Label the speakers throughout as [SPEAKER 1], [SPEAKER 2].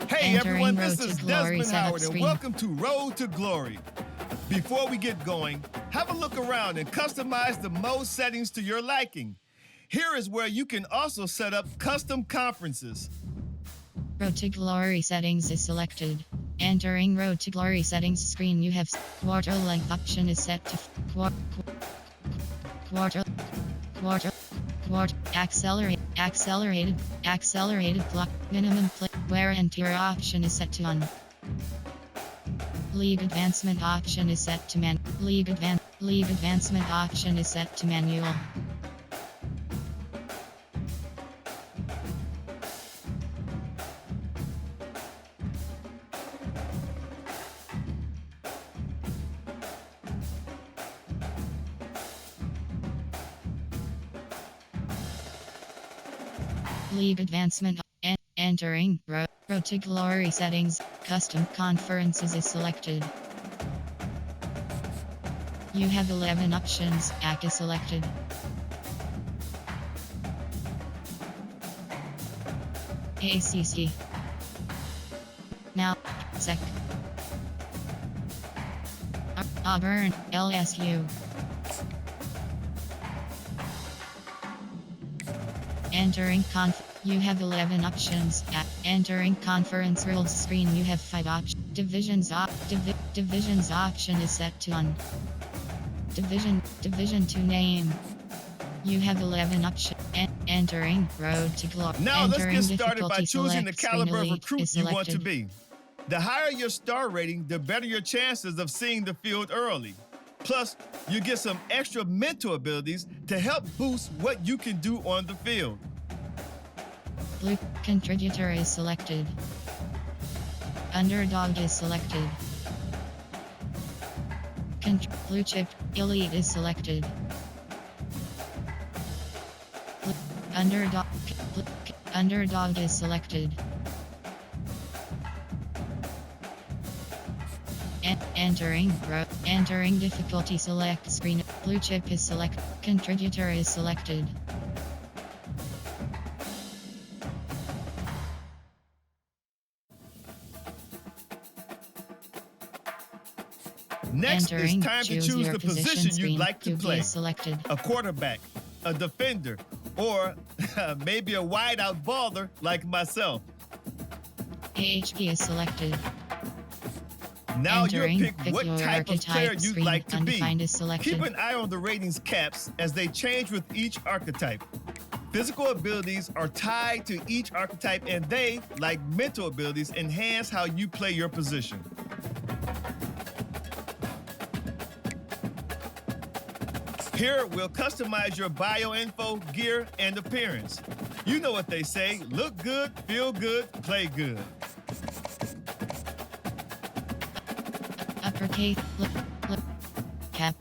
[SPEAKER 1] Hey everyone,
[SPEAKER 2] Entering
[SPEAKER 1] this
[SPEAKER 2] Road
[SPEAKER 1] is
[SPEAKER 2] to Glory
[SPEAKER 1] Desmond
[SPEAKER 2] setup
[SPEAKER 1] Howard and
[SPEAKER 2] screen.
[SPEAKER 1] welcome to Road to Glory. Before we get going, have a look around and customize the mode settings to your liking. Here is where you can also set up custom conferences.
[SPEAKER 2] Road to Glory settings is selected. Entering Road to Glory settings screen, you have quarter length option is set to quarter accelerated clock minimum play wear and tear option is set to on. Lead advancement option is set to lead advancement option is set to manual. League advancement. Entering Road to Glory settings. Custom conferences is selected. You have 11 options. Act is selected. ACC. Now. Sec. Auburn. LSU. Entering you have 11 options. At entering conference rules screen, you have 5 options. Divisions option is set to on. Division 2 name. You have 11 options. Entering Road to Glory.
[SPEAKER 1] Now let's get started by choosing the caliber of
[SPEAKER 2] Elite
[SPEAKER 1] recruit you want to be. The higher your star rating, the better your chances of seeing the field early. Plus, you get some extra mental abilities to help boost what you can do on the field.
[SPEAKER 2] Blue contributor is selected. Underdog is selected. Blue chip elite is selected. Underdog is selected. Entering difficulty select screen. Blue chip is selected. Contributor is selected.
[SPEAKER 1] Next, it's time to choose the position you'd like to play.
[SPEAKER 2] Selected.
[SPEAKER 1] A quarterback, a defender, or maybe a wideout baller like myself.
[SPEAKER 2] AHP is selected.
[SPEAKER 1] Now you'll pick what type of player you'd
[SPEAKER 2] screen,
[SPEAKER 1] like to be.
[SPEAKER 2] Keep
[SPEAKER 1] an eye on the ratings caps as they change with each archetype. Physical abilities are tied to each archetype, and they, like mental abilities, enhance how you play your position. Here, we'll customize your bio info, gear, and appearance. You know what they say, look good, feel good, play good.
[SPEAKER 2] Uppercase, cap,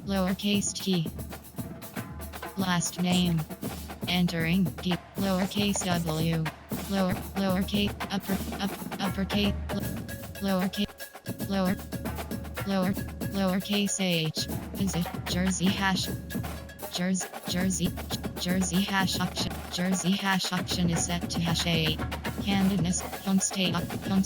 [SPEAKER 2] lowercase t. Last name. Entering D, lowercase w, uppercase, lowercase h. Visit Jersey hash option is set to hash 8. Handedness, home state, hometown,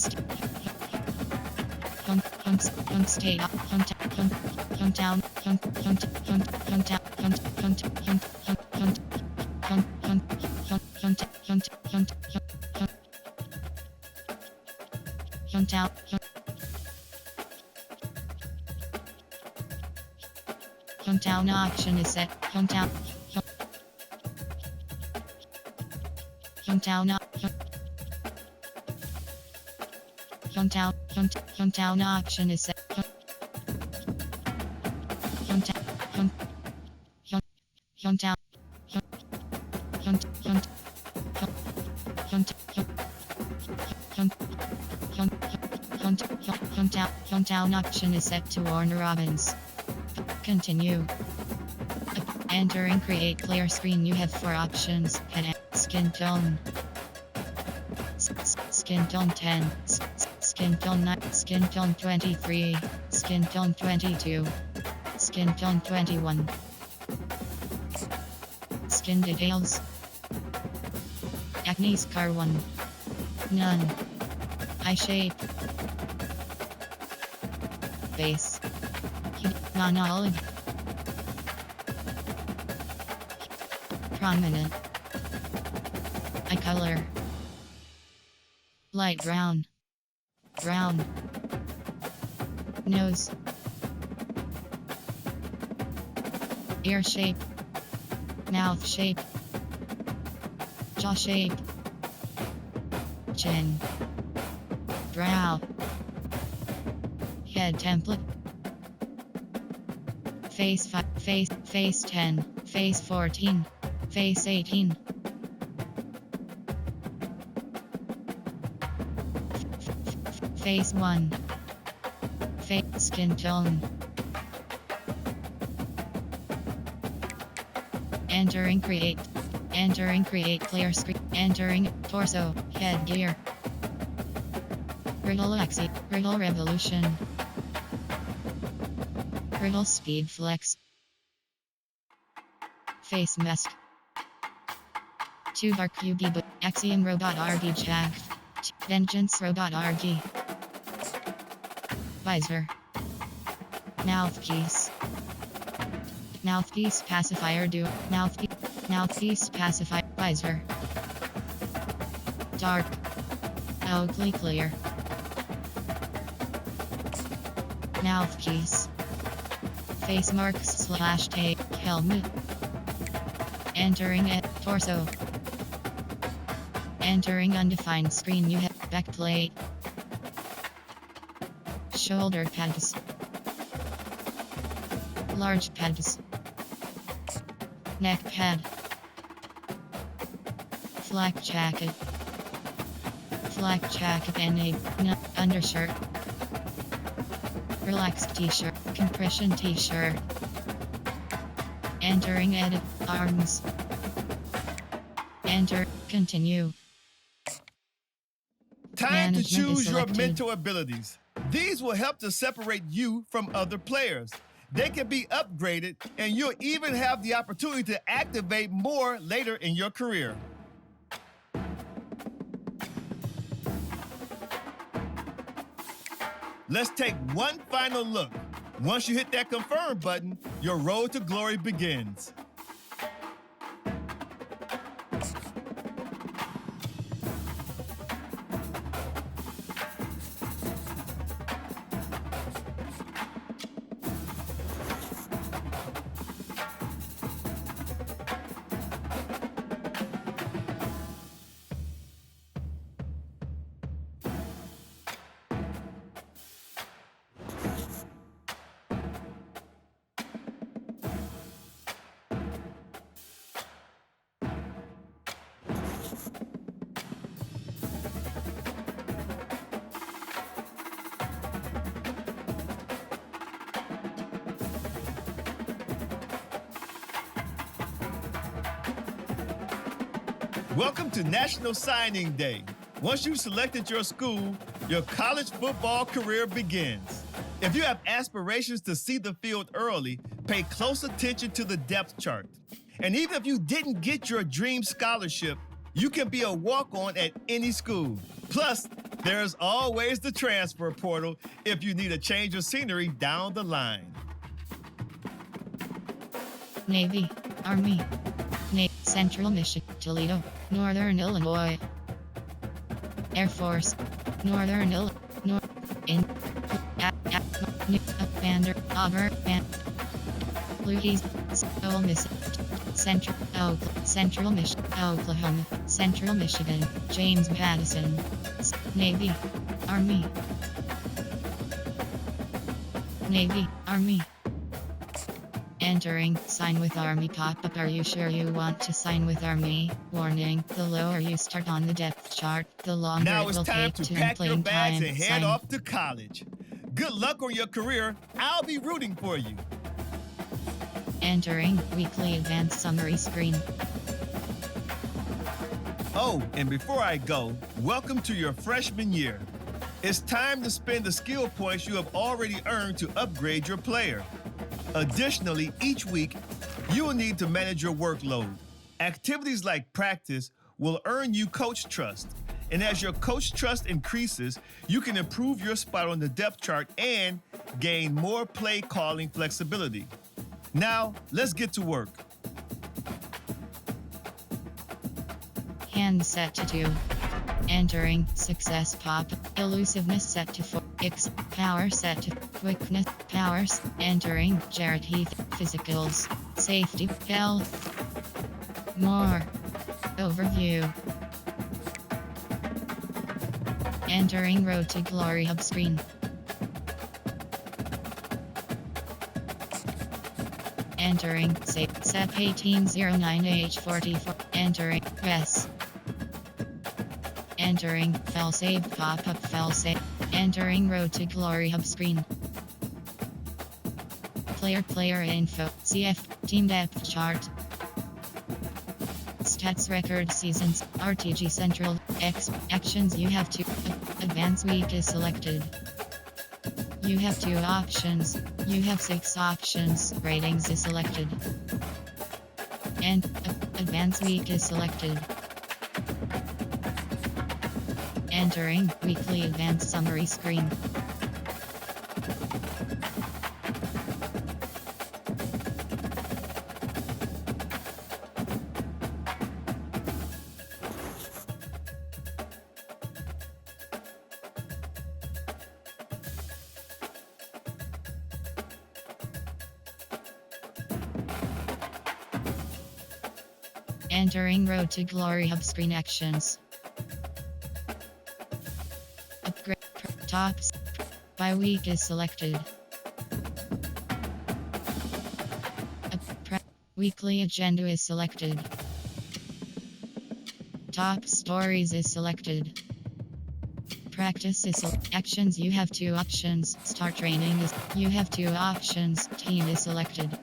[SPEAKER 2] hometown option is set. Hometown option is set. Hometown option is set to Warner Robins. Continue. Entering create player screen, you have 4 options. Skin tone. Skin tone 10. Skin tone 9. Skin tone 23. Skin tone 22. Skin tone 21. Skin details. Acne scar 1. None. Eye shape. Face. Non-olive. Prominent. Eye color. Light brown. Brown. Nose. Ear shape. Mouth shape. Jaw shape. Chin. Brow. Head template. Face 5, face 10, face 14, face 18. Face 1. Face skin tone. Entering create. Entering create clear screen. Entering torso, headgear. Riddle Axie, Riddle Revolution. Riddle Speed Flex. Face Mask. 2 Dark UD but Axiom Robot RD Jack. Vengeance Robot RD. Visor. Mouthpiece. Mouthpiece Pacifier Duo. Mouthpiece Pacifier. Visor. Dark. Oakley Clear. Mouthpiece. Face marks / tape. Helmet. Entering it. Torso. Entering undefined screen. You have backplate. Shoulder pads. Large pads. Neck pad. Flak jacket. Flak jacket and undershirt. Relaxed t-shirt. Compression t-shirt. Entering edit. Arms. Enter. Continue.
[SPEAKER 1] Time to
[SPEAKER 2] Management is
[SPEAKER 1] choose your
[SPEAKER 2] selected.
[SPEAKER 1] mental abilities. These will help to separate you from other players. They can be upgraded, and you'll even have the opportunity to activate more later in your career. Let's take one final look. Once you hit that confirm button, your road to glory begins. Welcome to National Signing Day. Once you've selected your school, your college football career begins. If you have aspirations to see the field early, pay close attention to the depth chart. And even if you didn't get your dream scholarship, you can be a walk-on at any school. Plus, there's always the transfer portal if you need a change of scenery down the line.
[SPEAKER 2] Navy, Army, Central Michigan, Toledo, Northern Illinois, Air Force, Northern Illinois, Vander, Auburn, Louisiana, Ole Miss, Central Michigan, Oklahoma, Central Michigan, James Madison, Navy, Army, Navy, Army. Entering sign with Army pop-up. Are you sure you want to sign with Army? Warning, the lower you start on the depth chart, the longer
[SPEAKER 1] Now
[SPEAKER 2] it
[SPEAKER 1] it's
[SPEAKER 2] will
[SPEAKER 1] time
[SPEAKER 2] take
[SPEAKER 1] to
[SPEAKER 2] to
[SPEAKER 1] pack your
[SPEAKER 2] claim
[SPEAKER 1] bags
[SPEAKER 2] time.
[SPEAKER 1] and head off to college. Good luck on your career. I'll be rooting for you.
[SPEAKER 2] Entering weekly advanced summary screen.
[SPEAKER 1] Oh, and before I go, welcome to your freshman year. It's time to spend the skill points you have already earned to upgrade your player. Additionally, each week, you will need to manage your workload. Activities like practice will earn you coach trust. And as your coach trust increases, you can improve your spot on the depth chart and gain more play calling flexibility. Now, let's get to work.
[SPEAKER 2] Hand set to 2. Entering success pop. Elusiveness set to 4. X. Power set to quickness. Powers. Entering Jarrett Heath. Physicals. Safety. L. More. Overview. Entering Road to Glory hub screen. Entering SEP 1809H44. Entering S. Entering file save pop-up file save. Entering Road to Glory hub screen. Player info. CF team depth chart. Stats record seasons. RTG Central. X actions you have to. Advance week is selected. You have 2 options. You have 6 options. Ratings is selected. And advance week is selected. Entering weekly advanced summary screen. Entering Road to Glory hub screen actions. Upgrade tops by week is selected. Weekly agenda is selected. Top stories is selected. Practice is actions you have 2 options. Start training is you have 2 options. Team is selected.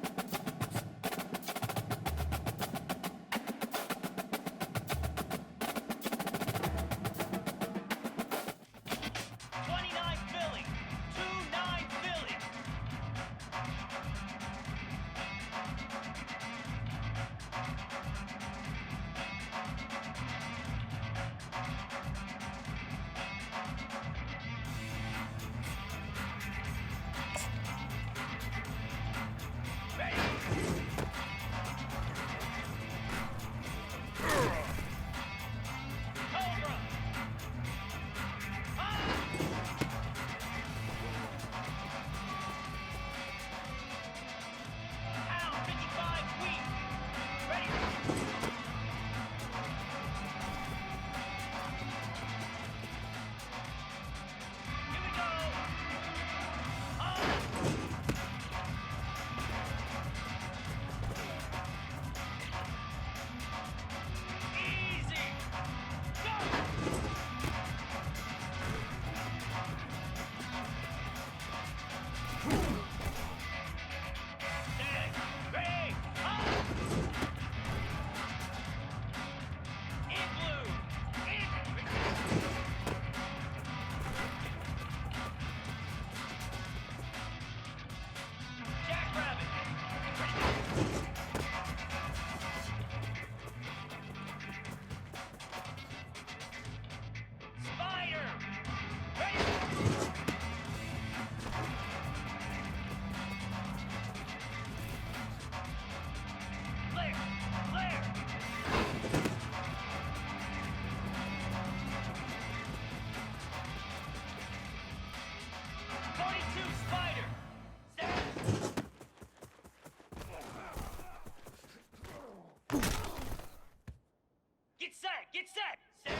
[SPEAKER 3] Get set! Set!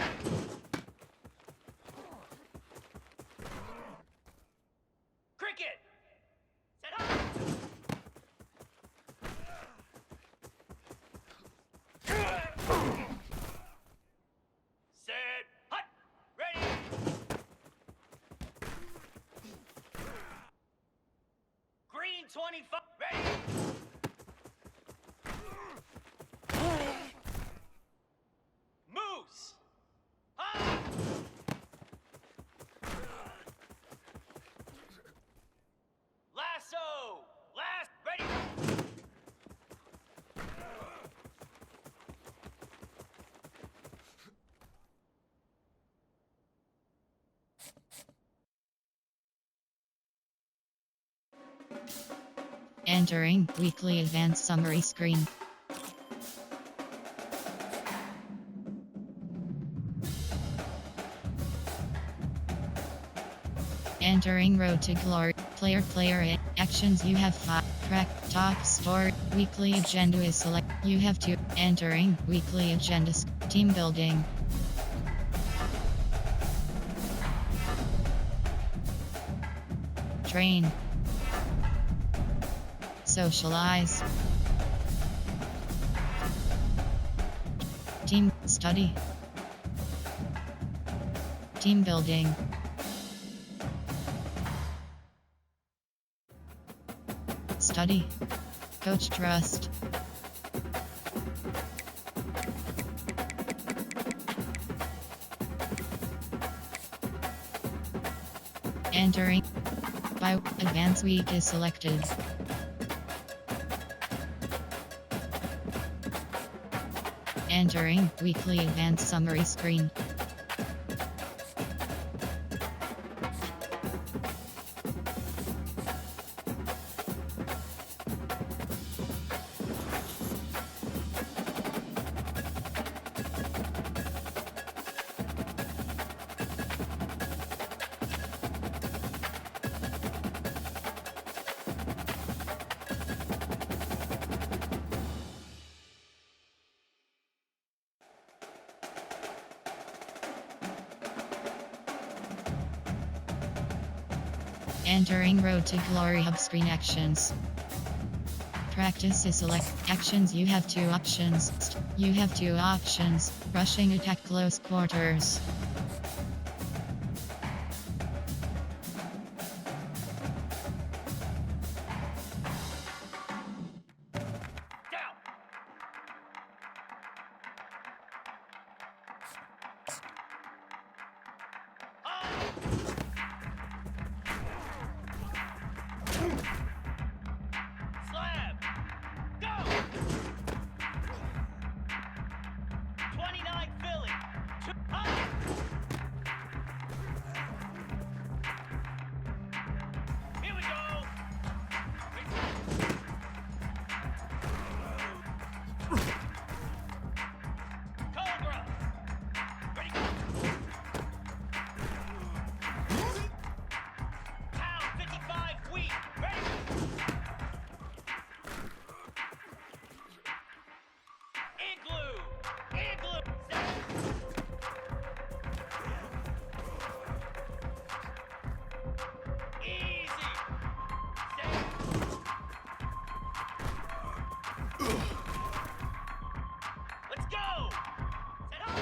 [SPEAKER 3] Cricket! Set up! Set! Hut! Ready! Green 25! Ready! Moose!
[SPEAKER 2] Entering weekly advanced summary screen. Entering Road to Glory. Player actions you have 5. Track top store. Weekly agenda is select. You have 2. Entering weekly agendas. Team building. Train. Socialize. Team study. Team building. Study. Coach trust. Entering. By advance week is selected. Entering weekly advanced summary screen. Entering Road to Glory hub screen actions. Practice is select actions. You have 2 options. You have 2 options. Rushing attack close quarters.
[SPEAKER 3] Down. Slab. Go. 29 Philly. Here we go. Cobra. Ready. Pound 55 weak. Ready. Igloo. Igloo. Easy. Let's go. Set up.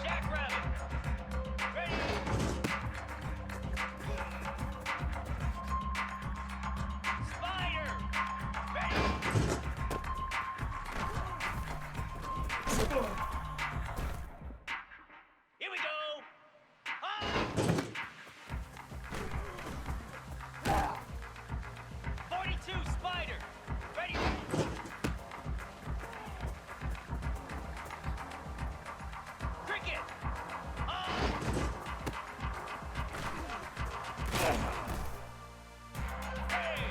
[SPEAKER 3] Jackrabbit. Ready. Spider. Ready. Here we go. Ah! 42 Spider. Ready. Cricket. Hey.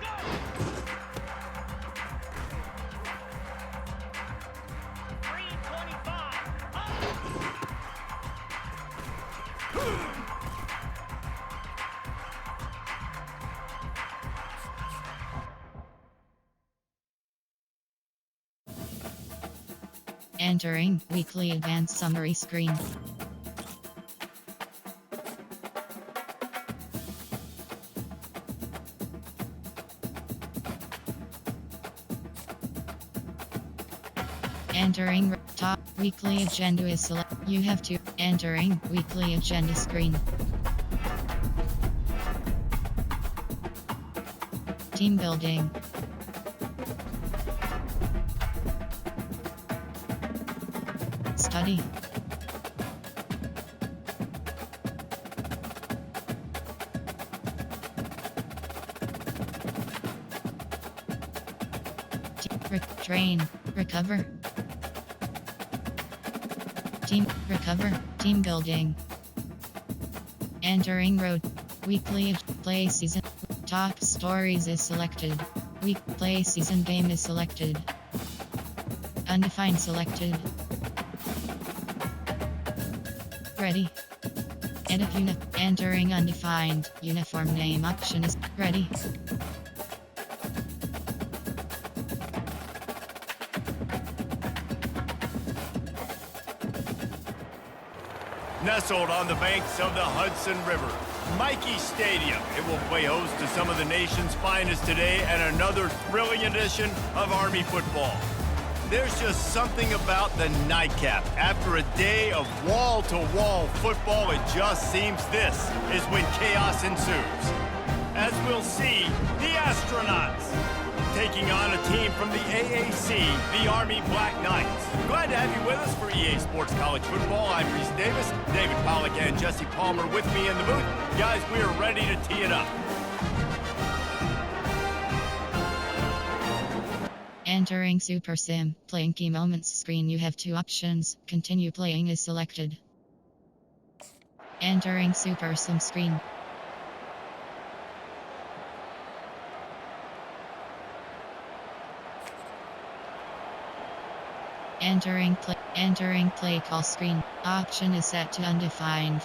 [SPEAKER 3] Go. Green 25.
[SPEAKER 2] Entering weekly advanced summary screen. Entering top weekly agenda is select. You have 2. Entering weekly agenda screen. Team building. Study. Train. Recover. Team. Recover. Team building. Entering road. Weekly play season. Top stories is selected. Week play season game is selected. Undefined selected. Ready. Edit entering undefined. Uniform name option is ready.
[SPEAKER 4] Nestled on the banks of the Hudson River, Michie Stadium. It will play host to some of the nation's finest today and another thrilling edition of Army football. There's just something about the nightcap. After a day of wall-to-wall football, it just seems this is when chaos ensues. As we'll see, the Astronauts taking on a team from the AAC, the Army Black Knights. Glad to have you with us for EA Sports College Football. I'm Reese Davis, David Pollack and Jesse Palmer with me in the booth. Guys, we are ready to tee it up.
[SPEAKER 2] Entering Super Sim. Playing key moments screen. You have two options. Continue playing is selected. Entering Super Sim screen. Entering play call screen. Option is set to undefined.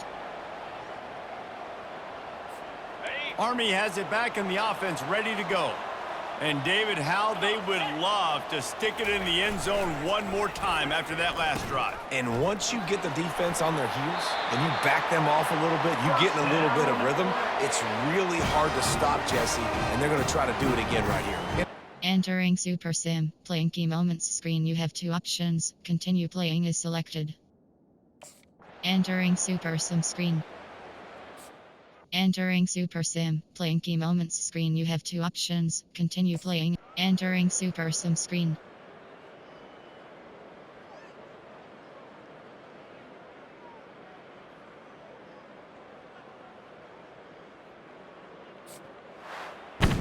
[SPEAKER 3] Ready?
[SPEAKER 4] Army has it back in the offense, ready to go. And David, how they would love to stick it in the end zone one more time after that last drive.
[SPEAKER 5] And once you get the defense on their heels and you back them off a little bit, you get in a little bit of rhythm, it's really hard to stop, Jesse, and they're going to try to do it again right here.
[SPEAKER 2] Entering Super Sim. Playing key moments screen. You have two options. Continue playing is selected. Entering Super Sim screen. Entering Super Sim. Playing key moments screen. You have two options. Continue playing. Entering Super Sim screen.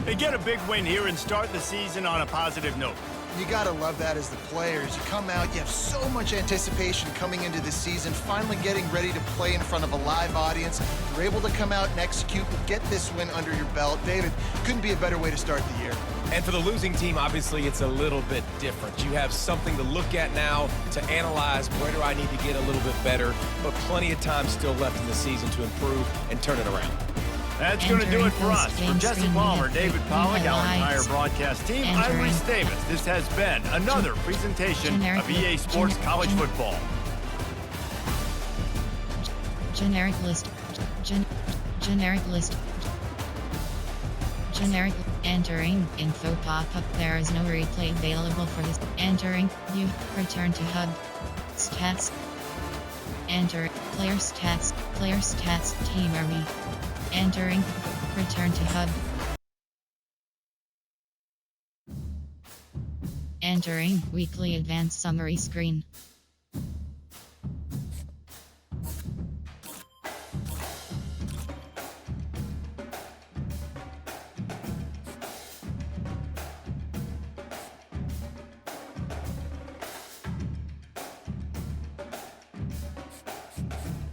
[SPEAKER 4] They get a big win here and start the season on a positive note.
[SPEAKER 6] You gotta love that as the players. You come out, you have so much anticipation coming into the season, finally getting ready to play in front of a live audience. You're able to come out and execute and get this win under your belt. David, couldn't be a better way to start the year.
[SPEAKER 5] And for the losing team, obviously, it's a little bit different. You have something to look at now, to analyze where do I need to get a little bit better, but plenty of time still left in the season to improve and turn it around.
[SPEAKER 4] That's going to do it for us. For Jesse Palmer, David Pollack, our entire broadcast team, I'm Reese Davis. This has been another presentation of EA Sports College Football.
[SPEAKER 2] Generic list. Generic list. Generic. Entering info pop-up. There is no replay available for this. Entering. You return to hub. Stats. Enter. Player stats. Player stats. Team Army. Entering. Return to hub. Entering weekly advanced summary screen.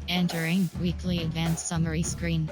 [SPEAKER 2] Entering weekly advanced summary screen.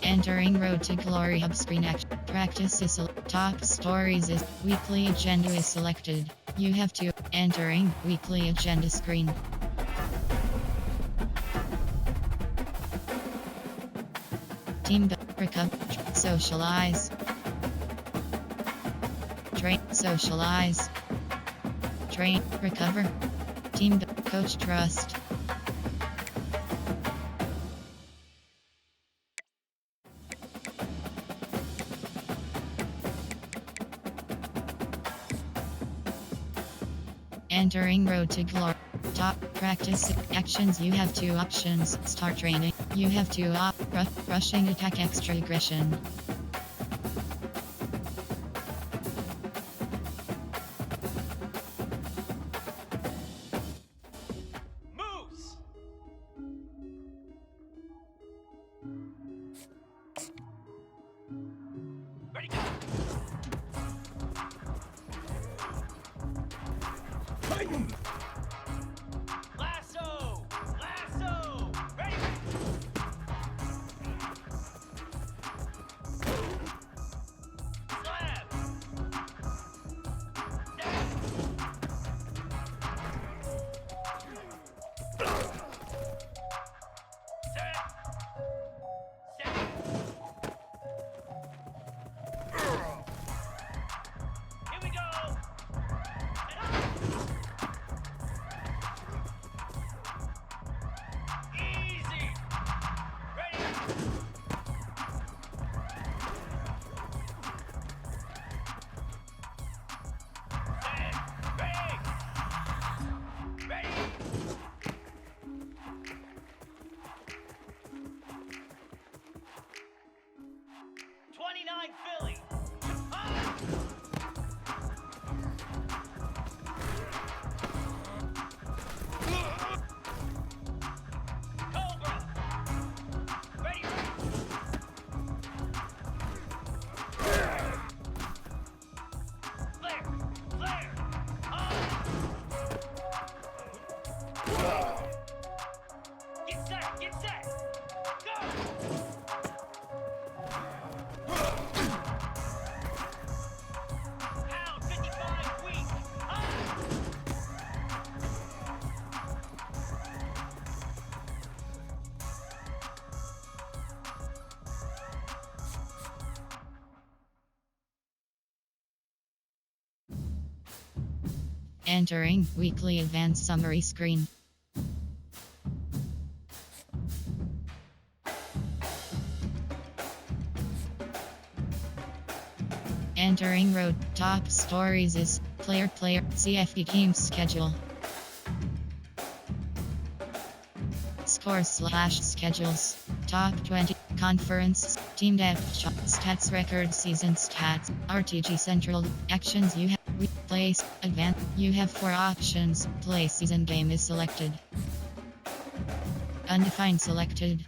[SPEAKER 2] Entering Road to Glory Hub screen action. Practice is top stories is weekly agenda is selected. You have to entering weekly agenda screen. Team recover. Socialize. Train. Socialize. Train. Recover. Team coach trust. Entering road to glory. Top practice actions. You have 2 options. Start training. You have 2 rushing attack, extra aggression.
[SPEAKER 3] Moose. Ready, go. Lasso. Lasso. Ready. Slab. Set. Set. Here we go. And up. Easy. Ready. Set. Ready. Ready. Philly. Ah! Cobra. Ready. Flare. Flare. Ah! Get set. Get set. Go. Pound 55 weak. Ah!
[SPEAKER 2] Entering weekly advanced summary screen. Entering road top stories is player CFD team schedule. Scores/schedules. Top 20 conference team depth chart, stats record season stats RTG Central actions. You have place advance. You have 4 options. Play season game is selected. Undefined selected.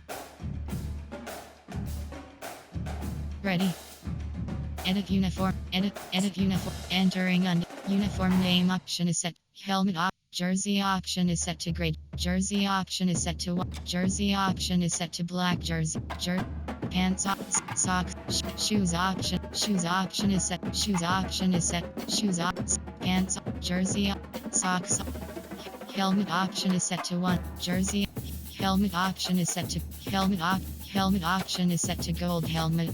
[SPEAKER 2] Ready. Edit uniform. Edit uniform. Entering on uniform name option is set. Helmet jersey option is set to grade. Jersey option is set to white. Jersey option is set to black. Pants socks. Shoes option. Shoes option is set. Shoes option is set. Shoes pants. Jersey socks. Helmet option is set to 1. Jersey. Helmet option is set to helmet option is set to gold helmet.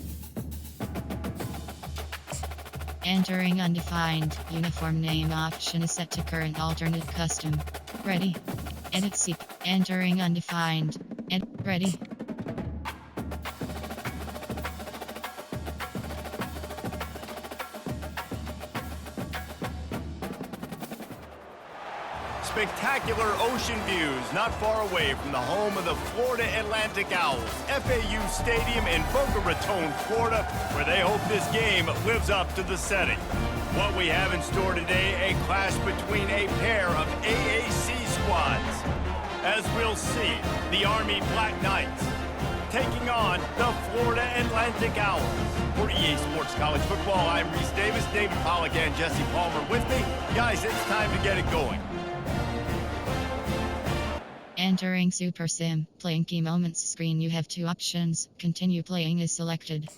[SPEAKER 2] Entering undefined. Uniform name option is set to current alternate custom. Ready. Edit seat. Entering undefined. Ready.
[SPEAKER 4] Spectacular ocean views not far away from the home of the Florida Atlantic Owls, FAU Stadium in Boca Raton, Florida, where they hope this game lives up to the setting. What we have in store today, a clash between a pair of AAC squads. As we'll see, the Army Black Knights taking on the Florida Atlantic Owls. For EA Sports College Football, I'm Reese Davis, David Pollack, and Jesse Palmer with me. Guys, it's time to get it going.
[SPEAKER 2] Entering Super Sim. Playing key moments screen. You have 2 options. Continue playing is selected.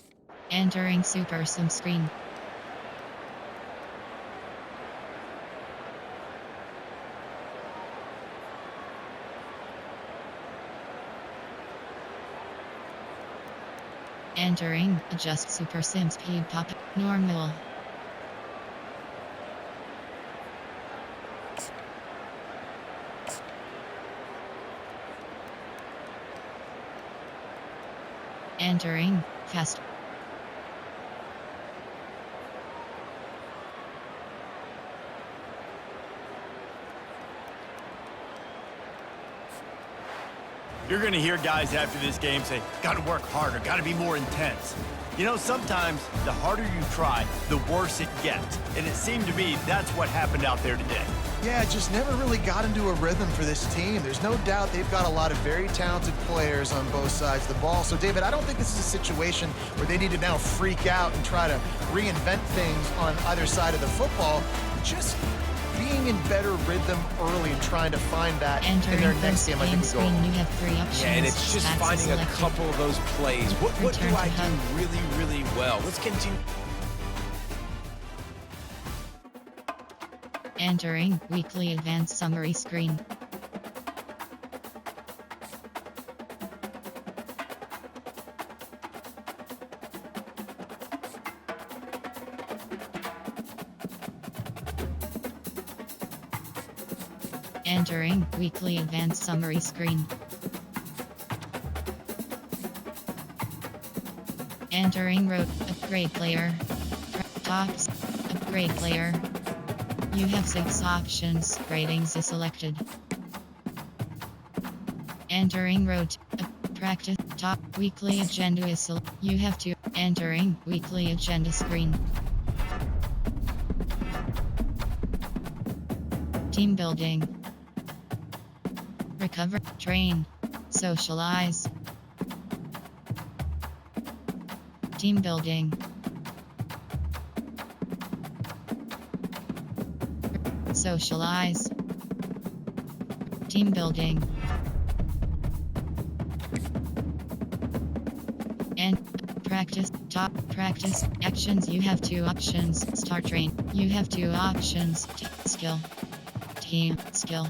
[SPEAKER 2] Entering Super Sim screen. Entering, adjust super sim speed pop, normal. Entering, fast.
[SPEAKER 4] You're going to hear guys after this game say, got to work harder, got to be more intense. You know, sometimes the harder you try, the worse it gets. And it seemed to me that's what happened out there today.
[SPEAKER 6] Yeah, it just never really got into a rhythm for this team. There's no doubt they've got a lot of very talented players on both sides of the ball. So, David, I don't think this is a situation where they need to now freak out and try to reinvent things on either side of the football. Just being in better rhythm early and trying to find that
[SPEAKER 2] Entering
[SPEAKER 6] in their next
[SPEAKER 2] first
[SPEAKER 6] game, I
[SPEAKER 2] game
[SPEAKER 6] think, will go.
[SPEAKER 2] screen, you have 3 options.
[SPEAKER 5] Yeah, and it's just
[SPEAKER 2] Stats
[SPEAKER 5] finding a
[SPEAKER 2] selected.
[SPEAKER 5] couple of those plays. What do
[SPEAKER 2] Return to
[SPEAKER 5] I
[SPEAKER 2] hub.
[SPEAKER 5] do really, really well? Let's continue.
[SPEAKER 2] Entering, weekly advanced summary screen. Entering, weekly advanced summary screen. Entering road, upgrade player. Tops, upgrade player. You have 6 options, ratings is selected. Entering road, practice, top, weekly agenda is selected. You have 2, entering, weekly agenda screen. Team building. Recover, train, socialize. Team building. Socialize. Team building. And practice, top, practice, actions. You have 2 options, start train. You have 2 options, skill. Team, skill.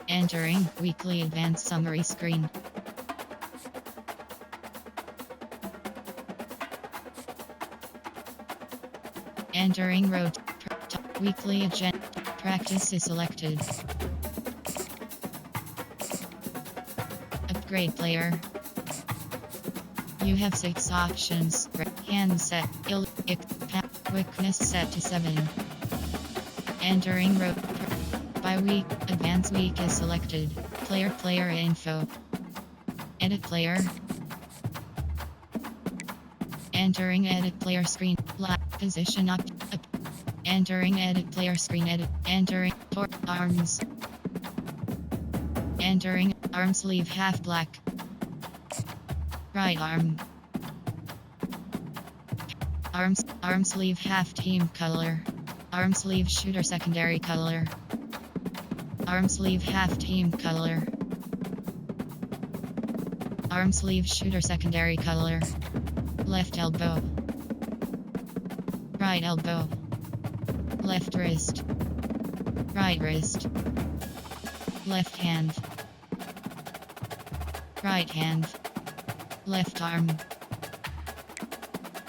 [SPEAKER 2] Entering, weekly advanced summary screen. Entering road, weekly agenda, practice is selected. Upgrade player. You have 6 options, hand set, quickness set to 7. Entering road. By week, advance week is selected. Player info. Edit player. Entering edit player screen. Position up. Entering edit player screen. Entering arms. Entering arm sleeve half black. Right arm. Arm sleeve half team color. Arm sleeve shooter secondary color. Arm sleeve half team color. Arm sleeve shooter secondary color. Left elbow. Right elbow. Left wrist. Right wrist. Left hand. Right hand. Left arm.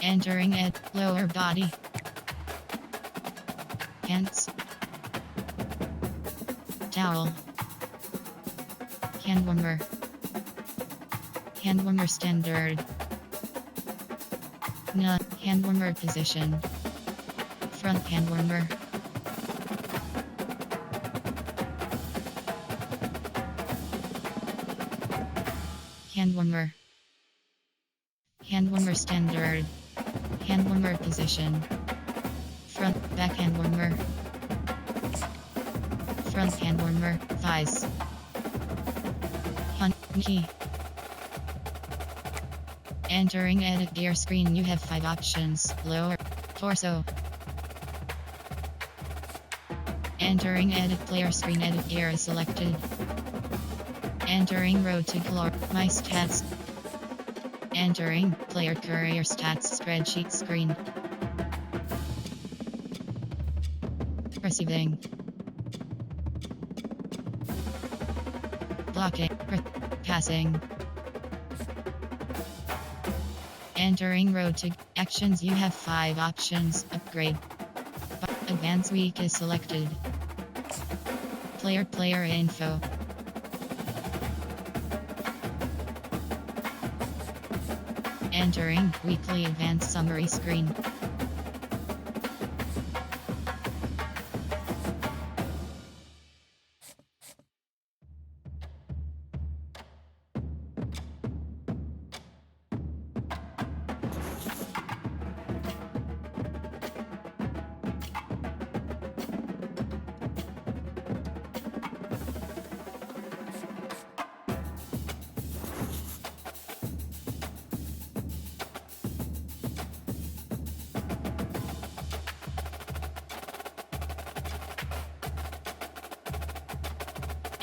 [SPEAKER 2] Entering at lower body. Pants. Foul. Hand warmer. Hand warmer standard. Hand warmer position. Front hand warmer. Hand warmer. Hand warmer standard. Hand warmer position. Front back hand warmer. Front hand warmer. Thighs. Key. Entering edit gear screen, you have 5 options. Lower. Torso. Entering edit player screen, edit gear is selected. Entering road to glory. My stats. Entering player career stats spreadsheet screen. Receiving. Blocking. Passing. Entering road to actions, you have 5 options. Upgrade. Advanced week is selected. Player info. Entering weekly advanced summary screen.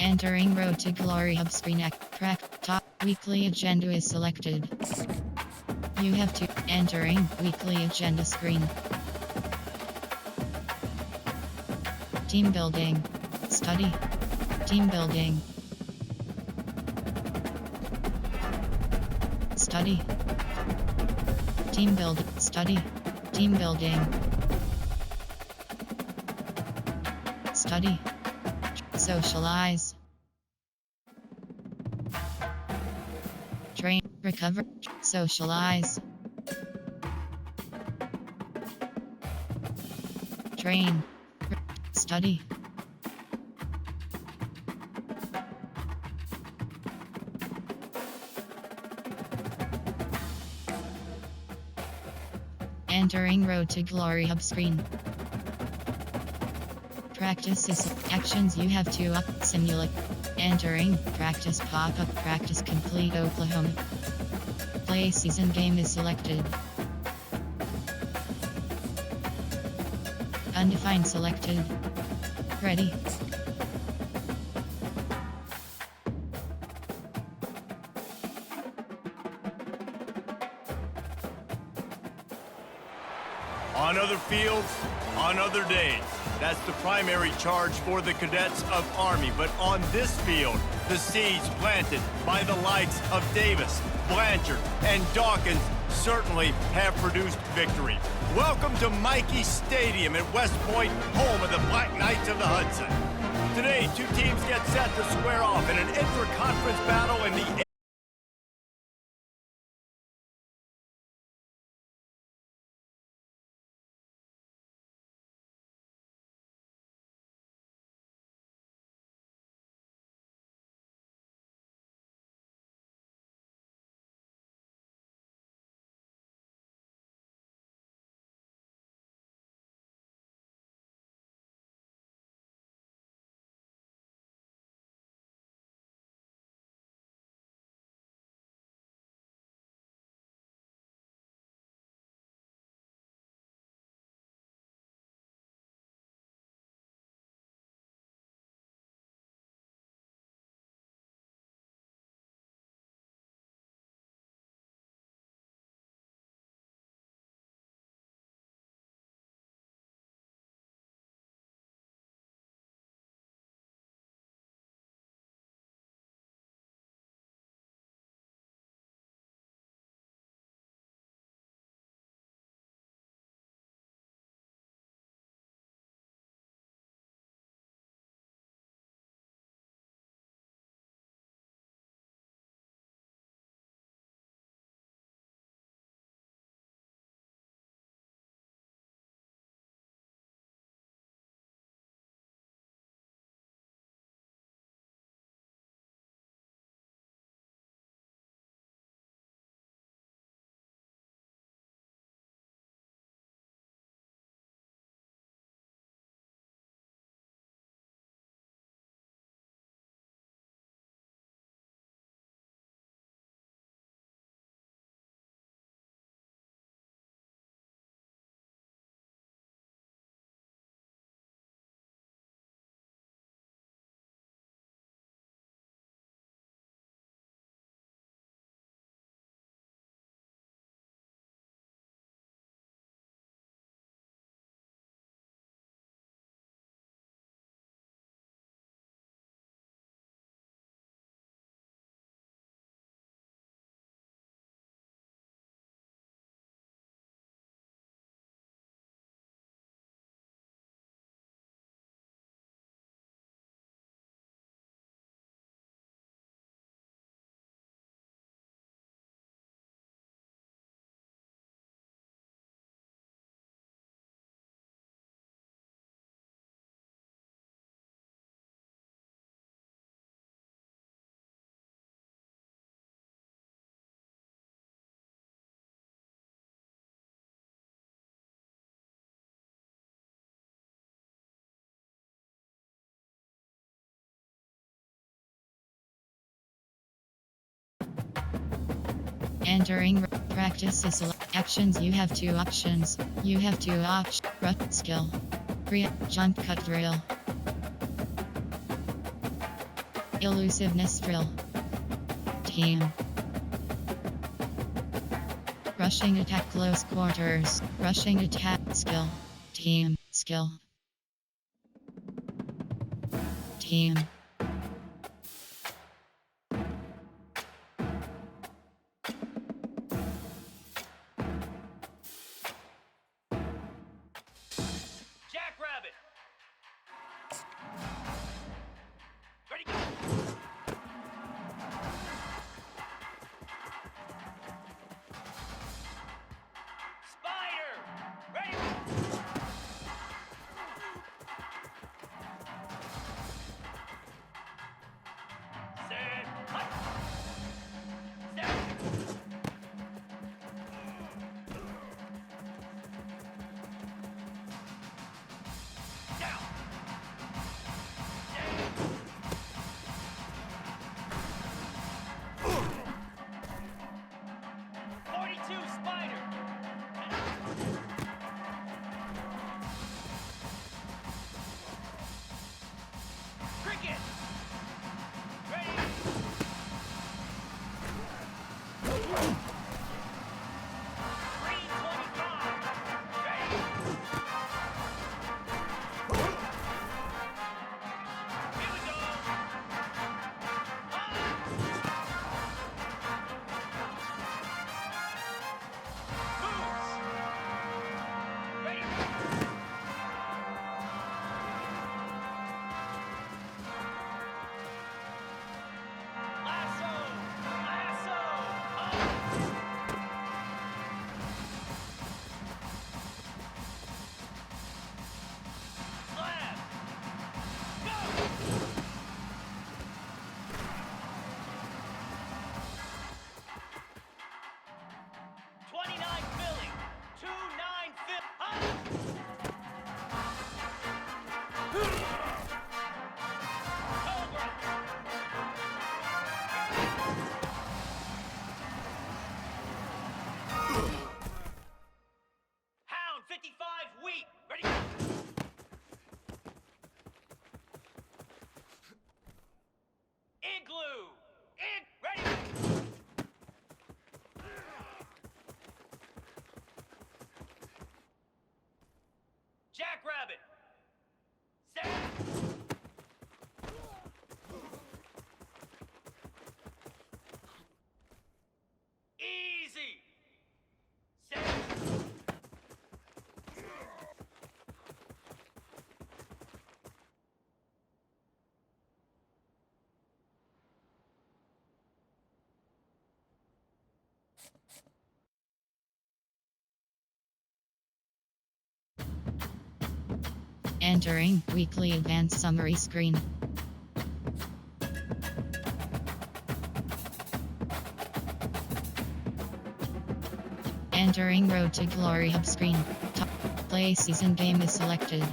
[SPEAKER 2] Entering road to glory hub screen. Track top weekly agenda is selected. You have to entering weekly agenda screen. Team building. Study. Team building. Study. Team build. Study. Team building. Study. Socialize. Train. Recover. Socialize. Train. Study. Entering road to glory hub screen. Practice is actions, you have to simulate. Entering practice pop-up, practice complete Oklahoma. Play season game is selected. Undefined selected. Ready.
[SPEAKER 4] On other fields, on other days. That's the primary charge for the cadets of Army. But on this field, the seeds planted by the likes of Davis, Blanchard, and Dawkins certainly have produced victory. Welcome to Michie Stadium at West Point, home of the Black Knights of the Hudson. Today, 2 teams get set to square off in an inter-conference battle in the
[SPEAKER 2] Entering practice is actions. You have 2 options. You have 2 options. Skill. Jump cut drill. Elusiveness drill. Team. Rushing attack close quarters. Rushing attack skill. Team. Skill. Team.
[SPEAKER 3] Jackrabbit. Ready, go. Spider. Ready. Set. Hut. Set. Down. Set. 42 Spider. Cricket. Ready. 325. Ready. Here we go. Moves. Ready. Lasso. Lasso. Slam. Go. 29 Philly. 29 Philly. Cobra. Hound 55 Wheat. Ready. Igloo. Ready. Jackrabbit. Set. Easy. Set.
[SPEAKER 2] Entering weekly advanced summary screen. Entering Road to Glory hub screen. Top play season game is selected.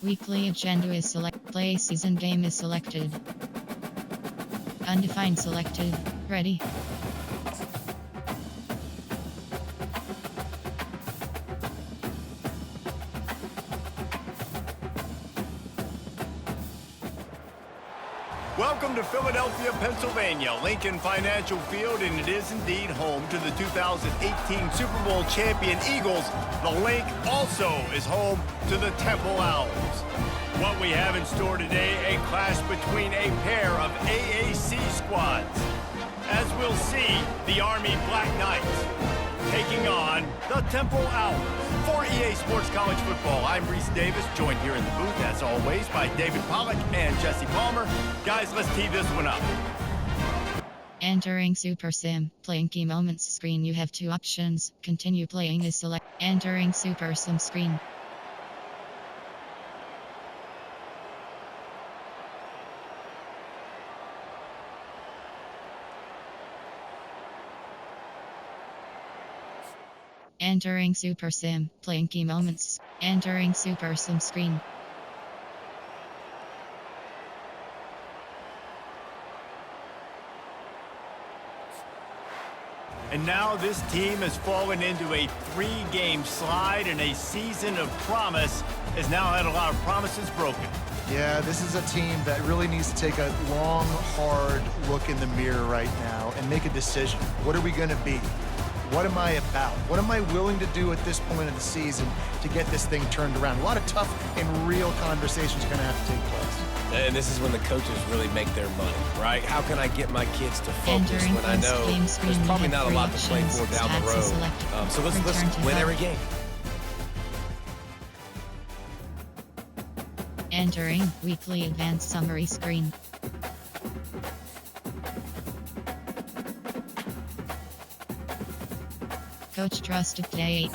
[SPEAKER 2] Weekly agenda is play season game is selected. Undefined selected. Ready.
[SPEAKER 4] Welcome to Philadelphia, Pennsylvania, Lincoln Financial Field, and it is indeed home to the 2018 Super Bowl champion Eagles. The Link also is home to the Temple Owls. What we have in store today, a clash between a pair of AAC squads. As we'll see, the Army Black Knights taking on the Temple Owls. For EA Sports College Football, I'm Reese Davis, joined here in the booth, as always, by David Pollack and Jesse Palmer. Guys, let's tee this one up.
[SPEAKER 2] Entering Super Sim, playing key moments screen. You have 2 options. Continue playing is select. Entering Super Sim screen. Entering Super Sim, playing key moments. Entering Super Sim screen.
[SPEAKER 4] And now this team has fallen into a 3-game slide, and a season of promise has now had a lot of promises broken.
[SPEAKER 6] Yeah, this is a team that really needs to take a long, hard look in the mirror right now and make a decision. What are we going to be? What am I about? What am I willing to do at this point of the season to get this thing turned around? A lot of tough and real conversations are going to have to take place.
[SPEAKER 5] And this is when the coaches really make their money, right? How can I get my kids to focus
[SPEAKER 2] Entering
[SPEAKER 5] when I know
[SPEAKER 2] game screen,
[SPEAKER 5] there's probably
[SPEAKER 2] you have
[SPEAKER 5] not a lot to play
[SPEAKER 2] three
[SPEAKER 5] for down the
[SPEAKER 2] options,
[SPEAKER 5] road?
[SPEAKER 2] stats select,
[SPEAKER 5] So let's
[SPEAKER 2] return to
[SPEAKER 5] win
[SPEAKER 2] hub.
[SPEAKER 5] every game.
[SPEAKER 2] Entering weekly advanced summary screen. Coach Trust of Day 8.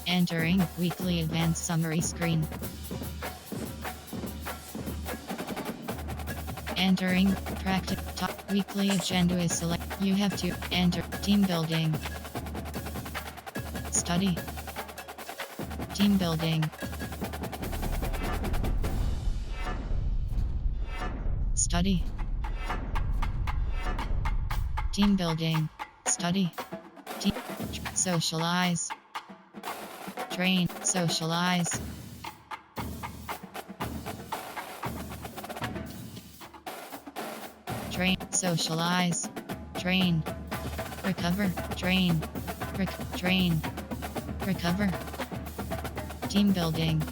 [SPEAKER 2] Entering weekly advanced summary screen. Entering practice top weekly agenda is select. You have to enter team building. Study. Team building. Study. Team building. Study. Team socialize. Train, socialize. Train, socialize. Train. Recover, train. Train. Recover. Team building.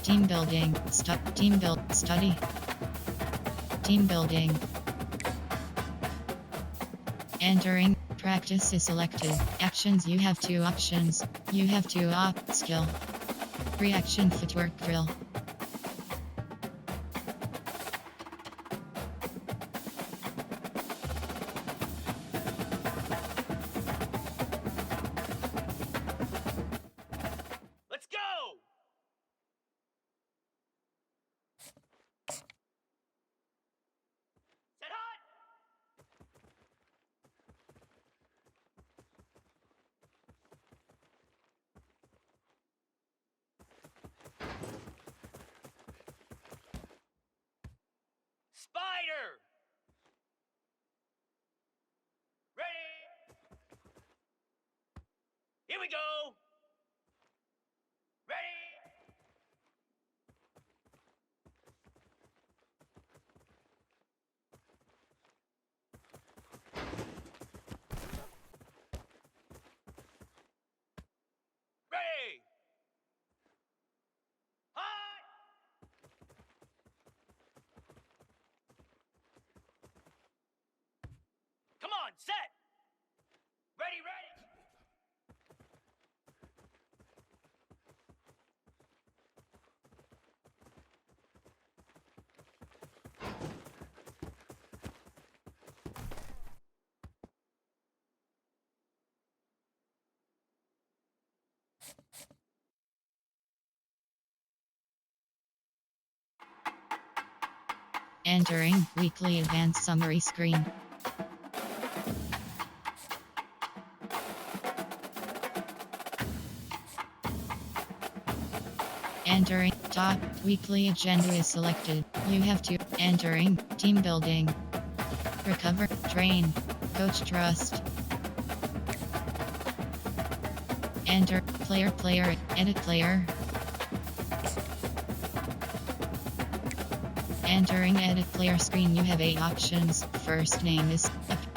[SPEAKER 2] Team building. Study. Team building. Entering. Practice is selected. Actions. You have 2 options. You have 2 skill. Reaction footwork drill.
[SPEAKER 3] Let's go! Set hot! Spider! Ready? Here we go! Ready? Ready! Hot! Come on, set! Ready, ready!
[SPEAKER 2] Entering weekly advanced summary screen. Entering top weekly agenda is selected. You have to entering team building. Recover, train, coach trust. Enter player, edit player. Entering edit player screen, you have 8 options. First name is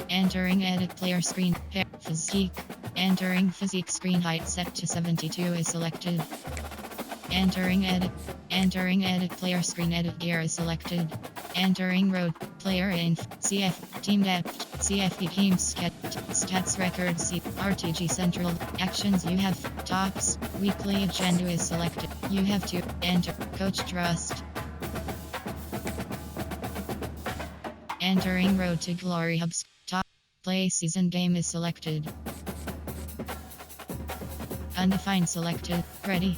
[SPEAKER 2] entering edit player screen. Physique. Entering physique screen, height set to 72 is selected. Entering edit player screen, edit gear is selected. Entering road player inf CF team depth CFP team stats records RTG central actions. You have tops weekly agenda is selected. You have to enter coach trust. Entering road to glory hubs top play season game is selected. Undefined selected. Ready.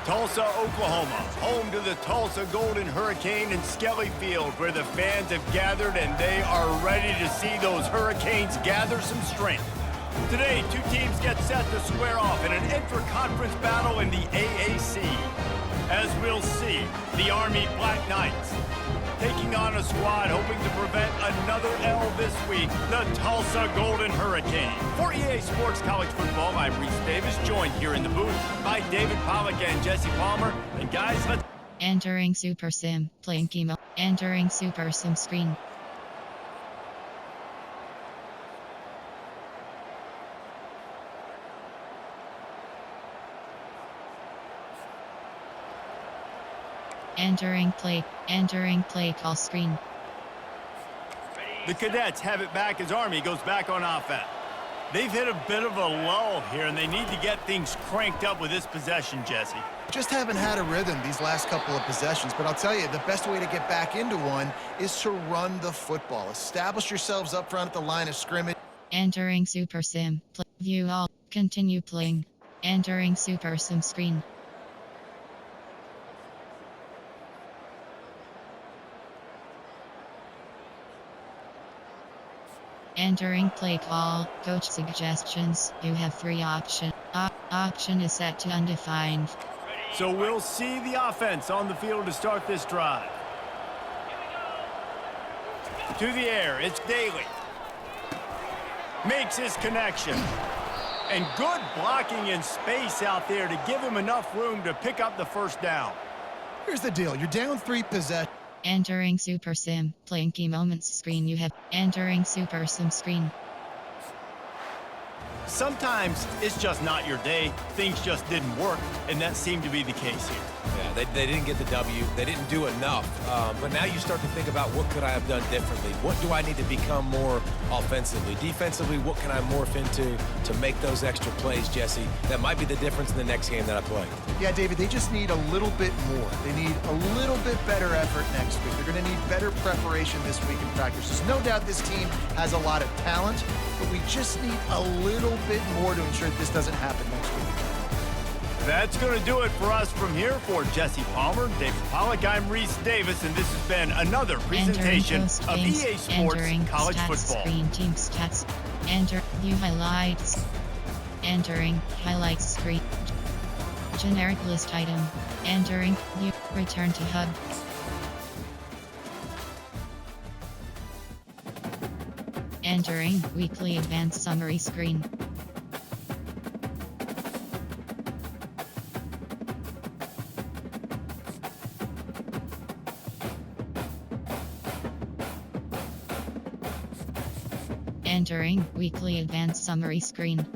[SPEAKER 4] Tulsa, Oklahoma, home to the Tulsa Golden Hurricane and Skelly Field, where the fans have gathered and they are ready to see those Hurricanes gather some strength. Today, two teams get set to square off in an intra-conference battle in the AAC. As we'll see, the Army Black Knights taking on a squad hoping to prevent another L this week, the Tulsa Golden Hurricane. For EA Sports College Football, I'm Reese Davis, joined here in the booth by David Pollack and Jesse Palmer. And guys, let's...
[SPEAKER 2] Entering Super Sim, playing chemo. Entering Super Sim screen. Entering play call screen.
[SPEAKER 4] The Cadets have it back as Army goes back on offense. They've hit a bit of a lull here, and they need to get things cranked up with this possession, Jesse.
[SPEAKER 6] Just haven't had a rhythm these last couple of possessions, but I'll tell you, the best way to get back into one is to run the football. Establish yourselves up front at the line of scrimmage.
[SPEAKER 2] Entering Super Sim. View all. Continue playing. Entering Super Sim screen. Entering play call. Coach suggestions. You have 3 options. Option is set to undefined.
[SPEAKER 4] So we'll see the offense on the field to start this drive. To the air, it's Daly. Makes his connection. And good blocking in space out there to give him enough room to pick up the first down.
[SPEAKER 6] Here's the deal. You're down 3 possessions.
[SPEAKER 2] Entering Super Sim. Playing key moments screen. You have entering Super Sim screen.
[SPEAKER 4] Sometimes it's just not your day. Things just didn't work, and that seemed to be the case here.
[SPEAKER 5] Yeah, they didn't get the W. They didn't do enough. But now you start to think about what could I have done differently? What do I need to become more offensively? Defensively, what can I morph into to make those extra plays, Jesse? That might be the difference in the next game that I play.
[SPEAKER 6] Yeah, David, they just need a little bit more. They need a little bit better effort next week. They're going to need better preparation this week in practice. There's no doubt this team has a lot of talent, but we just need a little bit more to ensure that this doesn't happen next week.
[SPEAKER 4] That's going to do it for us from here. For Jesse Palmer, David Pollack, I'm Reese Davis, and this has been another presentation of EA Sports College Football.
[SPEAKER 2] Screen team stats. Enter view highlights. Entering highlights screen. Generic list item. Entering view. Return to hub. Entering weekly advanced summary screen. Entering weekly advanced summary screen.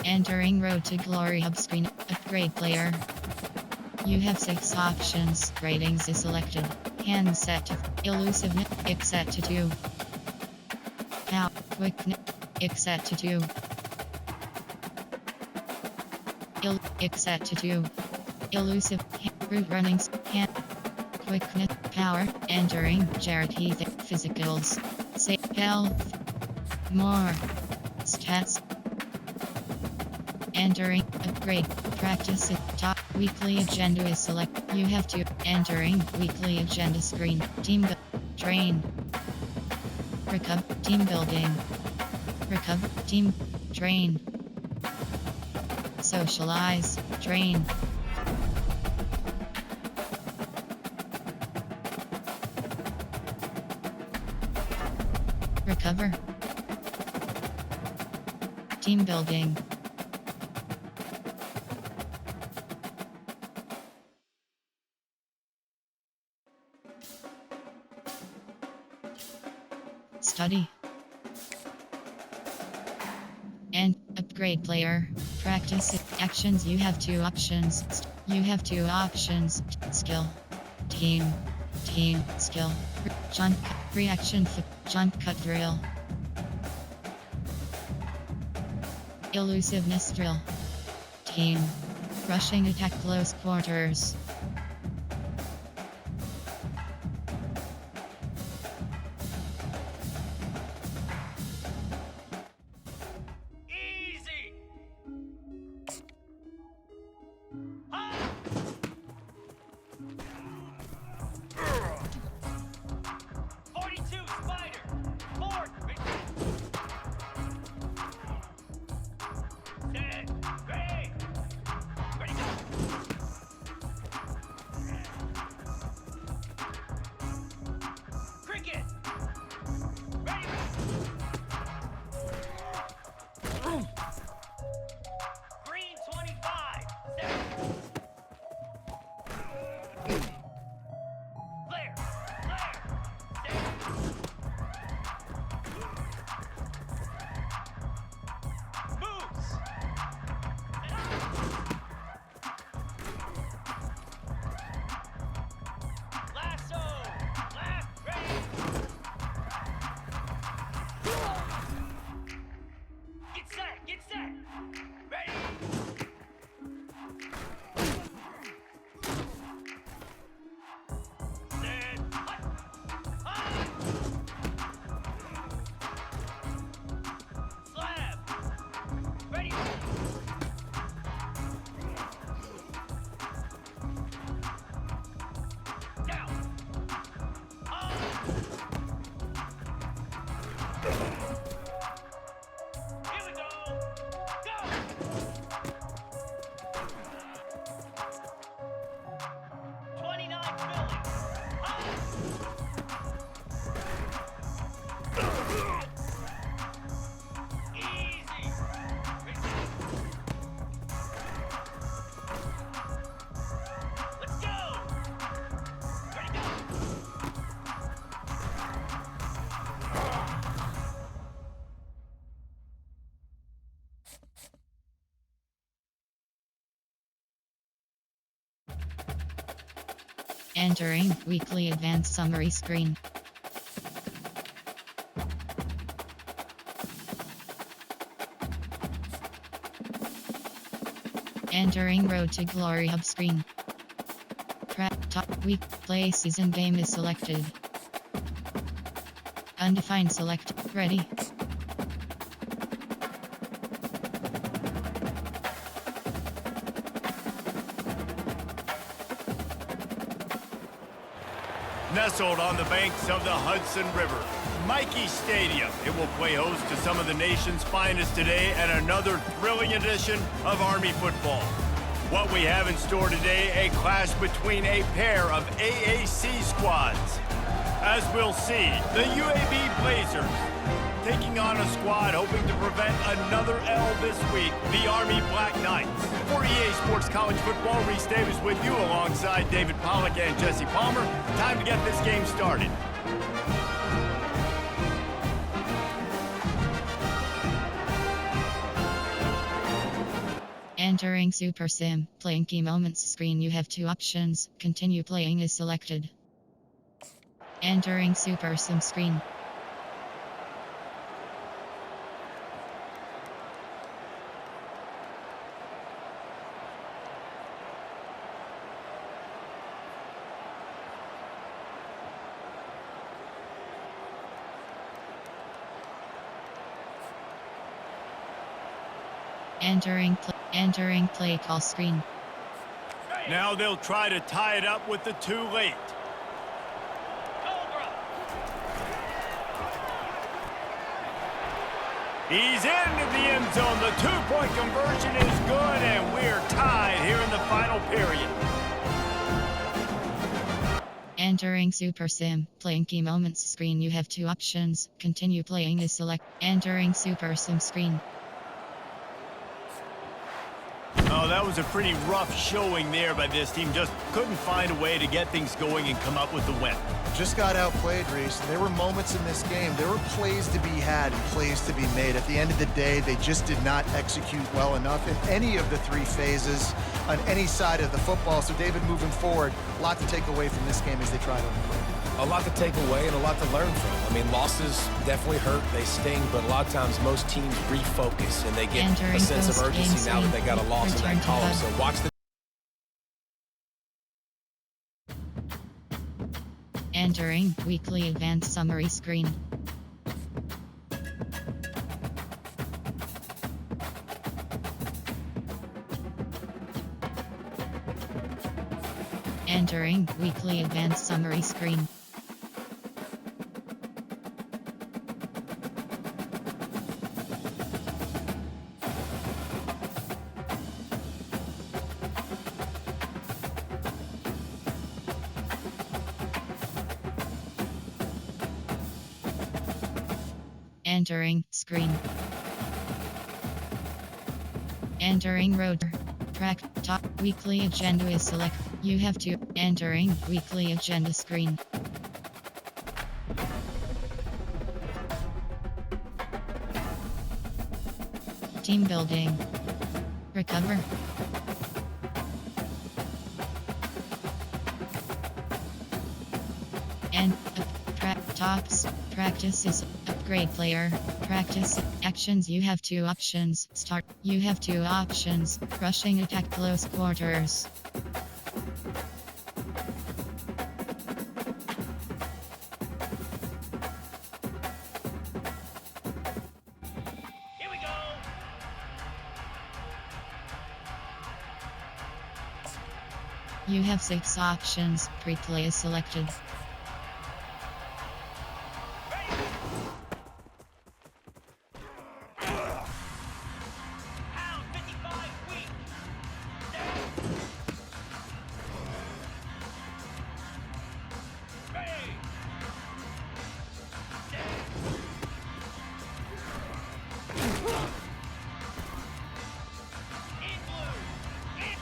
[SPEAKER 2] Entering Road to Glory hub screen. Upgrade player. You have 6 options. Ratings is selected. Hand set to elusiveness. X set to 2. Power. Quickness. X set to 2. X set to 2. Elusive. Route runnings. Hand. Quickness. Power. Entering. Jared Heath. Physicals. Save. Health. More. Stats. Entering. Upgrade. Practice. Top. Weekly agenda is select. You have to. Entering. Weekly agenda screen. Train. Recover. Team building. Recover. Team. Train. Socialize. Train. Recover. Team building. Study. And upgrade player. Practice actions. You have 2 options. You have 2 options. Skill. Team. Team. Skill. Jump. Reaction. Jump cut drill. Elusiveness drill. Team. Rushing attack close quarters.
[SPEAKER 3] Easy. 42 Spider. Forward. Set. Ready. Ready, go. Cricket. Ready. Green 25. Set. Flare. Flare. Set. Moves. Set up. Lasso. Left. Ready. Get set. Get set. Ready. Set. Hut. Hut. Slab. Ready. Down. Up. Here we go. Go. 29 Philly. Up. Easy. Let's go. Ready, go.
[SPEAKER 2] Entering weekly advanced summary screen. Entering Road to Glory hub screen. Top week play season game is selected. Undefined select. Ready.
[SPEAKER 4] Nestled on the banks of the Hudson River, Michie Stadium. It will play host to some of the nation's finest today and another thrilling edition of Army football. What we have in store today, a clash between a pair of AAC squads. As we'll see, the UAB Blazers taking on a squad hoping to prevent another L this week, the Army Black Knights. For EA Sports College Football, Reese Davis with you alongside David Pollack and Jesse Palmer. Time to get this game started.
[SPEAKER 2] Entering Super Sim. Playing key moments screen. You have two options. Continue playing is selected. Entering Super Sim screen. Entering play call screen.
[SPEAKER 4] Now they'll try to tie it up with the too late.
[SPEAKER 3] Cobra.
[SPEAKER 4] He's into the end zone. The two-point conversion is good, and we're tied here in the final period.
[SPEAKER 2] Entering Super Sim. Playing key moments screen. You have two options. Continue playing is select. Entering Super Sim screen.
[SPEAKER 4] Oh, that was a pretty rough showing there by this team. Just couldn't find a way to get things going and come up with the win.
[SPEAKER 6] Just got outplayed, Reese. There were moments in this game. There were plays to be had and plays to be made. At the end of the day, they just did not execute well enough in any of the three phases on any side of the football. So, David, moving forward, a lot to take away from this game as they try to improve.
[SPEAKER 5] A lot to take away and a lot to learn from. I mean, losses definitely hurt, they sting, but a lot of times most teams refocus and they get
[SPEAKER 2] Entering
[SPEAKER 5] a sense of
[SPEAKER 2] post-game
[SPEAKER 5] urgency now that they got a
[SPEAKER 2] screen.
[SPEAKER 5] loss in
[SPEAKER 2] Return
[SPEAKER 5] that
[SPEAKER 2] to
[SPEAKER 5] column.
[SPEAKER 2] hub.
[SPEAKER 5] So watch the
[SPEAKER 2] Entering weekly advanced summary screen. Entering weekly advanced summary screen. Entering screen. Entering road. Track top weekly agenda is select. You have to entering weekly agenda screen. Team building. Recover. And track tops. Practices. Upgrade player. Practice. Actions. You have two options. Start. You have two options. Rushing attack close quarters.
[SPEAKER 3] Here we go.
[SPEAKER 2] You have six options. Pre-play is selected.
[SPEAKER 3] Pound 55 weak. Ready. In blue. In.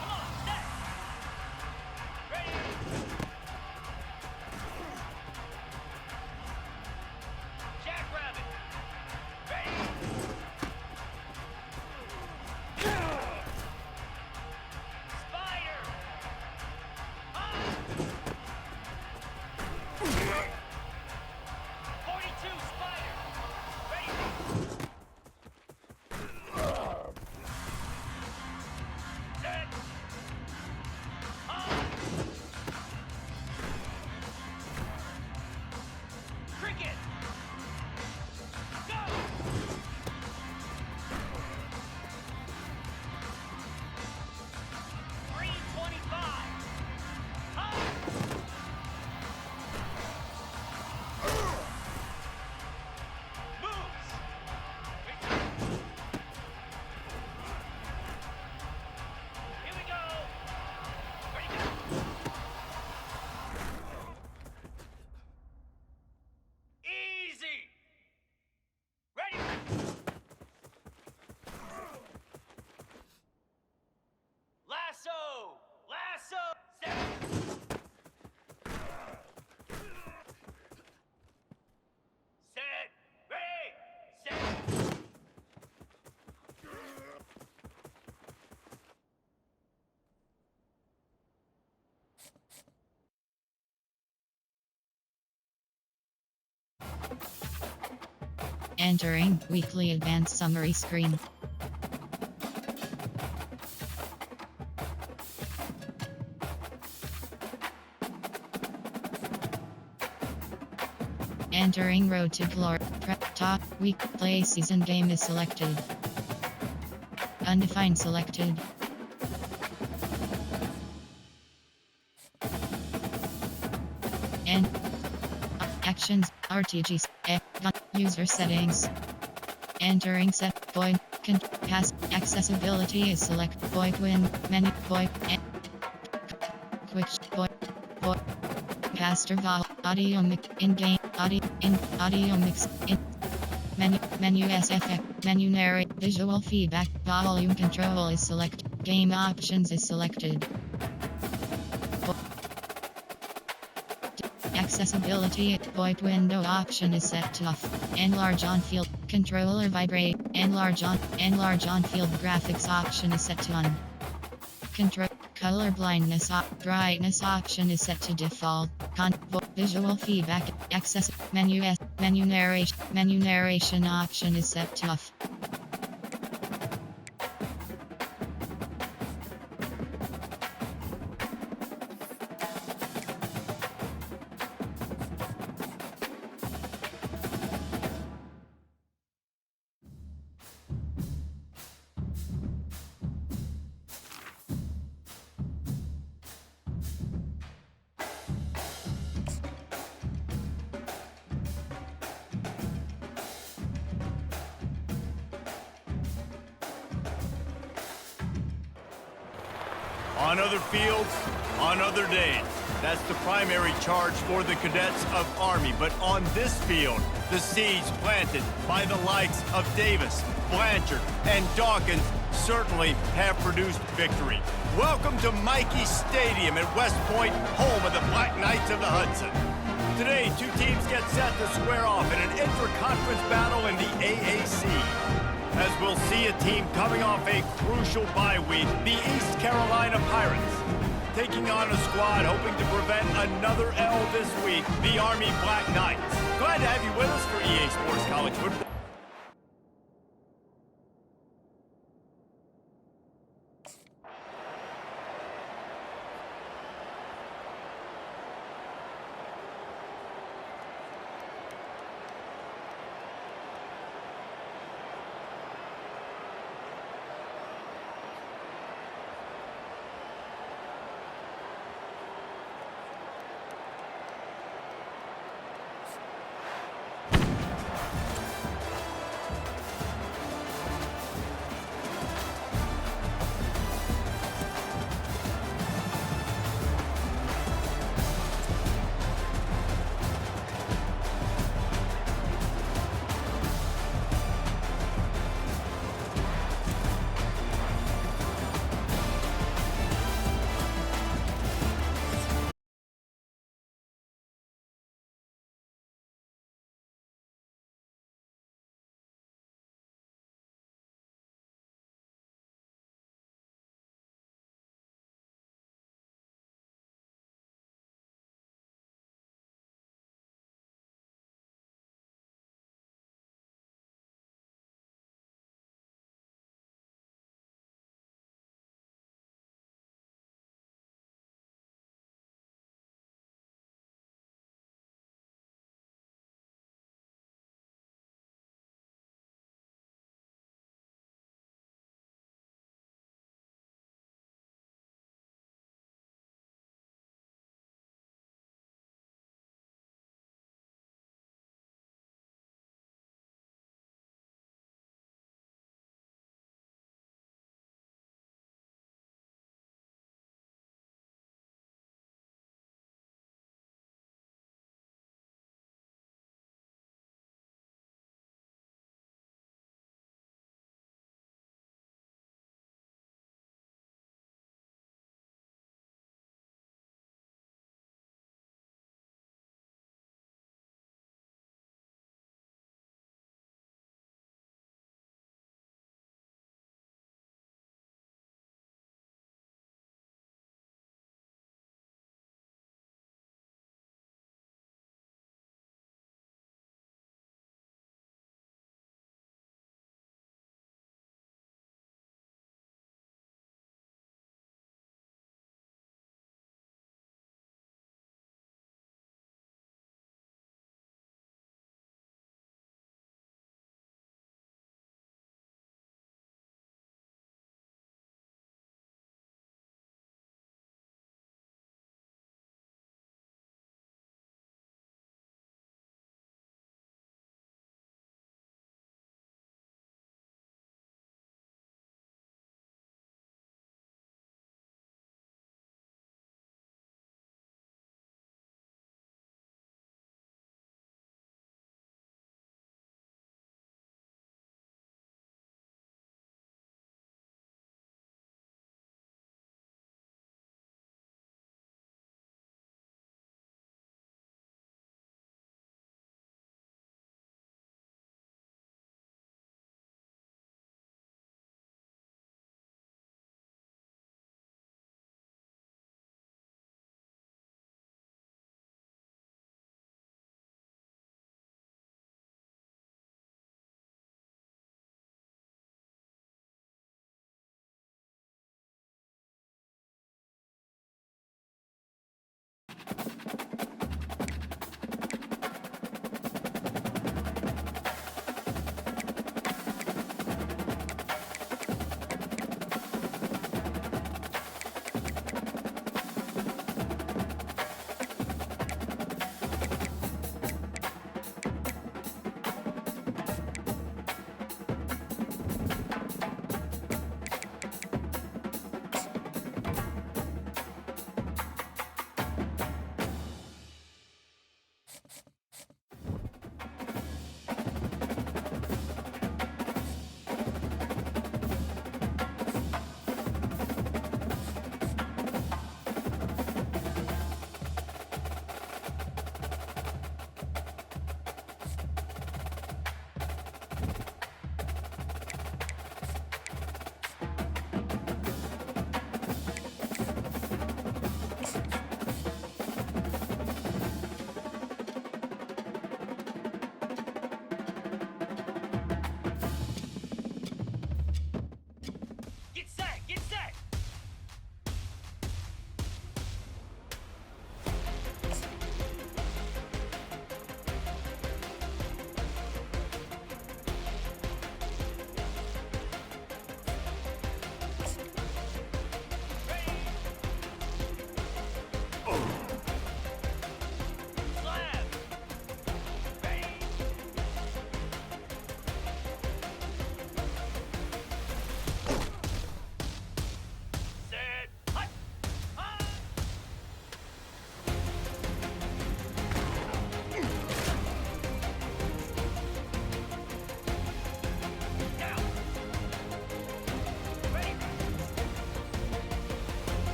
[SPEAKER 3] Come on.
[SPEAKER 2] Entering weekly advanced summary screen. Entering Road to Glory. Top week play season game is selected. Undefined selected. And actions RTGs user settings. Entering set void pass accessibility is select void win menu void and quick void caster vol audio mix in game audio mix in menu SFX menu narrate visual feedback volume control is select game options is selected. Accessibility void window option is set to off. Enlarge on field controller vibrate. Enlarge on field graphics option is set to on. Control color blindness brightness option is set to default. Visual feedback access menu narration option is set to off.
[SPEAKER 4] On other fields, on other days. That's the primary charge for the cadets of Army. But on this field, the seeds planted by the likes of Davis, Blanchard, and Dawkins certainly have produced victory. Welcome to Michie Stadium at West Point, home of the Black Knights of the Hudson. Today, two teams get set to square off in an intra-conference battle in the AAC. As we'll see a team coming off a crucial bye week, the East Carolina Pirates, taking on a squad hoping to prevent another L this week, the Army Black Knights. Glad to have you with us for EA Sports College Football.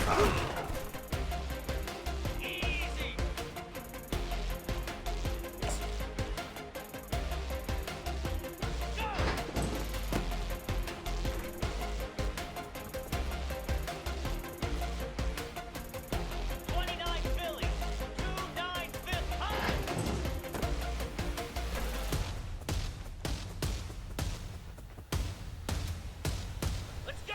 [SPEAKER 3] Easy. Go. 29 Philly. 2-9 Philly. Let's go.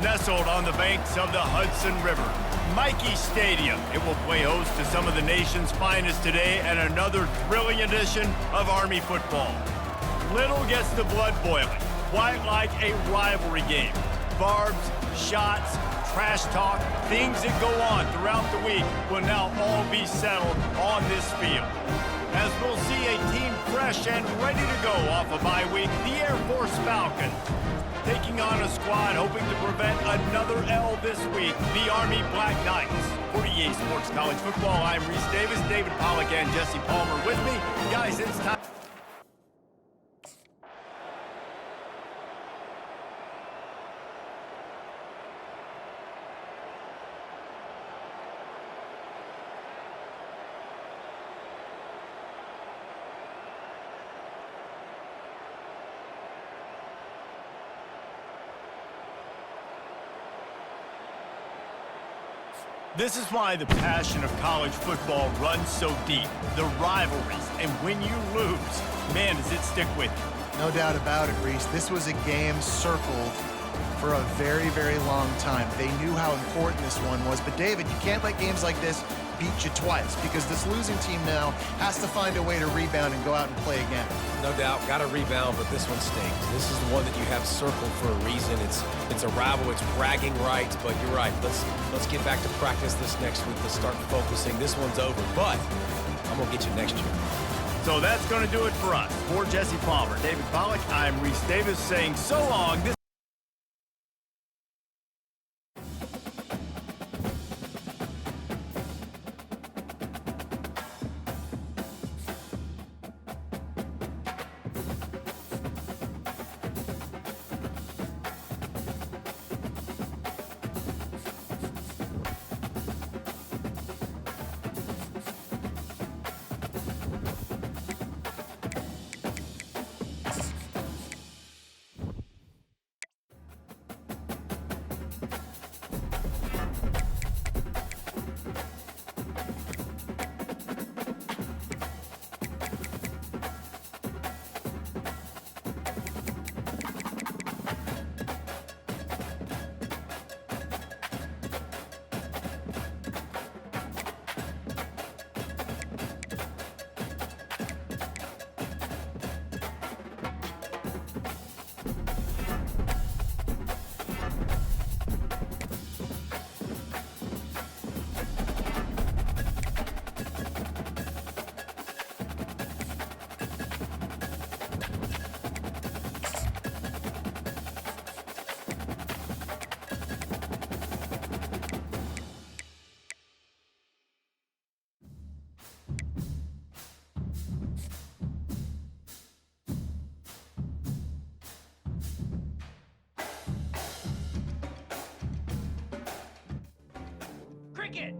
[SPEAKER 4] Nestled on the banks of the Hudson River, Michie Stadium. It will play host to some of the nation's finest today and another thrilling edition of Army football. Little gets the blood boiling, quite like a rivalry game. Barbs, shots, trash talk, things that go on throughout the week will now all be settled on this field. As we'll see a team fresh and ready to go off a bye week, the Air Force Falcons taking on a squad hoping to prevent another L this week, the Army Black Knights. For EA Sports College Football, I'm Reese Davis, David Pollack, and Jesse Palmer with me. Guys, it's time. This is why the passion of college football runs so deep. The rivalries, and when you lose, man, does it stick with you.
[SPEAKER 6] No doubt about it, Reese. This was a game circled for a very, very long time. They knew how important this one was. But, David, you can't let games like this beat you twice because this losing team now has to find a way to rebound and go out and play again.
[SPEAKER 5] No doubt, got to rebound, but this one stings. This is the one that you have circled for a reason. It's a rival, it's bragging rights, but you're right. Let's get back to practice this next week. Let's start focusing. This one's over, but I'm going to get you next year.
[SPEAKER 4] So that's going to do it for us. For Jesse Palmer, David Pollack, I'm Reese Davis saying so long.
[SPEAKER 3] Cricket!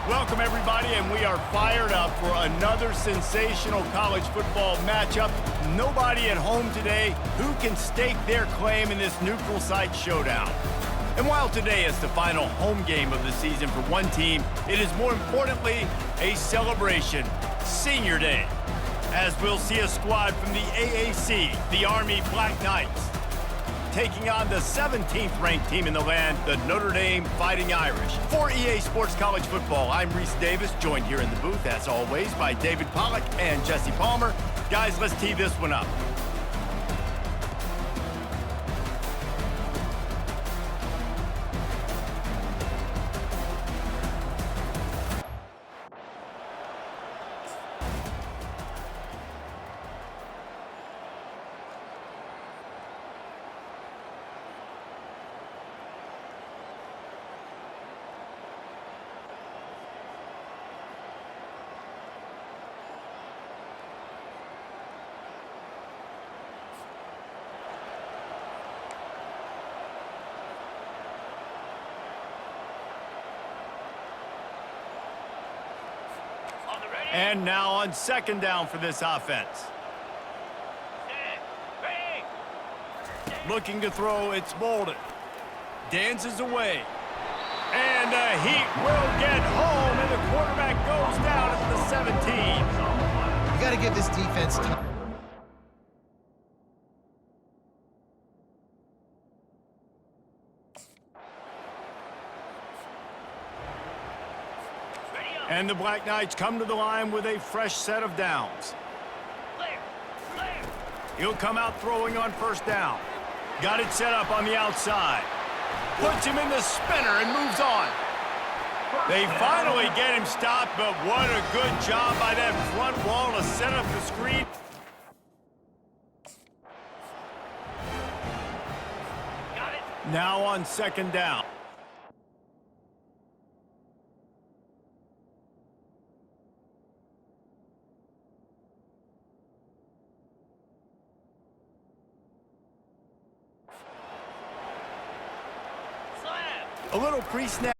[SPEAKER 4] Welcome, everybody, and we are fired up for another sensational college football matchup. Nobody at home today who can stake their claim in this neutral site showdown. And while today is the final home game of the season for one team, it is more importantly a celebration, Senior Day, as we'll see a squad from the AAC, the Army Black Knights, taking on the 17th ranked team in the land, the Notre Dame Fighting Irish. For EA Sports College Football, I'm Reese Davis, joined here in the booth, as always, by David Pollack and Jesse Palmer. Guys, let's tee this one up. And now on second down for this offense. Looking to throw, it's Bolden. Dances away. And the Heat will get home, and the quarterback goes down at the 17.
[SPEAKER 6] You got to give this defense time.
[SPEAKER 4] And the Black Knights come to the line with a fresh set of downs. He'll come out throwing on first down. Got it set up on the outside. Puts him in the spinner and moves on. They finally get him stopped, but what a good job by that front wall to set up the screen. Now on second down. A little pre-snap.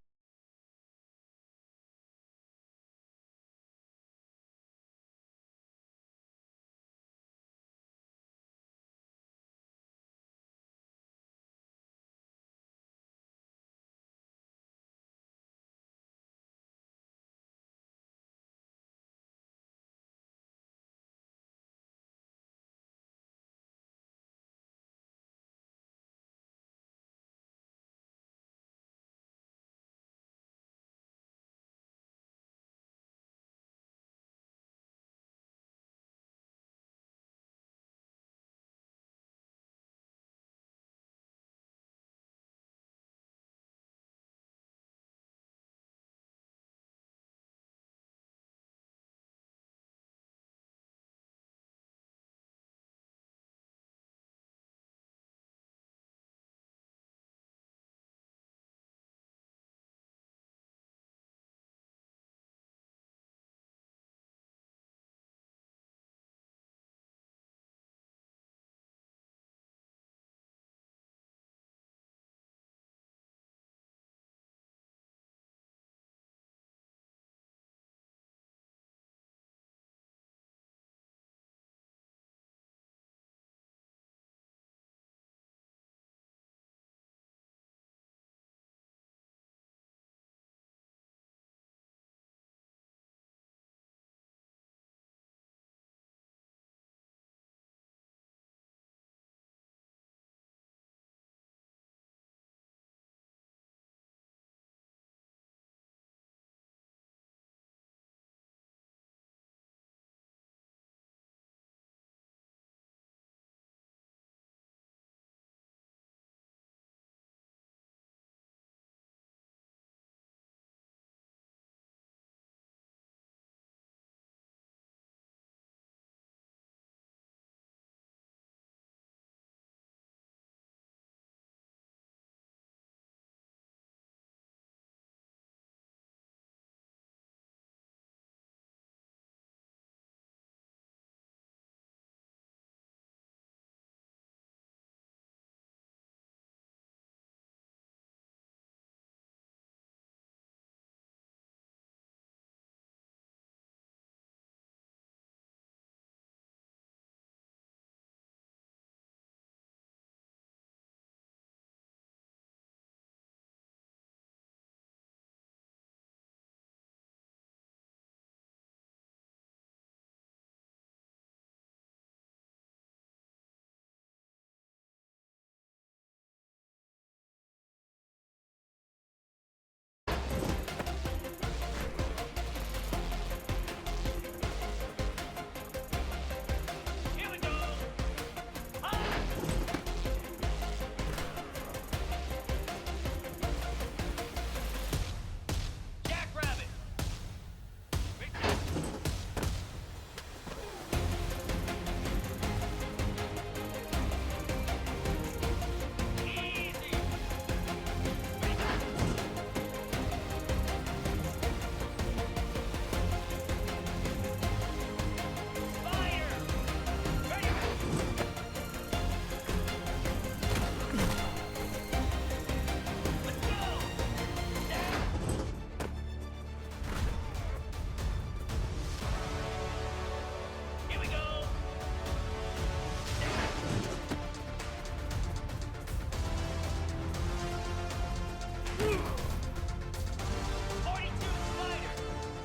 [SPEAKER 3] 42 spider.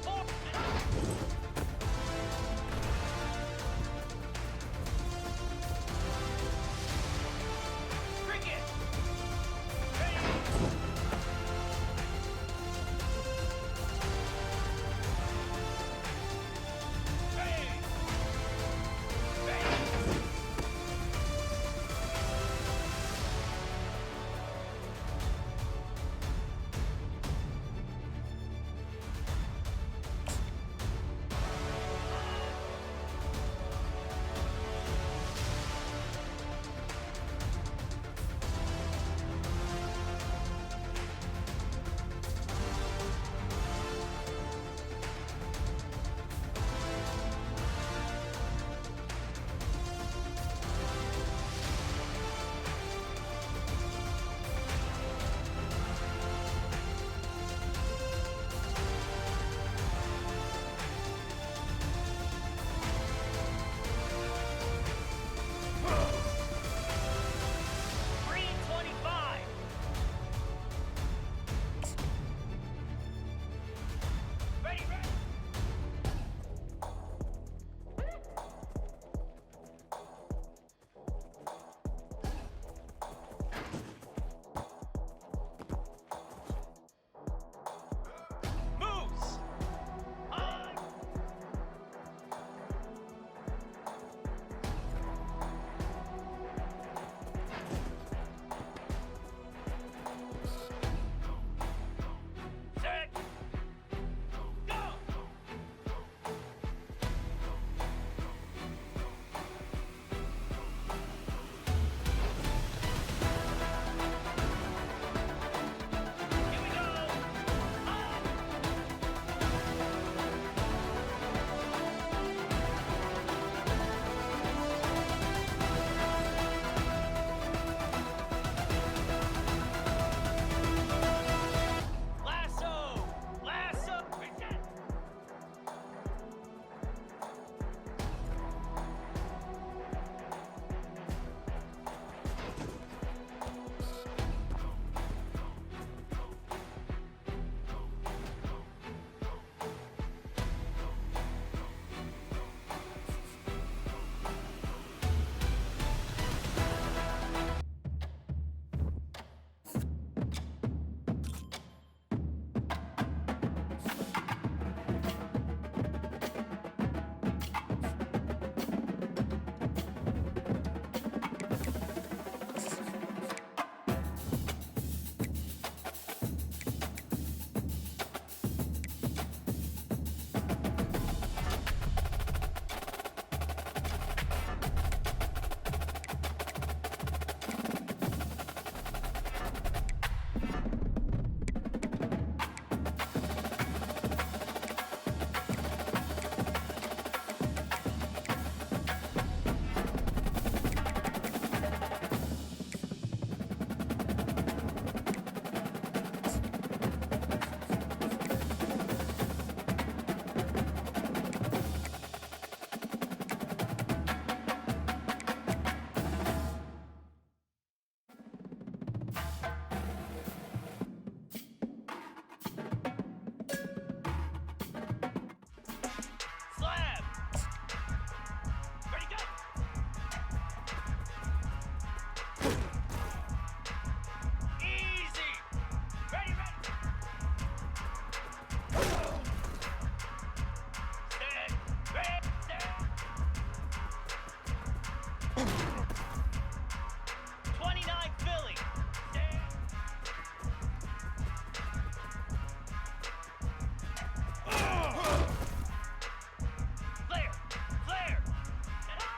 [SPEAKER 3] Four. Cricket. Ready. Ready. Ready. Ready, ready. Moves. On. Set. Go. Here we go. On. Lasso. Lasso. Reset. Slab. Ready, go. Easy. Ready, ready. Stand. Ready, stand. 29 Philly. Stand. Flare. Flare. And on.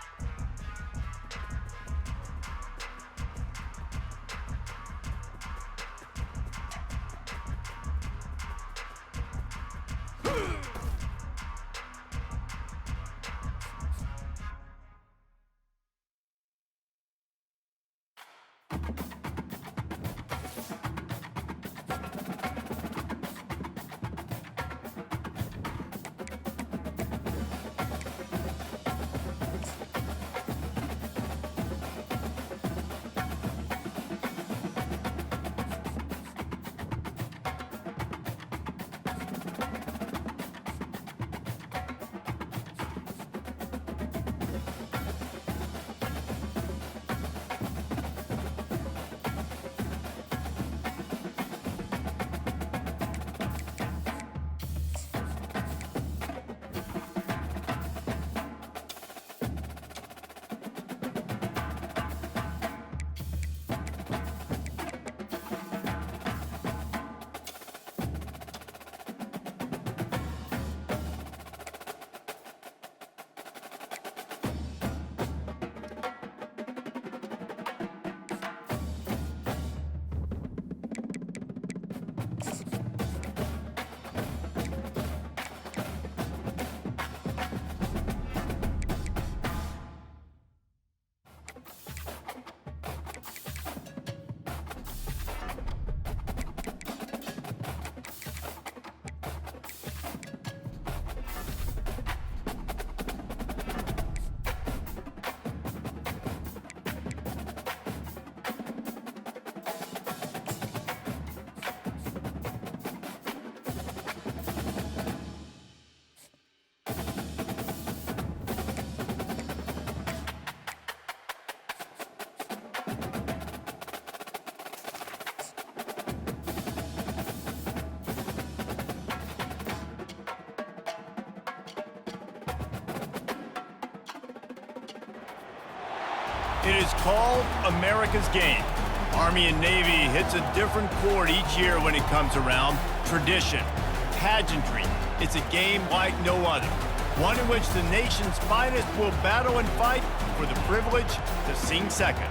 [SPEAKER 4] It is called America's Game. Army and Navy hits a different chord each year when it comes around. Tradition, pageantry. It's a game like no other. One in which the nation's finest will battle and fight for the privilege to sing second.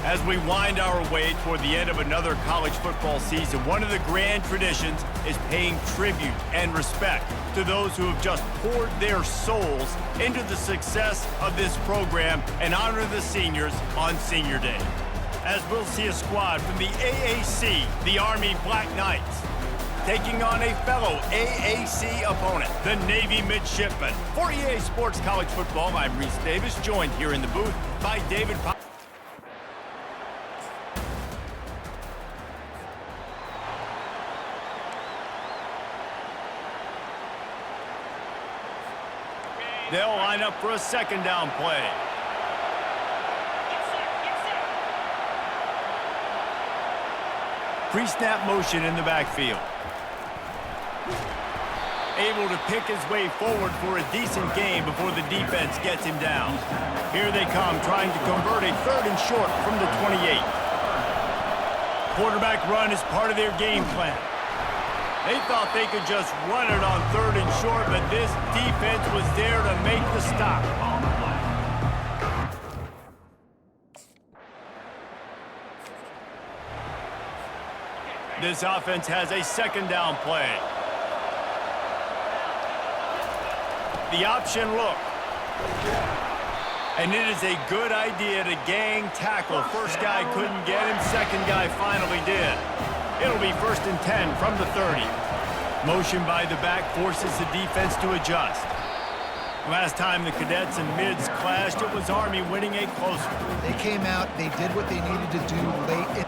[SPEAKER 4] As we wind our way toward the end of another college football season, one of the grand traditions is paying tribute and respect to those who have just poured their souls into the success of this program and honor the seniors on Senior Day. As we'll see a squad from the AAC, the Army Black Knights, taking on a fellow AAC opponent, the Navy Midshipmen. For EA Sports College Football, I'm Reese Davis, joined here in the booth by David Pop. They'll line up for a second down play.
[SPEAKER 3] Get set.
[SPEAKER 4] Pre-snap motion in the backfield. Able to pick his way forward for a decent gain before the defense gets him down. Here they come, trying to convert a 3rd and short from the 28. Quarterback run is part of their game plan. They thought they could just run it on 3rd and short, but this defense was there to make the stop. This offense has a second down play. The option look. And it is a good idea to gang tackle. First guy couldn't get him, second guy finally did. It'll be 1st and 10 from the 30. Motion by the back forces the defense to adjust. Last time the cadets and mids clashed, it was Army winning a close one.
[SPEAKER 6] They came out, they did what they needed to do late in.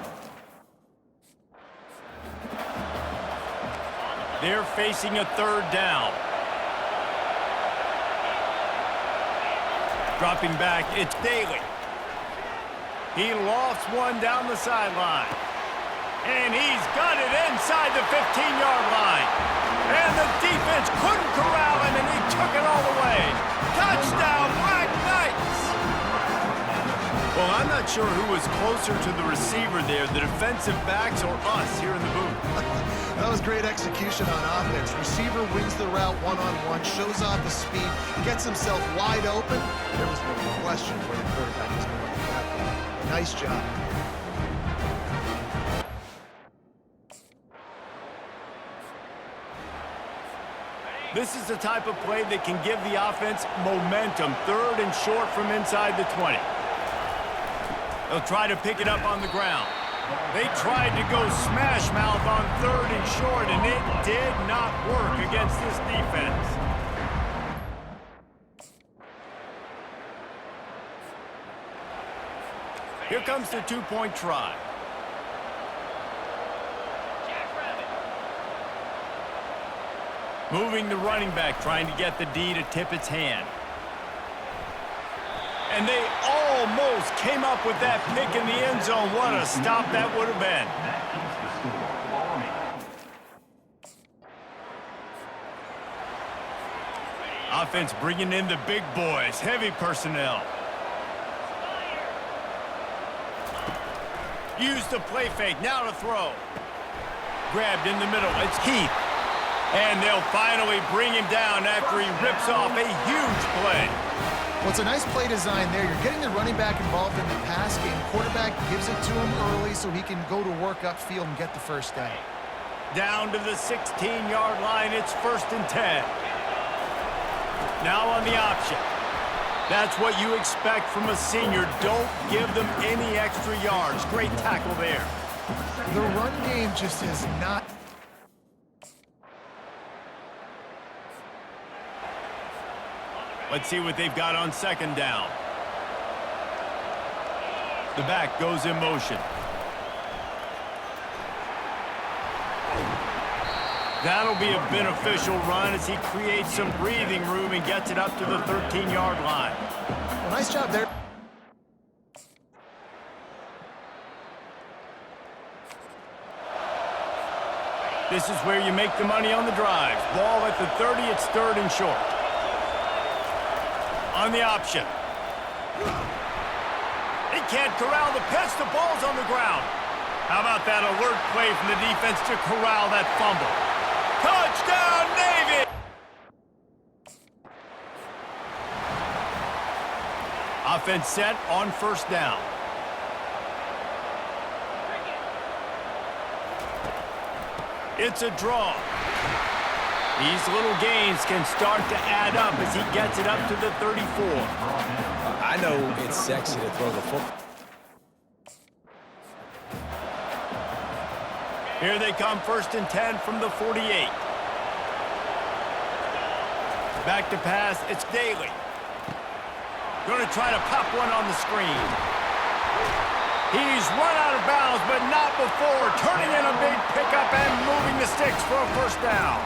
[SPEAKER 4] They're facing a 3rd down. Dropping back, it's Daly. He lofts one down the sideline. And he's got it inside the 15-yard line. And the defense couldn't corral him, and he took it all the way. Touchdown, Black Knights! Well, I'm not sure who was closer to the receiver there, the defensive backs or us here in the booth.
[SPEAKER 6] That was great execution on offense. Receiver wins the route one-on-one, shows off the speed, gets himself wide open. There was no question where the quarterback was going to that ball. Nice job.
[SPEAKER 4] This is the type of play that can give the offense momentum. 3rd and short from inside the 20. They'll try to pick it up on the ground. They tried to go smash mouth on 3rd and short, and it did not work against this defense. Here comes the 2-point try. Moving the running back, trying to get the D to tip its hand. And they almost came up with that pick in the end zone. What a stop that would have been. Offense bringing in the big boys, heavy personnel. Use the play fake, now to throw. Grabbed in the middle, it's Keith. And they'll finally bring him down after he rips off a huge play.
[SPEAKER 6] Well, it's a nice play design there. You're getting the running back involved in the pass game. Quarterback gives it to him early so he can go to work upfield and get the first down.
[SPEAKER 4] Down to the 16-yard line, it's 1st and 10. Now on the option. That's what you expect from a senior. Don't give them any extra yards. Great tackle there.
[SPEAKER 6] The run game just is not...
[SPEAKER 4] Let's see what they've got on 2nd down. The back goes in motion. That'll be a beneficial run as he creates some breathing room and gets it up to the 13-yard line.
[SPEAKER 6] Well, nice job there.
[SPEAKER 4] This is where you make the money on the drives. Ball at the 30, it's 3rd and short. On the option. He can't corral the pitch. The ball's on the ground. How about that alert play from the defense to corral that fumble? Touchdown, Navy! Offense set on first down. It's a draw. These little gains can start to add up as he gets it up to the 34.
[SPEAKER 5] I know it's sexy to throw the football.
[SPEAKER 4] Here they come, 1st and 10 from the 48. Back to pass, it's Daly. Going to try to pop one on the screen. He's run out of bounds, but not before turning in a big pickup and moving the sticks for a first down.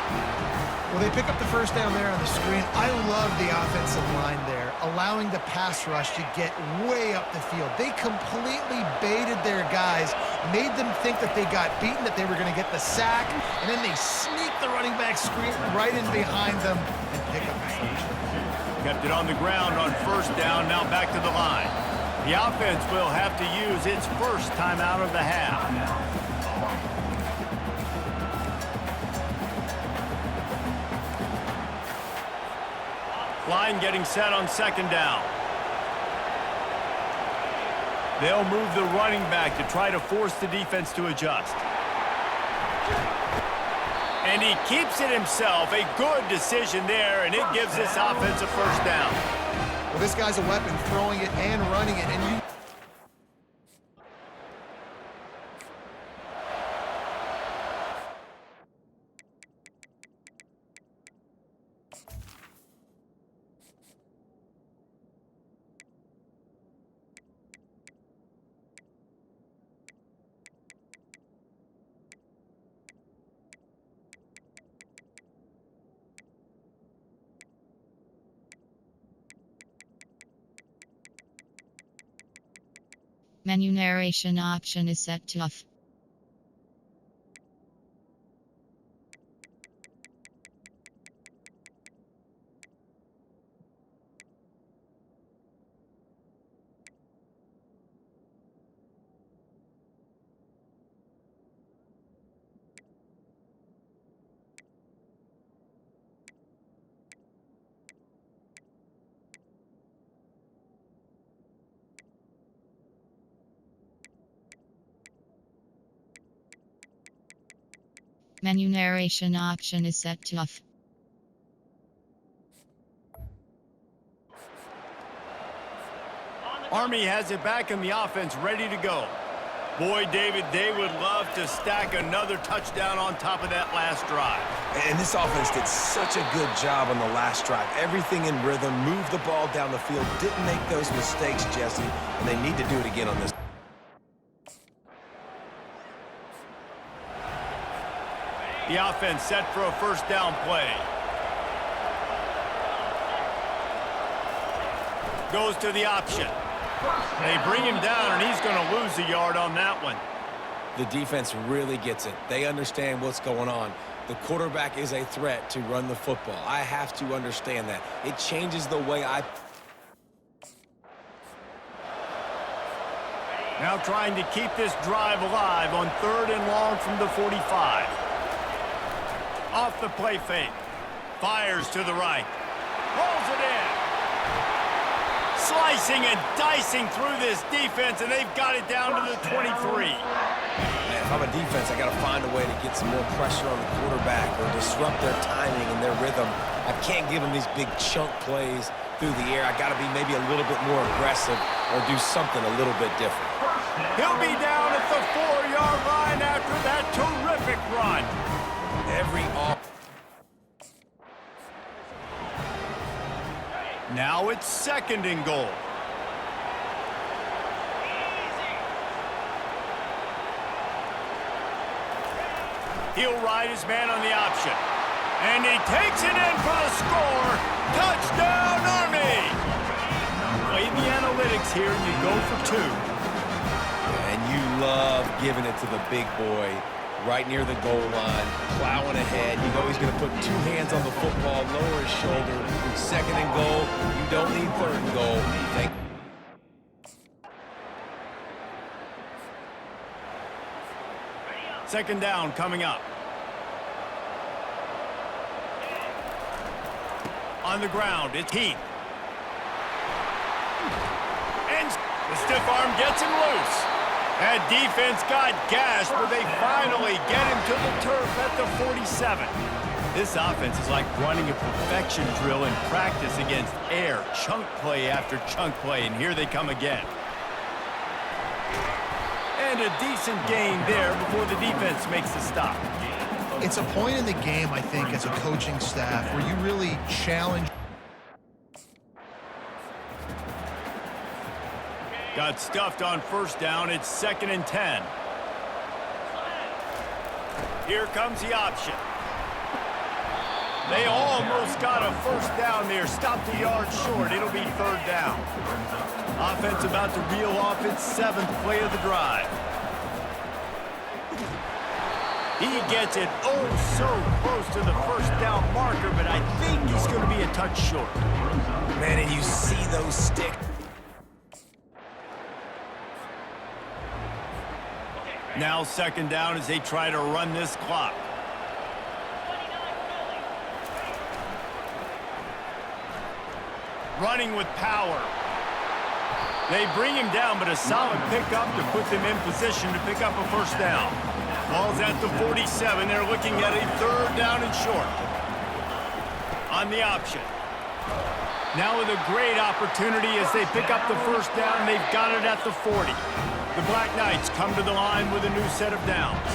[SPEAKER 6] Well, they pick up the first down there on the screen. I love the offensive line there, allowing the pass rush to get way up the field. They completely baited their guys, made them think that they got beaten, that they were going to get the sack, and then they sneak the running back screen right in behind them and pick up the first.
[SPEAKER 4] Kept it on the ground on first down, now back to the line. The offense will have to use its first timeout of the half. Line getting set on second down. They'll move the running back to try to force the defense to adjust. And he keeps it himself. A good decision there, and it gives this offense a first down.
[SPEAKER 6] Well, this guy's a weapon, throwing it and running it, and you...
[SPEAKER 2] Menu narration option is set to off. Menu narration option is set to off.
[SPEAKER 4] Army has it back in the offense, ready to go. Boy, David, they would love to stack another touchdown on top of that last drive.
[SPEAKER 5] And this offense did such a good job on the last drive. Everything in rhythm, moved the ball down the field, didn't make those mistakes, Jesse, and they need to do it again on this.
[SPEAKER 4] The offense set for a first down play. Goes to the option. They bring him down, and he's going to lose a yard on that one.
[SPEAKER 5] The defense really gets it. They understand what's going on. The quarterback is a threat to run the football. I have to understand that. It changes the way I...
[SPEAKER 4] Now trying to keep this drive alive on 3rd and long from the 45. Off the play fake. Fires to the right. Rolls it in. Slicing and dicing through this defense, and they've got it down to the 23.
[SPEAKER 5] Man, if I'm a defense, I got to find a way to get some more pressure on the quarterback or disrupt their timing and their rhythm. I can't give them these big chunk plays through the air. I got to be maybe a little bit more aggressive or do something a little bit different.
[SPEAKER 4] He'll be down at the 4-yard line after that terrific run. Now it's 2nd and goal. He'll ride his man on the option. And he takes it in for the score. Touchdown, Army! Play the analytics here. You go for 2.
[SPEAKER 5] And you love giving it to the big boy right near the goal line, plowing ahead. You know he's going to put 2 hands on the football, lower his shoulder. 2nd and goal. You don't need 3rd and goal.
[SPEAKER 4] Second down coming up. On the ground, it's Heath. And the stiff arm gets him loose. That defense got gashed, but they finally get him to the turf at the 47. This offense is like running a perfection drill in practice against air, chunk play after chunk play, and here they come again. And a decent gain there before the defense makes the stop.
[SPEAKER 6] It's a point in the game, I think, as a coaching staff where you really challenge.
[SPEAKER 4] Got stuffed on first down. It's 2nd and 10. Here comes the option. They almost got a first down there. Stopped a yard short. It'll be 3rd down. Offense about to reel off its 7th play of the drive. He gets it so close to the first down marker, but I think he's going to be a touch short.
[SPEAKER 5] Man, and you see those sticks.
[SPEAKER 4] Now 2nd down as they try to run this clock. Running with power. They bring him down, but a solid pickup to put them in position to pick up a first down. Ball's at the 47. They're looking at a 3rd down and short. On the option. Now with a great opportunity as they pick up the first down. They've got it at the 40. The Black Knights come to the line with a new set of downs.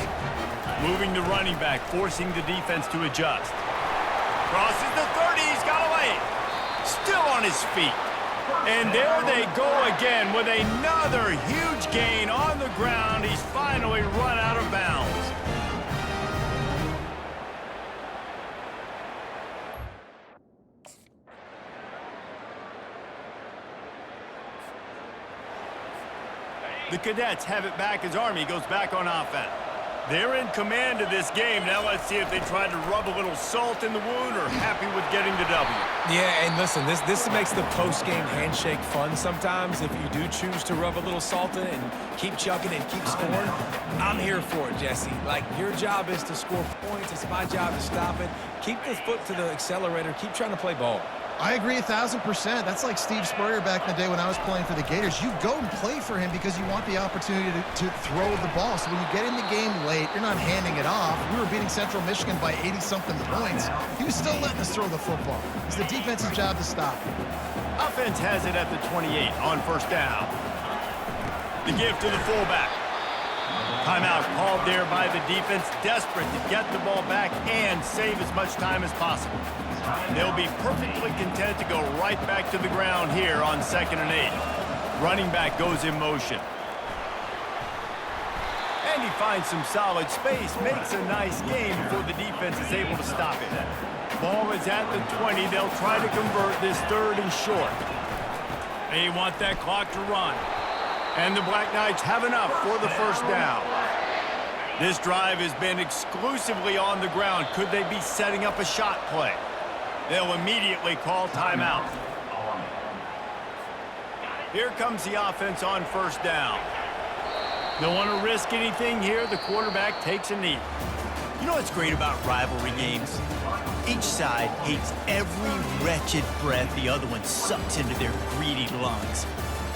[SPEAKER 4] Moving the running back, forcing the defense to adjust. Crosses the 30. He's got away. Still on his feet. And there they go again with another huge gain on the ground. He's finally run out of bounds. The Cadets have it back as Army goes back on offense. They're in command of this game. Now let's see if they try to rub a little salt in the wound or happy with getting the W.
[SPEAKER 5] Yeah, and listen, this makes the post-game handshake fun sometimes if you do choose to rub a little salt in it and keep chugging and keep scoring. I'm here for it, Jesse. Like, your job is to score points. It's my job to stop it. Keep the foot to the accelerator. Keep trying to play ball.
[SPEAKER 6] I agree 1,000%. That's like Steve Spurrier back in the day when I was playing for the Gators. You go and play for him because you want the opportunity to throw the ball. So when you get in the game late, you're not handing it off. We were beating Central Michigan by 80-something points. He was still letting us throw the football. It's the defense's job to stop it.
[SPEAKER 4] Offense has it at the 28 on first down. The give to the fullback. Timeout called there by the defense, desperate to get the ball back and save as much time as possible. They'll be perfectly content to go right back to the ground here on 2nd and 8. Running back goes in motion. And he finds some solid space, makes a nice game before the defense is able to stop it. Ball is at the 20. They'll try to convert this 3rd and short. They want that clock to run. And the Black Knights have enough for the first down. This drive has been exclusively on the ground. Could they be setting up a shot play? They'll immediately call timeout. Here comes the offense on first down. Don't want to risk anything here. The quarterback takes a knee.
[SPEAKER 7] You know what's great about rivalry games? Each side hates every wretched breath the other one sucks into their greedy lungs.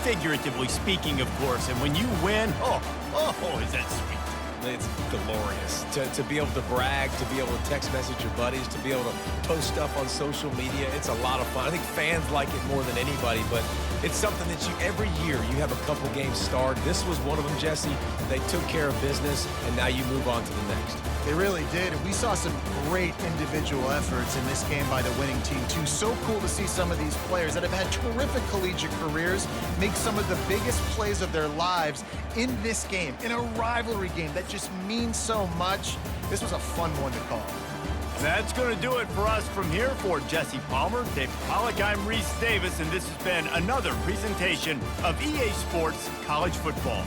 [SPEAKER 7] Figuratively speaking, of course. And when you win, oh, is that sweet.
[SPEAKER 5] It's glorious to be able to brag, to be able to text message your buddies, to be able to post stuff on social media. It's a lot of fun. I think fans like it more than anybody, but it's something that every year you have a couple games starred. This was one of them, Jesse. They took care of business, and now you move on to the next.
[SPEAKER 6] They really did, and we saw some great individual efforts in this game by the winning team, too. So cool to see some of these players that have had terrific collegiate careers make some of the biggest plays of their lives in this game, in a rivalry game that just means so much. This was a fun one to call.
[SPEAKER 4] That's going to do it for us from here. For Jesse Palmer, Dave Pollock, I'm Reese Davis, and this has been another presentation of EA Sports College Football.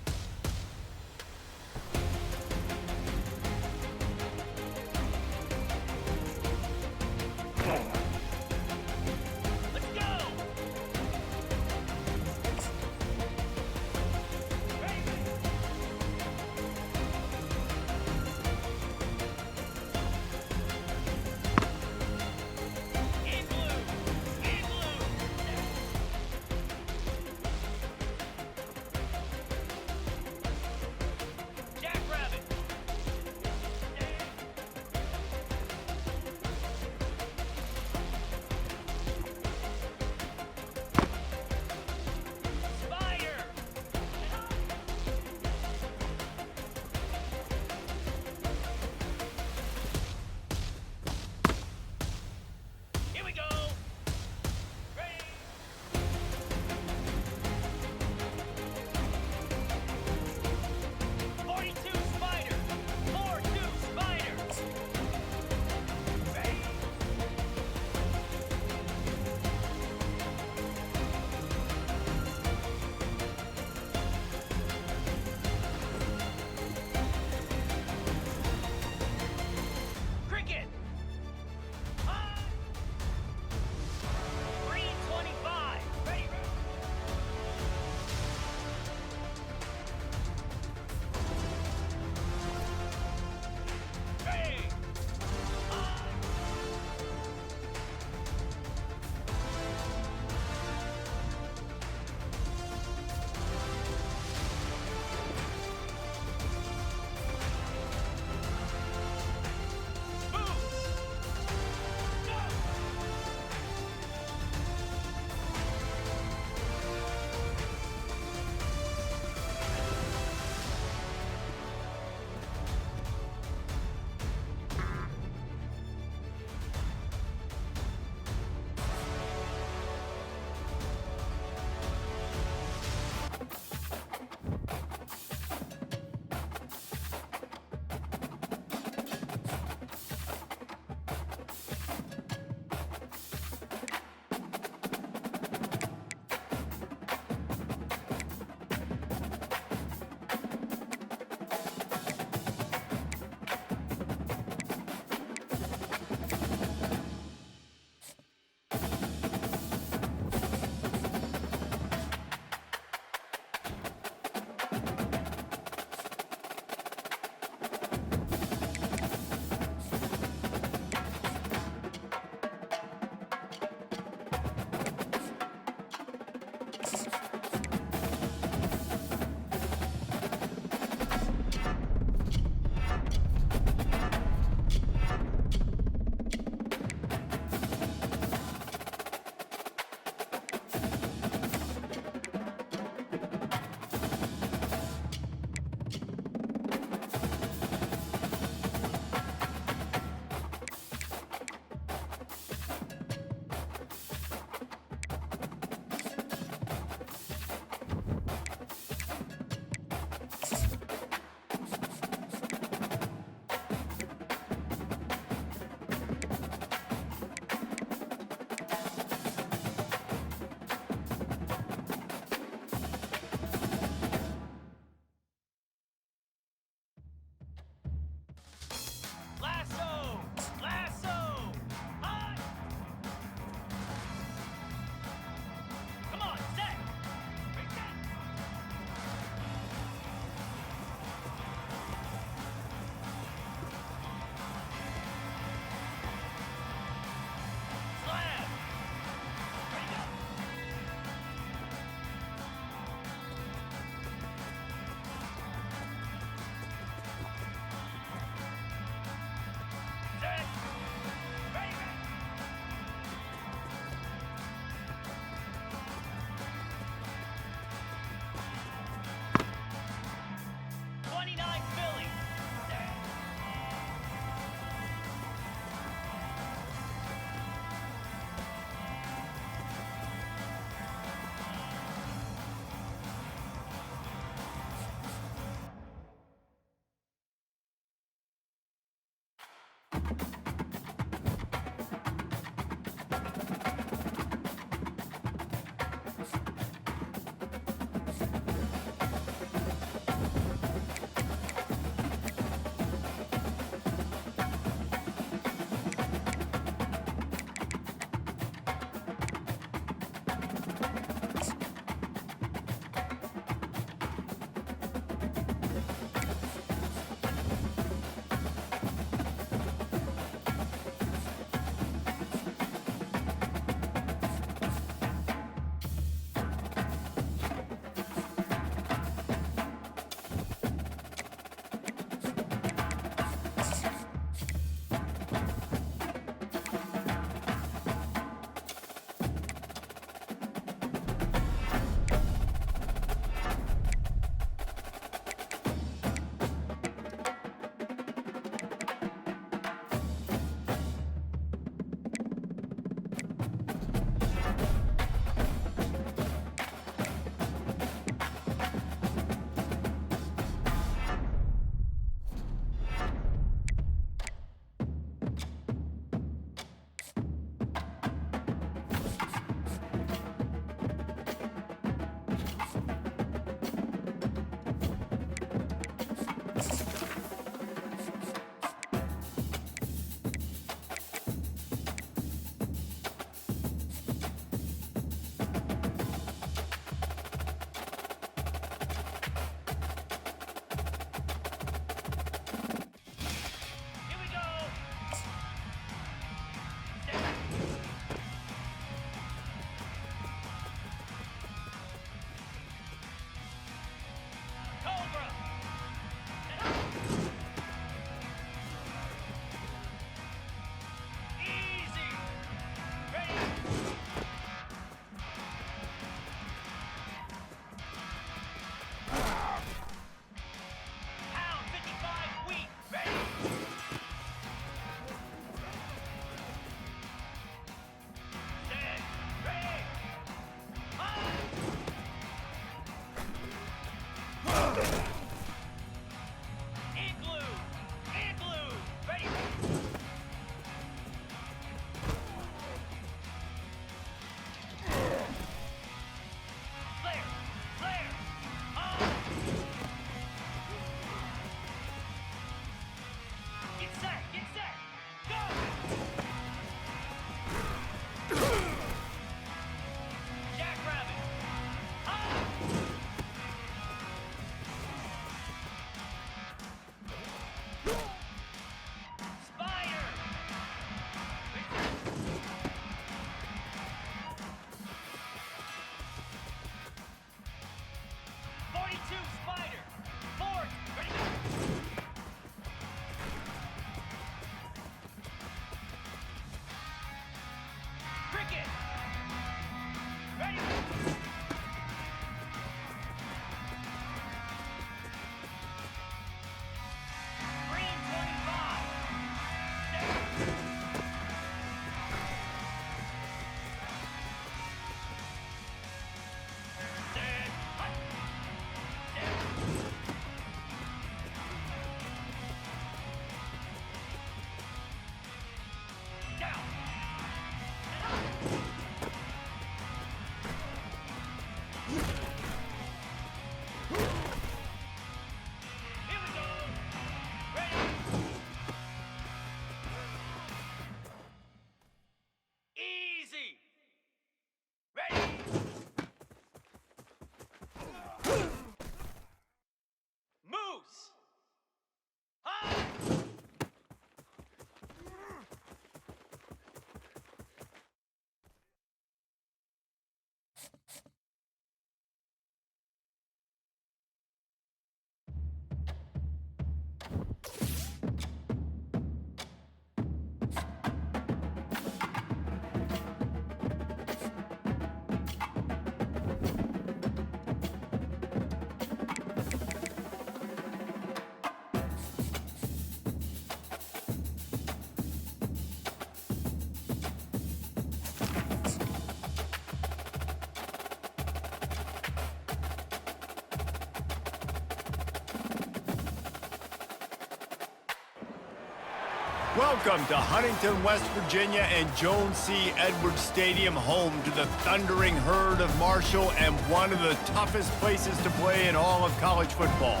[SPEAKER 4] Welcome to Huntington, West Virginia and Joan C. Edwards Stadium, home to the Thundering Herd of Marshall and one of the toughest places to play in all of college football.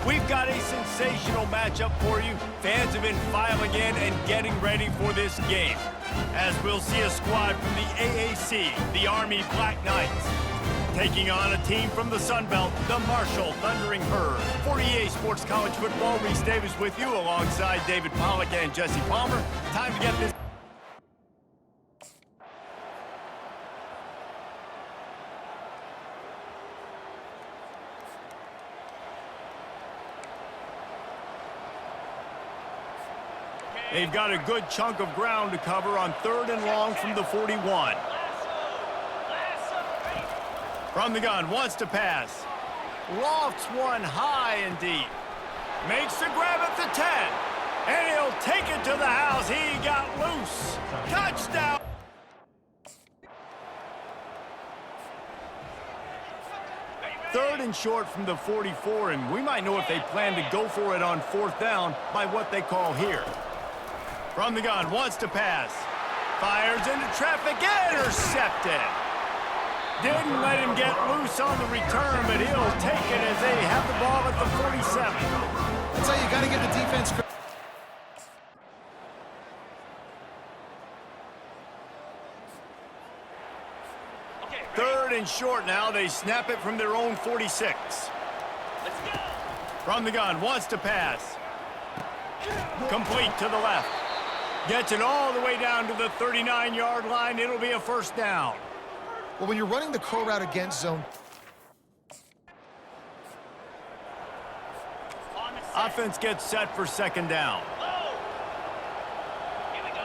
[SPEAKER 4] We've got a sensational matchup for you. Fans have been filing in and getting ready for this game, as we'll see a squad from the AAC, the Army Black Knights, taking on a team from the Sun Belt, the Marshall Thundering Herd. For EA Sports College Football, Reese Davis with you alongside David Pollack and Jesse Palmer. Time to get this. They've got a good chunk of ground to cover on 3rd and long from the 41. From the gun, wants to pass. Lofts one high and deep. Makes the grab at the 10. And he'll take it to the house. He got loose. Touchdown. Third and short from the 44, and we might know if they plan to go for it on 4th down by what they call here. From the gun, wants to pass. Fires into traffic, intercepted. Didn't let him get loose on the return, but he'll take it as they have the ball at the 47.
[SPEAKER 6] That's how you got to give the defense credit.
[SPEAKER 4] Third and short now. They snap it from their own 46. From the gun, wants to pass. Complete to the left. Gets it all the way down to the 39-yard line. It'll be a 1st down.
[SPEAKER 6] Well, when you're running the curl route against zone,
[SPEAKER 4] offense gets set for 2nd down.
[SPEAKER 3] Here we go.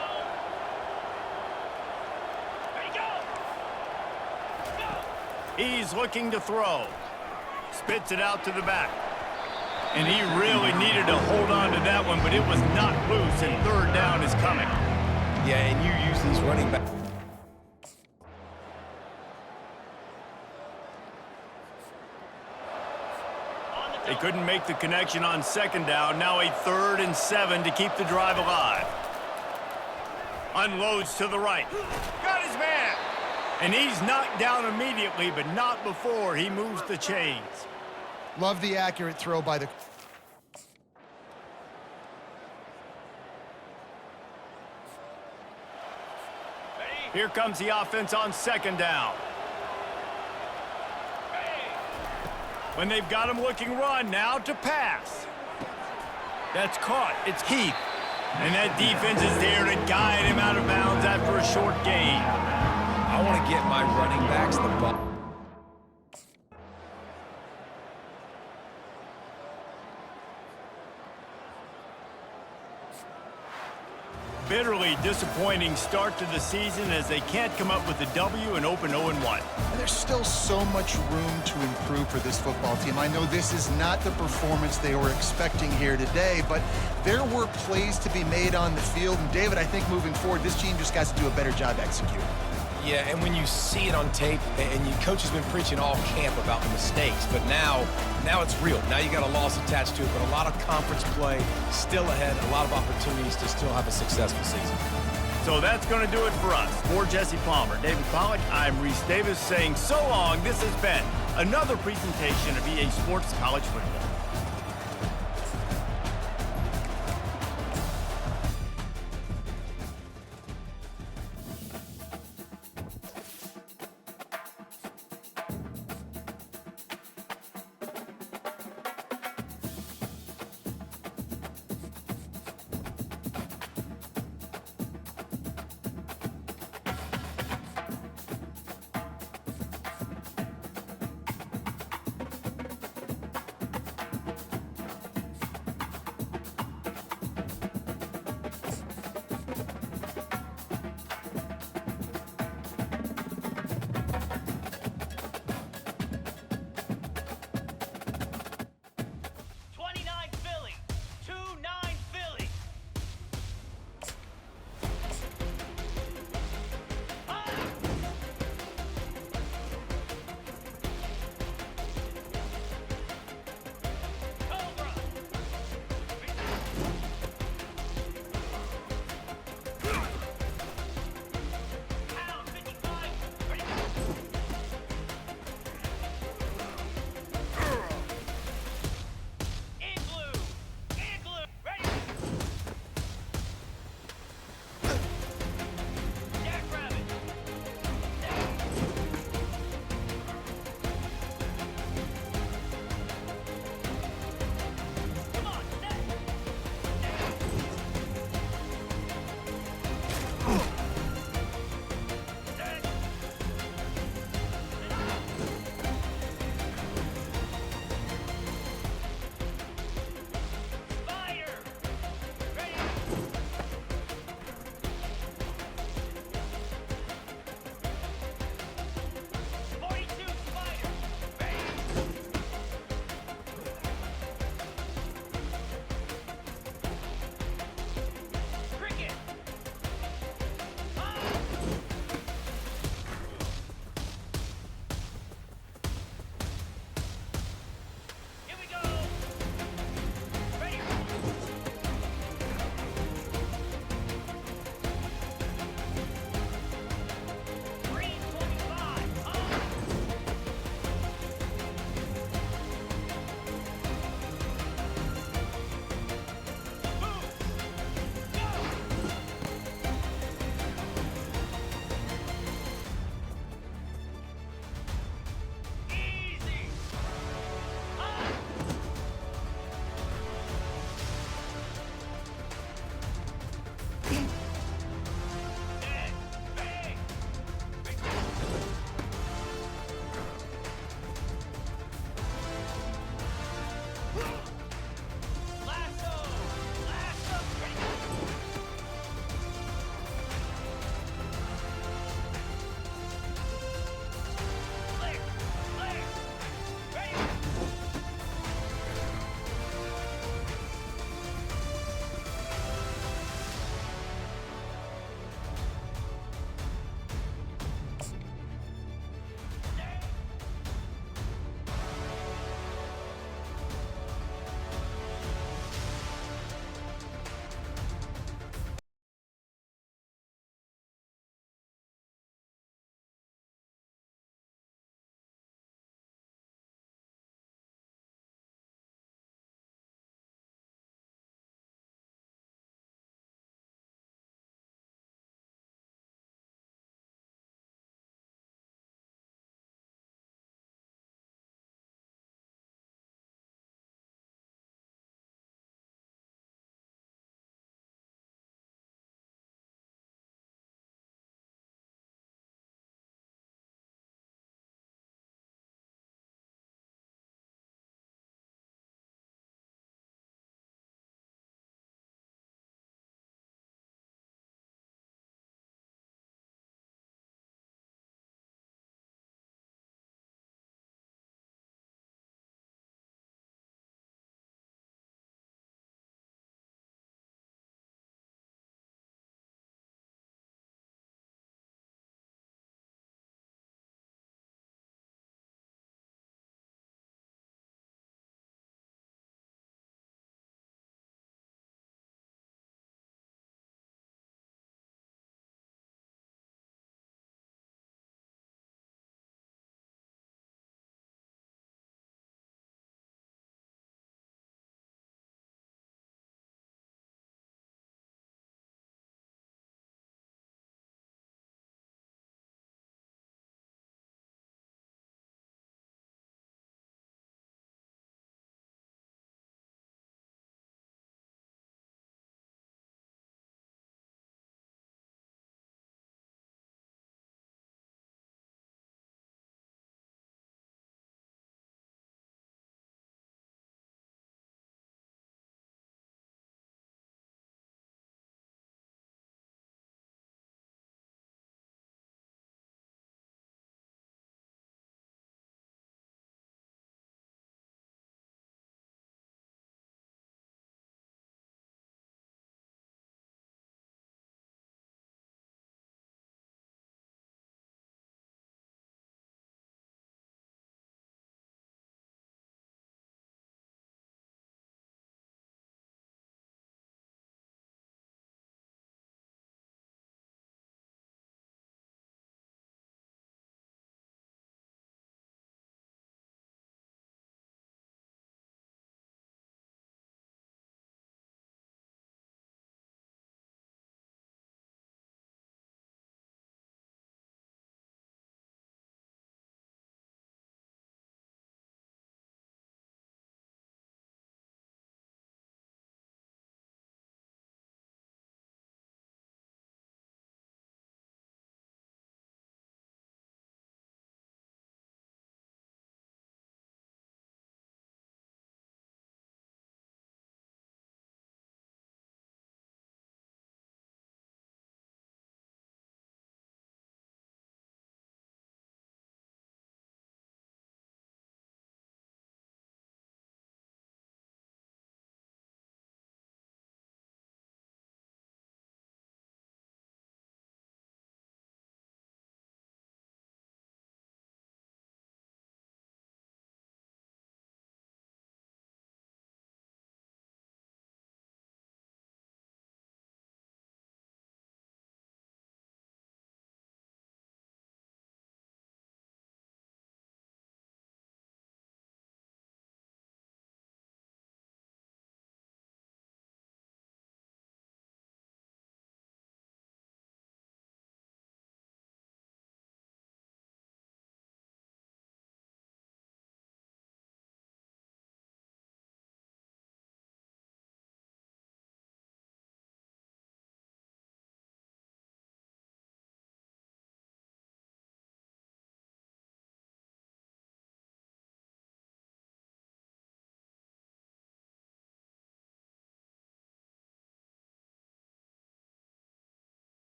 [SPEAKER 3] Ready, go.
[SPEAKER 4] He's looking to throw. Spits it out to the back. And he really needed to hold on to that one, but it was not loose, and 3rd down is coming.
[SPEAKER 5] Yeah, and you use these running backs.
[SPEAKER 4] They couldn't make the connection on 2nd down. Now a 3rd and 7 to keep the drive alive. Unloads to the right. Got his man. And he's knocked down immediately, but not before he moves the chains.
[SPEAKER 6] love the accurate throw by the...
[SPEAKER 4] Here comes the offense on 2nd down. When they've got him looking run, now to pass. That's caught. It's Heath. And that defense is there to guide him out of bounds after a short gain.
[SPEAKER 5] I want to get my running backs the ball.
[SPEAKER 4] Bitterly disappointing start to the season as they can't come up with a W and open 0-1.
[SPEAKER 6] And there's still so much room to improve for this football team. I know this is not the performance they were expecting here today, but there were plays to be made on the field. And David, I think moving forward, this team just got to do a better job executing.
[SPEAKER 5] Yeah, and when you see it on tape, and your coach has been preaching all camp about the mistakes, but now it's real. Now you got a loss attached to it, but a lot of conference play still ahead, a lot of opportunities to still have a successful season.
[SPEAKER 4] So that's going to do it for us. For Jesse Palmer, David Pollack, I'm Reese Davis saying so long. This has been another presentation of EA Sports College Football.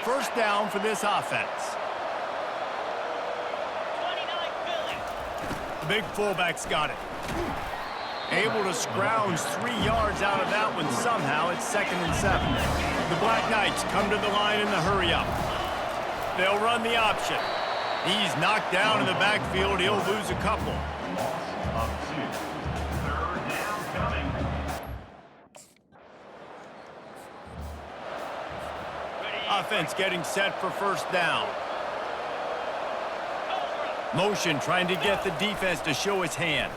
[SPEAKER 4] First down for this offense.
[SPEAKER 3] 29 Philly.
[SPEAKER 4] The big fullback's got it. Able to scrounge 3 yards out of that one somehow. It's 2nd and 7. The Black Knights come to the line in the hurry-up. They'll run the option. He's knocked down in the backfield. He'll lose a couple. Offense getting set for first down. Motion trying to get the defense to show his hand.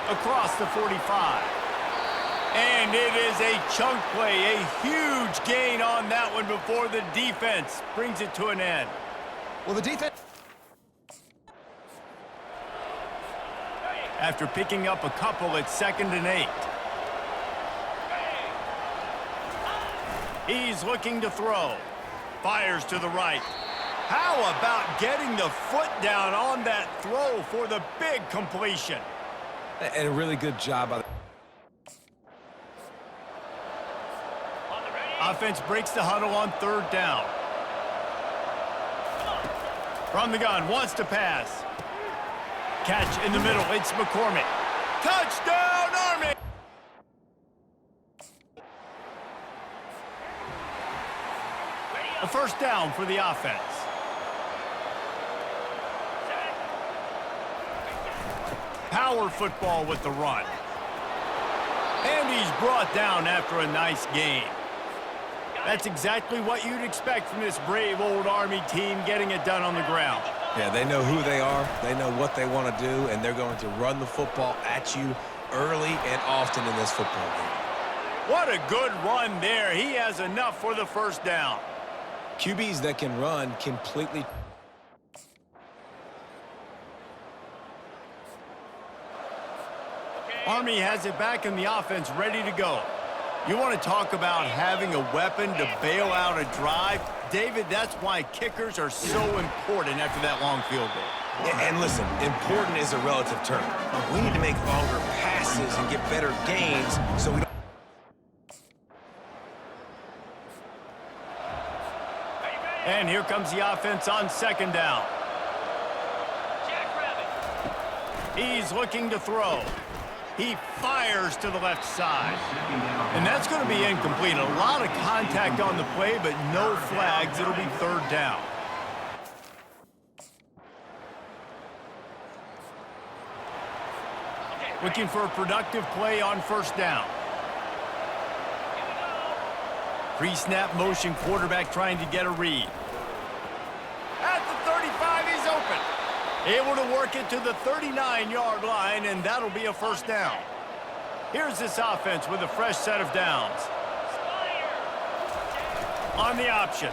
[SPEAKER 4] Across the 45. And it is a chunk play, a huge gain on that one before the defense brings it to an end.
[SPEAKER 6] Well, the defense...
[SPEAKER 4] After picking up a couple, it's 2nd and 8. He's looking to throw. Fires to the right. How about getting the foot down on that throw for the big completion?
[SPEAKER 5] And a really good job by the...
[SPEAKER 4] Offense breaks the huddle on 3rd down. From the gun, wants to pass. Catch in the middle, it's McCormick. Touchdown, Army! A first down for the offense. Power football with the run. And he's brought down after a nice gain. That's exactly what you'd expect from this brave old Army team, getting it done on the ground.
[SPEAKER 5] Yeah, they know who they are, they know what they want to do, and they're going to run the football at you early and often in this football game.
[SPEAKER 4] What a good run there. He has enough for the first down.
[SPEAKER 5] QBs that can run completely...
[SPEAKER 4] Army has it back in the offense, ready to go. You want to talk about having a weapon to bail out a drive? David, that's why kickers are so important after that long field goal.
[SPEAKER 5] And listen, important is a relative term. We need to make longer passes and get better gains so we don't...
[SPEAKER 4] And here comes the offense on 2nd down.
[SPEAKER 3] Jackrabbit.
[SPEAKER 4] He's looking to throw. He fires to the left side. And that's going to be incomplete. A lot of contact on the play, but no flags. It'll be 3rd down. Looking for a productive play on first down. Pre-snap motion, quarterback trying to get a read. At the 35, he's open. Able to work it to the 39-yard line, and that'll be a first down. Here's this offense with a fresh set of downs. On the option.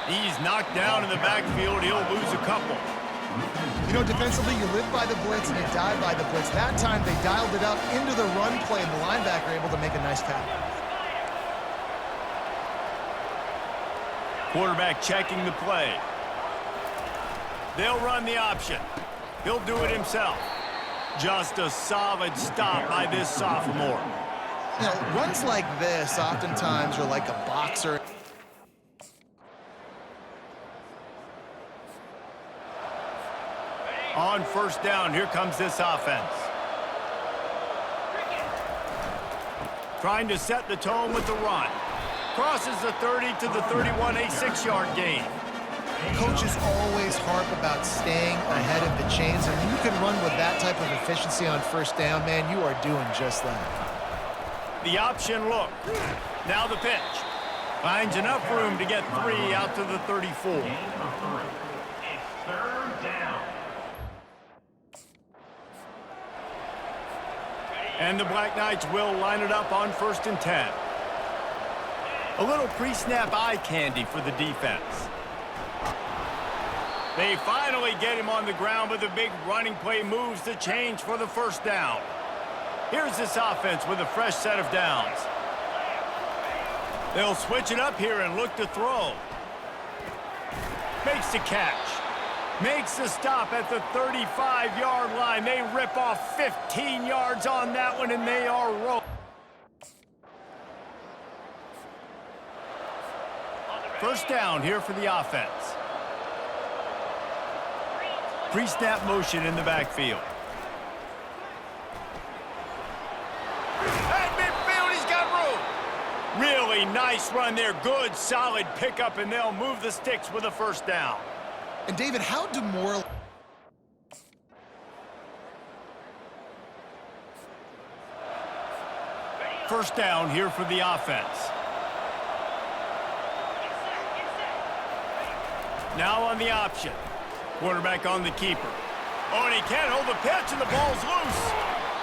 [SPEAKER 4] He's knocked down in the backfield. He'll lose a couple.
[SPEAKER 6] You know, defensively, you live by the blitz and you die by the blitz. That time, they dialed it up into the run play, and the linebacker able to make a nice tackle.
[SPEAKER 4] Quarterback checking the play. They'll run the option. He'll do it himself. Just a solid stop by this sophomore.
[SPEAKER 6] You know, runs like this oftentimes are like a boxer.
[SPEAKER 4] On first down, here comes this offense. Trying to set the tone with the run. Crosses the 30 to the 31, a 6-yard gain.
[SPEAKER 6] Coaches always harp about staying ahead of the chains, and when you can run with that type of efficiency on first down, man, you are doing just that.
[SPEAKER 4] The option look. Now the pitch. Finds enough room to get 3 out to the 34.
[SPEAKER 3] It's 3rd down.
[SPEAKER 4] And the Black Knights will line it up on 1st and 10. A little pre-snap eye candy for the defense. They finally get him on the ground, but the big running play moves the change for the first down. Here's this offense with a fresh set of downs. They'll switch it up here and look to throw. Makes the catch. Makes the stop at the 35-yard line. They rip off 15 yards on that one, and they are rolling. First down here for the offense. Pre-snap motion in the backfield. At midfield, he's got room. Really nice run there. Good, solid pickup, and they'll move the sticks with a first down.
[SPEAKER 6] And David, how demoralizing.
[SPEAKER 4] First down here for the offense. Now on the option. Quarterback on the keeper. Oh, and he can't hold the pitch, and the ball's loose.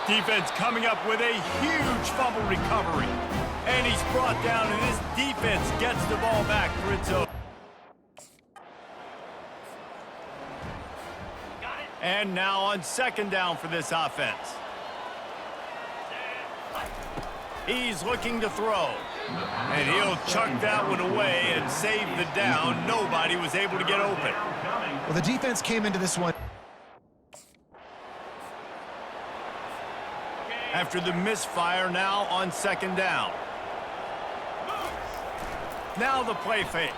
[SPEAKER 4] Defense coming up with a huge fumble recovery. And he's brought down, and this defense gets the ball back for its own. And now on second down for this offense. He's looking to throw. And he'll chuck that one away and save the down. Nobody was able to get open.
[SPEAKER 6] Well, the defense came into this one.
[SPEAKER 4] After the misfire, now on second down. Now the play fake.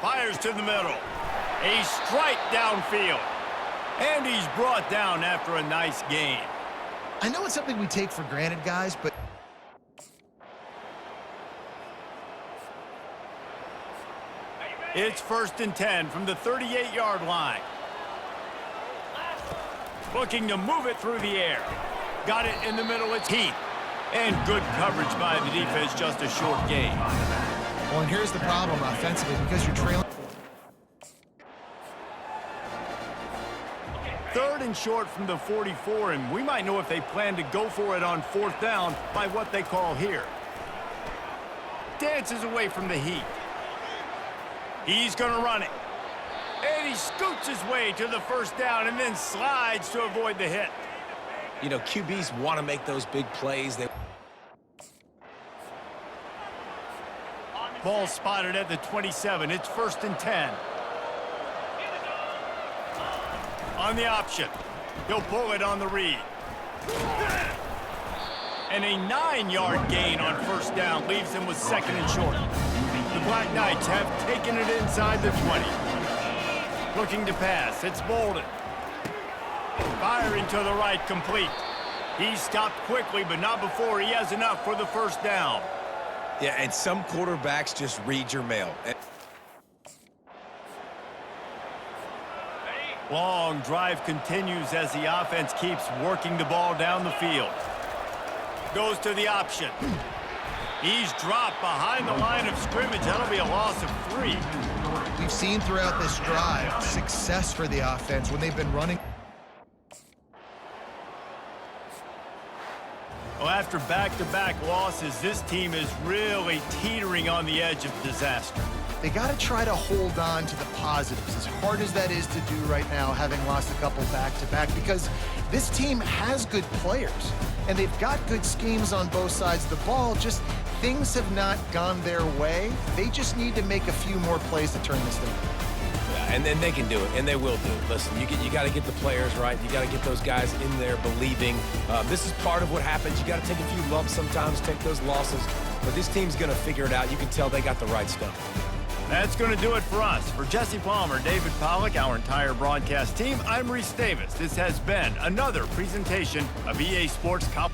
[SPEAKER 4] Fires to the middle. A strike downfield. And he's brought down after a nice gain.
[SPEAKER 6] I know it's something we take for granted, guys, but
[SPEAKER 4] It's first and 10 from the 38-yard line. Looking to move it through the air. Got it in the middle, it's Heath. And good coverage by the defense, just a short gain.
[SPEAKER 6] well, and here's the problem offensively, because you're trailing.
[SPEAKER 4] Third and short from the 44, and we might know if they plan to go for it on fourth down by what they call here. Dances away from the Heat. He's going to run it. And he scoots his way to the first down and then slides to avoid the hit.
[SPEAKER 5] You know, QBs want to make those big plays.
[SPEAKER 4] Ball spotted at the 27. It's first and 10. On the option. He'll pull it on the read. And a 9-yard gain on first down leaves him with second and short. The Black Knights have taken it inside the 20. Looking to pass. It's Bolden. Firing to the right, complete. He stopped quickly, but not before he has enough for the first down.
[SPEAKER 5] Yeah, and some quarterbacks just read your mail.
[SPEAKER 4] Long drive continues as the offense keeps working the ball down the field. Goes to the option. He's dropped behind the line of scrimmage. That'll be a loss of 3.
[SPEAKER 6] We've seen throughout this drive success for the offense when they've been running.
[SPEAKER 4] Well, after back-to-back losses, this team is really teetering on the edge of disaster.
[SPEAKER 6] They got to try to hold on to the positives, as hard as that is to do right now, having lost a couple back-to-back, because this team has good players, and they've got good schemes on both sides of the ball. Just things have not gone their way. They just need to make a few more plays to turn this thing.
[SPEAKER 5] Yeah, and then they can do it, and they will do it. Listen, you got to get the players right. You got to get those guys in there believing. This is part of what happens. You got to take a few lumps sometimes, take those losses, but this team's going to figure it out. You can tell they got the right stuff.
[SPEAKER 4] That's going to do it for us. For Jesse Palmer, David Pollack, our entire broadcast team, I'm Reese Davis. This has been another presentation of EA Sports Cup.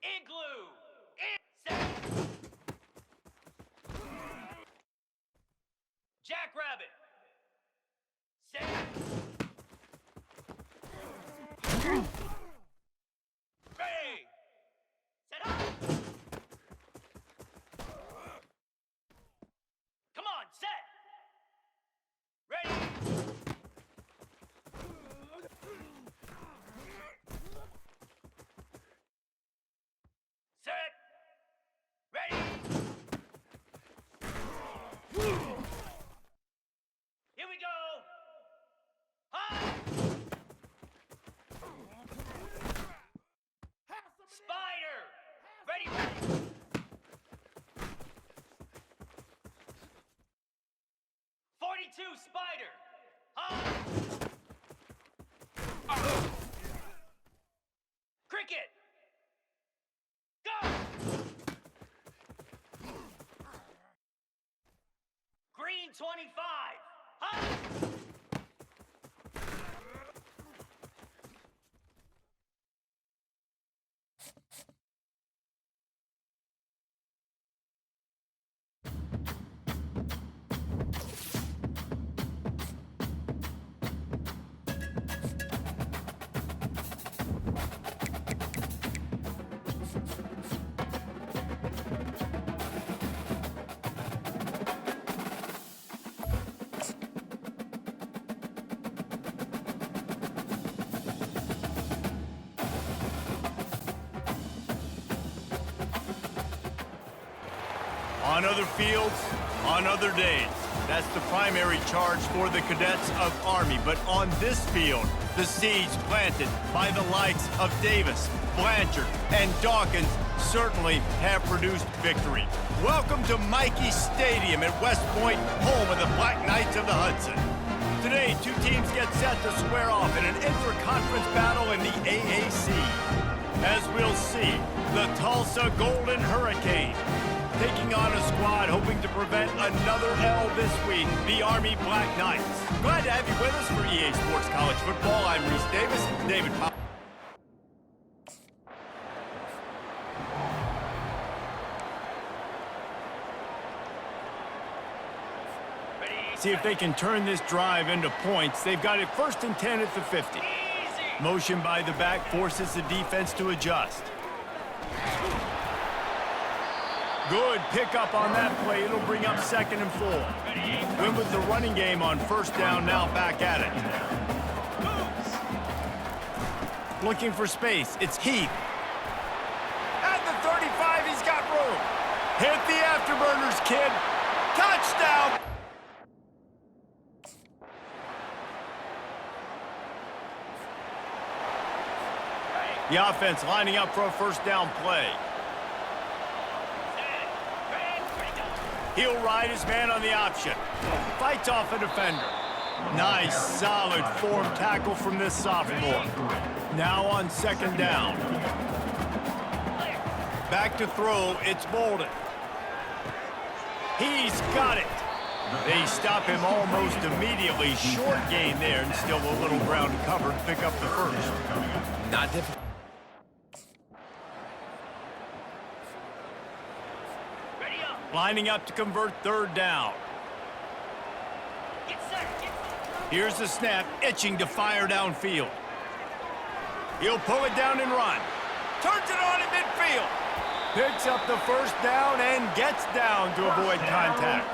[SPEAKER 3] Igloo. Set. Jackrabbit. Set. Ready. Set up. Come on, set. Ready. Set. Ready. Here we go. High. Spider. Ready, ready. .42 Spider. High. Cricket. Go. Green 25. High.
[SPEAKER 4] On other fields, on other days. That's the primary charge for the cadets of Army. But on this field, the seeds planted by the likes of Davis, Blanchard, and Dawkins certainly have produced victory. Welcome to Michie Stadium at West Point, home of the Black Knights of the Hudson. Today, two teams get set to square off in an inter-conference battle in the AAC. As we'll see, the Tulsa Golden Hurricane taking on a squad hoping to prevent another L this week, the Army Black Knights. Glad to have you with us for EA Sports College Football. I'm Reese Davis. David Powell. See if they can turn this drive into points. They've got it 1st and 10 at the 50. Motion by the back forces the defense to adjust. Good pickup on that play. It'll bring up 2nd and 4. Went with the running game on 1st down, now back at it. Looking for space. It's Heath. At the 35, he's got room. Hit the afterburners, kid. Touchdown! The offense lining up for a 1st down play. He'll ride his man on the option. Fights off a defender. Nice, solid form tackle from this sophomore. Now on 2nd down. Back to throw, it's Bolden. He's got it. They stop him almost immediately. Short gain there, and still a little ground to cover to pick up the 1st.
[SPEAKER 5] Not difficult.
[SPEAKER 4] Lining up to convert 3rd down.
[SPEAKER 3] Get set. Get set.
[SPEAKER 4] Here's the snap, itching to fire downfield. He'll pull it down and run. Turns it on at midfield. Picks up the 1st down and gets down to avoid contact.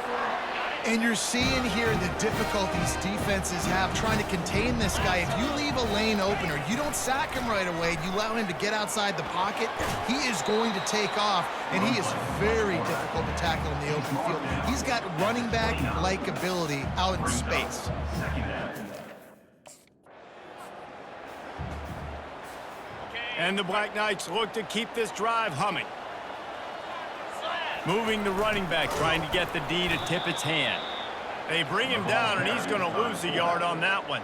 [SPEAKER 6] And you're seeing here the difficulties defenses have trying to contain this guy. If you leave a lane open or you don't sack him right away, you allow him to get outside the pocket, he is going to take off, and he is very difficult to tackle in the open field. He's got running back-like ability out in space.
[SPEAKER 4] And the Black Knights look to keep this drive humming. Moving the running back, trying to get the D to tip its hand. They bring him down, and he's going to lose a yard on that one.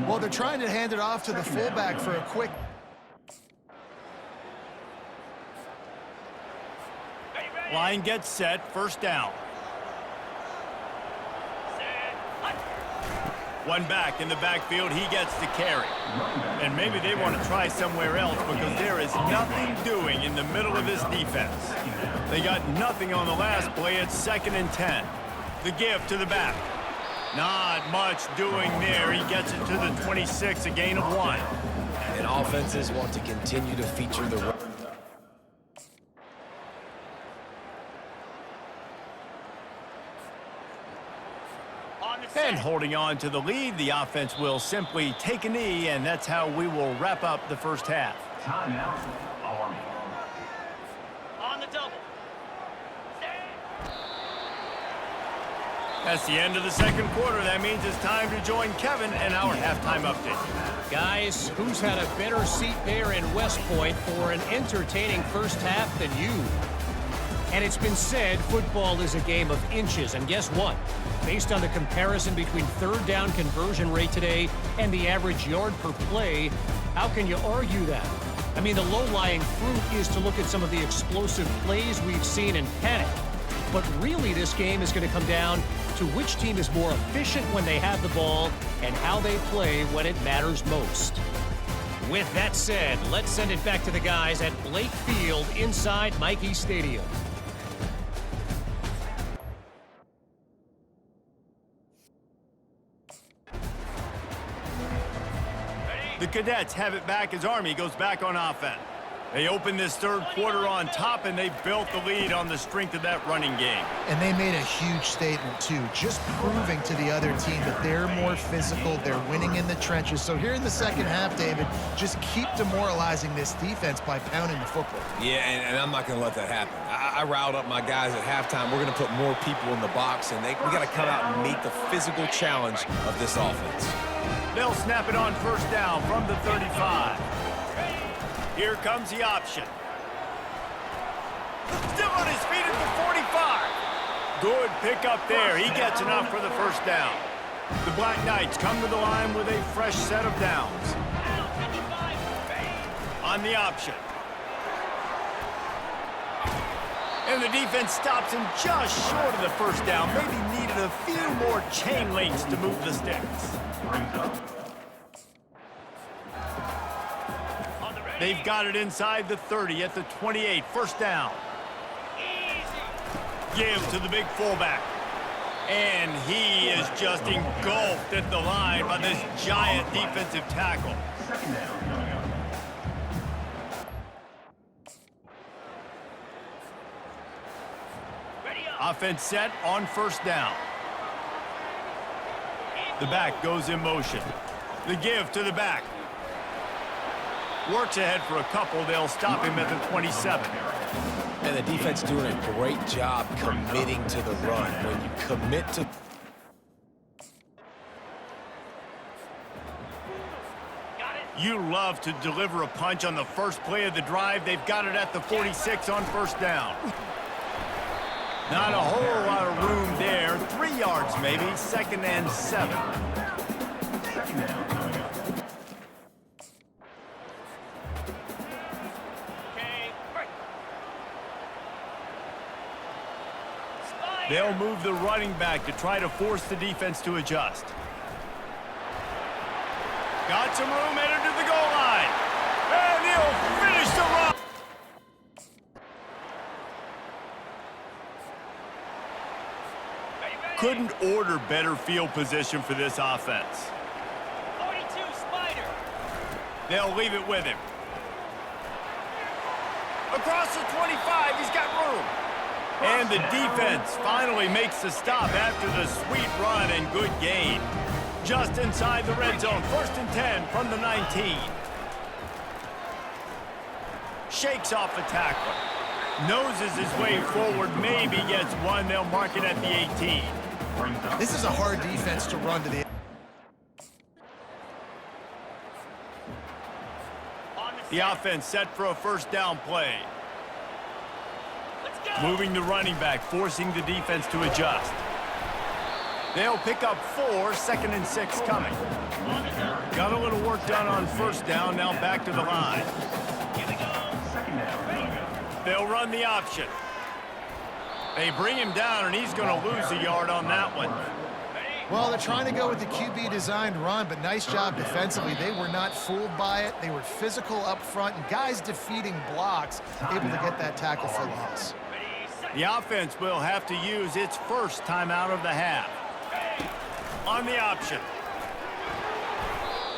[SPEAKER 6] Well, they're trying to hand it off to the fullback for a quick...
[SPEAKER 4] Line gets set, 1st down. One back in the backfield, he gets the carry. And maybe they want to try somewhere else because there is nothing doing in the middle of this defense. They got nothing on the last play. It's 2nd and 10. The give to the back. Not much doing there. He gets it to the 26, a gain of 1.
[SPEAKER 5] And offenses want to continue to feature the run.
[SPEAKER 4] And holding on to the lead, the offense will simply take a knee, and that's how we will wrap up the first half.
[SPEAKER 3] Timeout, Army. On the double.
[SPEAKER 4] That's the end of the second quarter. That means it's time to join Kevin and our halftime update.
[SPEAKER 8] Guys, who's had a better seat there in West Point for an entertaining first half than you? And it's been said football is a game of inches, and guess what? Based on the comparison between third down conversion rate today and the average yard per play, how can you argue that? I mean, the low-lying fruit is to look at some of the explosive plays we've seen and panic. But really, this game is going to come down to which team is more efficient when they have the ball and how they play when it matters most. With that said, let's send it back to the guys at Blake Field inside Michie Stadium.
[SPEAKER 4] The Cadets have it back as Army goes back on offense. They open this third quarter on top, and they built the lead on the strength of that running game.
[SPEAKER 6] And they made a huge statement, too, just proving to the other team that they're more physical, they're winning in the trenches. So here in the second half, David, just keep demoralizing this defense by pounding the football.
[SPEAKER 5] Yeah, and I'm not going to let that happen. I riled up my guys at halftime. We're going to put more people in the box, and we got to come out and meet the physical challenge of this offense.
[SPEAKER 4] They'll snap it on first down from the 35. Here comes the option. Still on his feet at the 45. Good pickup there. He gets enough for the first down. The Black Knights come to the line with a fresh set of downs. On the option. And the defense stops him just short of the first down. Maybe needed a few more chain links to move the sticks. They've got it inside the 30 at the 28. First down. Give to the big fullback. And he is just engulfed at the line by this giant defensive tackle. Offense set on first down. The back goes in motion. The give to the back. Works ahead for a couple. They'll stop him at the 27.
[SPEAKER 5] And the defense doing a great job committing to the run. When you commit to...
[SPEAKER 4] You love to deliver a punch on the first play of the drive. They've got it at the 46 on first down. Not a whole lot of room there. 3 yards maybe. 2nd and 7. They'll move the running back to try to force the defense to adjust. Got some room, headed to the goal line. And he'll finish the run. Couldn't order better field position for this offense.
[SPEAKER 3] 42 Spider.
[SPEAKER 4] They'll leave it with him. Across the 25, he's got room. And the defense finally makes the stop after the sweet run and good gain. Just inside the red zone, 1st and 10 from the 19. Shakes off the tackler. Noses his way forward, maybe gets one. They'll mark it at the 18.
[SPEAKER 6] This is a hard defense to run to the...
[SPEAKER 4] The offense set for a first down play. Moving the running back, forcing the defense to adjust. They'll pick up 4, 2nd and 6 coming. Got a little work done on first down, now back to the line. They'll run the option. They bring him down, and he's going to lose a yard on that one.
[SPEAKER 6] Well, they're trying to go with the QB-designed run, but nice job defensively. They were not fooled by it. They were physical up front, and guys defeating blocks, able to get that tackle for loss.
[SPEAKER 4] The offense will have to use its first timeout of the half. On the option.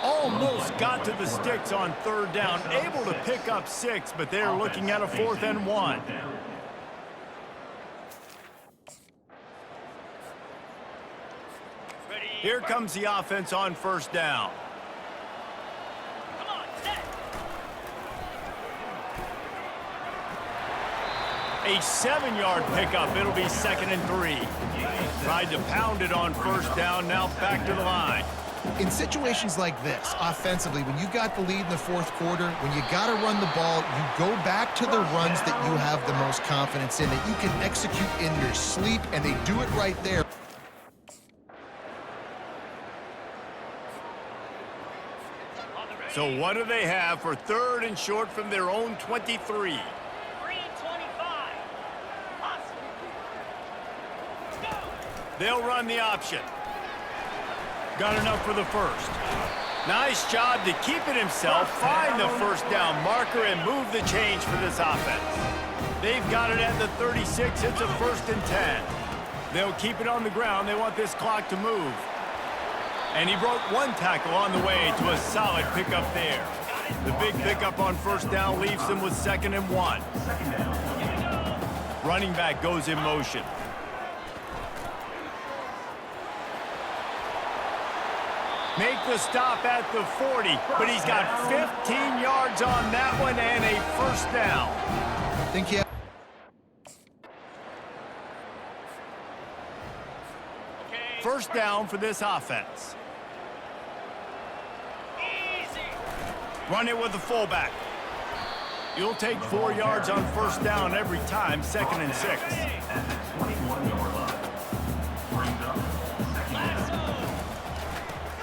[SPEAKER 4] Almost got to the sticks on third down. Able to pick up 6, but they're looking at a 4th and 1. Here comes the offense on first down.
[SPEAKER 3] Come on, set.
[SPEAKER 4] A 7-yard pickup. It'll be 2nd and 3. Tried to pound it on first down. Now back to the line.
[SPEAKER 6] In situations like this, offensively, when you got the lead in the fourth quarter, when you got to run the ball, you go back to the runs that you have the most confidence in, that you can execute in your sleep, and they do it right there.
[SPEAKER 4] So what do they have for 3rd and short from their own 23?
[SPEAKER 3] 3:25. Awesome. Let's go.
[SPEAKER 4] They'll run the option. Got enough for the first. Nice job to keep it himself, find the first down marker, and move the change for this offense. They've got it at the 36. It's a 1st and 10. They'll keep it on the ground. They want this clock to move. And he broke 1 tackle on the way to a solid pickup there. The big pickup on first down leaves them with 2nd and 1. Running back goes in motion. Make the stop at the 40, but he's got 15 yards on that one and a 1st down.
[SPEAKER 6] I think you have
[SPEAKER 4] First down for this offense. Run it with the fullback. You'll take 4 yards on first down every time, 2nd and 6.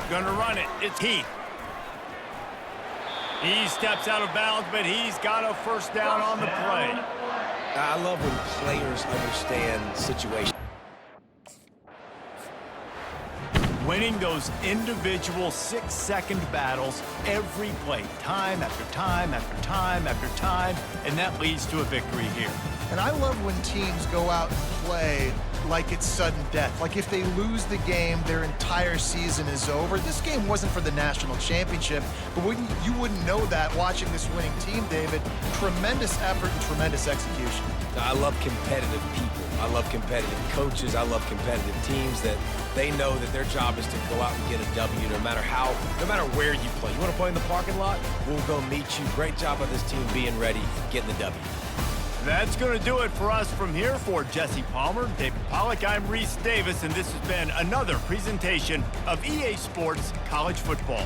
[SPEAKER 4] Gonna run it. It's Heath. He steps out of bounds, but he's got a first down on the play.
[SPEAKER 5] I love when players understand situations.
[SPEAKER 4] Winning those individual 6-second battles every play, time after time after time after time, and that leads to a victory here.
[SPEAKER 6] And I love when teams go out and play like it's sudden death. Like if they lose the game, their entire season is over. This game wasn't for the national championship, but you wouldn't know that watching this winning team, David. Tremendous effort and tremendous execution.
[SPEAKER 5] I love competitive people. I love competitive coaches. I love competitive teams that they know that their job is to go out and get a W no matter where you play. You want to play in the parking lot? We'll go meet you. Great job by this team being ready, getting the W.
[SPEAKER 4] That's going to do it for us from here. For Jesse Palmer, David Pollack, I'm Reese Davis, and this has been another presentation of EA Sports College Football.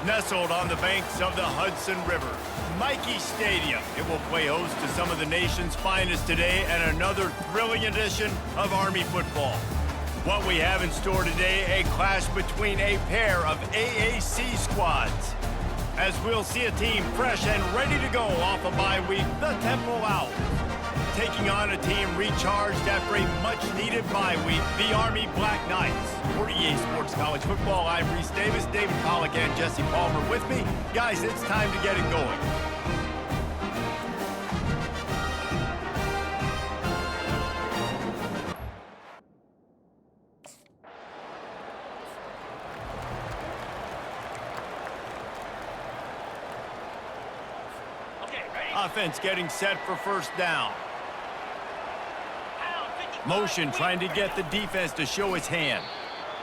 [SPEAKER 4] Nestled on the banks of the Hudson River, Michie Stadium. It will play host to some of the nation's finest today and another thrilling edition of Army football. What we have in store today, a clash between a pair of AAC squads. As we'll see a team fresh and ready to go off a bye week, the Temple Owls. Taking on a team recharged after a much-needed bye week, the Army Black Knights. For EA Sports College Football, I'm Reese Davis, David Pollack, and Jesse Palmer with me. Guys, it's time to get it going. Offense getting set for first down. Motion trying to get the defense to show his hand.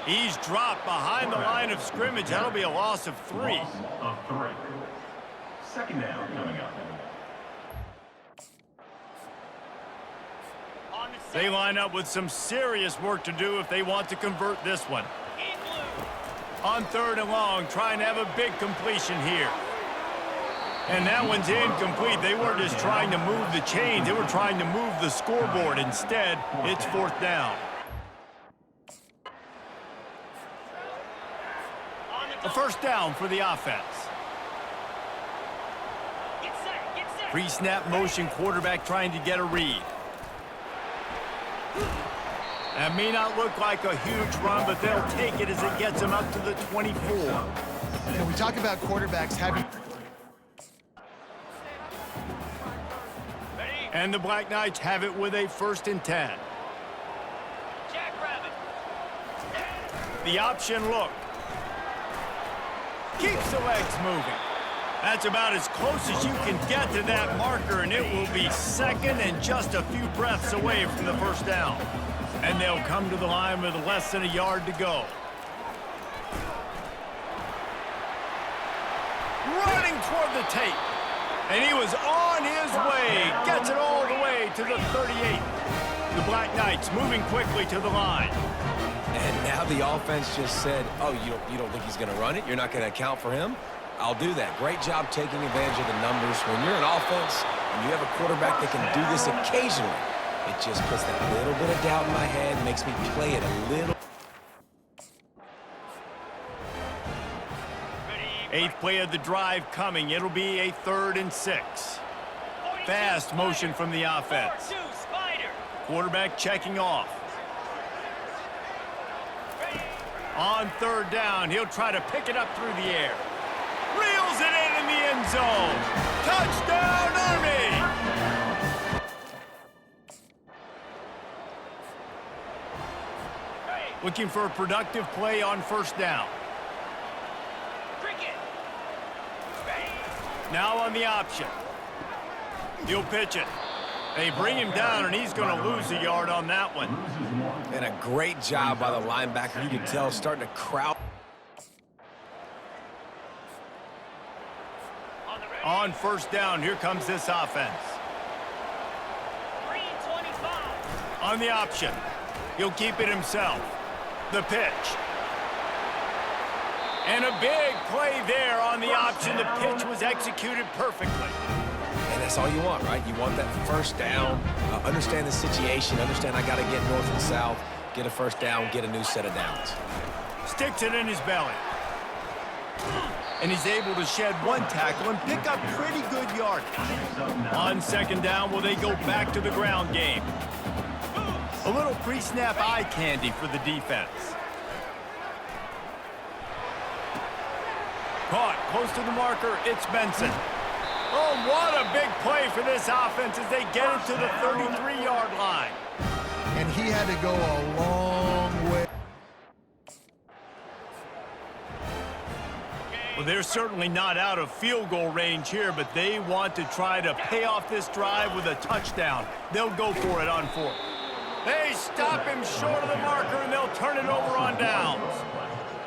[SPEAKER 4] He's dropped behind the line of scrimmage. That'll be a loss of 3.
[SPEAKER 9] Loss of 3. Second down coming up.
[SPEAKER 4] They line up with some serious work to do if they want to convert this one. On 3rd and long, trying to have a big completion here. And that one's incomplete. They weren't just trying to move the chains. They were trying to move the scoreboard. Instead, it's 4th down. A first down for the offense. Pre-snap motion, quarterback trying to get a read. That may not look like a huge run, but they'll take it as it gets them up to the 24.
[SPEAKER 6] And we talk about quarterbacks having...
[SPEAKER 4] And the Black Knights have it with a 1st and 10. The option look. Keeps the legs moving. That's about as close as you can get to that marker, and it will be 2nd and just a few breaths away from the first down. And they'll come to the line with less than a yard to go. Running toward the tape. And he was on his way. Gets it all the way to the 38. The Black Knights moving quickly to the line.
[SPEAKER 5] And now the offense just said, oh, you don't think he's going to run it? You're not going to account for him? I'll do that. Great job taking advantage of the numbers. When you're an offense and you have a quarterback that can do this occasionally, it just puts that little bit of doubt in my head, makes me play it a little.
[SPEAKER 4] 8th play of the drive coming. It'll be a 3rd and 6. Fast motion from the offense. Quarterback checking off. On 3rd down, he'll try to pick it up through the air. Reels it in the end zone. Touchdown, Army! Looking for a productive play on 1st down. Now on the option. He'll pitch it. They bring him down, and he's going to lose a yard on that one.
[SPEAKER 5] And a great job by the linebacker. You can tell starting to crowd.
[SPEAKER 4] On 1st down, here comes this offense. On the option. He'll keep it himself. The pitch. And a big play there on the option. The pitch was executed perfectly.
[SPEAKER 5] And that's all you want, right? You want that 1st down, understand the situation, understand I got to get north and south, get a 1st down, get a new set of downs.
[SPEAKER 4] Sticks it in his belly. And he's able to shed 1 tackle and pick up pretty good yardage. On 2nd down, will they go back to the ground game? A little pre-snap eye candy for the defense. Caught close to the marker, it's Benson. Oh, what a big play for this offense as they get it to the 33-yard line.
[SPEAKER 6] And he had to go a long way.
[SPEAKER 4] Well, they're certainly not out of field goal range here, but they want to try to pay off this drive with a touchdown. They'll go for it on 4th. They stop him short of the marker, and they'll turn it over on downs.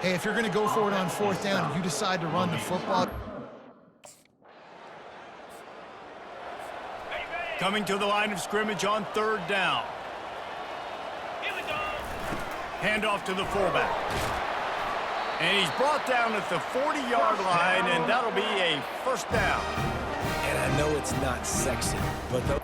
[SPEAKER 6] Hey, if you're going to go for it on 4th down and you decide to run the football...
[SPEAKER 4] Coming to the line of scrimmage on 3rd down. Handoff to the fullback. And he's brought down at the 40-yard line, and that'll be a first down.
[SPEAKER 5] And I know it's not sexy, but the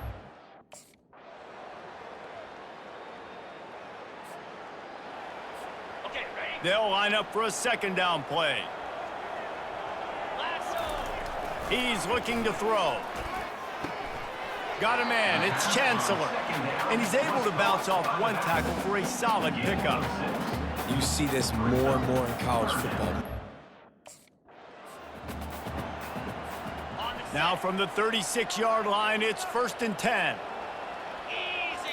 [SPEAKER 3] Okay, ready?
[SPEAKER 4] They'll line up for a second down play. He's looking to throw. Got a man, it's Chancellor. And he's able to bounce off one tackle for a solid pickup.
[SPEAKER 5] you see this more and more in college football.
[SPEAKER 4] Now from the 36-yard line, it's 1st and 10.
[SPEAKER 3] Easy.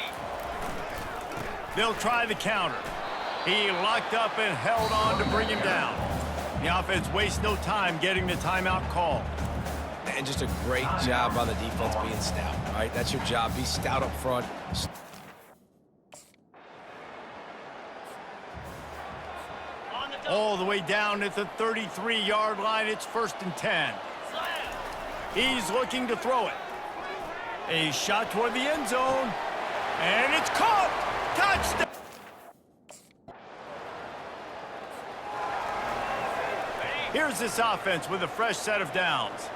[SPEAKER 4] They'll try the counter. He locked up and held on to bring him down. The offense wastes no time getting the timeout call.
[SPEAKER 5] And just a great job by the defense being stout. All right, that's your job. Be stout up front.
[SPEAKER 4] All the way down at the 33-yard line, it's 1st and 10. He's looking to throw it. A shot toward the end zone. And it's caught! Touchdown! Here's this offense with a fresh set of downs.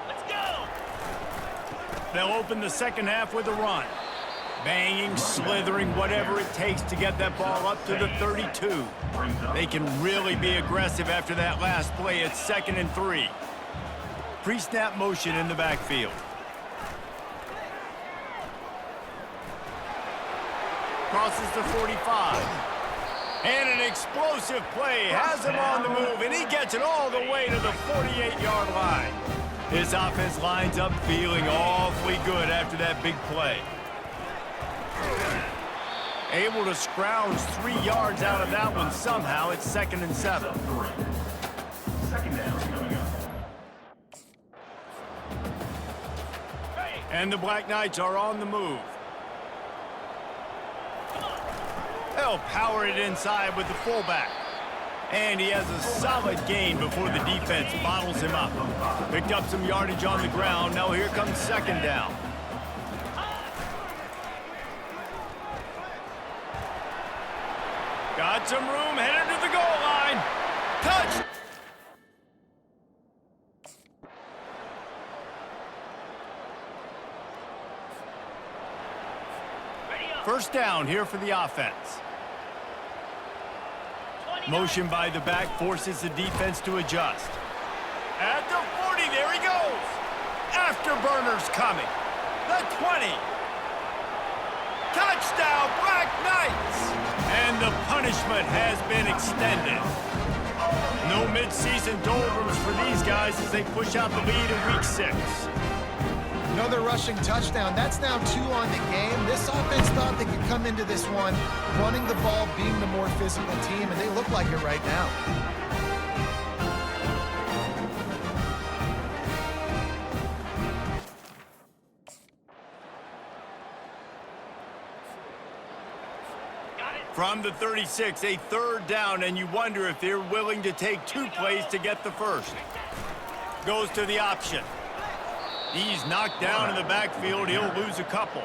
[SPEAKER 3] Let's go.
[SPEAKER 4] They'll open the second half with a run. Banging, slithering, whatever it takes to get that ball up to the 32. They can really be aggressive after that last play at 2nd and 3. Pre-snap motion in the backfield. Crosses the 45. And an explosive play has him on the move, and he gets it all the way to the 48-yard line. His offense lines up feeling awfully good after that big play. Able to scrounge 3 yards out of that one somehow. It's 2nd and 7.
[SPEAKER 9] Second down coming up.
[SPEAKER 4] And the Black Knights are on the move. They'll power it inside with the fullback. And he has a solid gain before the defense bottles him up. Picked up some yardage on the ground. Now here comes 2nd down. Got some room, headed to the goal line. Touch! First down here for the offense. Motion by the back forces the defense to adjust. At the 40, there he goes. Afterburner's coming. The 20. Touchdown, Black Knights! And the punishment has been extended. No mid-season doldrums for these guys as they push out the lead in week 6.
[SPEAKER 6] Another rushing touchdown. That's now 2 on the game. This offense thought they could come into this one running the ball, being the more physical team, and they look like it right now.
[SPEAKER 4] From the 36, a 3rd down, and you wonder if they're willing to take 2 plays to get the first. Goes to the option. He's knocked down in the backfield. He'll lose a couple.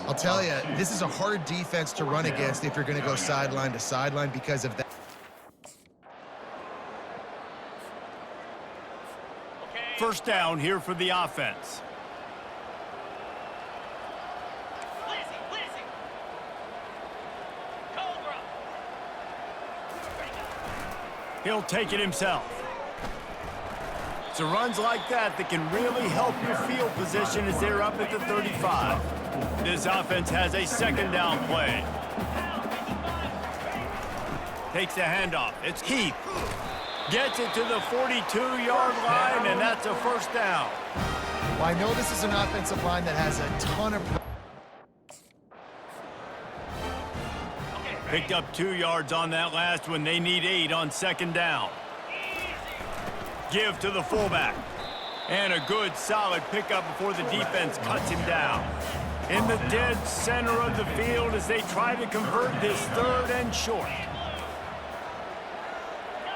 [SPEAKER 6] I'll tell you, this is a hard defense to run against if you're going to go sideline to sideline because of that.
[SPEAKER 4] First down here for the offense. He'll take it himself. It's runs like that that can really help your field position as they're up at the 35. This offense has a 2nd down play. Takes the handoff. It's Heath. Gets it to the 42-yard line, and that's a first down.
[SPEAKER 6] Well, I know this is an offensive line that has a ton of...
[SPEAKER 4] Picked up 2 yards on that last one. They need 8 on 2nd down. Give to the fullback. And a good, solid pickup before the defense cuts him down. In the dead center of the field as they try to convert this 3rd and short.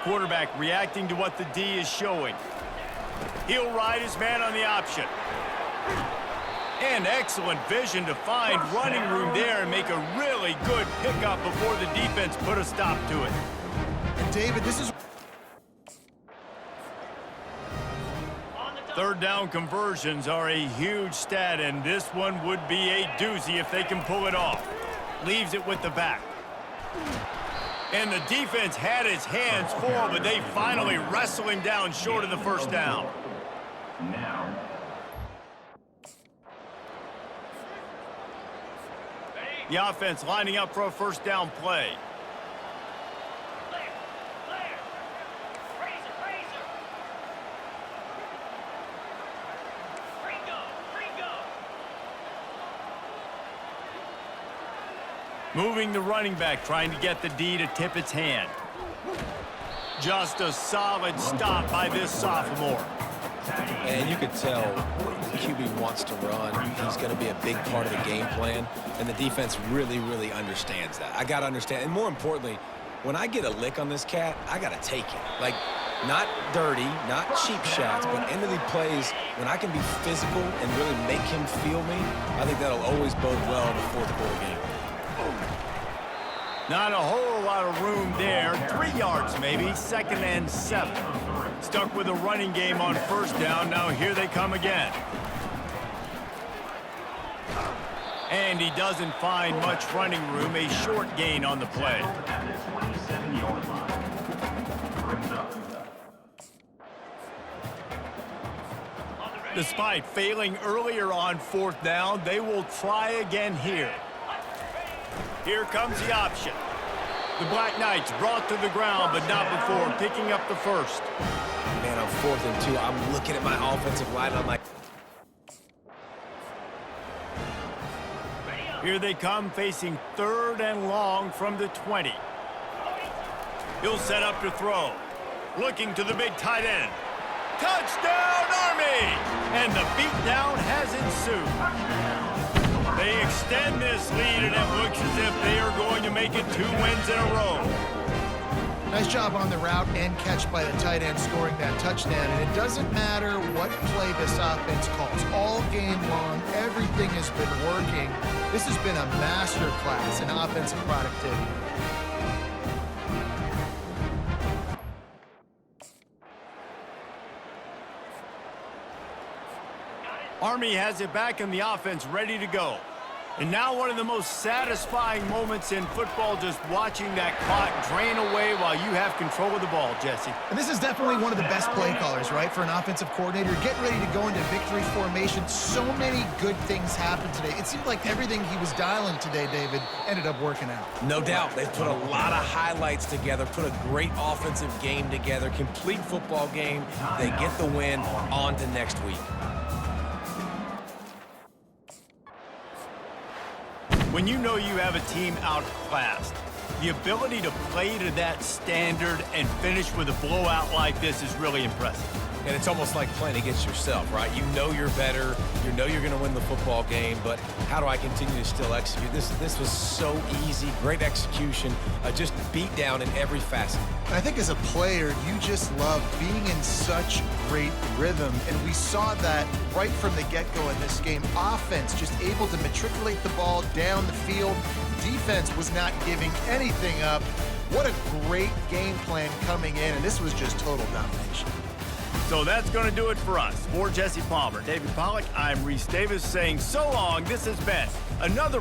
[SPEAKER 4] Quarterback reacting to what the D is showing. He'll ride his man on the option. And excellent vision to find running room there and make a really good pickup before the defense put a stop to it.
[SPEAKER 6] And David, this is...
[SPEAKER 4] Third down conversions are a huge stat, and this one would be a doozy if they can pull it off. Leaves it with the back. And the defense had his hands full, but they finally wrestle him down short of the first down.
[SPEAKER 9] Now.
[SPEAKER 4] The offense lining up for a first down play. Moving the running back, trying to get the D to tip its hand. Just a solid stop by this sophomore.
[SPEAKER 5] And you could tell the QB wants to run. He's going to be a big part of the game plan, and the defense really, really understands that. I got to understand, and more importantly, when I get a lick on this cat, I got to take it. Like, not dirty, not cheap shots, but end of the plays, when I can be physical and really make him feel me, I think that'll always bode well in the fourth quarter game.
[SPEAKER 4] Not a whole lot of room there. 3 yards maybe, 2nd and 7. Stuck with a running game on first down. Now here they come again. And he doesn't find much running room. A short gain on the play.
[SPEAKER 9] At the 27-yard line. Brings up.
[SPEAKER 4] Despite failing earlier on fourth down, they will try again here. Here comes the option. The Black Knights brought to the ground, but not before picking up the first.
[SPEAKER 5] Man, on 4th and 2, I'm looking at my offensive line, and I'm like...
[SPEAKER 4] Here they come, facing 3rd and long from the 20. He'll set up to throw. Looking to the big tight end. Touchdown, Army! And the beatdown has ensued. They extend this lead, and it looks as if they are going to make it 2 wins in a row.
[SPEAKER 6] Nice job on the route and catch by the tight end scoring that touchdown. And it doesn't matter what play this offense calls. All game long, everything has been working. This has been a master class in offensive productivity.
[SPEAKER 4] Army has it back in the offense, ready to go. And now one of the most satisfying moments in football, just watching that clock drain away while you have control of the ball, Jesse.
[SPEAKER 6] And this is definitely one of the best play callers, right, for an offensive coordinator. Getting ready to go into victory formation. So many good things happened today. It seemed like everything he was dialing today, David, ended up working out.
[SPEAKER 5] No doubt. They've put a lot of highlights together, put a great offensive game together, complete football game. They get the win. On to next week.
[SPEAKER 4] When you know you have a team outclassed, the ability to play to that standard and finish with a blowout like this is really impressive.
[SPEAKER 5] And it's almost like playing against yourself, right? You know you're better. You know you're going to win the football game, but how do I continue to still execute? This was so easy, great execution, just beat down in every facet.
[SPEAKER 6] And I think as a player, you just love being in such great rhythm, and we saw that right from the get-go in this game. Offense just able to matriculate the ball down the field. Defense was not giving anything up. What a great game plan coming in, and this was just total domination.
[SPEAKER 4] So that's going to do it for us. For Jesse Palmer, David Pollack, I'm Reese Davis saying so long. This has been another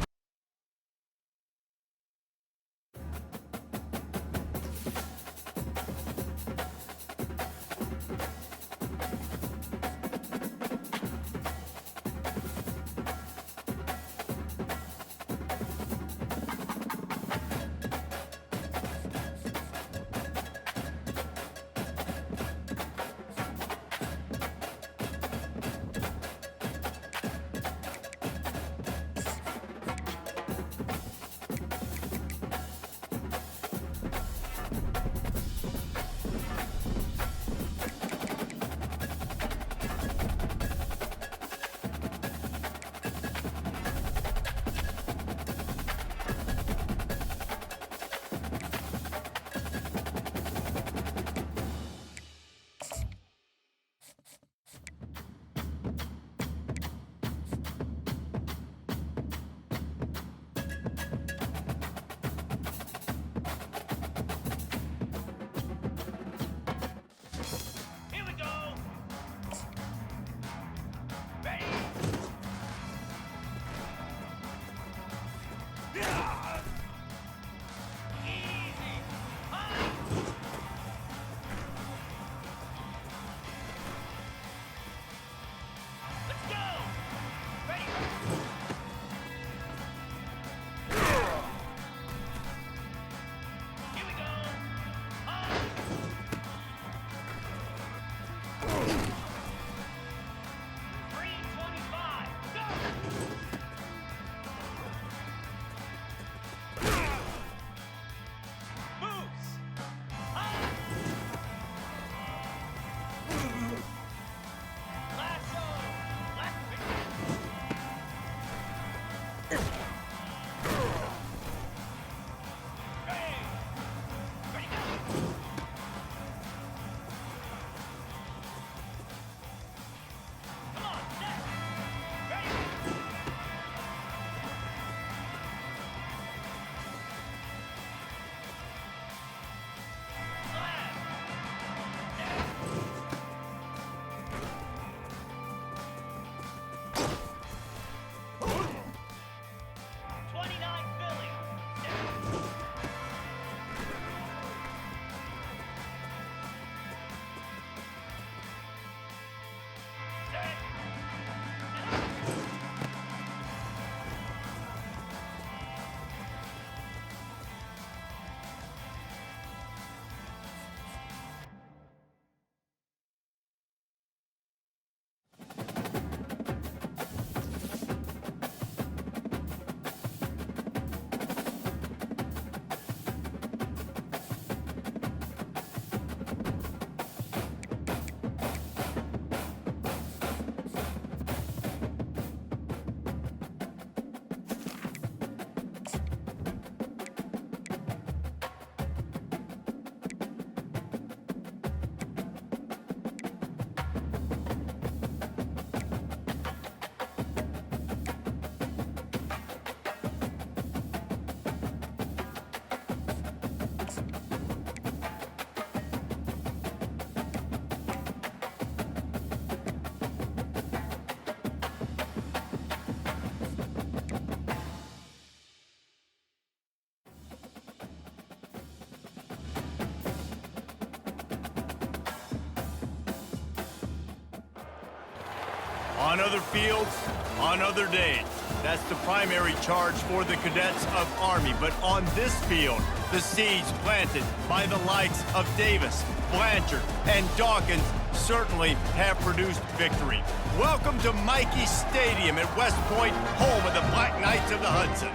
[SPEAKER 4] On other fields, on other days. That's the primary charge for the cadets of Army. But on this field, the seeds planted by the likes of Davis, Blanchard, and Dawkins certainly have produced victory. Welcome to Michie Stadium at West Point, home of the Black Knights of the Hudson.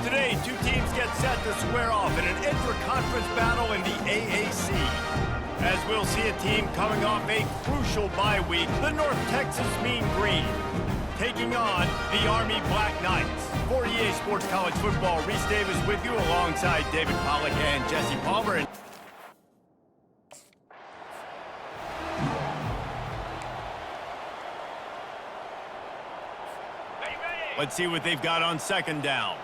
[SPEAKER 4] Today, two teams get set to square off in an intra-conference battle in the AAC. As we'll see a team coming off a crucial bye week, the North Texas Mean Green, taking on the Army Black Knights. For EA Sports College Football, Reese Davis with you alongside David Pollack and Jesse Palmer. Let's see what they've got on second down.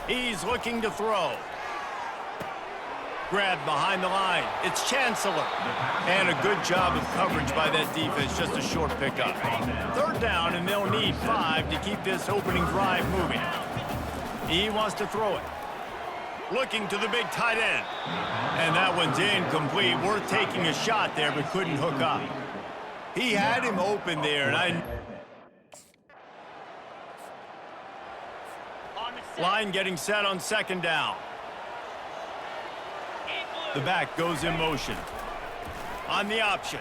[SPEAKER 4] He's looking to throw. Grabbed behind the line. It's Chancellor. And a good job of coverage by that defense. Just a short pickup. Third down, and they'll need 5 to keep this opening drive moving. He wants to throw it. Looking to the big tight end. And that one's incomplete. Worth taking a shot there, but couldn't hook up. He had him open there, and line getting set on second down. The back goes in motion. On the option.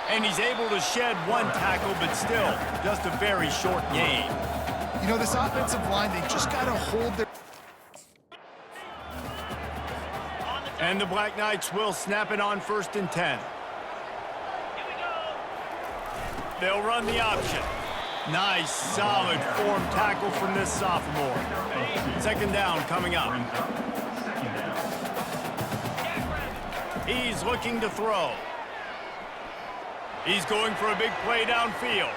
[SPEAKER 4] And he's able to shed one tackle, but still just a very short gain.
[SPEAKER 6] You know, this offensive line, they just got to hold their...
[SPEAKER 4] And the Black Knights will snap it on 1st and 10. They'll run the option. Nice, solid form tackle from this sophomore. Second down coming up. He's looking to throw. He's going for a big play downfield.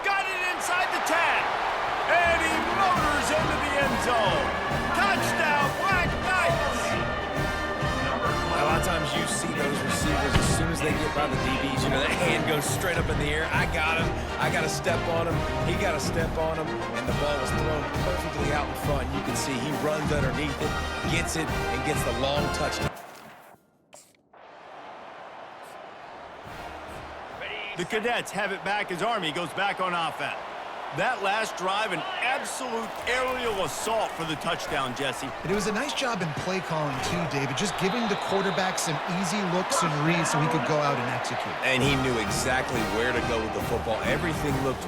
[SPEAKER 4] Got it inside the 10. And he motors into the end zone. Touchdown, Black Knights!
[SPEAKER 5] A lot of times you see those receivers, as soon as they get by the DBs, you know, that hand goes straight up in the air. I got him. I got to step on him. He got to step on him. And the ball was thrown perfectly out in front. You can see he runs underneath it, gets it, and gets the long touchdown.
[SPEAKER 4] The Cadets have it back as Army goes back on offense. That last drive, an absolute aerial assault for the touchdown, Jesse.
[SPEAKER 6] And it was a nice job in play calling, too, David, just giving the quarterback some easy looks and reads so he could go out and execute.
[SPEAKER 5] And he knew exactly where to go with the football. Everything looked...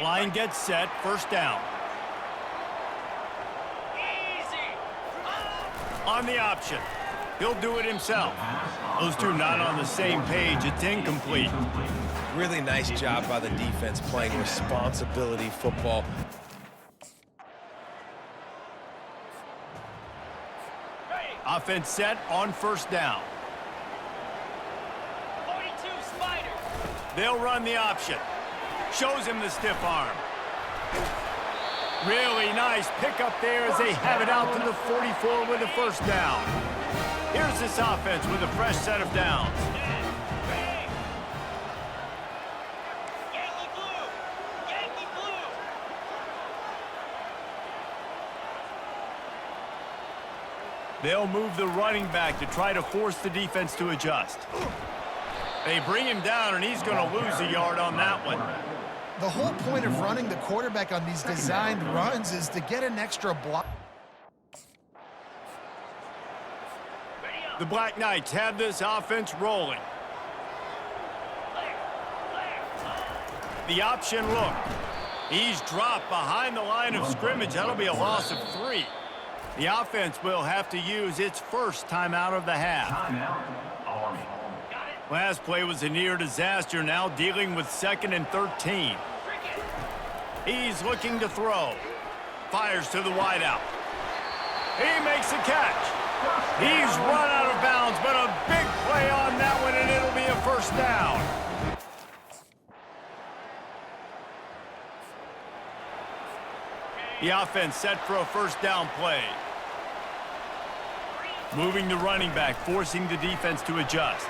[SPEAKER 4] Line gets set, 1st down. On the option. He'll do it himself. Those two not on the same page. It's incomplete.
[SPEAKER 5] Really nice job by the defense playing responsibility football.
[SPEAKER 4] Offense set on 1st down.
[SPEAKER 3] 42 Spider.
[SPEAKER 4] They'll run the option. Shows him the stiff arm. Really nice pickup there as they have it out to the 44 with the 1st down. Here's this offense with a fresh set of downs.
[SPEAKER 3] Yankee blue. Yankee blue.
[SPEAKER 4] They'll move the running back to try to force the defense to adjust. They bring him down, and he's going to lose a yard on that one.
[SPEAKER 6] The whole point of running the quarterback on these designed runs is to get an extra block.
[SPEAKER 4] The Black Knights have this offense rolling. The option look. He's dropped behind the line of scrimmage. That'll be a loss of 3. The offense will have to use its first timeout of the half. Last play was a near disaster, now dealing with 2nd and 13. He's looking to throw. Fires to the wideout. He makes a catch. He's run out of bounds, but a big play on that one, and it'll be a 1st down. The offense set for a 1st down play. Moving the running back, forcing the defense to adjust.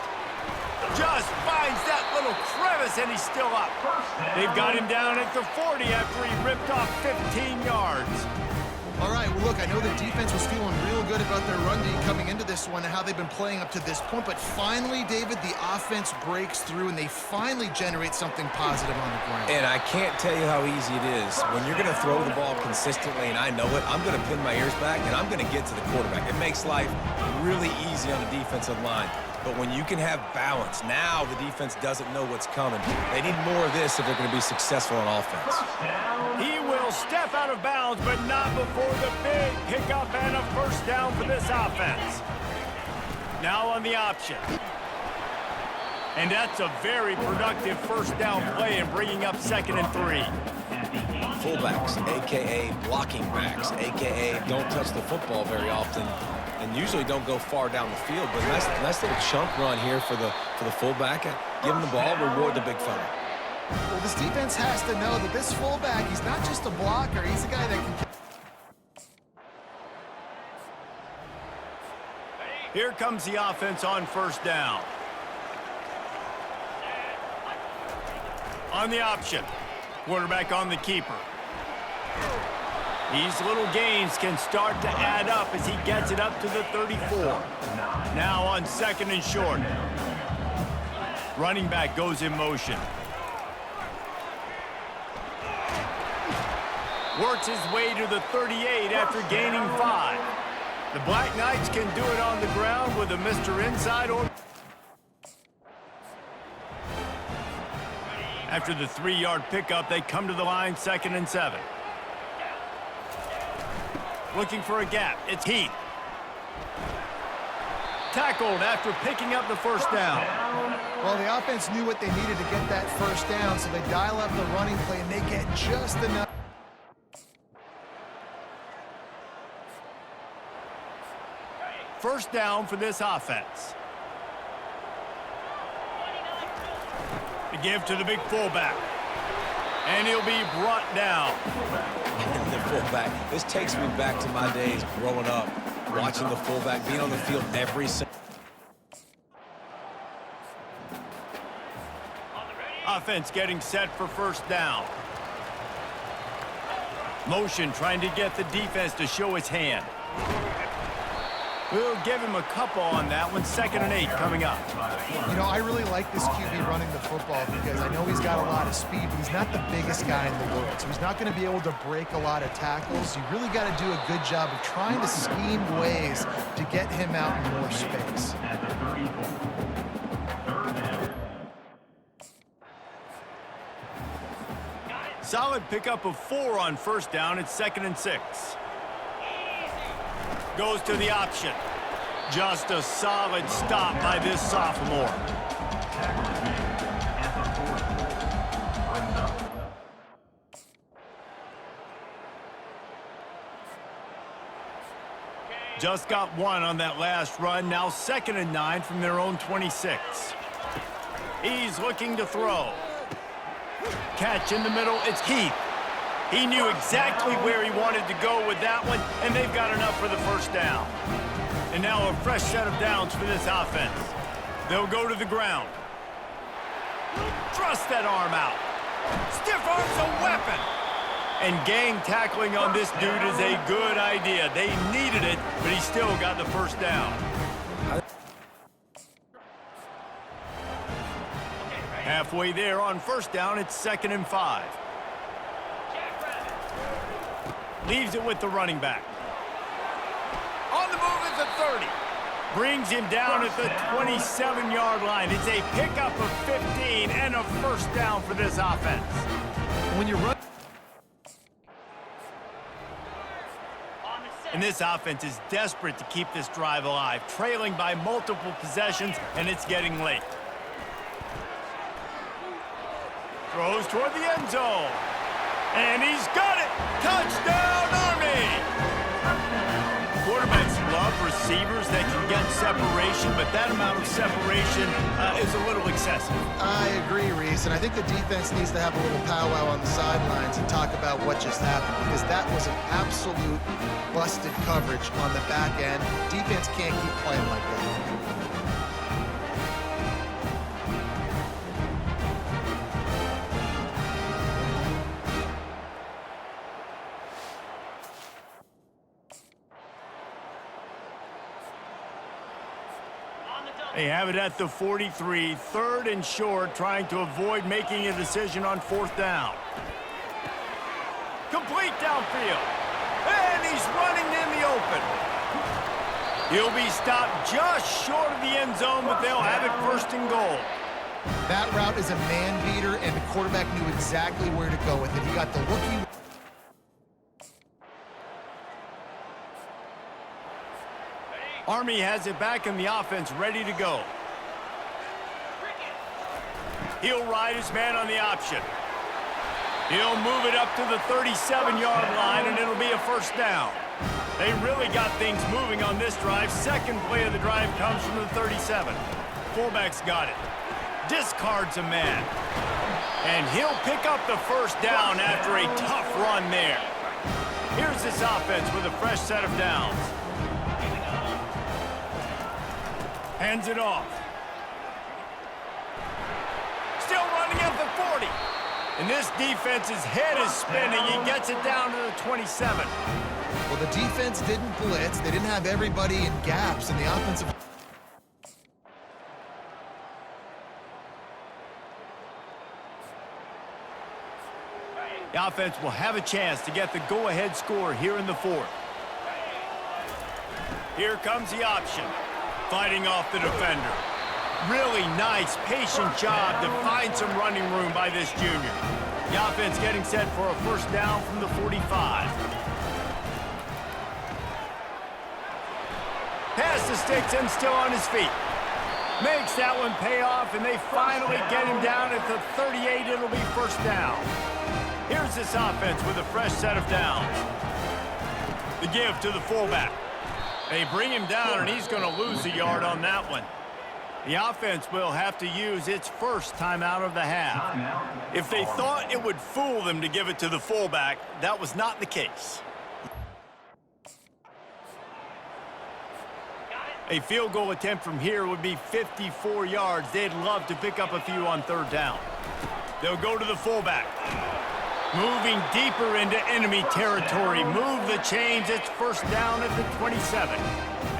[SPEAKER 4] Just finds that little crevice, and he's still up. They've got him down at the 40 after he ripped off 15 yards.
[SPEAKER 6] All right, well, look, I know the defense was feeling real good about their run D coming into this one and how they've been playing up to this point, but finally, David, the offense breaks through and they finally generate something positive on the ground.
[SPEAKER 5] And I can't tell you how easy it is. When you're going to throw the ball consistently, and I know it, I'm going to pin my ears back, and I'm going to get to the quarterback. It makes life really easy on the defensive line. But when you can have balance, now the defense doesn't know what's coming. They need more of this if they're going to be successful on offense.
[SPEAKER 4] He will step out of bounds, but not before the big pickup and a first down for this offense. Now on the option. And that's a very productive first down play in bringing up 2nd and 3.
[SPEAKER 5] Fullbacks, a.k.a. blocking backs, a.k.a. don't touch the football very often, and usually don't go far down the field. But nice little chunk run here for the fullback. Give him the ball, reward the big fella.
[SPEAKER 6] Well, this defense has to know that this fullback, he's not just a blocker, he's a guy that can...
[SPEAKER 4] Here comes the offense on first down. On the option. Quarterback on the keeper. These little gains can start to add up as he gets it up to the 34. Now on 2nd and short. Running back goes in motion. Works his way to the 38 after gaining 5. The Black Knights can do it on the ground with a Mr. Inside or... After the 3-yard pickup, they come to the line 2nd and 7. Looking for a gap. It's Heath. Tackled after picking up the first down.
[SPEAKER 6] Well, the offense knew what they needed to get that first down, so they dial up the running play, and they get just enough.
[SPEAKER 4] First down for this offense. To give to the big fullback. And he'll be brought down.
[SPEAKER 5] The fullback. This takes me back to my days growing up, watching the fullback, being on the field every single...
[SPEAKER 4] Offense getting set for first down. Motion trying to get the defense to show its hand. We'll give him a couple on that one. 2nd and 8 coming up.
[SPEAKER 6] You know, I really like this QB running the football because I know he's got a lot of speed, but he's not the biggest guy in the world. So he's not going to be able to break a lot of tackles. You really got to do a good job of trying to scheme ways to get him out in more space.
[SPEAKER 4] Solid pickup of 4 on first down. It's 2nd and 6. Goes to the option. Just a solid stop by this sophomore. Just got 1 on that last run. Now 2nd and 9 from their own 26. He's looking to throw. Catch in the middle. It's Heath. He knew exactly where he wanted to go with that one, and they've got enough for the first down. And now a fresh set of downs for this offense. They'll go to the ground. Thrust that arm out. Stiff arm's a weapon. And gang tackling on this dude is a good idea. They needed it, but he still got the first down. Halfway there on first down, it's 2nd and 5. Leaves it with the running back. On the move at the 30. Brings him down at the 27-yard line. It's a pickup of 15 and a first down for this offense.
[SPEAKER 6] When you run...
[SPEAKER 4] And this offense is desperate to keep this drive alive, trailing by multiple possessions, and it's getting late. Throws toward the end zone. And he's got it! Touchdown, Army! Quarterbacks love receivers that can get separation, but that amount of separation is a little excessive.
[SPEAKER 6] I agree, Reese, and I think the defense needs to have a little powwow on the sidelines and talk about what just happened, because that was an absolute busted coverage on the back end. Defense can't keep playing like that.
[SPEAKER 4] They have it at the 43, 3rd and short, trying to avoid making a decision on 4th down. Complete downfield. And he's running in the open. He'll be stopped just short of the end zone, but they'll have it 1st and goal.
[SPEAKER 6] That route is a man beater, and the quarterback knew exactly where to go with it. He got the look he...
[SPEAKER 4] Army has it back in the offense, ready to go. He'll ride his man on the option. He'll move it up to the 37-yard line, and it'll be a 1st down. They really got things moving on this drive. 2nd play of the drive comes from the 37. Fullback's got it. Discards a man. And he'll pick up the 1st down after a tough run there. Here's this offense with a fresh set of downs. Hands it off. Still running at the 40. And this defense's head is spinning. He gets it down to the 27.
[SPEAKER 6] Well, the defense didn't blitz. They didn't have everybody in gaps in the offensive...
[SPEAKER 4] The offense will have a chance to get the go-ahead score here in the 4th. Here comes the option. Fighting off the defender. Really nice, patient job to find some running room by this junior. The offense getting set for a 1st down from the 45. Pass to sticks and still on his feet. Makes that one pay off, and they finally get him down at the 38. It'll be 1st down. Here's this offense with a fresh set of downs. The give to the fullback. They bring him down, and he's going to lose a yard on that one. The offense will have to use its 1st timeout of the half. If they thought it would fool them to give it to the fullback, that was not the case. A field goal attempt from here would be 54 yards. They'd love to pick up a few on 3rd down. They'll go to the fullback. Moving deeper into enemy territory. Move the chains. It's 1st down at the 27.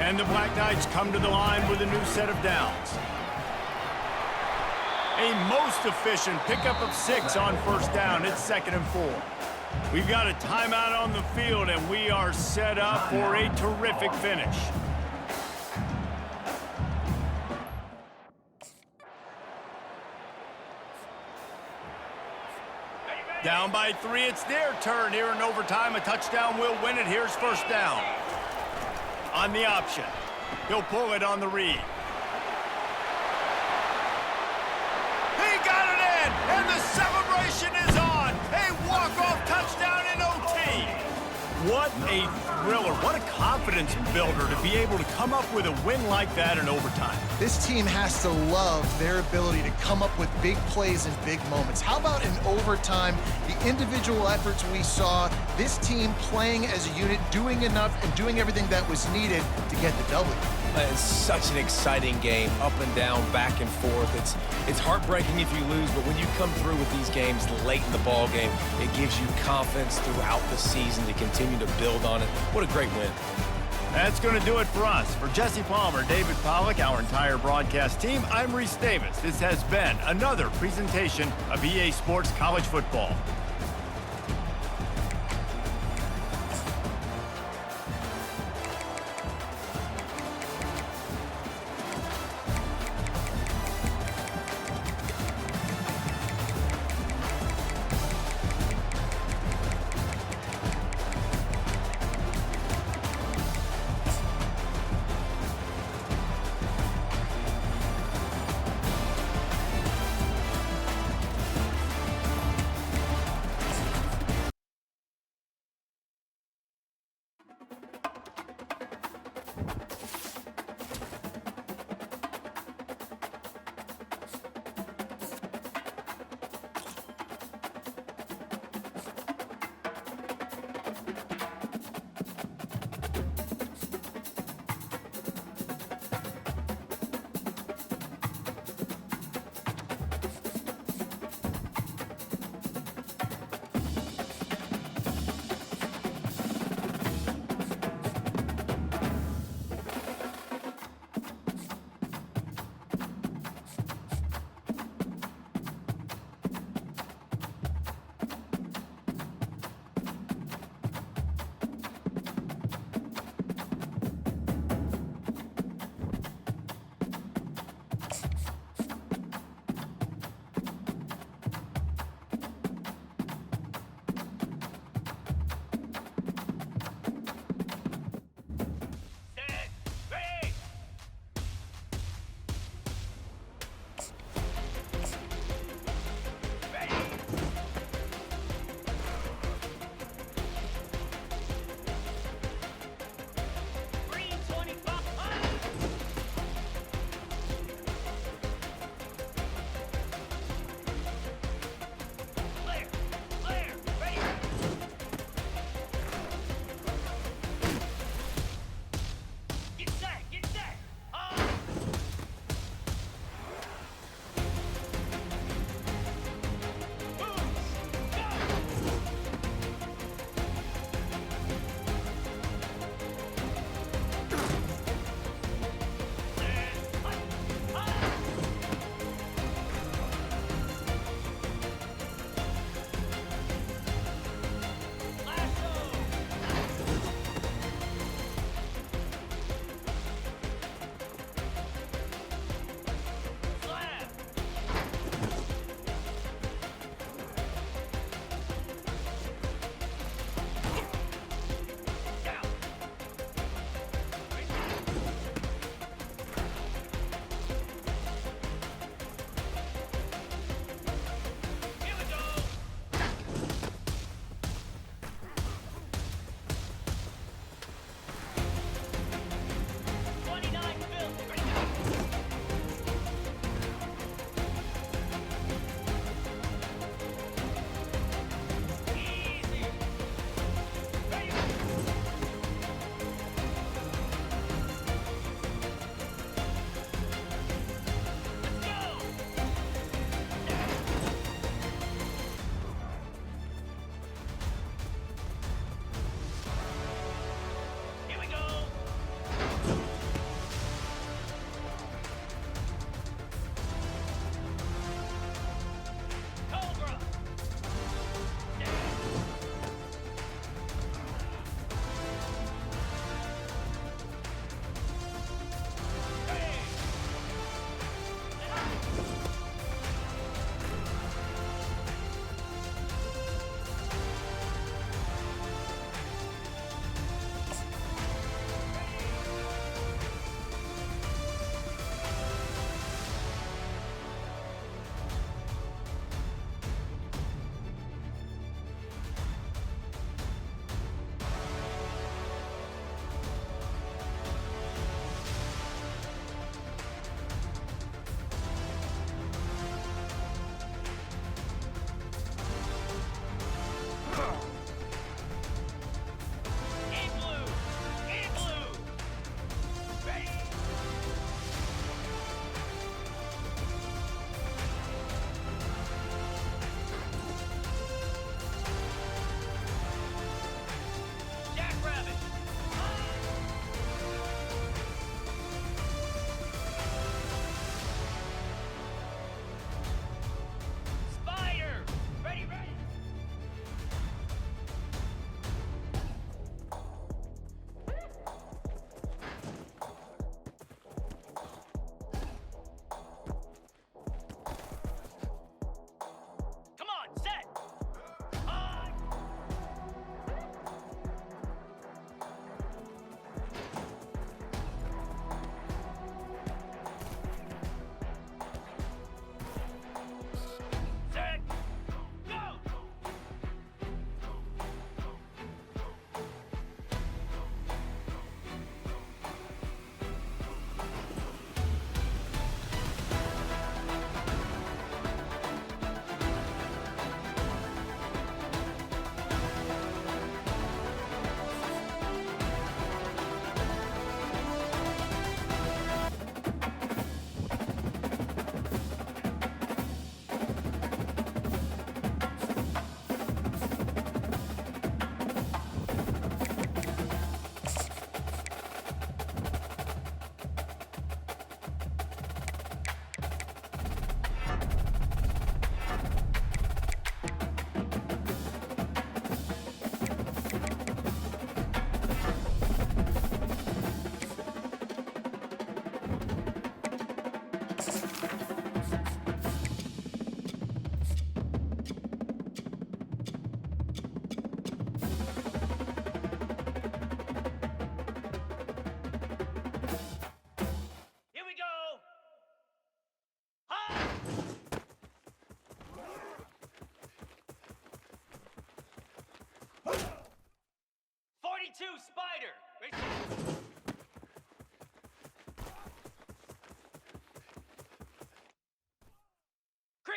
[SPEAKER 4] And the Black Knights come to the line with a new set of downs. A most efficient pickup of 6 on 1st down. It's 2nd and 4. We've got a timeout on the field, and we are set up for a terrific finish. Down by 3, it's their turn here in overtime. A touchdown will win it. Here's 1st down. On the option. He'll pull it on the read. He got it in, and the celebration is on. A walk-off touchdown in OT. What a thriller. What a confidence builder to be able to come up with a win like that in overtime.
[SPEAKER 6] This team has to love their ability to come up with big plays and big moments. How about in overtime, the individual efforts we saw, this team playing as a unit, doing enough and doing everything that was needed to get the W.
[SPEAKER 5] It's such an exciting game, up and down, back and forth. It's heartbreaking if you lose, but when you come through with these games late in the ball game, it gives you confidence throughout the season to continue to build on it. What a great win.
[SPEAKER 4] That's going to do it for us. For Jesse Palmer, David Pollack, our entire broadcast team, I'm Reese Davis. This has been another presentation of EA Sports College Football.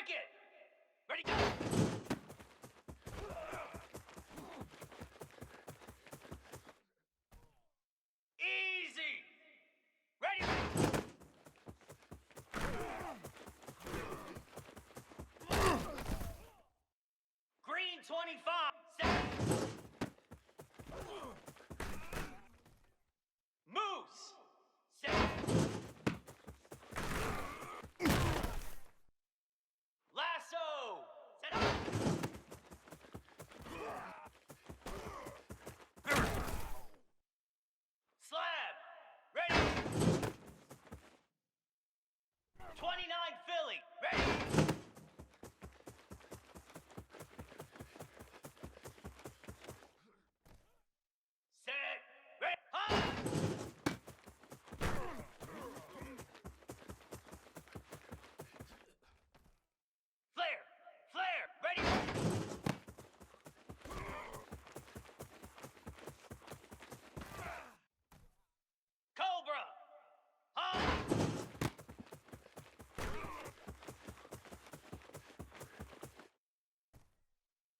[SPEAKER 3] begin. Ready, go. Easy. Ready, Green 25. Set. Moose. Set. Lasso. Set up. Slab. Ready. 29 Philly. Ready. Set. Ready. Huh? Flare. Flare. Ready. Cobra. Huh?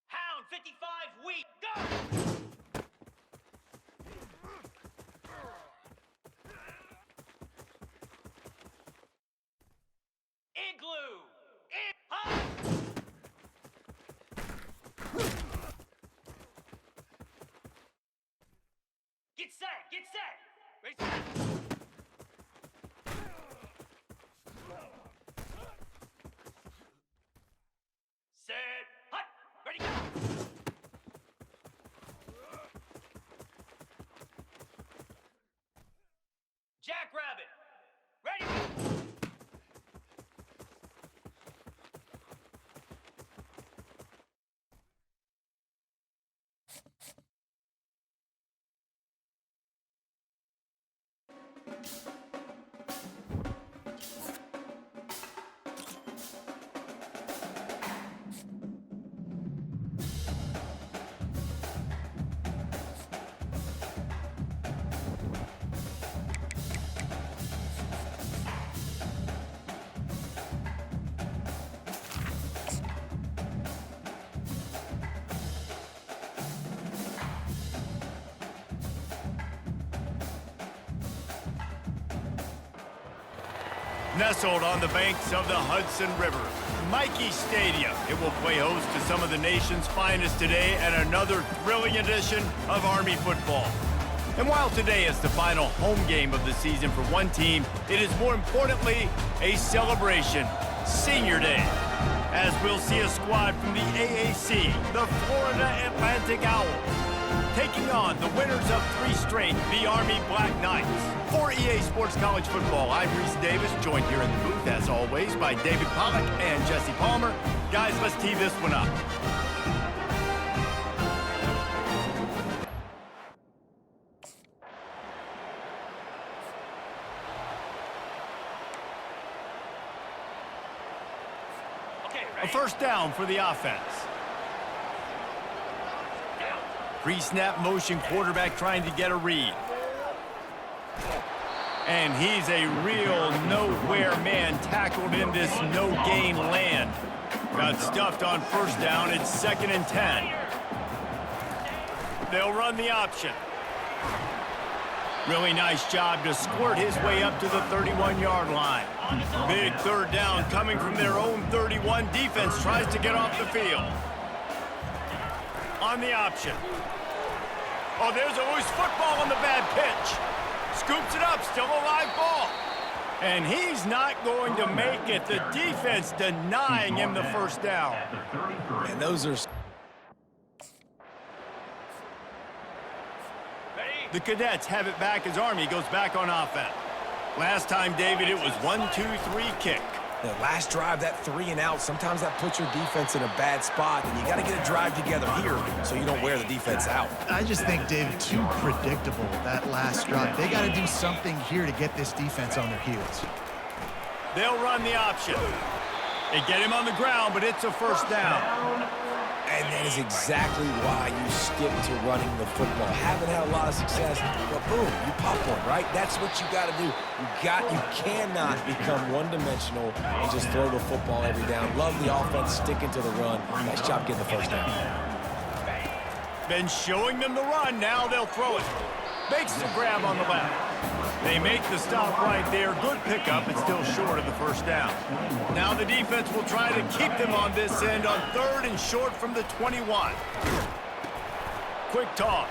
[SPEAKER 3] Hound 55 weak. Go. Igloo. Huh? Get set. Get set. Ready, set. Set. Hut. Ready, go. Jackrabbit. Ready.
[SPEAKER 4] Nestled on the banks of the Hudson River, Michie Stadium. It will play host to some of the nation's finest today and another thrilling edition of Army football. And while today is the final home game of the season for one team, it is more importantly a celebration, Senior Day, as we'll see a squad from the AAC, the Florida Atlantic Owls, taking on the winners of 3 straight, the Army Black Knights. For EA Sports College Football, I'm Reese Davis, joined here in the booth, as always, by David Pollack and Jesse Palmer. Guys, let's tee this one up.
[SPEAKER 3] Okay,
[SPEAKER 4] A
[SPEAKER 3] ready.
[SPEAKER 4] first down for the offense. Pre-snap motion quarterback trying to get a read. And he's a real nowhere man tackled in this no-gain land. Got stuffed on first down. It's 2nd and 10. They'll run the option. Really nice job to squirt his way up to the 31-yard line. Big third down coming from their own 31. Defense tries to get off the field. On the option. Oh, there's a loose football on the bad pitch. Scoops it up, still a live ball. And he's not going to make it. The defense denying him the first down.
[SPEAKER 5] And those are...
[SPEAKER 4] The Cadets have it back as Army goes back on offense. Last time, David, it was 1-2-3 kick.
[SPEAKER 5] The last drive, that 3 and out, sometimes that puts your defense in a bad spot, and you got to get a drive together here so you don't wear the defense out.
[SPEAKER 6] I just think, David, too predictable, that last drive. They got to do something here to get this defense on their heels.
[SPEAKER 4] They'll run the option. They get him on the ground, but it's a first down.
[SPEAKER 5] And that is exactly why you stick to running the football. Haven't had a lot of success, but boom, you pop one, right? That's what you got to do. You cannot become one-dimensional and just throw the football every down. Love the offense sticking to the run. Nice job getting the first down.
[SPEAKER 4] Been showing them the run. Now they'll throw it. Makes the grab on the left. They make the stop right there. Good pickup. It's still short of the first down. Now the defense will try to keep them on this end on 3rd and short from the 21. Quick toss.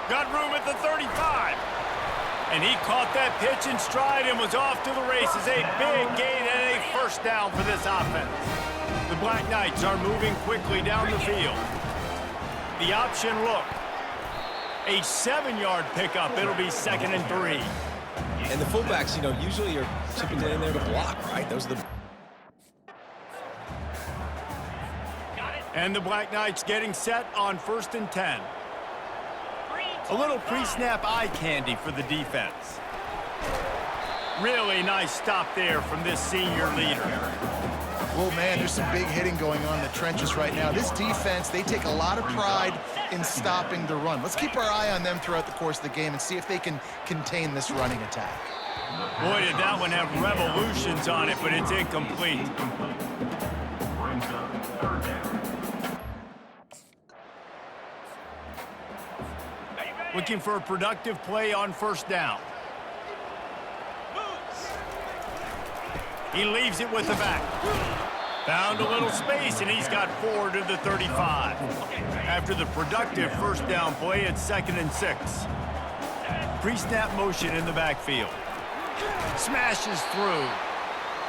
[SPEAKER 4] Got room at the 35. And he caught that pitch in stride and was off to the races. A big gain and a first down for this offense. The Black Knights are moving quickly down the field. The option look. A 7-yard pickup. It'll be 2nd and 3.
[SPEAKER 5] And the fullbacks, usually are typically in there to block, right? Those are the...
[SPEAKER 4] And the Black Knights getting set on 1st and 10. A little pre-snap eye candy for the defense. Really nice stop there from this senior leader.
[SPEAKER 6] Well, man, there's some big hitting going on in the trenches right now. This defense, they take a lot of pride in stopping the run. Let's keep our eye on them throughout the course of the game and see if they can contain this running attack.
[SPEAKER 4] Boy, did that one have revolutions on it, but it's incomplete.
[SPEAKER 9] Brings up 3rd down.
[SPEAKER 4] Looking for a productive play on 1st down. He leaves it with the back. Found a little space, and he's got 4 to the 35. After the productive first down play, it's 2nd and 6. Pre-snap motion in the backfield. Smashes through.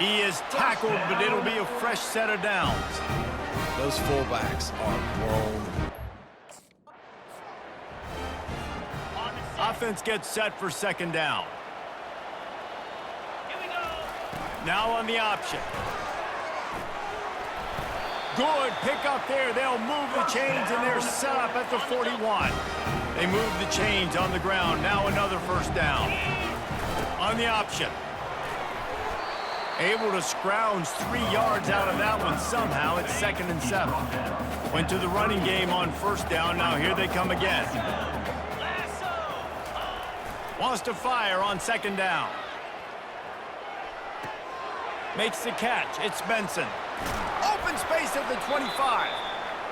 [SPEAKER 4] He is tackled, but it'll be a fresh set of downs.
[SPEAKER 5] Those fullbacks are grown.
[SPEAKER 4] Offense gets set for 2nd down. Now on the option. Good pickup there. They'll move the chains, and they're set up at the 41. They move the chains on the ground. Now another first down. On the option. Able to scrounge 3 yards out of that one somehow. It's 2nd and 7. Went to the running game on 1st down. Now here they come again. Wants to fire on 2nd down. Makes the catch. It's Benson. Open space at the 25.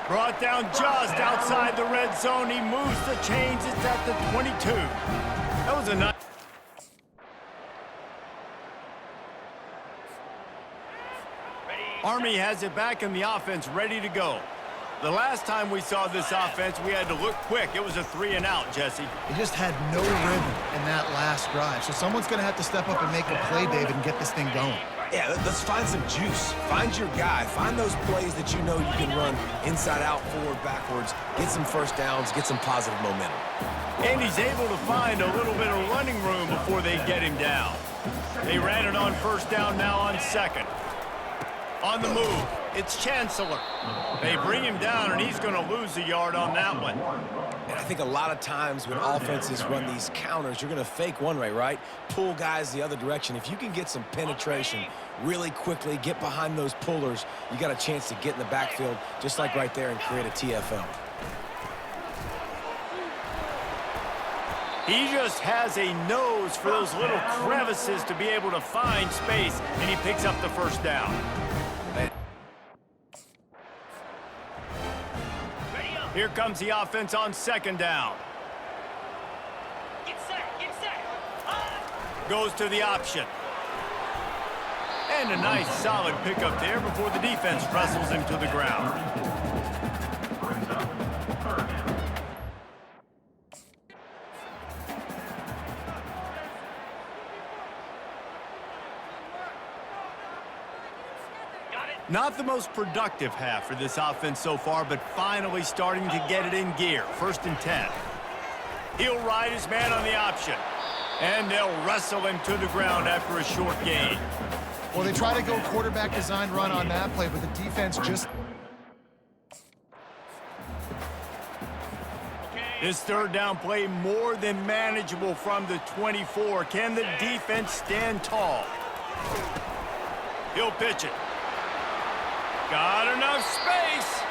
[SPEAKER 4] Brought down just outside the red zone. He moves the chains. It's at the 22. That was a nice... Army has it back in the offense, ready to go. The last time we saw this offense, we had to look quick. It was a 3-and-out, Jesse.
[SPEAKER 6] They just had no rhythm in that last drive. So someone's going to have to step up and make a play, David, and get this thing going.
[SPEAKER 5] Yeah, let's find some juice. Find your guy. Find those plays that you know you can run inside out, forward, backwards. Get some first downs. Get some positive momentum.
[SPEAKER 4] And he's able to find a little bit of running room before they get him down. They ran it on 1st down, now on 2nd. On the move, it's Chancellor. They bring him down, and he's going to lose a yard on that one.
[SPEAKER 5] And I think a lot of times when offenses run these counters, you're going to fake one way, right? Pull guys the other direction. If you can get some penetration really quickly, get behind those pullers, you got a chance to get in the backfield, just like right there, and create a TFL.
[SPEAKER 4] He just has a nose for those little crevices to be able to find space, and he picks up the first down. Here comes the offense on 2nd down.
[SPEAKER 3] Get set, get set.
[SPEAKER 4] Goes to the option. And a nice solid pickup there before the defense wrestles him to the ground.
[SPEAKER 9] Brings up 3rd down.
[SPEAKER 4] Not the most productive half for this offense so far, but finally starting to get it in gear. 1st and 10. He'll ride his man on the option. And they'll wrestle him to the ground after a short gain.
[SPEAKER 6] Well, they try to go quarterback design run on that play, but the defense just...
[SPEAKER 4] This 3rd down play more than manageable from the 24. Can the defense stand tall? He'll pitch it. Got enough space.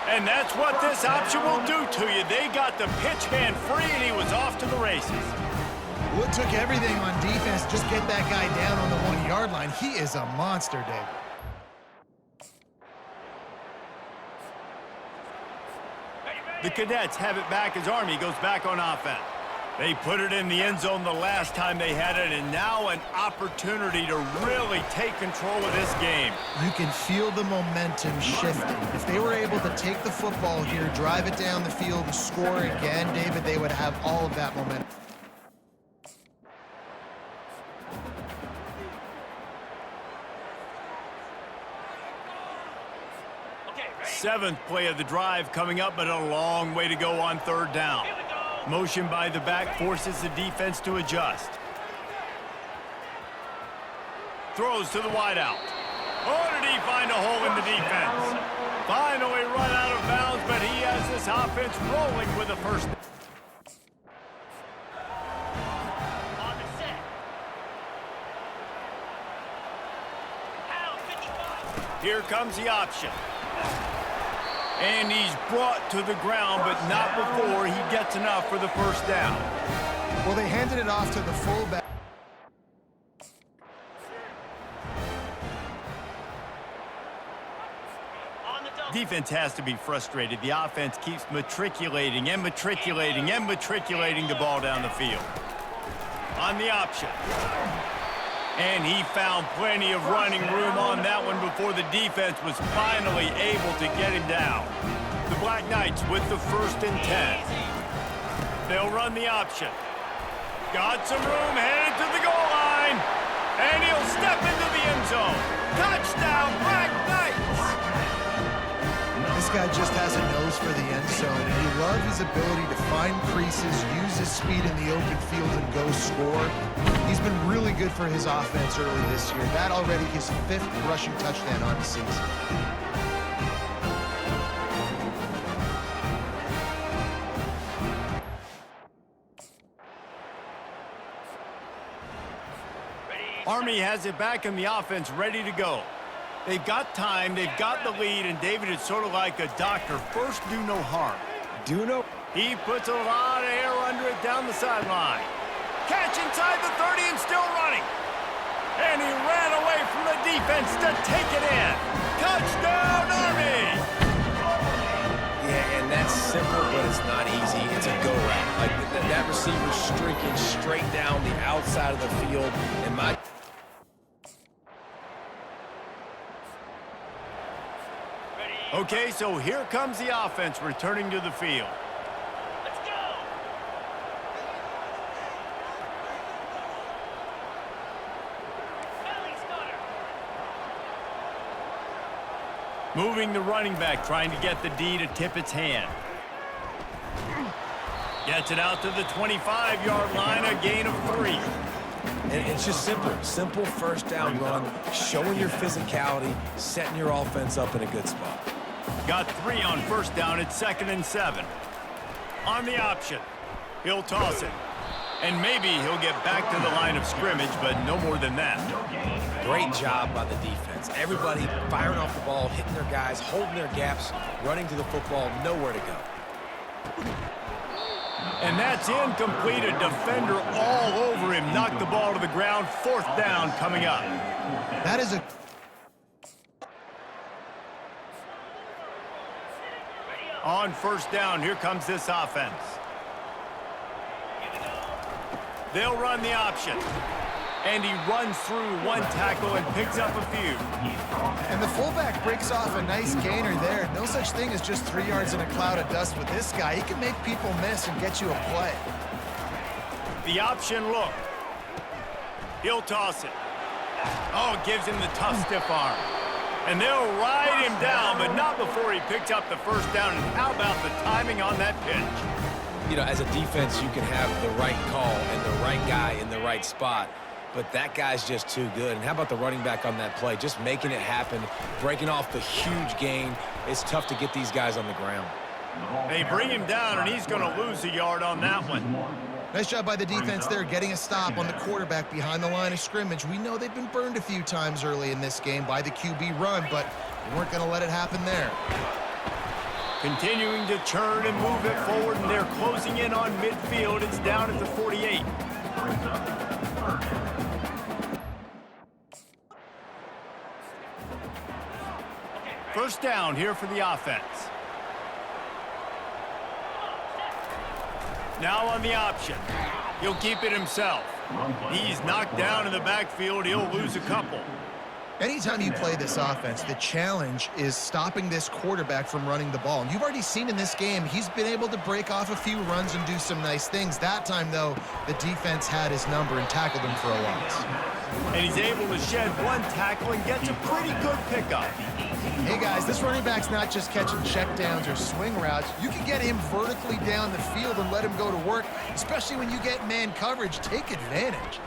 [SPEAKER 4] And that's what this option will do to you. They got the pitch hand free, and he was off to the races.
[SPEAKER 6] Well, it took everything on defense. Just get that guy down on the 1-yard line. He is a monster, Dave.
[SPEAKER 4] The Cadets have it back as Army goes back on offense. They put it in the end zone the last time they had it, and now an opportunity to really take control of this game.
[SPEAKER 6] You can feel the momentum shifting. If they were able to take the football here, drive it down the field, and score again, David, they would have all of that momentum.
[SPEAKER 4] Seventh play of the drive coming up, but a long way to go on third down. Motion by the back forces the defense to adjust. Throws to the wideout. Oh, did he find a hole in the defense? Finally run out of bounds, but he has this offense rolling with a first.
[SPEAKER 3] On the set. Pound 55.
[SPEAKER 4] Here comes the option. And he's brought to the ground, but not before he gets enough for the first down.
[SPEAKER 6] Well, they handed it off to the fullback.
[SPEAKER 4] Defense has to be frustrated. The offense keeps matriculating and matriculating and matriculating the ball down the field. On the option. And he found plenty of running room on that one before the defense was finally able to get him down. The Black Knights with the 1st and 10. They'll run the option. Got some room, headed to the goal line. And he'll step into the end zone. Touchdown, Black Knights!
[SPEAKER 6] This guy just has a nose for the end zone, and you love his ability to find creases, use his speed in the open field, and go score. He's been really good for his offense early this year. That already his 5th rushing touchdown on the season.
[SPEAKER 4] Army has it back in the offense, ready to go. They've got time, they've got the lead, and David, it's sort of like a doctor. First, do no harm.
[SPEAKER 5] Do no.
[SPEAKER 4] He puts a lot of air under it down the sideline. Catch inside the 30 and still running. And he ran away from the defense to take it in. Touchdown, Army!
[SPEAKER 5] Yeah, and that's simple, but it's not easy. It's a go route. Like that receiver's streaking straight down the outside of the field, and my...
[SPEAKER 4] Okay, so here comes the offense returning to the field.
[SPEAKER 3] Let's go. Ellie Stoddard.
[SPEAKER 4] Moving the running back, trying to get the D to tip its hand. Gets it out to the 25-yard line, a gain of 3.
[SPEAKER 5] And it's just simple. Simple first down run, showing your physicality, setting your offense up in a good spot.
[SPEAKER 4] Got 3 on first down at 2nd and 7. On the option, he'll toss it. And maybe he'll get back to the line of scrimmage, but no more than that.
[SPEAKER 5] Great job by the defense. Everybody firing off the ball, hitting their guys, holding their gaps, running to the football, nowhere to go.
[SPEAKER 4] And that's incomplete. A defender all over him. Knocked the ball to the ground. 4th down coming up.
[SPEAKER 6] That is a...
[SPEAKER 4] On first down, here comes this offense. They'll run the option. And he runs through one tackle and picks up a few.
[SPEAKER 6] And the fullback breaks off a nice gainer there. No such thing as just 3 yards in a cloud of dust with this guy. He can make people miss and get you a play.
[SPEAKER 4] The option look. He'll toss it. Oh, gives him the tough stiff arm. And they'll ride him down, but not before he picks up the first down. And how about the timing on that pitch?
[SPEAKER 5] You know, as a defense, you can have the right call and the right guy in the right spot, but that guy's just too good. And how about the running back on that play? Just making it happen, breaking off the huge gain. It's tough to get these guys on the ground.
[SPEAKER 4] They bring him down, and he's going to lose a yard on that one.
[SPEAKER 6] Nice job by the defense there, getting a stop on the quarterback behind the line of scrimmage. We know they've been burned a few times early in this game by the QB run, but they weren't going to let it happen there.
[SPEAKER 4] Continuing to churn and move it forward, and they're closing in on midfield. It's down at the 48. First down here for the offense. Now on the option. He'll keep it himself. He's knocked down in the backfield. He'll lose a couple.
[SPEAKER 6] Anytime you play this offense, the challenge is stopping this quarterback from running the ball. And you've already seen in this game, he's been able to break off a few runs and do some nice things. That time, though, the defense had his number and tackled him for a loss.
[SPEAKER 4] And he's able to shed one tackle and gets a pretty good pickup.
[SPEAKER 6] Hey, guys, this running back's not just catching checkdowns or swing routes. You can get him vertically down the field and let him go to work, especially when you get man coverage. Take advantage.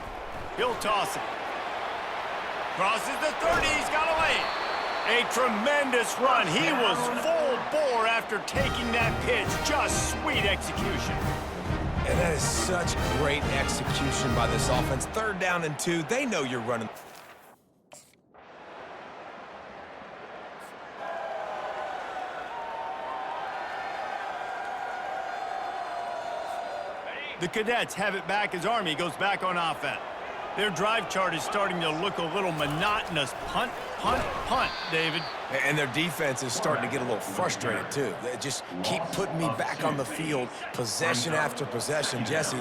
[SPEAKER 4] He'll toss it. Crosses the 30, he's got away. A tremendous run. He was full bore after taking that pitch. Just sweet execution.
[SPEAKER 5] And that is such great execution by this offense. 3rd down and 2. They know you're running.
[SPEAKER 4] The Cadets have it back as Army goes back on offense. Their drive chart is starting to look a little monotonous. Punt, punt, punt, David.
[SPEAKER 5] And their defense is starting to get a little frustrated, too. They just keep putting me back on the field, possession after possession. Jesse,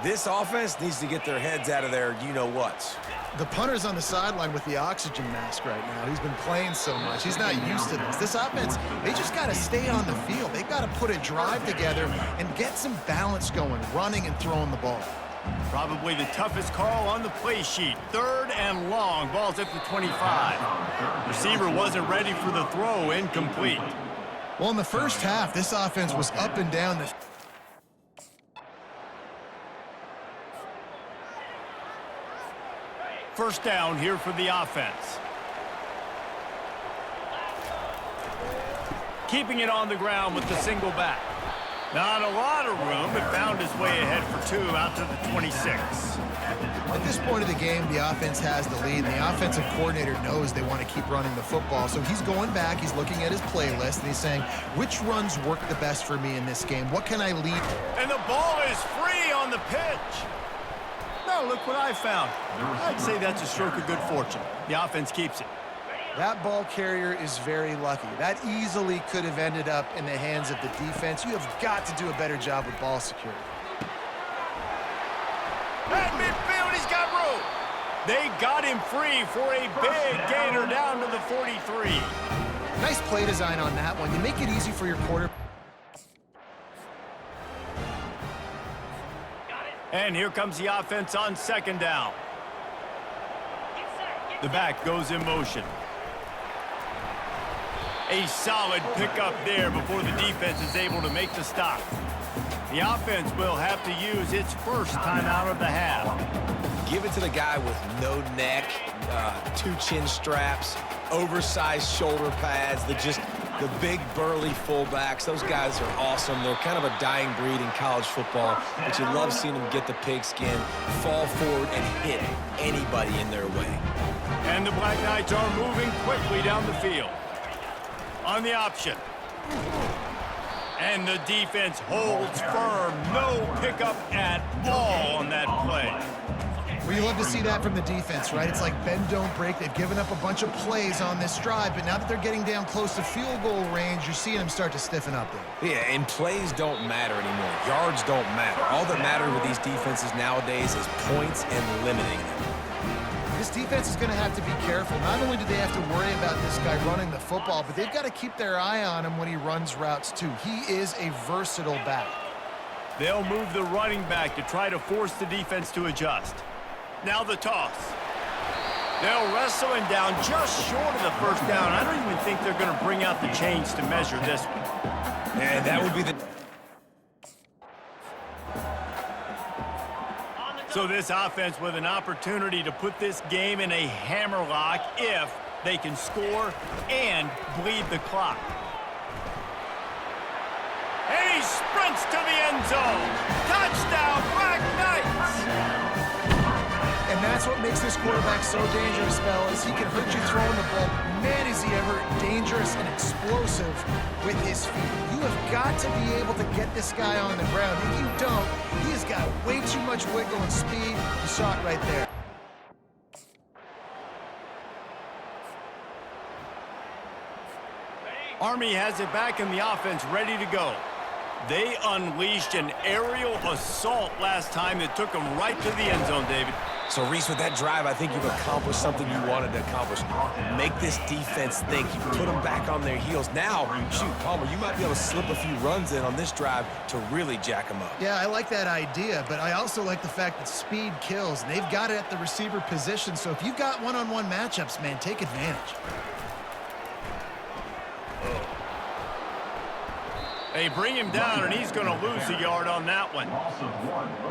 [SPEAKER 5] this offense needs to get their heads out of their you-know-whats.
[SPEAKER 6] The punter's on the sideline with the oxygen mask right now. He's been playing so much. He's not used to this. This offense, they just got to stay on the field. They got to put a drive together and get some balance going, running and throwing the ball.
[SPEAKER 4] Probably the toughest call on the play sheet. 3rd and long. Ball's at the 25. Receiver wasn't ready for the throw. Incomplete.
[SPEAKER 6] Well, in the first half, this offense was up and down the...
[SPEAKER 4] First down here for the offense. Keeping it on the ground with the single back. Not a lot of room, but found his way ahead for 2 out to the 26.
[SPEAKER 6] At this point of the game, the offense has the lead, and the offensive coordinator knows they want to keep running the football. So he's going back, he's looking at his playlist, and he's saying, which runs work the best for me in this game? What can I lead?
[SPEAKER 4] And the ball is free on the pitch. Now look what I found. I'd say that's a stroke of good fortune. The offense keeps it.
[SPEAKER 6] That ball carrier is very lucky. That easily could have ended up in the hands of the defense. You have got to do a better job with ball security.
[SPEAKER 4] At midfield, he's got room. They got him free for a big gainer down to the 43.
[SPEAKER 6] Nice play design on that one. You make it easy for your quarterback.
[SPEAKER 4] And here comes the offense on 2nd down. The back goes in motion. A solid pickup there before the defense is able to make the stop. The offense will have to use its first timeout of the half.
[SPEAKER 5] Give it to the guy with no neck, 2 chin straps, oversized shoulder pads, the big burly fullbacks. Those guys are awesome. They're kind of a dying breed in college football, but you love seeing them get the pigskin, fall forward, and hit anybody in their way.
[SPEAKER 4] And the Black Knights are moving quickly down the field. On the option. And the defense holds firm. No pickup at all on that play.
[SPEAKER 6] Well, you love to see that from the defense, right? It's like bend, don't break. They've given up a bunch of plays on this drive, but now that they're getting down close to field goal range, you're seeing them start to stiffen up there.
[SPEAKER 5] Yeah, and plays don't matter anymore. Yards don't matter. All that matters with these defenses nowadays is points and limiting them.
[SPEAKER 6] This defense is going to have to be careful. Not only do they have to worry about this guy running the football, but they've got to keep their eye on him when he runs routes, too. He is a versatile back.
[SPEAKER 4] They'll move the running back to try to force the defense to adjust. Now the toss. They'll wrestle him down just short of the first down. I don't even think they're going to bring out the chains to measure this one.
[SPEAKER 5] And that would be the...
[SPEAKER 4] So this offense with an opportunity to put this game in a hammerlock if they can score and bleed the clock. And he sprints to the end zone. Touchdown, Black Knights!
[SPEAKER 6] And that's what makes this quarterback so dangerous, fellas. He can hurt you throwing the ball. Man, is he ever dangerous and explosive. explosive with his feet. You have got to be able to get this guy on the ground. If you don't, he has got way too much wiggle and speed. You saw it right there.
[SPEAKER 4] Army has it back in the offense, ready to go. They unleashed an aerial assault last time that took them right to the end zone, David.
[SPEAKER 5] So, Reese, with that drive, I think you've accomplished something you wanted to accomplish. Make this defense think. You put them back on their heels. Now, shoot, Palmer, you might be able to slip a few runs in on this drive to really jack them up.
[SPEAKER 6] Yeah, I like that idea, but I also like the fact that speed kills. And they've got it at the receiver position, so if you've got one-on-one matchups, man, take advantage.
[SPEAKER 4] They bring him down, and he's going to lose a yard on that one.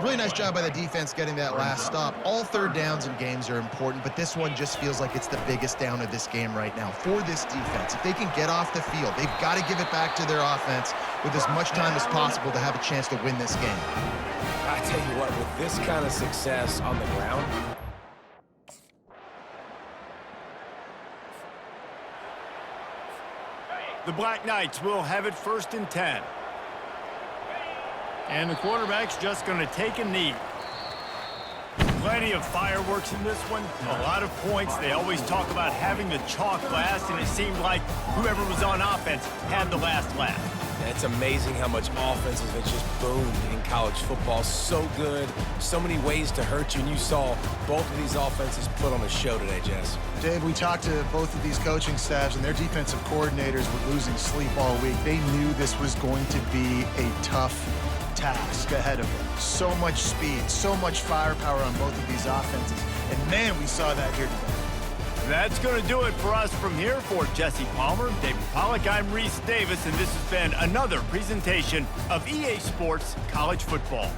[SPEAKER 6] Really nice job by the defense getting that last stop. All third downs in games are important, but this one just feels like it's the biggest down of this game right now for this defense. If they can get off the field, they've got to give it back to their offense with as much time as possible to have a chance to win this game.
[SPEAKER 5] I tell you what, with this kind of success on the ground,
[SPEAKER 4] The Black Knights will have it 1st and 10. And the quarterback's just going to take a knee. Plenty of fireworks in this one. A lot of points. They always talk about having the chalk last, and it seemed like whoever was on offense had the last laugh.
[SPEAKER 5] it's amazing how much offenses have just boomed in college football. So good, so many ways to hurt you, and you saw both of these offenses put on a show today, Jess.
[SPEAKER 6] Dave, we talked to both of these coaching staffs, and their defensive coordinators were losing sleep all week. They knew this was going to be a tough task ahead of them. So much speed, so much firepower on both of these offenses. And man, we saw that here today.
[SPEAKER 4] That's going to do it for us from here. For Jesse Palmer, David Pollack, I'm Reese Davis, and this has been another presentation of EA Sports College Football.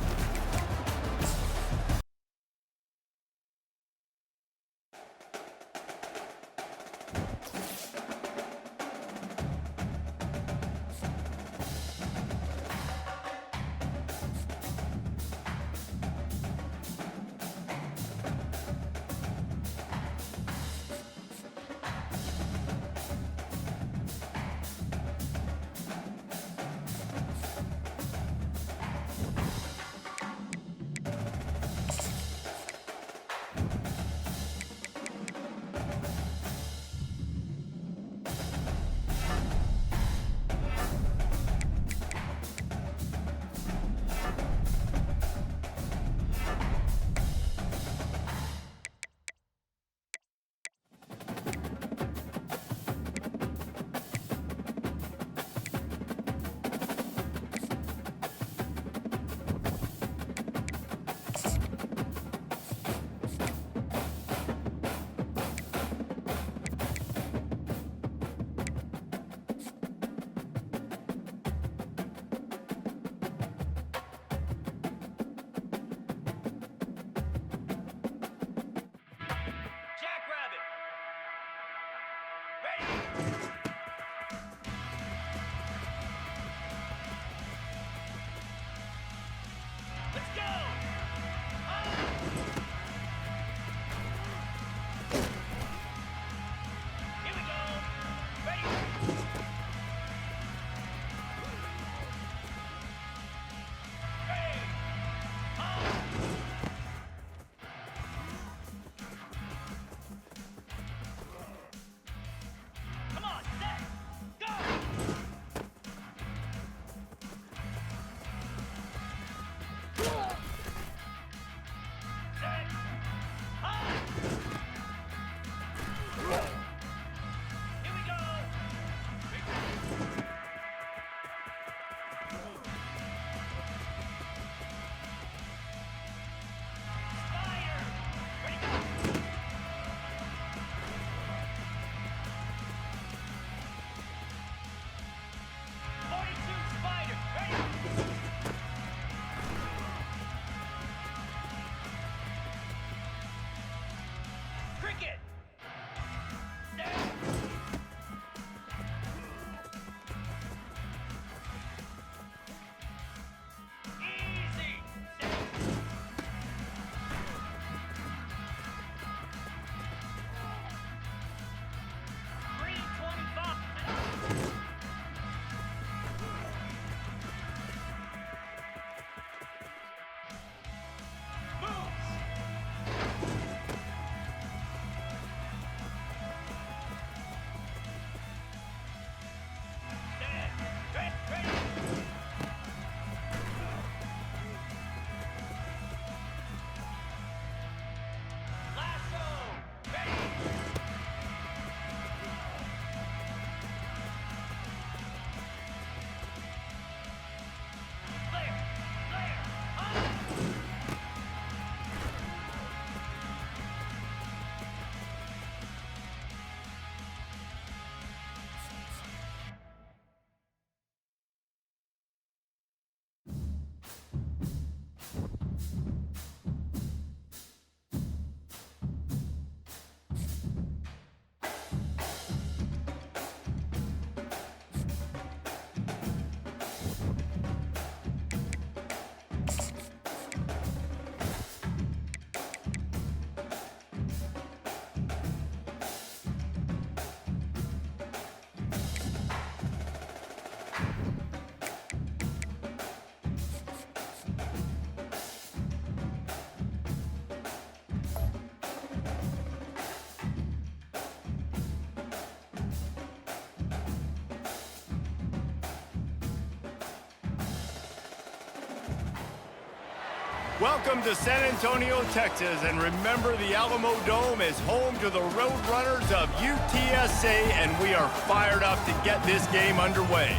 [SPEAKER 4] Welcome to San Antonio, Texas, and remember the Alamo Dome is home to the Roadrunners of UTSA, and we are fired up to get this game underway.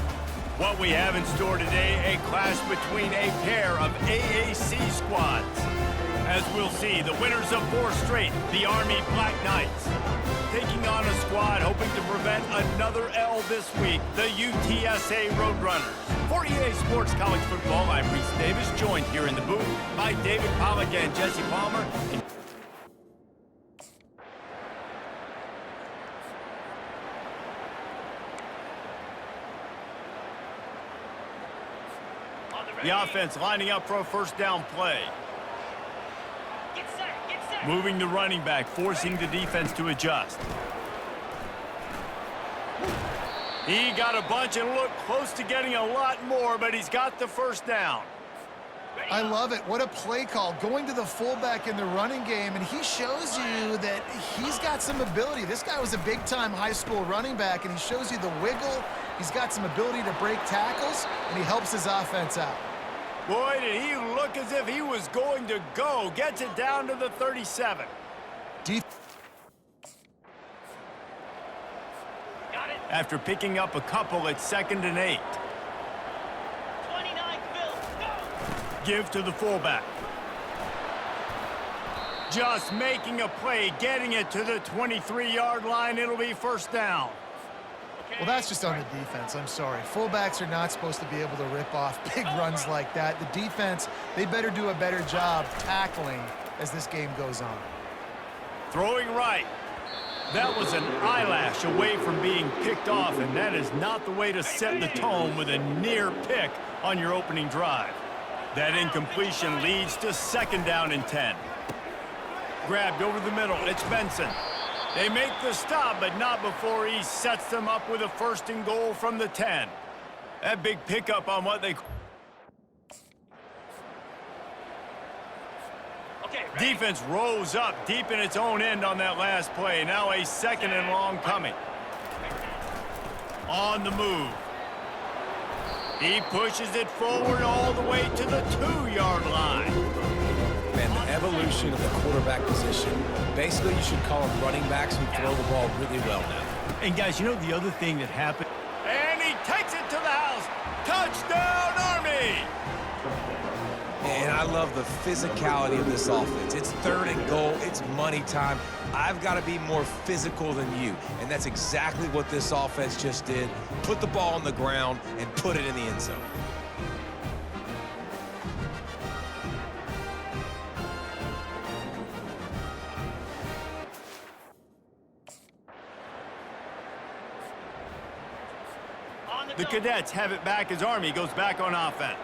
[SPEAKER 4] What we have in store today, a clash between a pair of AAC squads. As we'll see, the winners of 4 straight, the Army Black Knights, taking on a squad hoping to prevent another L this week, the UTSA Roadrunners. For EA Sports College Football, I'm Reese Davis, joined here in the booth by David Pollack and Jesse Palmer. The offense lining up for a first down play.
[SPEAKER 3] Get set, get set.
[SPEAKER 4] Moving the running back, forcing the defense to adjust. He got a bunch and looked close to getting a lot more, but he's got the first down.
[SPEAKER 6] I love it. What a play call. Going to the fullback in the running game, and he shows you that he's got some ability. This guy was a big-time high school running back, and he shows you the wiggle. He's got some ability to break tackles, and he helps his offense out.
[SPEAKER 4] Boy, did he look as if he was going to go. Gets it down to the 37. After picking up a couple, it's 2nd and 8.
[SPEAKER 3] 29 Phil, go!
[SPEAKER 4] Give to the fullback. Just making a play, getting it to the 23-yard line. It'll be first down.
[SPEAKER 6] Well, that's just on the defense. I'm sorry. Fullbacks are not supposed to be able to rip off big runs like that. The defense, they better do a better job tackling as this game goes on.
[SPEAKER 4] Throwing right. That was an eyelash away from being picked off, and that is not the way to set the tone with a near pick on your opening drive. That incompletion leads to 2nd down and 10. Grabbed over the middle. It's Benson. They make the stop, but not before he sets them up with a 1st and goal from the 10. That big pickup on what they... Defense rose up deep in its own end on that last play. Now a 2nd and long coming. On the move. He pushes it forward all the way to the 2-yard line.
[SPEAKER 5] Man, the evolution of the quarterback position, basically you should call them running backs who throw the ball really well now.
[SPEAKER 7] And guys, you know the other thing that happened?
[SPEAKER 4] And he takes it to the house. Touchdown, Army!
[SPEAKER 5] And I love the physicality of this offense. It's 3rd and goal. It's money time. I've got to be more physical than you. And that's exactly what this offense just did. Put the ball on the ground and put it in the end zone.
[SPEAKER 4] The Cadets have it back as Army goes back on offense.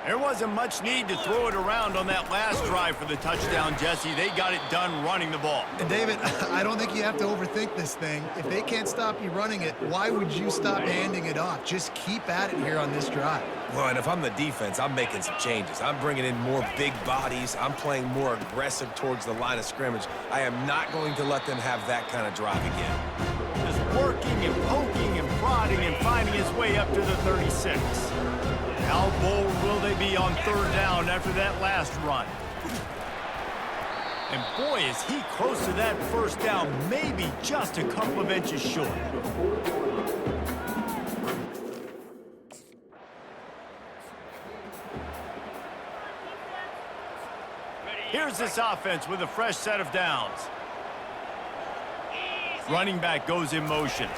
[SPEAKER 4] There wasn't much need to throw it around on that last drive for the touchdown, Jesse. They got it done running the ball.
[SPEAKER 6] And David, I don't think you have to overthink this thing. If they can't stop you running it, why would you stop handing it off? Just keep at it here on this drive.
[SPEAKER 5] Well, and if I'm the defense, I'm making some changes. I'm bringing in more big bodies. I'm playing more aggressive towards the line of scrimmage. I am not going to let them have that kind of drive again.
[SPEAKER 4] Just working and poking and prodding and finding his way up to the 36. How bold will they be on 3rd down after that last run? And boy, is he close to that 1st down, maybe just a couple of inches short. Here's this offense with a fresh set of downs. Running back goes in motion.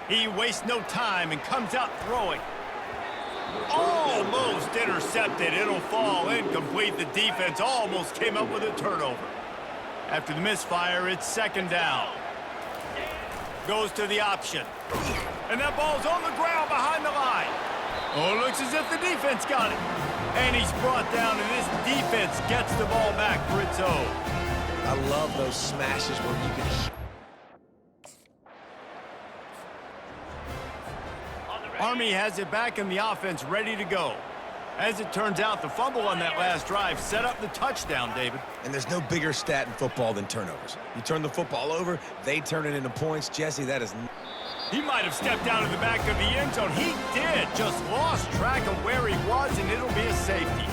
[SPEAKER 4] He wastes no time and comes out throwing. Almost intercepted. It'll fall incomplete. The defense almost came up with a turnover. After the misfire, it's 2nd down. Goes to the option. And that ball's on the ground behind the line. Oh, it looks as if the defense got it. And he's brought down, and this defense gets the ball back for its own.
[SPEAKER 5] I love those smashes where you can...
[SPEAKER 4] Army has it back in the offense, ready to go. As it turns out, the fumble on that last drive set up the touchdown, David.
[SPEAKER 5] And there's no bigger stat in football than turnovers. You turn the football over, they turn it into points. Jesse, that is...
[SPEAKER 4] He might have stepped out of the back of the end zone. He did. Just lost track of where he was, and it'll be a safety.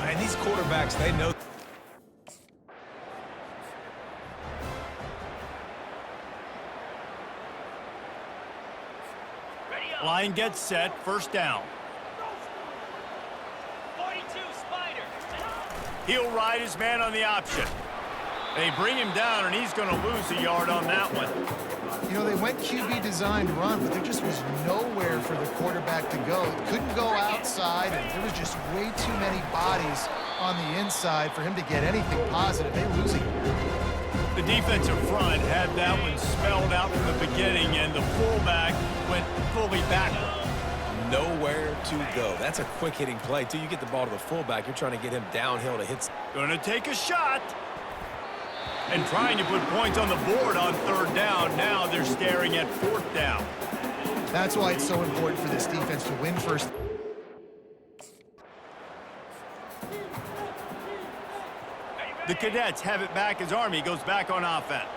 [SPEAKER 5] And these quarterbacks, they know.
[SPEAKER 4] Line gets set, first down.
[SPEAKER 3] 42, Spider.
[SPEAKER 4] He'll ride his man on the option. They bring him down, and he's going to lose a yard on that one.
[SPEAKER 6] You know, they went QB designed run, but there just was nowhere for the quarterback to go. Couldn't go outside, and there was just way too many bodies on the inside for him to get anything positive. They lose it.
[SPEAKER 4] The defensive front had that one spelled out from the beginning, and the fullback went fully backward.
[SPEAKER 5] Nowhere to go. That's a quick hitting play. Till you get the ball to the fullback, you're trying to get him downhill to hit.
[SPEAKER 4] Going to take a shot. And trying to put points on the board on third down. Now they're staring at fourth down.
[SPEAKER 6] That's why it's so important for this defense to win first.
[SPEAKER 4] The Cadets have it back as Army goes back on offense.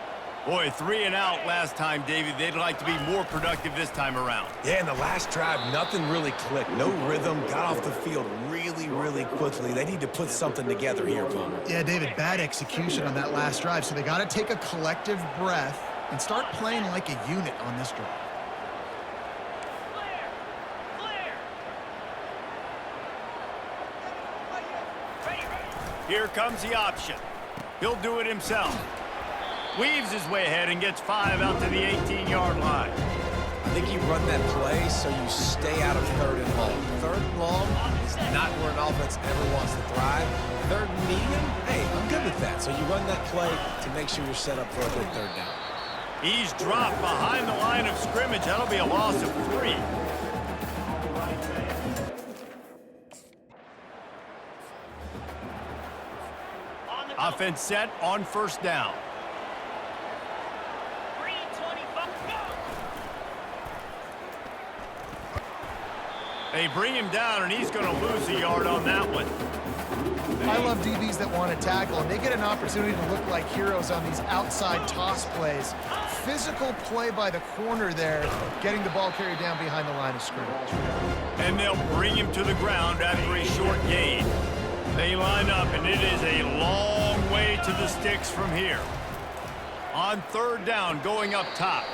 [SPEAKER 4] Boy, 3 and out last time, David. They'd like to be more productive this time around.
[SPEAKER 5] Yeah, in the last drive, nothing really clicked. No rhythm, got off the field really, really quickly. They need to put something together here, Palmer.
[SPEAKER 6] Yeah, David, bad execution on that last drive, so they got to take a collective breath and start playing like a unit on this drive.
[SPEAKER 4] Here comes the option. He'll do it himself. Weaves his way ahead and gets 5 out to the 18-yard line.
[SPEAKER 5] I think you run that play so you stay out of third and long. Third and long is not where an offense ever wants to thrive. Third and medium, hey, I'm good with that. So you run that play to make sure you're set up for a good third down.
[SPEAKER 4] He's dropped behind the line of scrimmage. That'll be a loss of 3. Offense set on first down. They bring him down, and he's going to lose a yard on that one.
[SPEAKER 6] I love DBs that want to tackle, and they get an opportunity to look like heroes on these outside toss plays. Physical play by the corner there, getting the ball carried down behind the line of scrimmage.
[SPEAKER 4] And they'll bring him to the ground after a short gain. They line up, and it is a long way to the sticks from here. On third down, going up top.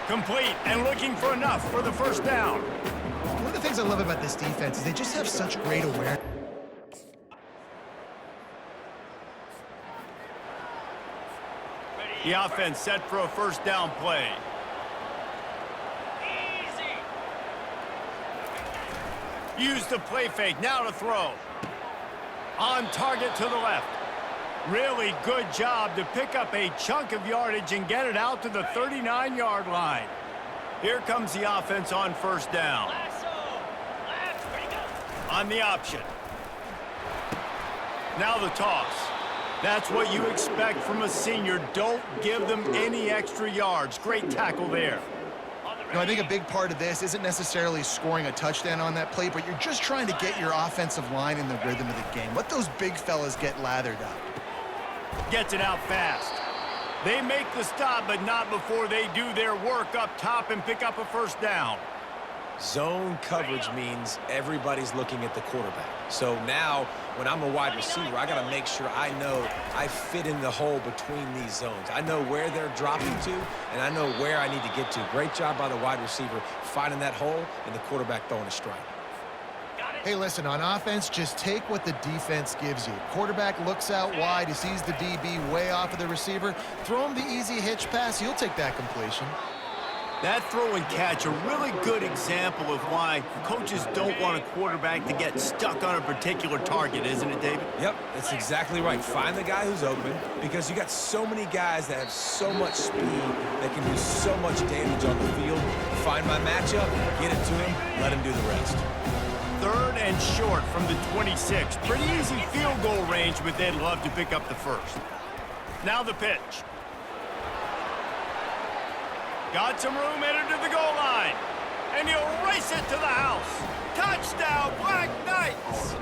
[SPEAKER 4] Complete and looking for enough for the first down.
[SPEAKER 6] One of the things I love about this defense is they just have such great awareness.
[SPEAKER 4] The offense set for a first down play. Use the play fake, now to throw. On target to the left. Really good job to pick up a chunk of yardage and get it out to the 39-yard line. Here comes the offense on first down. On the option. Now the toss. That's what you expect from a senior. Don't give them any extra yards. Great tackle there.
[SPEAKER 6] You know, I think a big part of this isn't necessarily scoring a touchdown on that play, but you're just trying to get your offensive line in the rhythm of the game. Let those big fellas get lathered up.
[SPEAKER 4] Gets it out fast. They make the stop, but not before they do their work up top and pick up a first down.
[SPEAKER 5] Zone coverage means everybody's looking at the quarterback. So now, when I'm a wide receiver, I got to make sure I know I fit in the hole between these zones. I know where they're dropping to, and I know where I need to get to. Great job by the wide receiver finding that hole and the quarterback throwing a strike.
[SPEAKER 6] Hey, listen, on offense, just take what the defense gives you. Quarterback looks out wide, he sees the DB way off of the receiver. Throw him the easy hitch pass, he'll take that completion.
[SPEAKER 4] That throw and catch, a really good example of why coaches don't want a quarterback to get stuck on a particular target, isn't it, David?
[SPEAKER 5] Yep, that's exactly right. Find the guy who's open, because you got so many guys that have so much speed that can do so much damage on the field. Find my matchup, get it to him, let him do the rest.
[SPEAKER 4] Third and short from the 26. Pretty easy field goal range, but they'd love to pick up the first. Now the pitch. Got some room headed to the goal line. And he'll race it to the house. Touchdown, Black Knights!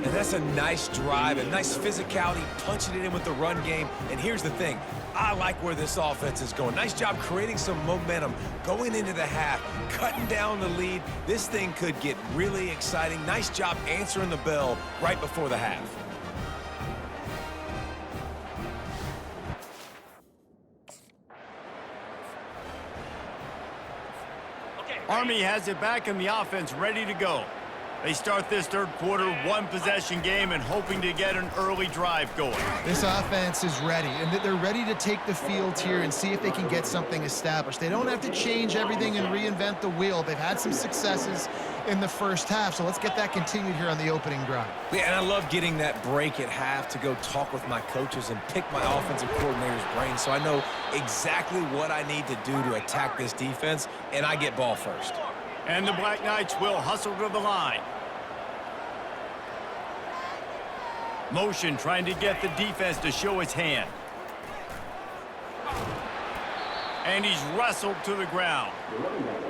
[SPEAKER 5] And that's a nice drive, a nice physicality, punching it in with the run game. And here's the thing. I like where this offense is going. Nice job creating some momentum, going into the half, cutting down the lead. This thing could get really exciting. Nice job answering the bell right before the half.
[SPEAKER 4] Army has it back in the offense, ready to go. They start this third quarter, one-possession game, and hoping to get an early drive going.
[SPEAKER 6] This offense is ready, and they're ready to take the field here and see if they can get something established. They don't have to change everything and reinvent the wheel. They've had some successes in the first half, so let's get that continued here on the opening drive.
[SPEAKER 5] Yeah, and I love getting that break at half to go talk with my coaches and pick my offensive coordinator's brain so I know exactly what I need to do to attack this defense, and I get ball first.
[SPEAKER 4] And the Black Knights will hustle to the line. Motion trying to get the defense to show its hand. And he's wrestled to the ground.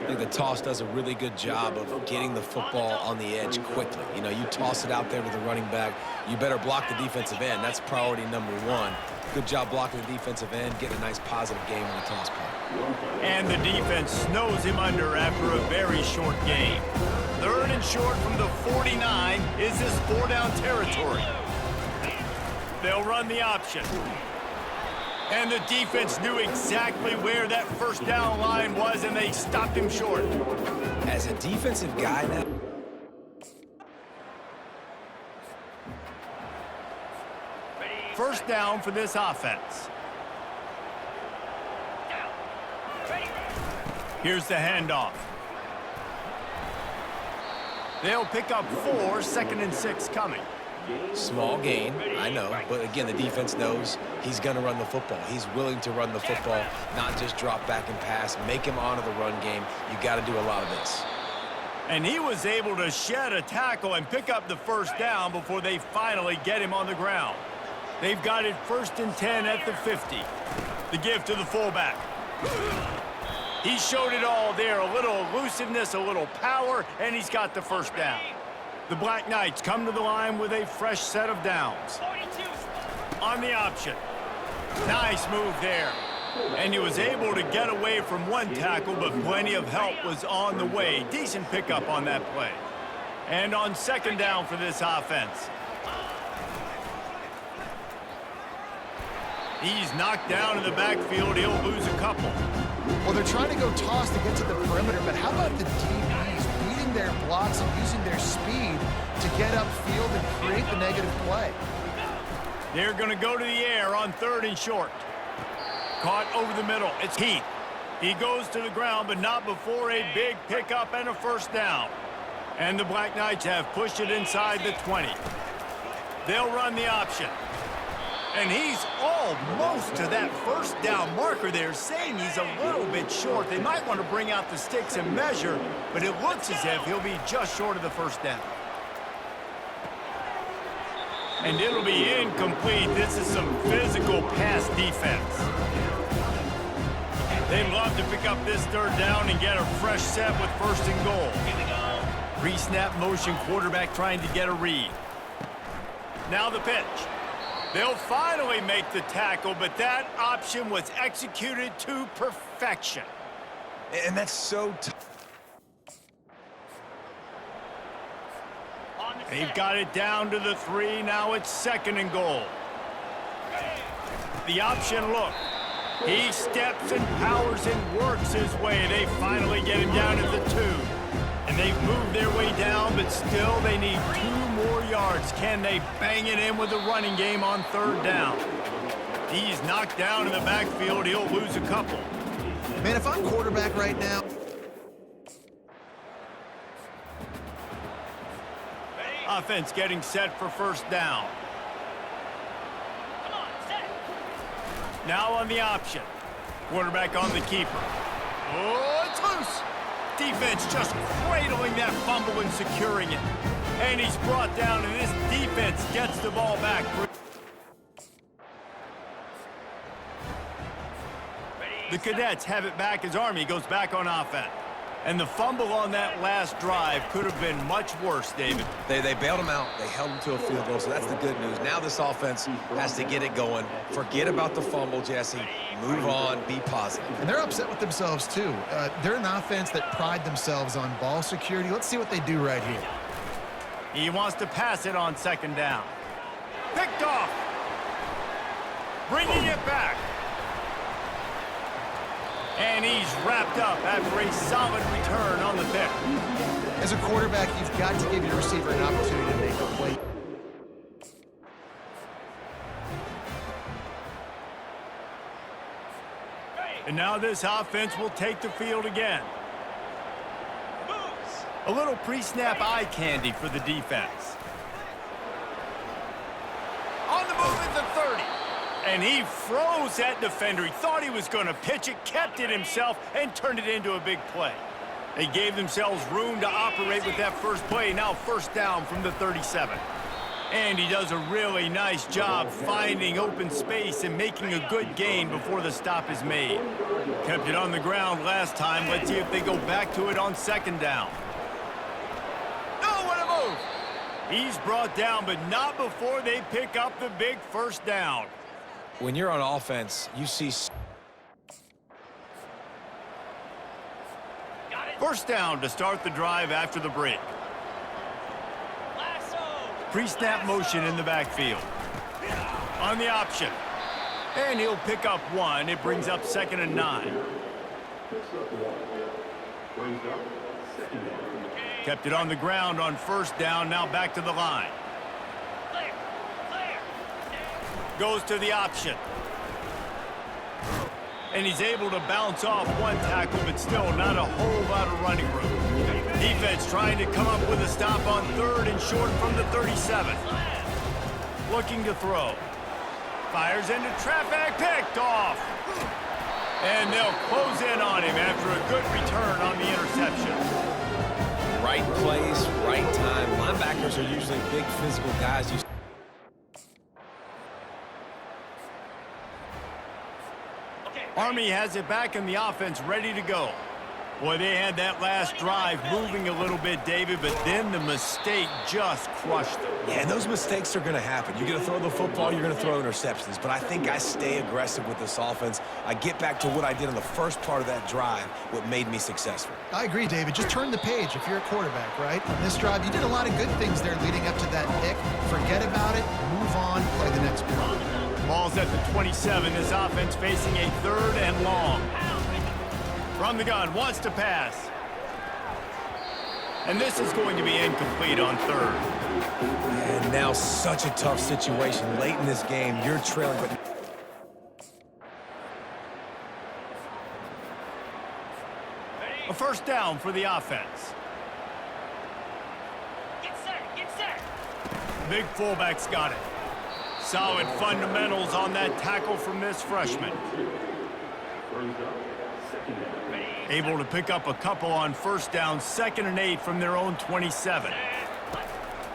[SPEAKER 5] I think the toss does a really good job of getting the football on the edge quickly. You know, you toss it out there to the running back, you better block the defensive end. That's priority number one. Good job blocking the defensive end, getting a nice positive game on the toss play.
[SPEAKER 4] And the defense snows him under after a very short game. Third and short from the 49 is this four-down territory. They'll run the option. And the defense knew exactly where that first down line was, and they stopped him short.
[SPEAKER 5] As a defensive guy now,
[SPEAKER 4] first down for this offense. Here's the handoff. They'll pick up 4, 2nd and 6 coming.
[SPEAKER 5] small gain, I know, but again, the defense knows he's going to run the football. He's willing to run the football, not just drop back and pass, make him honor the run game. You got to do a lot of this.
[SPEAKER 4] And he was able to shed a tackle and pick up the first down before they finally get him on the ground. They've got it 1st and 10 at the 50. The give to the fullback. He showed it all there, a little elusiveness, a little power, and he's got the first down. The Black Knights come to the line with a fresh set of downs. On the option. Nice move there. And he was able to get away from one tackle, but plenty of help was on the way. Decent pickup on that play. And on 2nd down for this offense. He's knocked down in the backfield. He'll lose a couple.
[SPEAKER 6] Well, they're trying to go toss to get to the perimeter, but how about the DBs beating their blocks and using their speed to get upfield and create the negative play?
[SPEAKER 4] They're going to go to the air on 3rd and short. Caught over the middle. It's Heath. He goes to the ground, but not before a big pickup and a first down. And the Black Knights have pushed it inside the 20. They'll run the option. And he's almost to that first down marker there, saying he's a little bit short. They might want to bring out the sticks and measure, but it looks as if he'll be just short of the first down. And it'll be incomplete. This is some physical pass defense. They'd love to pick up this 3rd down and get a fresh set with 1st and goal. Pre-snap motion, quarterback trying to get a read. Now the pitch. They'll finally make the tackle, but that option was executed to perfection.
[SPEAKER 5] And that's so tough.
[SPEAKER 4] They've got it down to the 3. Now it's 2nd and goal. The option look. He steps and powers and works his way. They finally get him down at the 2. And they've moved their way down, but still they need 2 more yards. Can they bang it in with the running game on 3rd down? He's knocked down in the backfield. He'll lose a couple.
[SPEAKER 6] Man, if I'm quarterback right now,
[SPEAKER 4] Offense getting set for 1st down.
[SPEAKER 3] Come on, set.
[SPEAKER 4] Now on the option. Quarterback on the keeper. Oh, it's loose. Defense just cradling that fumble and securing it. And he's brought down, and this defense gets the ball back. The Cadets have it back as Army goes back on offense. And the fumble on that last drive could have been much worse, David.
[SPEAKER 5] They bailed him out. They held him to a field goal, so that's the good news. Now this offense has to get it going. Forget about the fumble, Jesse. Move on. Be positive.
[SPEAKER 6] And they're upset with themselves, too. They're an offense that pride themselves on ball security. Let's see what they do right here.
[SPEAKER 4] He wants to pass it on second down. Picked off. Bringing it back. And he's wrapped up after a solid return on the pick.
[SPEAKER 6] As a quarterback, you've got to give your receiver an opportunity to make a play.
[SPEAKER 4] And now this offense will take the field again. A little pre-snap eye candy for the defense. On the move at the 30. And he froze that defender. He thought he was going to pitch it, kept it himself, and turned it into a big play. They gave themselves room to operate with that first play. Now first down from the 37. And he does a really nice job finding open space and making a good gain before the stop is made. Kept it on the ground last time. Let's see if they go back to it on second down. Oh, what a move! He's brought down, but not before they pick up the big first down.
[SPEAKER 5] When you're on offense, you see...
[SPEAKER 4] First down to start the drive after the break. Pre-snap motion in the backfield. On the option. And he'll pick up one. It brings up 2nd and 9. Kept it on the ground on first down. Now back to the line. Goes to the option. And he's able to bounce off one tackle, but still not a whole lot of running room. Defense trying to come up with a stop on 3rd and short from the 37. Looking to throw. Fires into traffic, picked off. And they'll close in on him after a good return on the interception.
[SPEAKER 5] Right place, right time. Linebackers are usually big physical guys.
[SPEAKER 4] Army has it back in the offense, ready to go. Boy, they had that last drive moving a little bit, David, but then the mistake just crushed them.
[SPEAKER 5] Yeah, and those mistakes are going to happen. You're going to throw the football, you're going to throw interceptions. But I think I stay aggressive with this offense. I get back to what I did in the first part of that drive, what made me successful.
[SPEAKER 6] I agree, David. Just turn the page if you're a quarterback, right? On this drive, you did a lot of good things there leading up to that pick. Forget about it, move on, play the next play.
[SPEAKER 4] Ball's at the 27. This offense facing a 3rd and long. From the gun, wants to pass. And this is going to be incomplete on 3rd.
[SPEAKER 5] And now such a tough situation. Late in this game, you're trailing, but...
[SPEAKER 4] A first down for the offense.
[SPEAKER 3] Get set!
[SPEAKER 4] Big fullback's got it. Solid fundamentals on that tackle from this freshman. Able to pick up a couple on first down, 2nd and 8 from their own 27.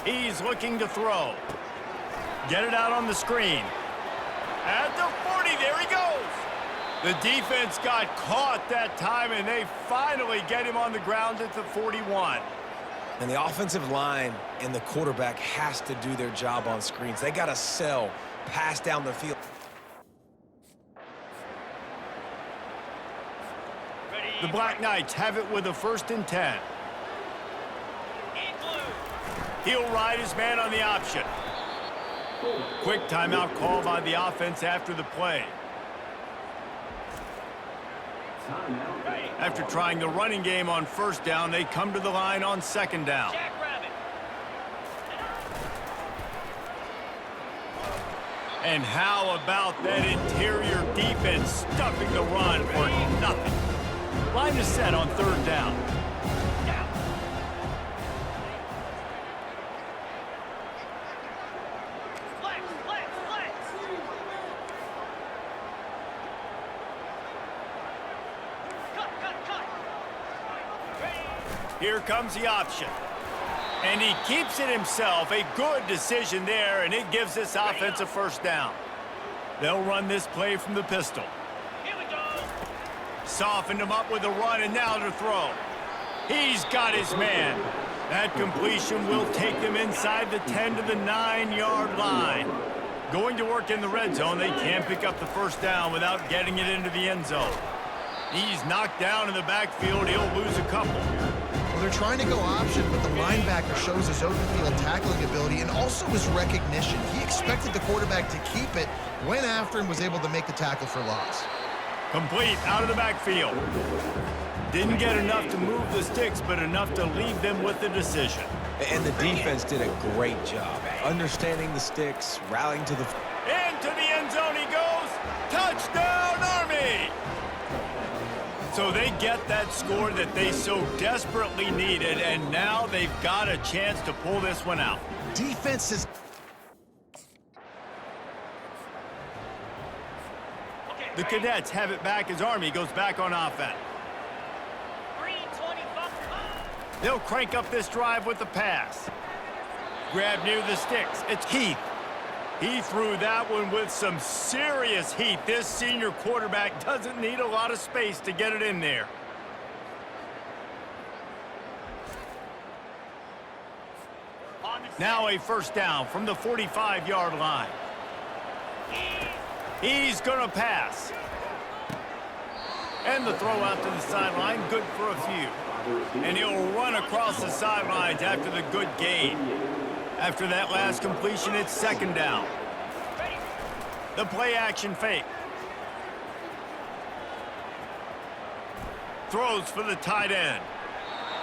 [SPEAKER 4] He's looking to throw. Get it out on the screen. At the 40, there he goes. The defense got caught that time, and they finally get him on the ground at the 41.
[SPEAKER 5] And the offensive line and the quarterback has to do their job on screens. They got to sell, pass down the field.
[SPEAKER 4] The Black Knights have it with a 1st and 10. He'll ride his man on the option. Quick timeout call by the offense after the play. After trying the running game on first down, they come to the line on 2nd down. And how about that interior defense stuffing the run for nothing? Line is set on 3rd down. Here comes the option. And he keeps it himself. A good decision there, and it gives this offense a first down. They'll run this play from the pistol.
[SPEAKER 3] Here we go.
[SPEAKER 4] Softened him up with a run, and now to throw. He's got his man. That completion will take them inside the 10 to the 9-yard line. Going to work in the red zone, they can't pick up the first down without getting it into the end zone. He's knocked down in the backfield. He'll lose a couple.
[SPEAKER 6] Well, they're trying to go option, but the linebacker shows his open field tackling ability and also his recognition. He expected the quarterback to keep it, went after and was able to make the tackle for loss.
[SPEAKER 4] Complete out of the backfield. Didn't get enough to move the sticks, but enough to leave them with the decision.
[SPEAKER 5] And the defense did a great job understanding the sticks, rallying to the...
[SPEAKER 4] Into the end zone he goes. Touchdown, Army! So they get that score that they so desperately needed, and now they've got a chance to pull this one out.
[SPEAKER 6] Defense is...
[SPEAKER 4] The Cadets have it back as Army goes back on offense. They'll crank up this drive with the pass. Grab near the sticks. It's Heath. He threw that one with some serious heat. This senior quarterback doesn't need a lot of space to get it in there. Now a first down from the 45-yard line. He's going to pass. And the throw out to the sideline, good for a few. And he'll run across the sidelines after the good gain. After that last completion, it's second down. The play action fake. Throws for the tight end.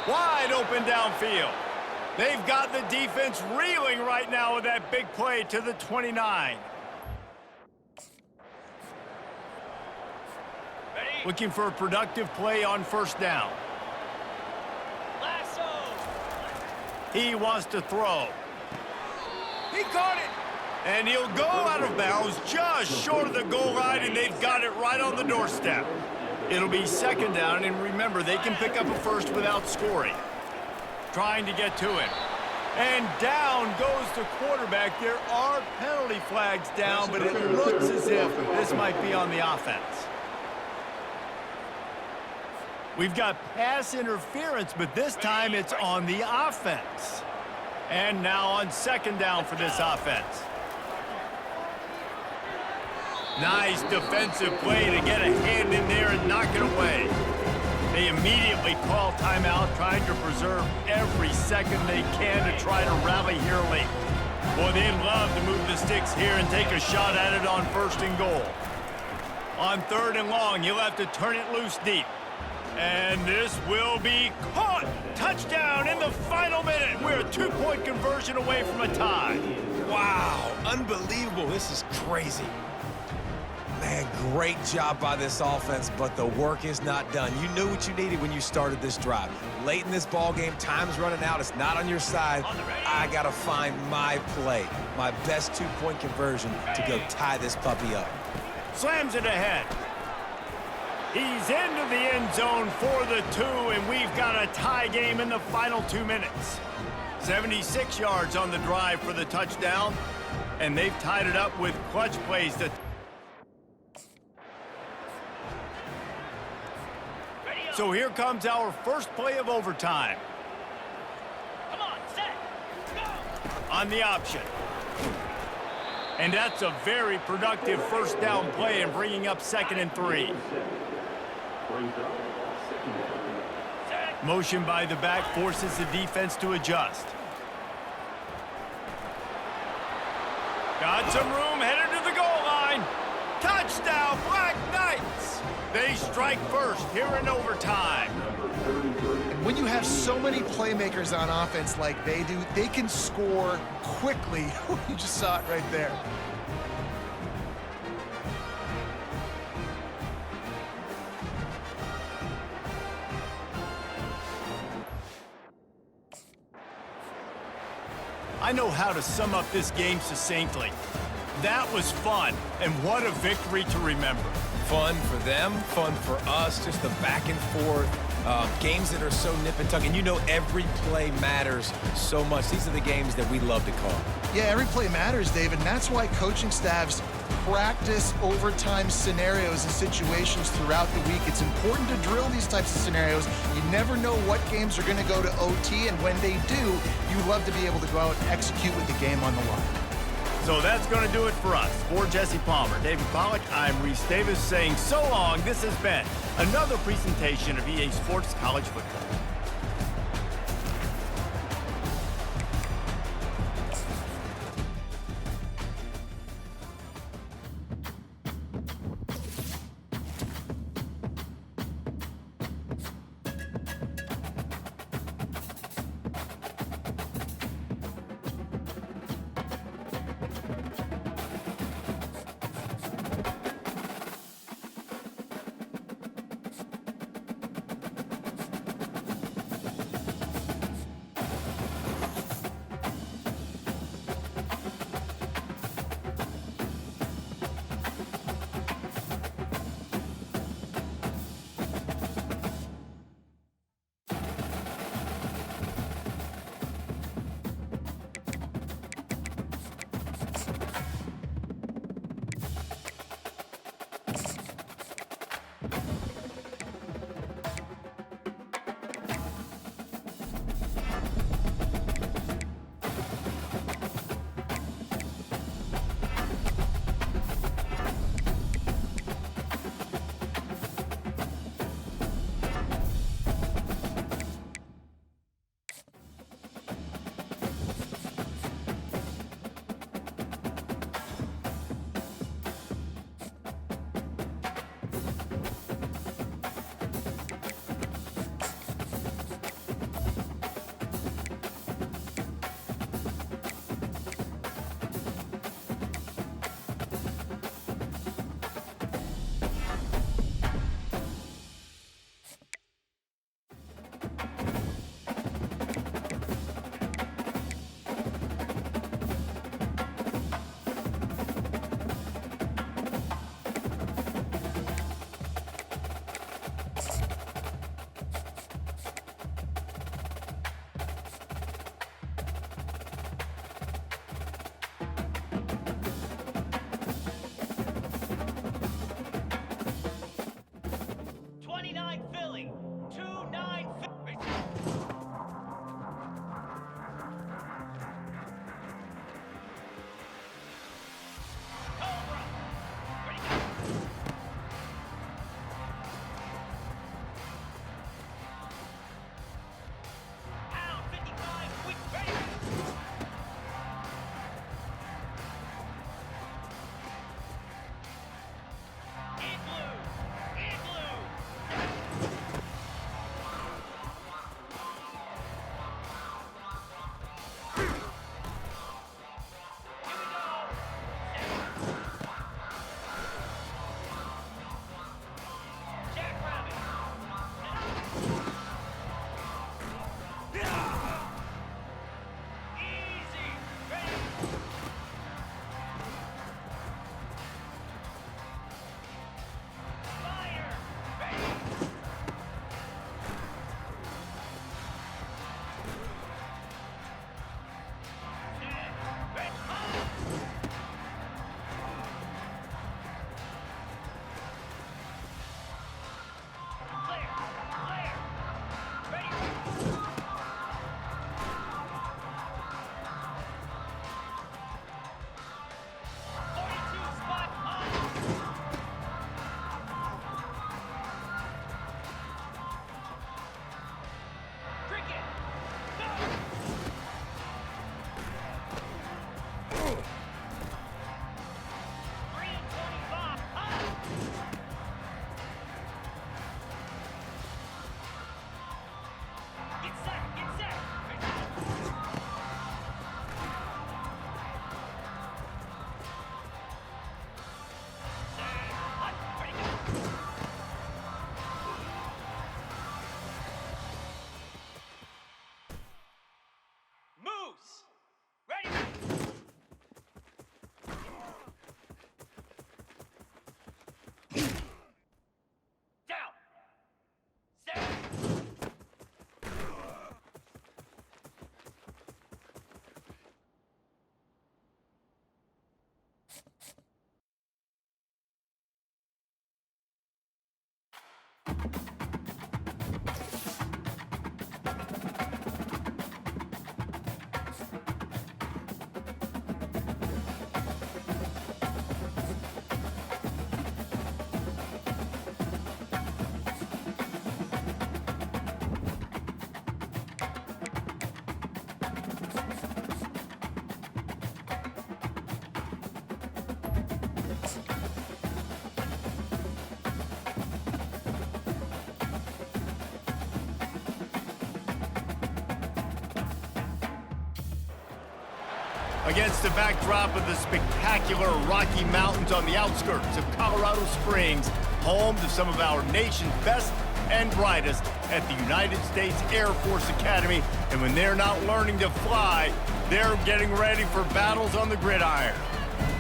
[SPEAKER 4] Wide open downfield. They've got the defense reeling right now with that big play to the 29. Looking for a productive play on first down. He wants to throw. He caught it. And he'll go out of bounds just short of the goal line, and they've got it right on the doorstep. It'll be second down, and remember, they can pick up a first without scoring. Trying to get to him. And down goes the quarterback. There are penalty flags down, but it looks as if this might be on the offense. We've got pass interference, but this time it's on the offense. And now on second down for this offense. Nice defensive play to get a hand in there and knock it away. They immediately call timeout, trying to preserve every second they can to try to rally here late. Boy, they'd love to move the sticks here and take a shot at it on first and goal. On third and long, you'll have to turn it loose deep. And this will be caught. Touchdown in the final minute. We're a 2-point conversion away from a tie.
[SPEAKER 5] Wow, unbelievable. This is crazy. Man, great job by this offense, but the work is not done. You knew what you needed when you started this drive. Late in this ball game, time's running out. It's not on your side. I got to find my play, my best 2-point conversion to go tie this puppy up.
[SPEAKER 4] Slams it ahead. He's into the end zone for the 2, and we've got a tie game in the final 2 minutes. 76 yards on the drive for the touchdown, and they've tied it up with clutch plays that... So here comes our first play of overtime.
[SPEAKER 3] Come on, set, go!
[SPEAKER 4] On the option. And that's a very productive first down play and bringing up 2nd and 3. Motion by the back forces the defense to adjust. Got some room, headed to the goal line. Touchdown, Black Knights! They strike first here in overtime.
[SPEAKER 6] And when you have so many playmakers on offense like they do, they can score quickly. You just saw it right there.
[SPEAKER 4] I know how to sum up this game succinctly. That was fun, and what a victory to remember.
[SPEAKER 5] Fun for them, fun for us, just the back and forth. Games that are so nip and tuck, and you know every play matters so much. These are the games that we love to call.
[SPEAKER 6] Yeah, every play matters, David, and that's why coaching staffs practice overtime scenarios and situations throughout the week. It's important to drill these types of scenarios. You never know what games are going to go to OT, and when they do, you love to be able to go out and execute with the game on the line.
[SPEAKER 4] So that's going to do it for us. For Jesse Palmer, David Pollack, I'm Reese Davis saying so long. This has been another presentation of EA Sports College Football. Against the backdrop of the spectacular Rocky Mountains on the outskirts of Colorado Springs, home to some of our nation's best and brightest at the United States Air Force Academy. And when they're not learning to fly, they're getting ready for battles on the gridiron.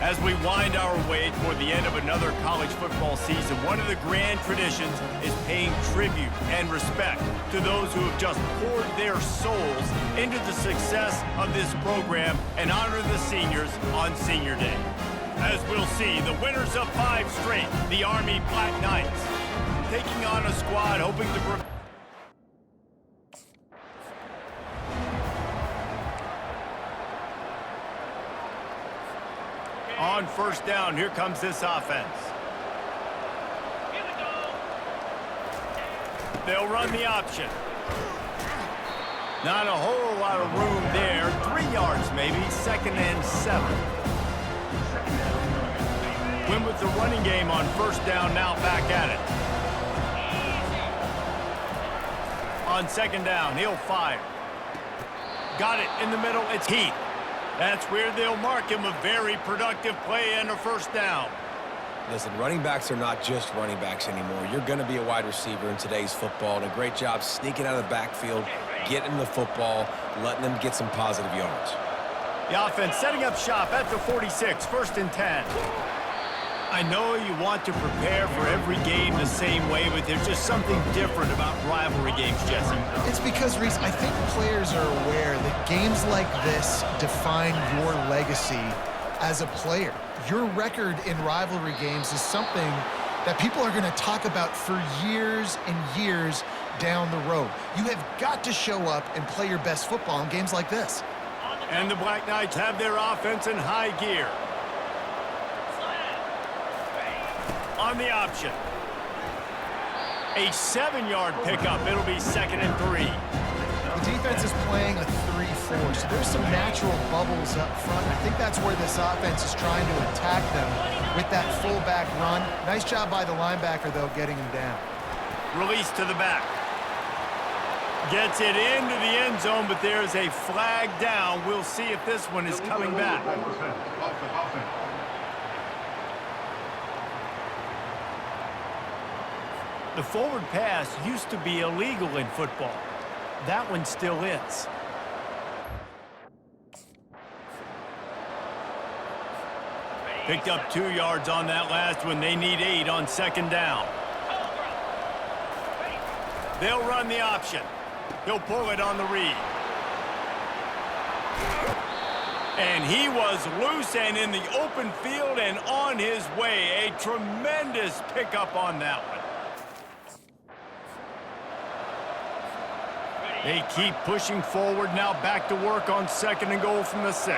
[SPEAKER 4] As we wind our way toward the end of another college football season, one of the grand traditions is paying tribute and respect to those who have just poured their souls into the success of this program and honor the seniors on Senior Day. As we'll see, the winners of 5 straight, the Army Black Knights, taking on a squad hoping to... On first down, here comes this offense.
[SPEAKER 3] Here we go.
[SPEAKER 4] They'll run the option. Not a whole lot of room there. 3 yards maybe, 2nd and 7. Win with the running game on first down, now back at it. On 2nd down, he'll fire. Got it in the middle, it's Heath. That's where they'll mark him, a very productive play and a first down.
[SPEAKER 5] Listen, running backs are not just running backs anymore. You're going to be a wide receiver in today's football, and a great job sneaking out of the backfield, getting the football, letting them get some positive yards.
[SPEAKER 4] The offense setting up shop at the 46, 1st and 10. I know you want to prepare for every game the same way, but there's just something different about rivalry games, Jesse.
[SPEAKER 6] It's because, Reese, I think players are aware that games like this define your legacy as a player. Your record in rivalry games is something that people are going to talk about for years and years down the road. You have got to show up and play your best football in games like this.
[SPEAKER 4] And the Black Knights have their offense in high gear. On the option. A 7-yard pickup. It'll be 2nd and 3.
[SPEAKER 6] The defense is playing a 3-4, so there's some natural bubbles up front. I think that's where this offense is trying to attack them with that fullback run. Nice job by the linebacker, though, getting him down.
[SPEAKER 4] Release to the back. Gets it into the end zone, but there's a flag down. We'll see if this one is coming back. The forward pass used to be illegal in football. That one still is. Picked up 2 yards on that last one. They need 8 on 2nd down. They'll run the option. He'll pull it on the read. And he was loose and in the open field and on his way. A tremendous pickup on that one. They keep pushing forward, now back to work on 2nd and goal from the 6.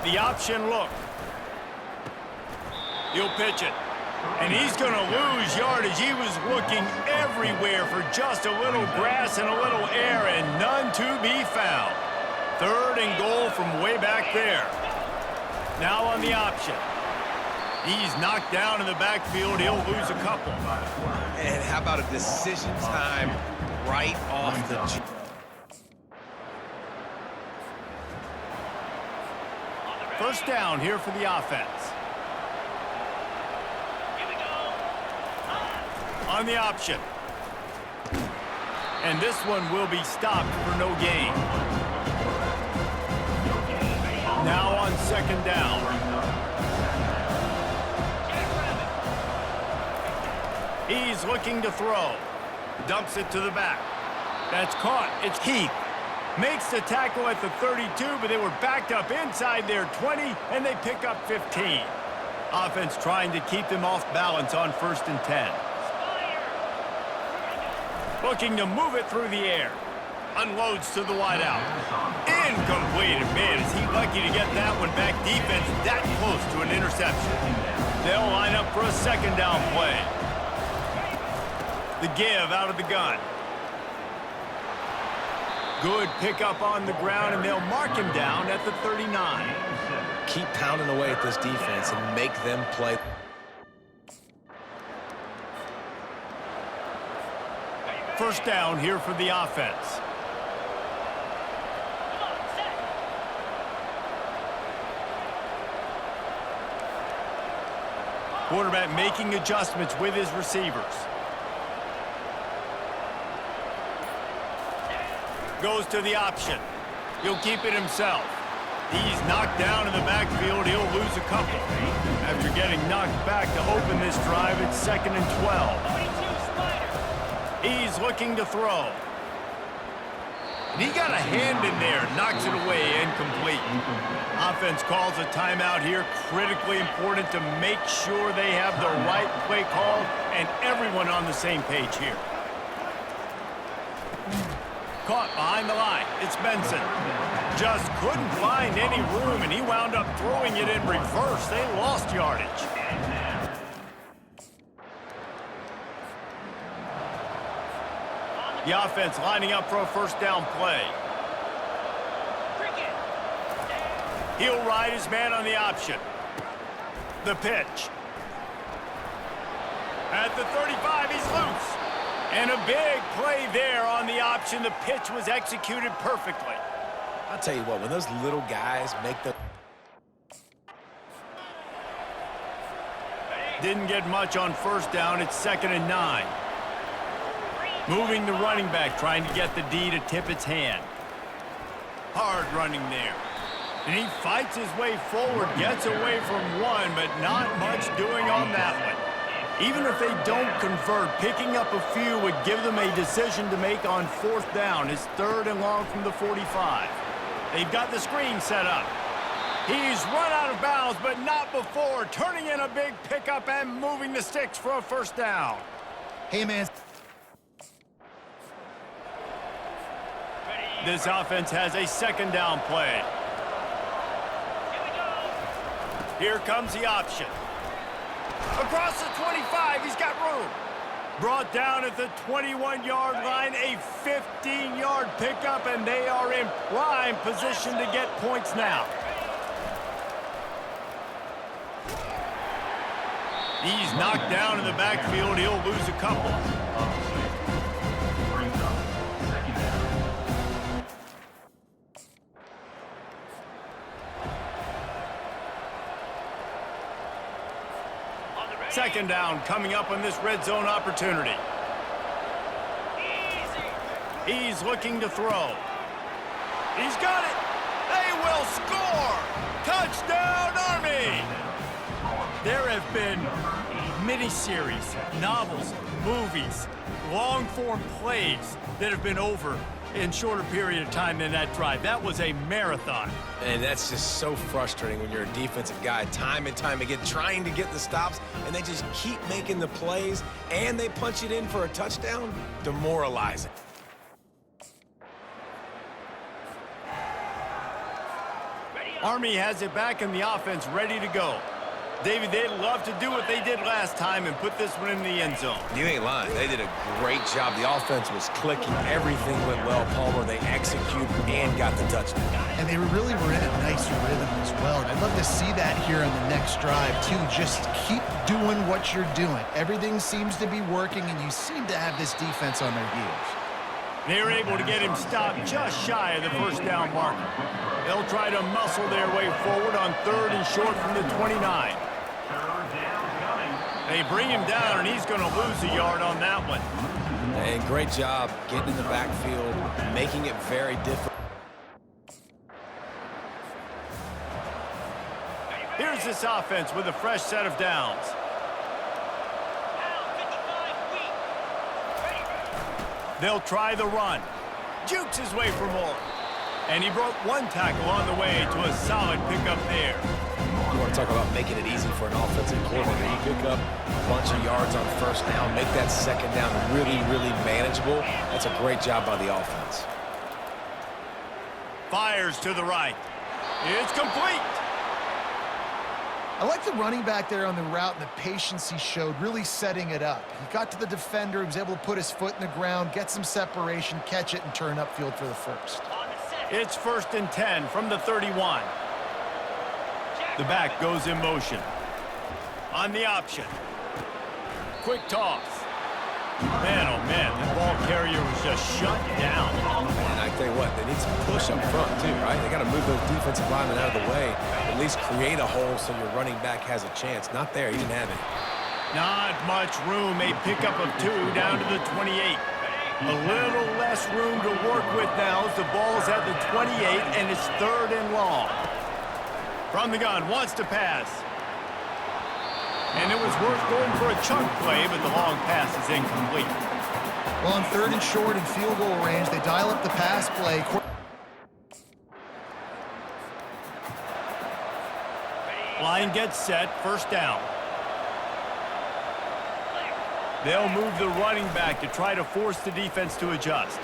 [SPEAKER 4] The option look. He'll pitch it. And he's going to lose yardage. He was looking everywhere for just a little grass and a little air, and none to be found. 3rd and goal from way back there. Now on the option. He's knocked down in the backfield. He'll lose a couple.
[SPEAKER 5] And how about a decision time right off the...
[SPEAKER 4] First down here for the offense. On the option. And this one will be stopped for no gain. Now on 2nd down. He's looking to throw. Dumps it to the back. That's caught. It's Heath. Makes the tackle at the 32, but they were backed up inside their 20, and they pick up 15. Offense trying to keep them off balance on 1st and 10. Looking to move it through the air. Unloads to the wideout. Incomplete. Man, is he lucky to get that one back. Defense that close to an interception. They'll line up for a 2nd down play. The give out of the gun. Good pickup on the ground, and they'll mark him down at the 39.
[SPEAKER 5] Keep pounding away at this defense and make them play.
[SPEAKER 4] First down here for the offense. Quarterback making adjustments with his receivers. Goes to the option. He'll keep it himself. He's knocked down in the backfield. He'll lose a couple. After getting knocked back to open this drive, it's 2nd and 12. He's looking to throw. And he got a hand in there, knocks it away, incomplete. Offense calls a timeout here. Critically important to make sure they have the right play call and everyone on the same page here. Caught behind the line. It's Benson. Just couldn't find any room, and he wound up throwing it in reverse. They lost yardage. The offense lining up for a first down play. He'll ride his man on the option. The pitch. At the 35, he's loose. And a big play there on the option. The pitch was executed perfectly.
[SPEAKER 5] I'll tell you what, when those little guys make the...
[SPEAKER 4] Didn't get much on first down. It's 2nd and 9. Moving the running back, trying to get the D to tip its hand. Hard running there. And he fights his way forward, gets away from one, but not much doing on that one. Even if they don't convert, picking up a few would give them a decision to make on 4th down. It's 3rd and long from the 45. They've got the screen set up. He's run out of bounds, but not before. Turning in a big pickup and moving the sticks for a first down.
[SPEAKER 6] Hey, man.
[SPEAKER 4] This offense has a 2nd down play. Here comes the option. Across the 25, he's got room. Brought down at the 21-yard line, a 15-yard pickup, and they are in prime position to get points now. He's knocked down in the backfield. He'll lose a couple. Second down coming up on this red zone opportunity. He's looking to throw. He's got it. They will score. Touchdown, Army. There have been miniseries, novels, movies, long-form plays that have been over in shorter period of time than that drive. That was a marathon.
[SPEAKER 5] And that's just so frustrating when you're a defensive guy, time and time again, trying to get the stops, and they just keep making the plays, and they punch it in for a touchdown. Demoralizing.
[SPEAKER 4] Army has it back in the offense, ready to go. David, they'd love to do what they did last time and put this one in the end zone.
[SPEAKER 5] You ain't lying. They did a great job. The offense was clicking. Everything went well, Palmer. They executed and got the touchdown.
[SPEAKER 6] And they really were in a nice rhythm as well. And I'd love to see that here on the next drive, too. Just keep doing what you're doing. Everything seems to be working, and you seem to have this defense on their heels.
[SPEAKER 4] They were able to get him stopped just shy of the first down marker. They'll try to muscle their way forward on 3rd and short from the 29. They bring him down, and he's going to lose a yard on that one.
[SPEAKER 5] And great job getting in the backfield, making it very difficult.
[SPEAKER 4] Here's this offense with a fresh set of downs. They'll try the run. Jukes his way for more. And he broke one tackle on the way to a solid pickup there.
[SPEAKER 5] You want to talk about making it easy for an offensive coordinator. You pick up a bunch of yards on first down, make that second down really, really manageable. That's a great job by the offense.
[SPEAKER 4] Fires to the right. It's complete.
[SPEAKER 6] I like the running back there on the route and the patience he showed, really setting it up. He got to the defender, he was able to put his foot in the ground, get some separation, catch it, and turn upfield for the first.
[SPEAKER 4] It's 1st and 10 from the 31. The back goes in motion. On the option. Quick toss. Man, oh man, the ball carrier was just shut down.
[SPEAKER 5] And I tell tell you what, they need some push up front too, right? They got to move those defensive linemen out of the way, at least create a hole so your running back has a chance. Not there. He didn't have it.
[SPEAKER 4] Not much room. A pickup of 2 down to the 28. A little less room to work with now as the ball's at the 28, and it's 3rd and long. From the gun, wants to pass. And it was worth going for a chunk play, but the long pass is incomplete.
[SPEAKER 6] Well, on 3rd and short and field goal range, they dial up the pass play.
[SPEAKER 4] Line gets set, 1st down. They'll move the running back to try to force the defense to adjust.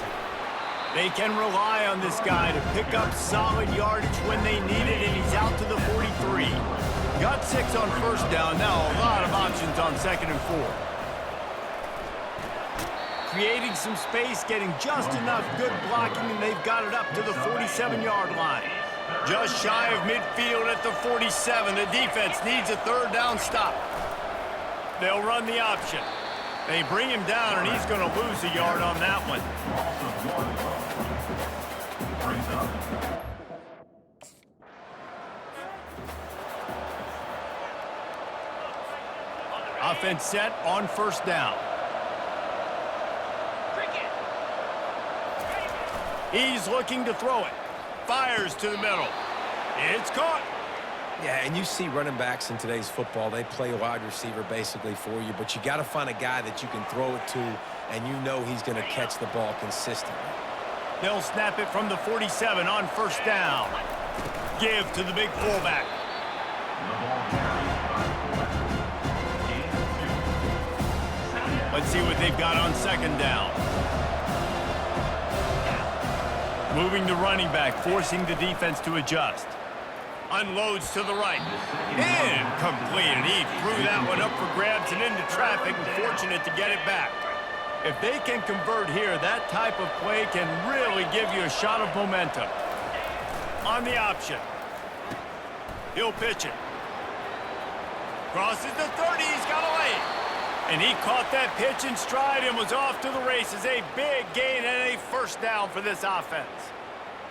[SPEAKER 4] They can rely on this guy to pick up solid yardage when they need it, and he's out to the 43. Got 6 on 1st down. Now a lot of options on 2nd and 4. Creating some space, getting just enough good blocking, and they've got it up to the 47-yard line. Just shy of midfield at the 47. The defense needs a 3rd down stop. They'll run the option. They bring him down, and he's going to lose a yard on that one. Offense set on 1st down. He's looking to throw it. Fires to the middle. It's caught.
[SPEAKER 5] Yeah, and you see running backs in today's football, they play wide receiver basically for you, but you got to find a guy that you can throw it to, and you know he's going to catch the ball consistently.
[SPEAKER 4] They'll snap it from the 47 on 1st down. Give to the big fullback. Let's see what they've got on 2nd down. Moving the running back, forcing the defense to adjust. Unloads to the right. Incomplete, and he threw that one up for grabs and into traffic, and fortunate to get it back. If they can convert here, that type of play can really give you a shot of momentum. On the option. He'll pitch it. Crosses the 30, he's got a lane. And he caught that pitch in stride and was off to the races. A big gain and a 1st down for this offense.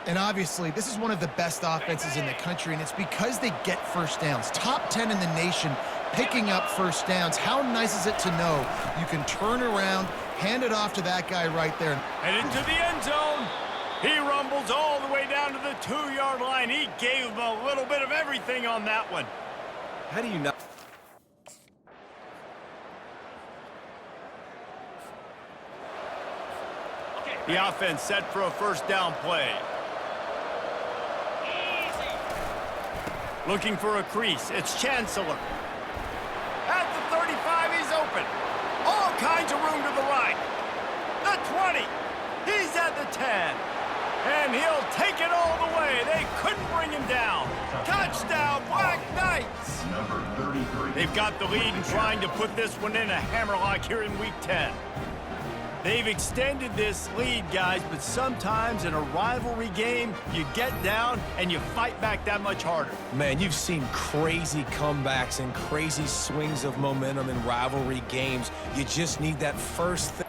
[SPEAKER 6] And obviously, this is one of the best offenses in the country, and it's because they get 1st downs. Top 10 in the nation picking up 1st downs. How nice is it to know you can turn around, hand it off to that guy right there.
[SPEAKER 4] And into the end zone. He rumbles all the way down to the 2-yard line. He gave him a little bit of everything on that one.
[SPEAKER 5] How do you not?
[SPEAKER 4] The offense set for a 1st down play. Looking for a crease. It's Chancellor. At the 35, he's open. All kinds of room to the right. The 20. He's at the 10. And he'll take it all the way. They couldn't bring him down. Touchdown, Black Knights.
[SPEAKER 9] Number 33.
[SPEAKER 4] They've got the lead and trying to put this one in a hammerlock here in Week 10. They've extended this lead, guys, but sometimes in a rivalry game, you get down and you fight back that much harder.
[SPEAKER 5] Man, you've seen crazy comebacks and crazy swings of momentum in rivalry games. You just need that first thing.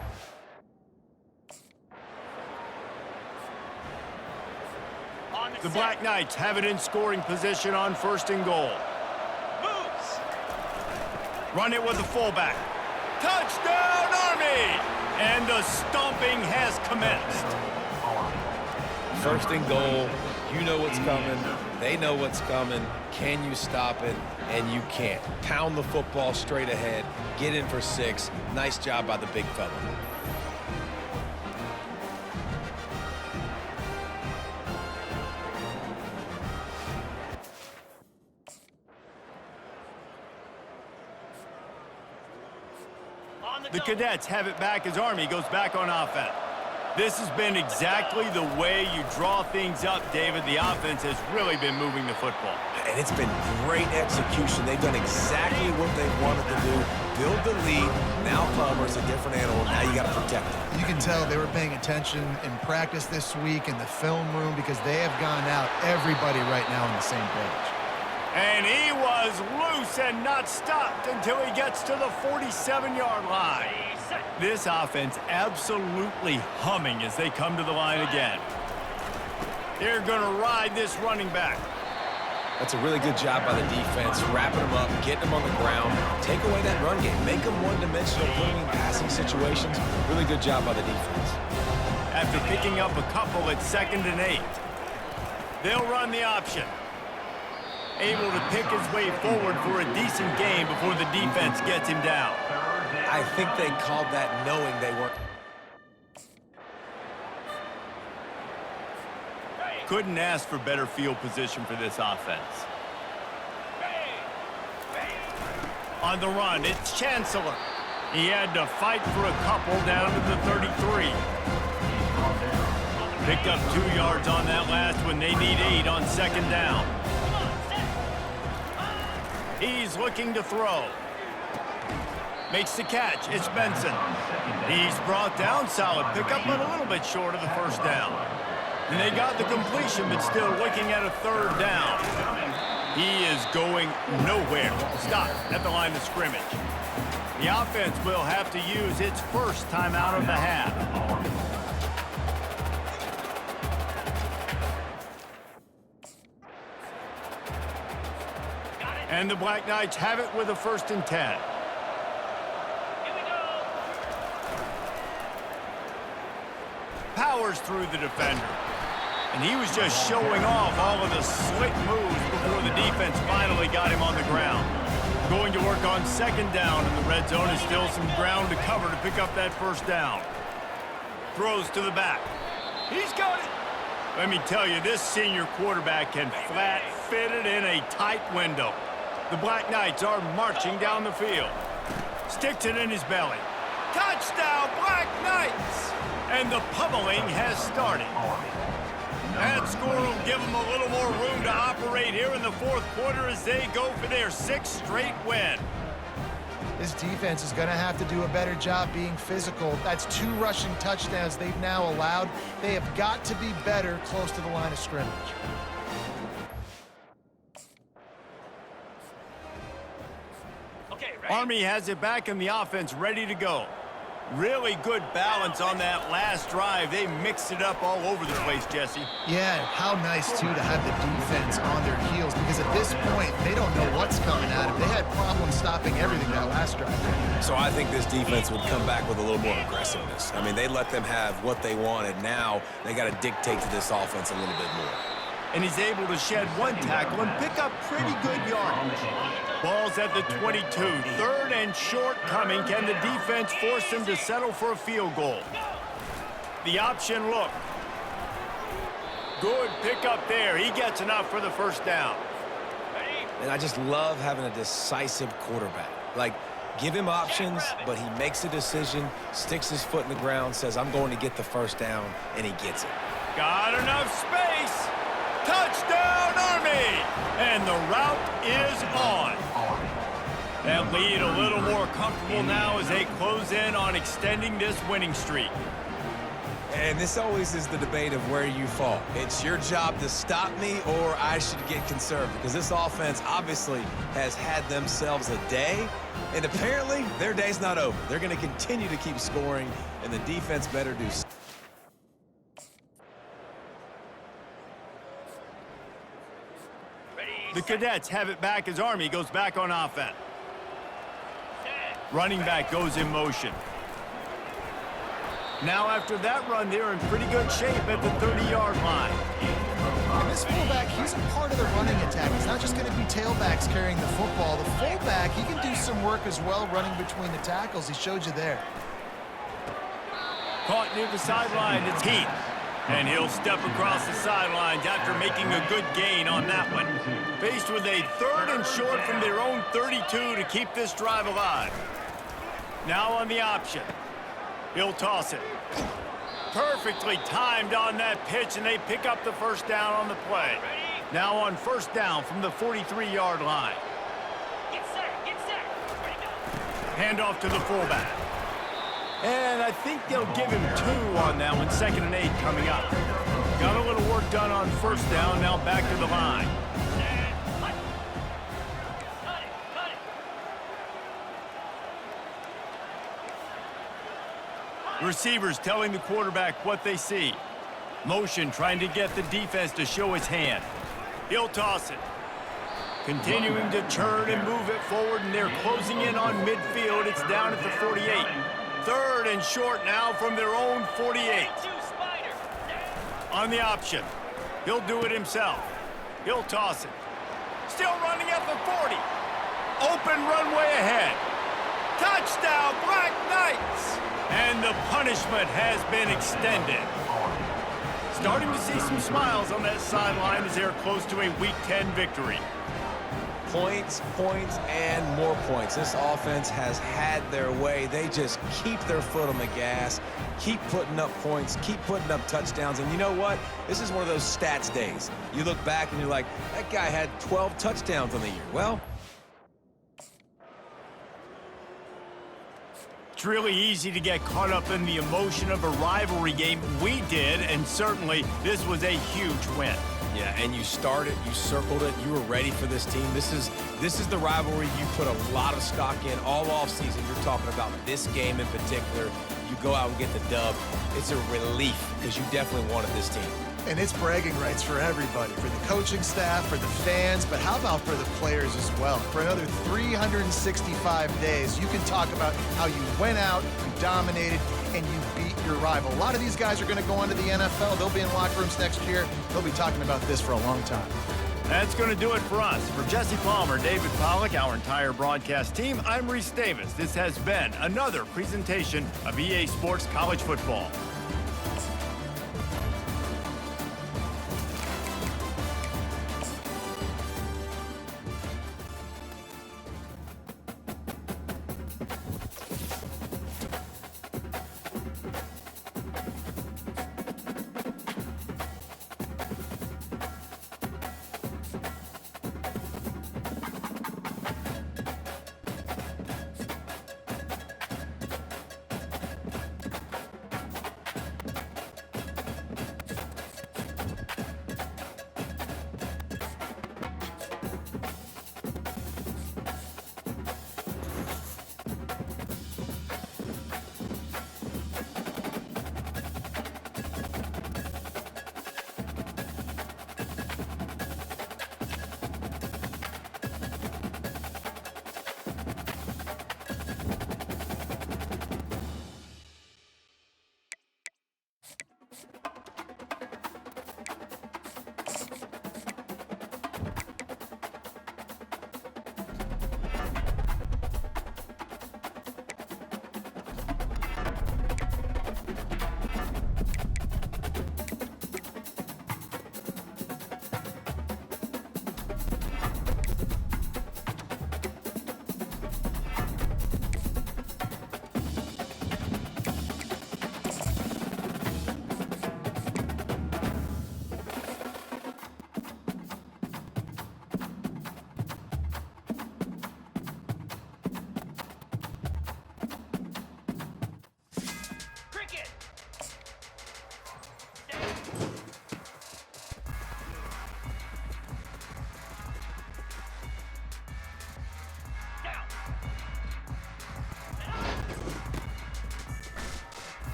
[SPEAKER 4] The Black Knights have it in scoring position on 1st and goal.
[SPEAKER 3] Moves.
[SPEAKER 4] Run it with the fullback. Touchdown, Army! And the stomping has commenced.
[SPEAKER 5] 1st and goal. You know what's coming. They know what's coming. Can you stop it? And you can't. Pound the football straight ahead. Get in for 6. Nice job by the big fella.
[SPEAKER 4] The Cadets have it back as Army goes back on offense. This has been exactly the way you draw things up, David. The offense has really been moving the football.
[SPEAKER 5] And it's been great execution. They've done exactly what they wanted to do. Build the lead. Now Palmer's a different animal. Now you got to protect him.
[SPEAKER 6] You can tell they were paying attention in practice this week in the film room because they have gone out, everybody right now on the same page.
[SPEAKER 4] And he was loose and not stopped until he gets to the 47-yard line. This offense absolutely humming as they come to the line again. They're going to ride this running back.
[SPEAKER 5] That's a really good job by the defense, wrapping them up, getting them on the ground, take away that run game, make them one-dimensional, put them in passing situations. Really good job by the defense.
[SPEAKER 4] After picking up a couple at 2nd and 8, they'll run the option. Able to pick his way forward for a decent gain before the defense gets him down.
[SPEAKER 5] I think they called that knowing they weren't.
[SPEAKER 4] Couldn't ask for better field position for this offense. On the run, it's Chancellor. He had to fight for a couple down to the 33. Picked up 2 yards on that last one. They need 8 on 2nd down. He's looking to throw. Makes the catch. It's Benson. He's brought down. Solid pickup, but a little bit short of the 1st down. And they got the completion, but still looking at a 3rd down. He is going nowhere. Stop at the line of scrimmage. The offense will have to use its first timeout of the half. And the Black Knights have it with a 1st and 10. Powers through the defender. And he was just showing off all of the slick moves before the defense finally got him on the ground. Going to work on 2nd down in the red zone, and still some ground to cover to pick up that 1st down. Throws to the back. He's got it. Let me tell you, this senior quarterback can flat fit it in a tight window. The Black Knights are marching down the field. Sticks it in his belly. Touchdown, Black Knights! And the pummeling has started. That score will give them a little more room to operate here in the 4th quarter as they go for their 6th straight win.
[SPEAKER 6] This defense is going to have to do a better job being physical. That's 2 rushing touchdowns they've now allowed. They have got to be better close to the line of scrimmage.
[SPEAKER 3] Okay, ready?
[SPEAKER 4] Army has it back in the offense, ready to go. Really good balance on that last drive. They mixed it up all over the place, Jesse.
[SPEAKER 6] Yeah, how nice, too, to have the defense on their heels, because at this point, they don't know what's coming at them. They had problems stopping everything that last drive.
[SPEAKER 5] So I think this defense would come back with a little more aggressiveness. I mean, they let them have what they wanted. Now they got to dictate to this offense a little bit more.
[SPEAKER 4] And he's able to shed 1 tackle and pick up pretty good yardage. Ball's at the 22. 3rd and short coming. Can the defense force him to settle for a field goal? The option look. Good pickup there. He gets enough for the 1st down.
[SPEAKER 5] And I just love having a decisive quarterback. Like, give him options, but he makes a decision, sticks his foot in the ground, says, I'm going to get the 1st down, and he gets it.
[SPEAKER 4] Got enough space. Touchdown, Army! And the route is on. That lead a little more comfortable now as they close in on extending this winning streak.
[SPEAKER 5] And this always is the debate of where you fall. It's your job to stop me, or I should get conservative, because this offense obviously has had themselves a day, and apparently their day's not over. They're going to continue to keep scoring, and the defense better do so.
[SPEAKER 4] The Cadets have it back as Army goes back on offense. Running back goes in motion. Now after that run, they're in pretty good shape at the 30-yard line.
[SPEAKER 6] And this fullback, he's a part of the running attack. He's not just going to be tailbacks carrying the football. The fullback, he can do some work as well running between the tackles. He showed you there.
[SPEAKER 4] Caught near the sideline, it's Heath. And he'll step across the sidelines after making a good gain on that one. Faced with a 3rd and short from their own 32 to keep this drive alive. Now on the option. He'll toss it. Perfectly timed on that pitch, and they pick up the 1st down on the play. Now on 1st down from the 43-yard line.
[SPEAKER 3] Get set, get set. Ready, go.
[SPEAKER 4] Hand off to the fullback. And I think they'll give him 2 on that one. 2nd and 8 coming up. Got a little work done on 1st down. Now back to the line.
[SPEAKER 3] Cut it.
[SPEAKER 4] Receivers telling the quarterback what they see. Motion trying to get the defense to show his hand. He'll toss it. Continuing to turn and move it forward, and they're closing in on midfield. It's down at the 48. Third and short now from their own 48. On the option. He'll do it himself. He'll toss it. Still running at the 40. Open runway ahead. Touchdown, Black Knights! And the punishment has been extended. Starting to see some smiles on that sideline as they're close to a Week 10 victory.
[SPEAKER 5] Points, points, and more points. This offense has had their way. They just keep their foot on the gas, keep putting up points, keep putting up touchdowns. And you know what? This is one of those stats days. You look back and you're like, that guy had 12 touchdowns on the year. Well,
[SPEAKER 4] it's really easy to get caught up in the emotion of a rivalry game. We did, and certainly this was a huge win.
[SPEAKER 5] yeah, and you started, you circled it, you were ready for this team. This is the rivalry you put a lot of stock in all offseason. You're talking about this game in particular. You go out and get the dub. It's a relief because you definitely wanted this team.
[SPEAKER 6] And it's bragging rights for everybody, for the coaching staff, for the fans, but how about for the players as well? For another 365 days, you can talk about how you went out, you dominated, and you beat your rival. A lot of these guys are going to go on to the NFL. They'll be in locker rooms next year. They'll be talking about this for a long time.
[SPEAKER 4] That's going to do it for us. For Jesse Palmer, David Pollack, our entire broadcast team, I'm Reese Davis. This has been another presentation of EA Sports College Football.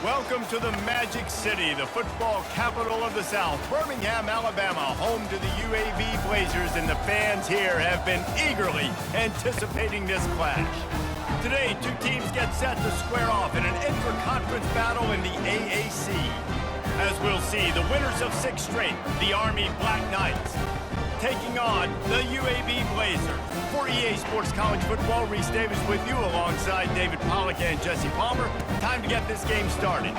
[SPEAKER 4] Welcome to the Magic City, the football capital of the South, Birmingham, Alabama, home to the UAB Blazers, and the fans here have been eagerly anticipating this clash. Today, two teams get set to square off in an intra-conference battle in the AAC. As we'll see, the winners of 6 straight, the Army Black Knights, taking on the UAB Blazers. For EA Sports College Football, Reese Davis with you alongside David Pollack and Jesse Palmer. Time to get this game started.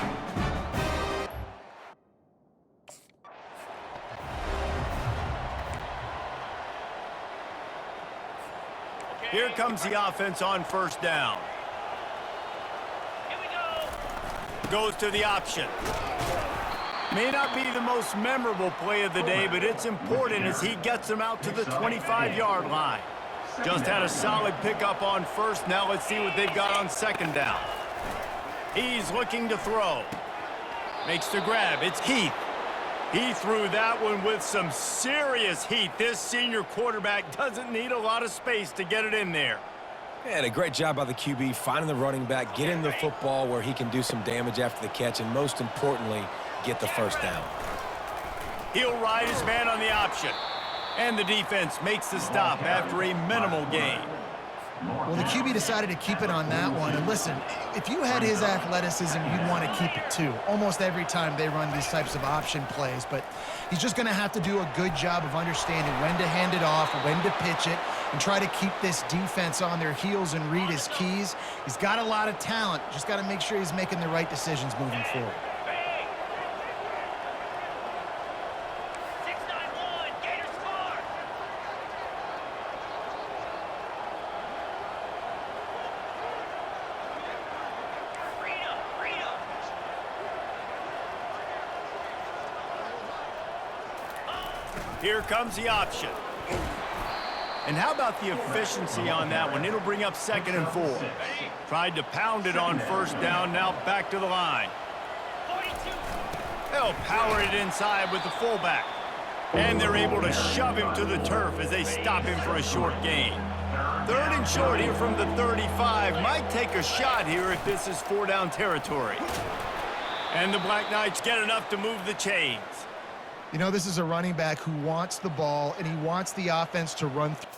[SPEAKER 4] Here comes the offense on first down.
[SPEAKER 3] Here we go.
[SPEAKER 4] Goes to the option. May not be the most memorable play of the day, but it's important as he gets them out to the 25-yard line. Just had a solid pickup on first. Now let's see what they've got on second down. He's looking to throw. Makes the grab. It's Heath. He threw that one with some serious heat. This senior quarterback doesn't need a lot of space to get it in there.
[SPEAKER 5] And a great job by the QB finding the running back, getting the football where he can do some damage after the catch, and most importantly, get the first down.
[SPEAKER 4] He'll ride his man on the option. And the defense makes the stop after a minimal gain.
[SPEAKER 6] Well, the QB decided to keep it on that one. And listen, if you had his athleticism, you'd want to keep it too. Almost every time they run these types of option plays. But he's just going to have to do a good job of understanding when to hand it off, when to pitch it, and try to keep this defense on their heels and read his keys. He's got a lot of talent. Just got to make sure he's making the right decisions moving forward.
[SPEAKER 3] 6-9-1, Gators score. Freedom.
[SPEAKER 4] Here comes the option. And how about the efficiency on that one? It'll bring up 2nd and 4. Tried to pound it on first down, now back to the line.
[SPEAKER 3] 42.
[SPEAKER 4] They'll power it inside with the fullback. And they're able to shove him to the turf as they stop him for a short gain. 3rd and short here from the 35. Might take a shot here if this is 4-down territory. And the Black Knights get enough to move the chains.
[SPEAKER 6] You know, this is a running back who wants the ball, and he wants the offense to run through.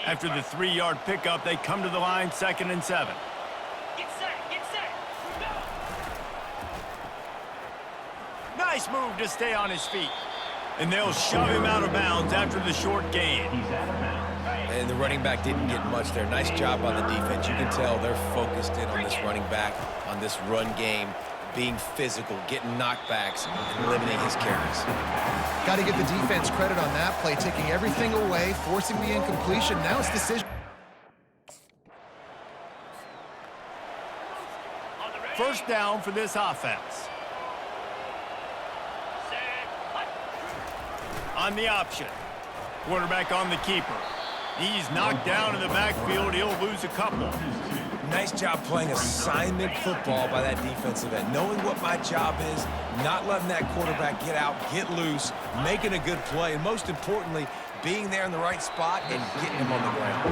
[SPEAKER 4] After the 3-yard pickup, they come to the line, 2nd and 7.
[SPEAKER 3] Get set. Go.
[SPEAKER 4] Nice move to stay on his feet. And they'll shove him out of bounds after the short gain.
[SPEAKER 5] And the running back didn't get much there. Nice job on the defense. You can tell they're focused in on this running back, on this run game, being physical, getting knockbacks, and limiting his carries.
[SPEAKER 6] Got to give the defense credit on that play, taking everything away, forcing the incompletion. Now it's decision.
[SPEAKER 4] First down for this offense. On the option. Quarterback on the keeper. He's knocked down in the backfield. He'll lose a couple.
[SPEAKER 5] Nice job playing assignment football by that defensive end. Knowing what my job is, not letting that quarterback get out, get loose, making a good play, and most importantly, being there in the right spot and getting him on the ground.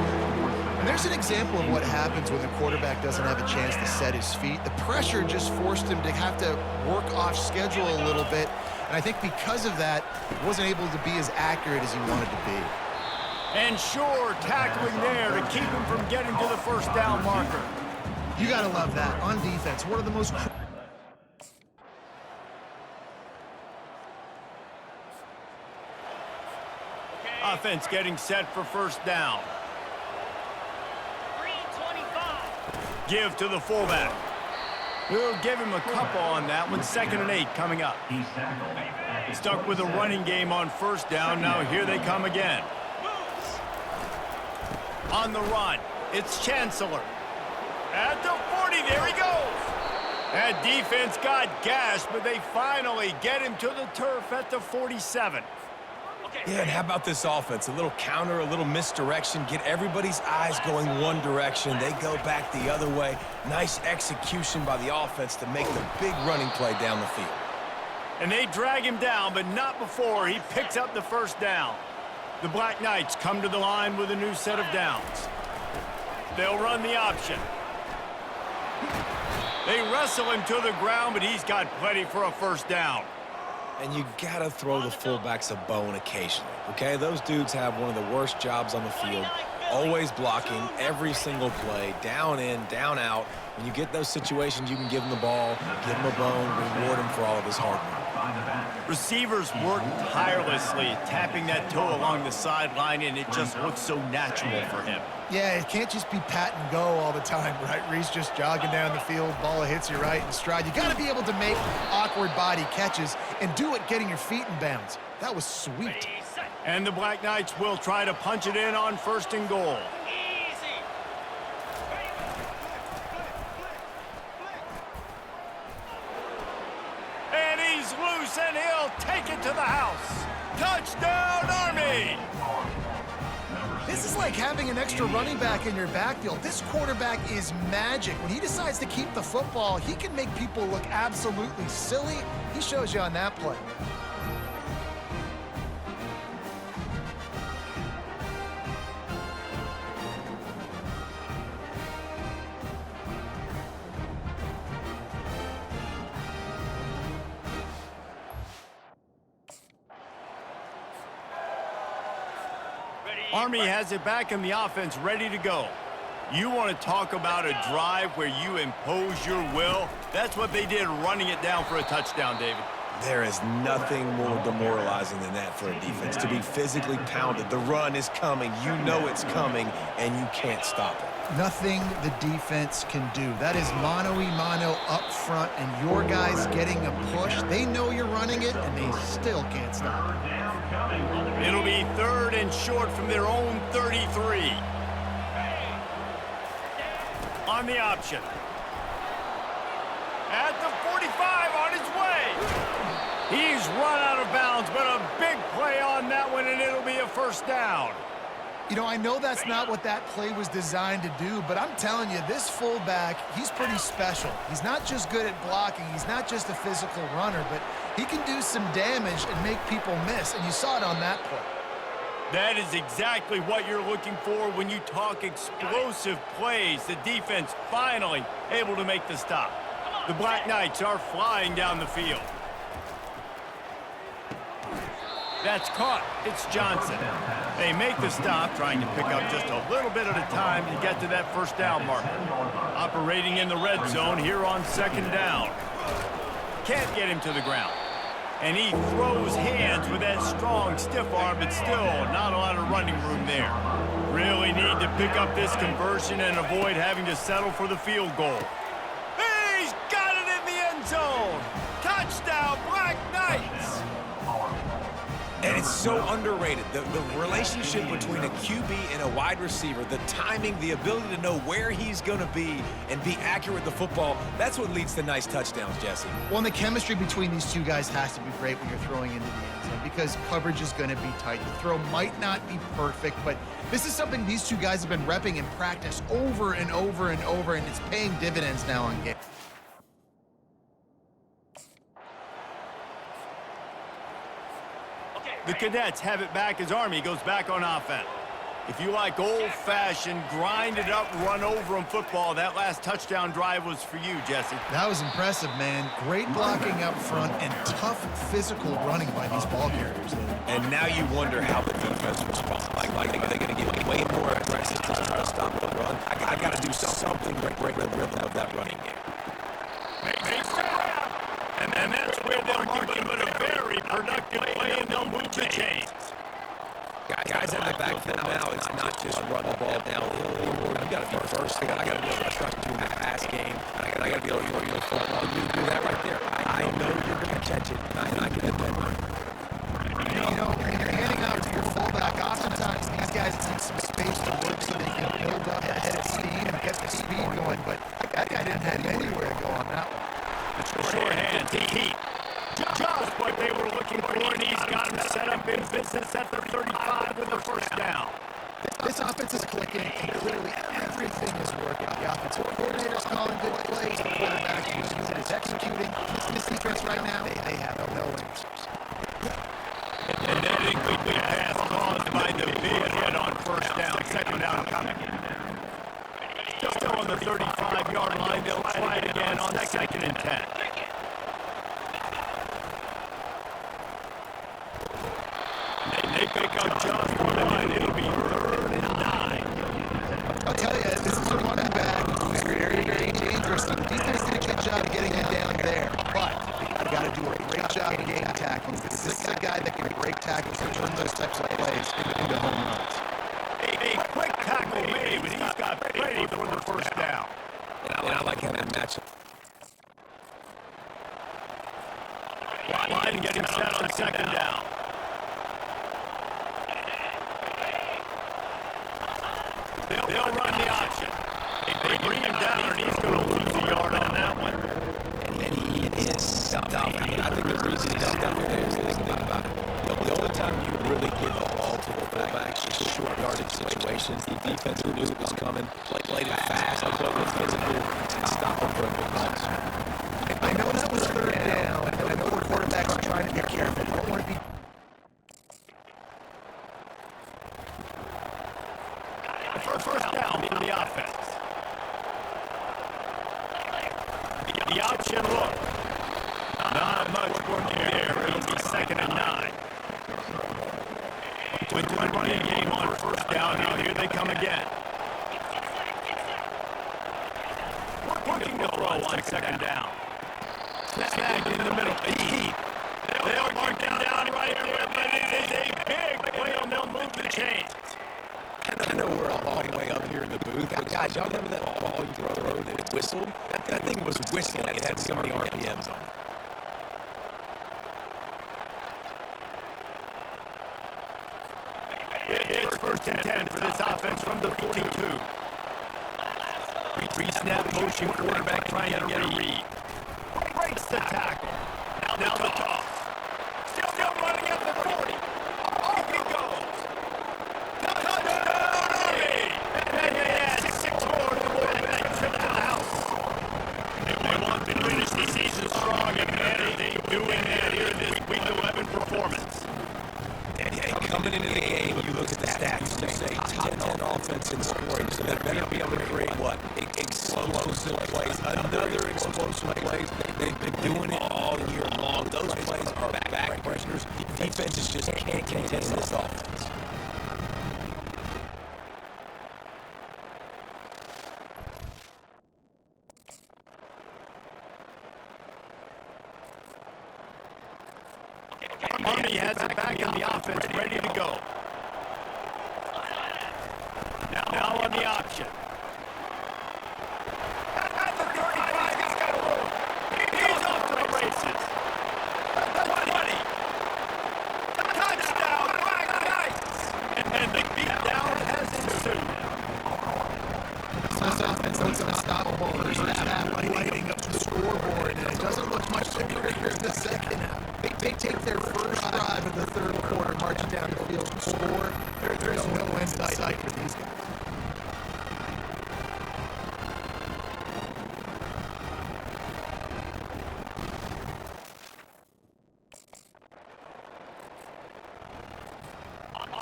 [SPEAKER 6] And there's an example of what happens when the quarterback doesn't have a chance to set his feet. The pressure just forced him to have to work off schedule a little bit. And I think because of that, he wasn't able to be as accurate as he wanted to be.
[SPEAKER 4] And sure, tackling there to keep him from getting to the first down marker.
[SPEAKER 6] You got to love that. On defense, one of the most...
[SPEAKER 4] Offense getting set for first down.
[SPEAKER 3] 3-25.
[SPEAKER 4] Give to the fullback. We'll give him a couple on that one. 2nd and 8 coming up. Stuck with a running game on first down. Now here they come again. On the run, it's Chancellor. At the 40, there he goes. That defense got gashed, but they finally get him to the turf at the 47.
[SPEAKER 5] Yeah, and how about this offense? A little counter, a little misdirection, get everybody's eyes going one direction. They go back the other way. Nice execution by the offense to make the big running play down the field.
[SPEAKER 4] And they drag him down, but not before he picks up the first down. The Black Knights come to the line with a new set of downs. They'll run the option. They wrestle him to the ground, but he's got plenty for a first down.
[SPEAKER 5] And you got to throw the fullbacks a bone occasionally, okay? Those dudes have one of the worst jobs on the field, always blocking every single play, down in, down out. When you get those situations, you can give him the ball, give him a bone, reward him for all of his hard work.
[SPEAKER 4] Receivers work tirelessly, tapping that toe along the sideline, and it just looks so natural for him.
[SPEAKER 6] Yeah, it can't just be pat and go all the time, right? Reese just jogging down the field, ball hits you right in stride. You got to be able to make awkward body catches and do it getting your feet in bounds. That was sweet.
[SPEAKER 4] And the Black Knights will try to punch it in on 1st and goal. And he's loose, and he'll take it to the house. Touchdown, Army!
[SPEAKER 6] This is like having an extra running back in your backfield. This quarterback is magic. When he decides to keep the football, he can make people look absolutely silly. He shows you on that play.
[SPEAKER 4] Army has it back in the offense, ready to go. You want to talk about a drive where you impose your will? That's what they did, running it down for a touchdown, David.
[SPEAKER 5] There is nothing more demoralizing than that for a defense, to be physically pounded. The run is coming, you know it's coming, and you can't stop it.
[SPEAKER 6] Nothing the defense can do. That is mano-a-mano up front, and your guys getting a push. They know you're running it, and they still can't stop it.
[SPEAKER 4] It'll be 3rd and short from their own 33. On the option. At the 45, on his way. He's run out of bounds, but a big play on that one, and it'll be a first down.
[SPEAKER 6] You know, I know that's not what that play was designed to do, but I'm telling you, this fullback, he's pretty special. He's not just good at blocking. He's not just a physical runner, but he can do some damage and make people miss, and you saw it on that play.
[SPEAKER 4] That is exactly what you're looking for when you talk explosive plays. The defense finally able to make the stop. The Black Knights are flying down the field. That's caught. It's Johnson. They make the stop, trying to pick up just a little bit at a time to get to that first down marker. Operating in the red zone here on 2nd down. Can't get him to the ground. And he throws hands with that strong, stiff arm, but still not a lot of running room there. Really need to pick up this conversion and avoid having to settle for the field goal. He's got it in the end zone. Touchdown, Black Knights.
[SPEAKER 5] And it's so underrated. The relationship between a QB and a wide receiver, the timing, the ability to know where he's going to be and be accurate with the football, that's what leads to nice touchdowns, Jesse.
[SPEAKER 6] Well, and the chemistry between these two guys has to be great when you're throwing into the end zone because coverage is going to be tight. The throw might not be perfect, but this is something these two guys have been repping in practice over and over and over, and it's paying dividends now on game.
[SPEAKER 4] The Cadets have it back as Army goes back on offense. If you like old-fashioned, grind-it-up, run-over-'em football, that last touchdown drive was for you, Jesse.
[SPEAKER 6] That was impressive, man. Great blocking up front and tough physical running by these ball carriers.
[SPEAKER 5] And now you wonder how the defense responds. Like are they going to get way more aggressive to try to stop the run? I got to do something to break the rhythm of that running game.
[SPEAKER 4] And that's where they'll mark him with a very productive play, and they'll move the chains.
[SPEAKER 5] Guys in the backfield now, it's not just run the ball downhill. You got to be first. I got to be able to trust you in the pass game. I got to be able to throw you the football. You do that right there. I know you're going to catch it, and I can depend on you.
[SPEAKER 6] You know, when you're handing out to your fullback, oftentimes these guys need some space to work so they can build up a head of steam and get the speed going, but that guy didn't have anywhere to go on that one.
[SPEAKER 4] Short hand to Heat. Just what they were looking for, and he's got him set up in business at the 35 with the first down.
[SPEAKER 6] This offense is clicking, and clearly everything is working. The offensive coordinator's calling good plays. The quarterback who's good is executing. This defense right now, they have no answers.
[SPEAKER 4] And that incomplete pass caused by the big hit on first down. 2nd down coming. Still on the 35-yard line. They'll try it again on 2nd and 10. They pick up just one. It'll be 3rd and 9.
[SPEAKER 6] I'll tell you, this is a running back who's very, very dangerous. The defense did a good job getting him down there, but you got to do a great job of game tackling. This is a guy that can break tackles and turn those types of plays into home runs.
[SPEAKER 4] A quick tackle made, but he's got ready for the first down.
[SPEAKER 5] And I like how that matchup.
[SPEAKER 4] Line getting set on 2nd down. They'll run the option. They bring him down, and he's going to lose a yard on that one.
[SPEAKER 5] And he is stuffed. I mean, I think the reason he's stuffed there is think about it. The only time you really give the ball to the fullback is short yardage situations. The defense knew it was coming, played it fast, played it physical, and stop him from big balls.
[SPEAKER 6] I know that was 3rd down, and I know the quarterbacks are trying to be careful. You don't want to be
[SPEAKER 4] First down for the offense. The option look. Not much working there. It'll be 2nd and 9. With the running game on 1st down, now here they come again. Looking to throw on 2nd down. Snag in the middle. Deep. They'll mark him down right there, but it is a big play, and they'll move the chains.
[SPEAKER 5] I know we're all the way up here in the booth, but guys, y'all remember that ball you throw that it whistled? That thing was whistling. It had so many RPMs on it.
[SPEAKER 4] It's 1st and 10 for this offense from the 42. Pre-snap motion quarterback trying to get a read. Breaks the tackle. Now the toss. Still running at the 40. Off he goes. Touchdown, Army! And they add 6 more to the board and a trip to the house. They want to finish the season strong, and man, they doing that here in this Week 11 performance.
[SPEAKER 5] And coming into the game, you look at the stats, you say top 10 offense in scoring, so they better be able to create what? Explosive plays, another explosive plays. They've been doing it all year long. Those plays are backbreakers. Defenses just can't contain this offense.
[SPEAKER 4] Army has it back in the offense, ready to go. Now on the option. At the 35, he's got room. He's off to the races. 20. Touchdown, Black Knights. And the beatdown has ensued.
[SPEAKER 6] This offense looks unstoppable first half, lighting up the scoreboard, and it doesn't look much different here in the 2nd half. They take their first drive of the 3rd quarter, marching down the field to score. There's no end in sight for these guys.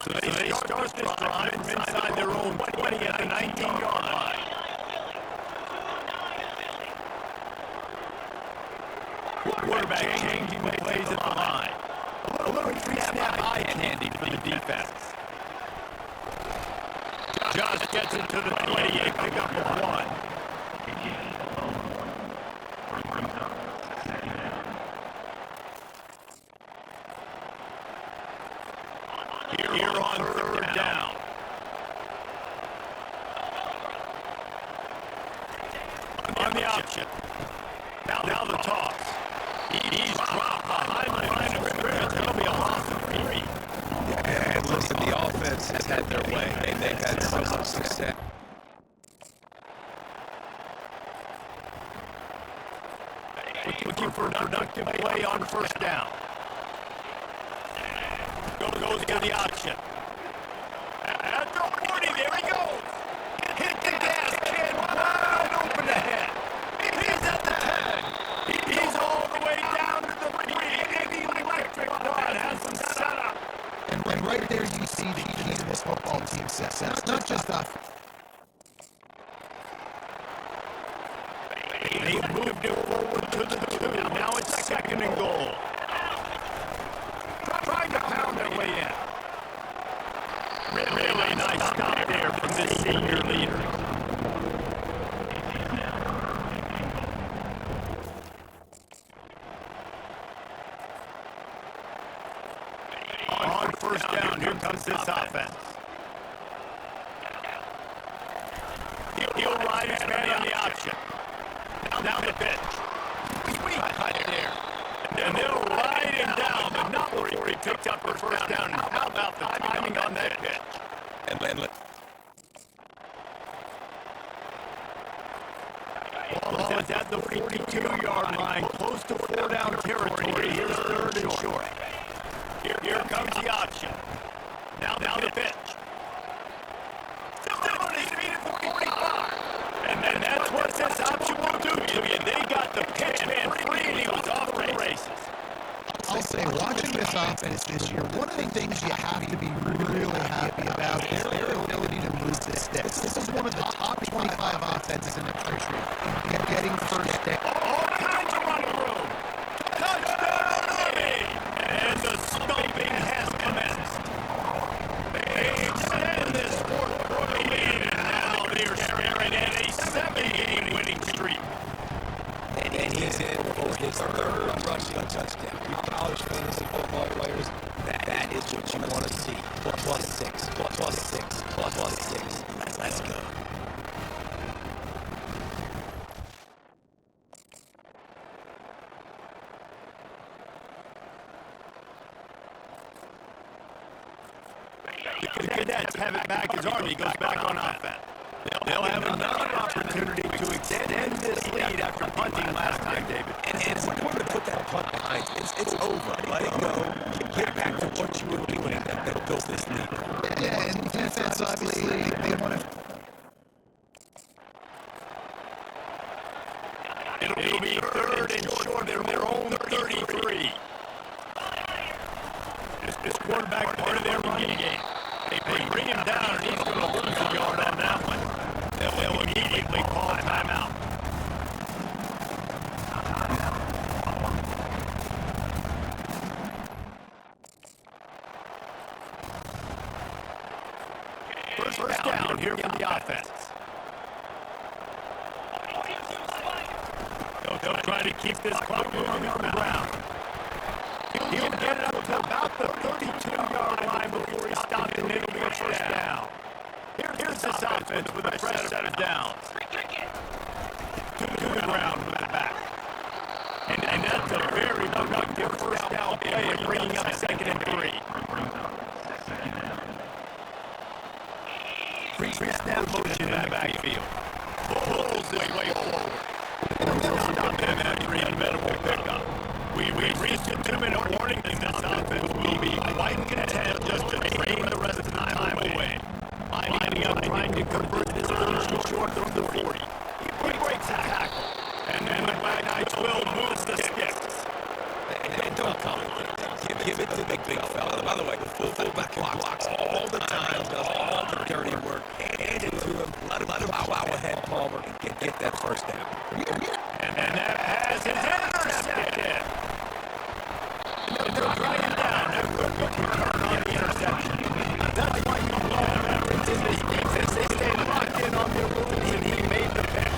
[SPEAKER 4] So they start this drive from inside their own 20 at the 19-yard line. Quarterback changing the plays at the line. A little pre-snap eye candy for the defense. Josh gets it to the 28, pick up of 1. Here on 3rd down. On the option. Now the toss. He's dropped behind the line of scrimmage. That'll be a loss of 3.
[SPEAKER 5] Yeah, and listen, the offense has had their way. They've had so much success.
[SPEAKER 4] Looking for a productive play on 1st down. Goes to the option. At the 40, there he goes. Hit the gas, kid. Wide open ahead. He's at the 10. He's all the way down to the 3. And the electric one has him set up.
[SPEAKER 6] And right there you see the key to this football team's success. Not just
[SPEAKER 4] nice stop there from this senior leader. On first down, here comes this offense. He'll ride his man on the option. Now the pitch. Sweet cut there. And they'll ride him down, but not before he picked up the first down. And how about the timing on that pitch? And ball is at the 42-yard line, close to 4-down territory. Here's third and short. Here comes the option. Now the pitch. Still on his feet at the 45. And that's what this option will do to you. They got the pitch man free, and he was off to the races.
[SPEAKER 6] I'll say, watching this offense this year, one of the things you have to be really happy about is their ability to move the sticks. This is one of the top 25 offenses in the country in getting first down.
[SPEAKER 4] All kinds of running room. Touchdown, Army! And the stomping has commenced. They extend this fourth quarter lead, and now they're staring at a 7-game winning streak.
[SPEAKER 5] And he's in for his third rushing touchdown. You college fantasy football players, that is what you want to see. Plus six. Let's go.
[SPEAKER 4] The Cadets have it back as Army goes back on offense. They'll have another opportunity to extend this lead after punting last time, David.
[SPEAKER 5] And it's important to put that punt behind you. It's over. Let it go. Get back to what you were doing that built this lead.
[SPEAKER 6] Yeah, and defense, obviously, they want to...
[SPEAKER 4] It'll be third and short. They're their own 33. This quarterback part of their running game. They bring him down, and he's going to lose a yard on that one. They'll immediately call timeout. First down here for the offense. They'll try to keep this clock moving on the ground. He'll get it up to about the 32-yard line before he stops and makes the first down. Here's this offense with a fresh set of downs. To the ground with the back. And that's a very productive first down play of bringing up 2nd and 3. Pre-snap motion in the backfield. Pulls his way forward. Stop him after a medical pickup. We've reached a 2-minute warning, and this offense will be quite content just to drain the rest of the time away. Lining up, trying to convert this first short from the 40. He breaks a tackle, and then the Wagnites will move the sticks.
[SPEAKER 5] And don't complicate it. Give it to the big fella. By the way, the fullback blocks all the time, does all the dirty work. Hand it to him. Let him plow ahead, Palmer, and get that first down.
[SPEAKER 4] And that pass is intercepted. They'll drag him down. That could be return on the interception. That's why you love veterans in this defense. They stay locked in on their rules, and he made the pick.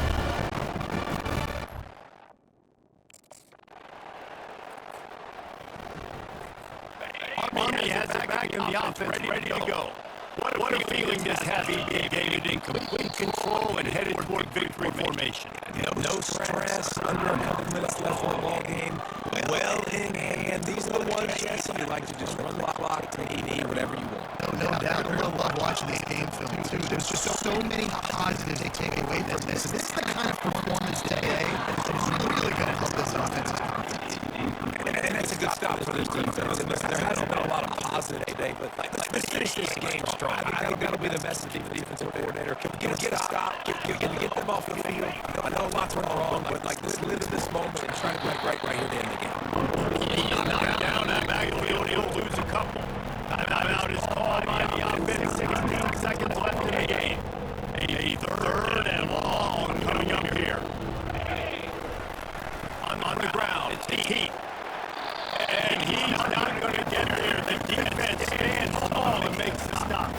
[SPEAKER 4] Army has it back in the offense, ready to go. What a feeling this has. He gave it in complete control and headed toward victory formation.
[SPEAKER 5] No stress, under a couple minutes left in the ball game. Well in hand. These are the ones, Jesse, you like to just run the clock, take a knee, whatever you want.
[SPEAKER 6] No doubt. I love watching this game film, too. There's just so many positives to take away from this. This is the kind of performance today that is really going to help this offense's confidence.
[SPEAKER 5] And that's a good stop for this defense. And listen, there hasn't been a lot of positive today, but let's finish this game strong. I think that'll be the message of the defensive coordinator. Get a stop, get them off the field. I know lots went wrong, but let's live in this moment and try to break right here at the end of the game.
[SPEAKER 4] He's knocked down that backfield. He'll lose a couple. Timeout is called by the offense. 16 seconds left in the game. A third and long coming up here. On the ground, it's the Heat. And he's not going to get there. The defense stands tall and makes the stop.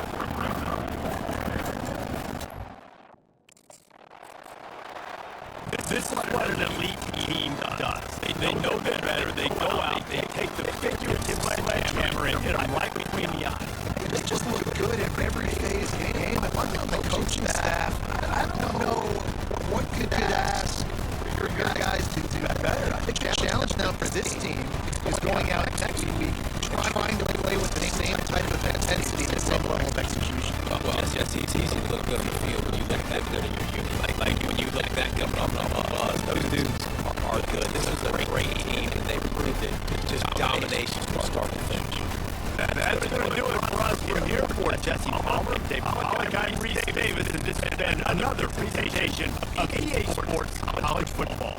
[SPEAKER 4] they know they're better. They go out, they take the figurative sledgehammer and hit them right between the eyes.
[SPEAKER 6] They just look good at every phase of the game. If I'm on the coaching staff, I don't know what could ask for your guys to do better. I think the challenge now for this team is going out next week trying to play with the same type of intensity, the same level of execution.
[SPEAKER 5] Well, it's easy to look good on the field when you look that good in your unit. Like when you look that good, those dudes are good. This is a great team, and they proved it. Just domination from start to finish.
[SPEAKER 4] That's going to do it for us. We're here for Jesse Palmer, Dave Pollack, I'm Reese Davis, and this has been another presentation of EA Sports College Football.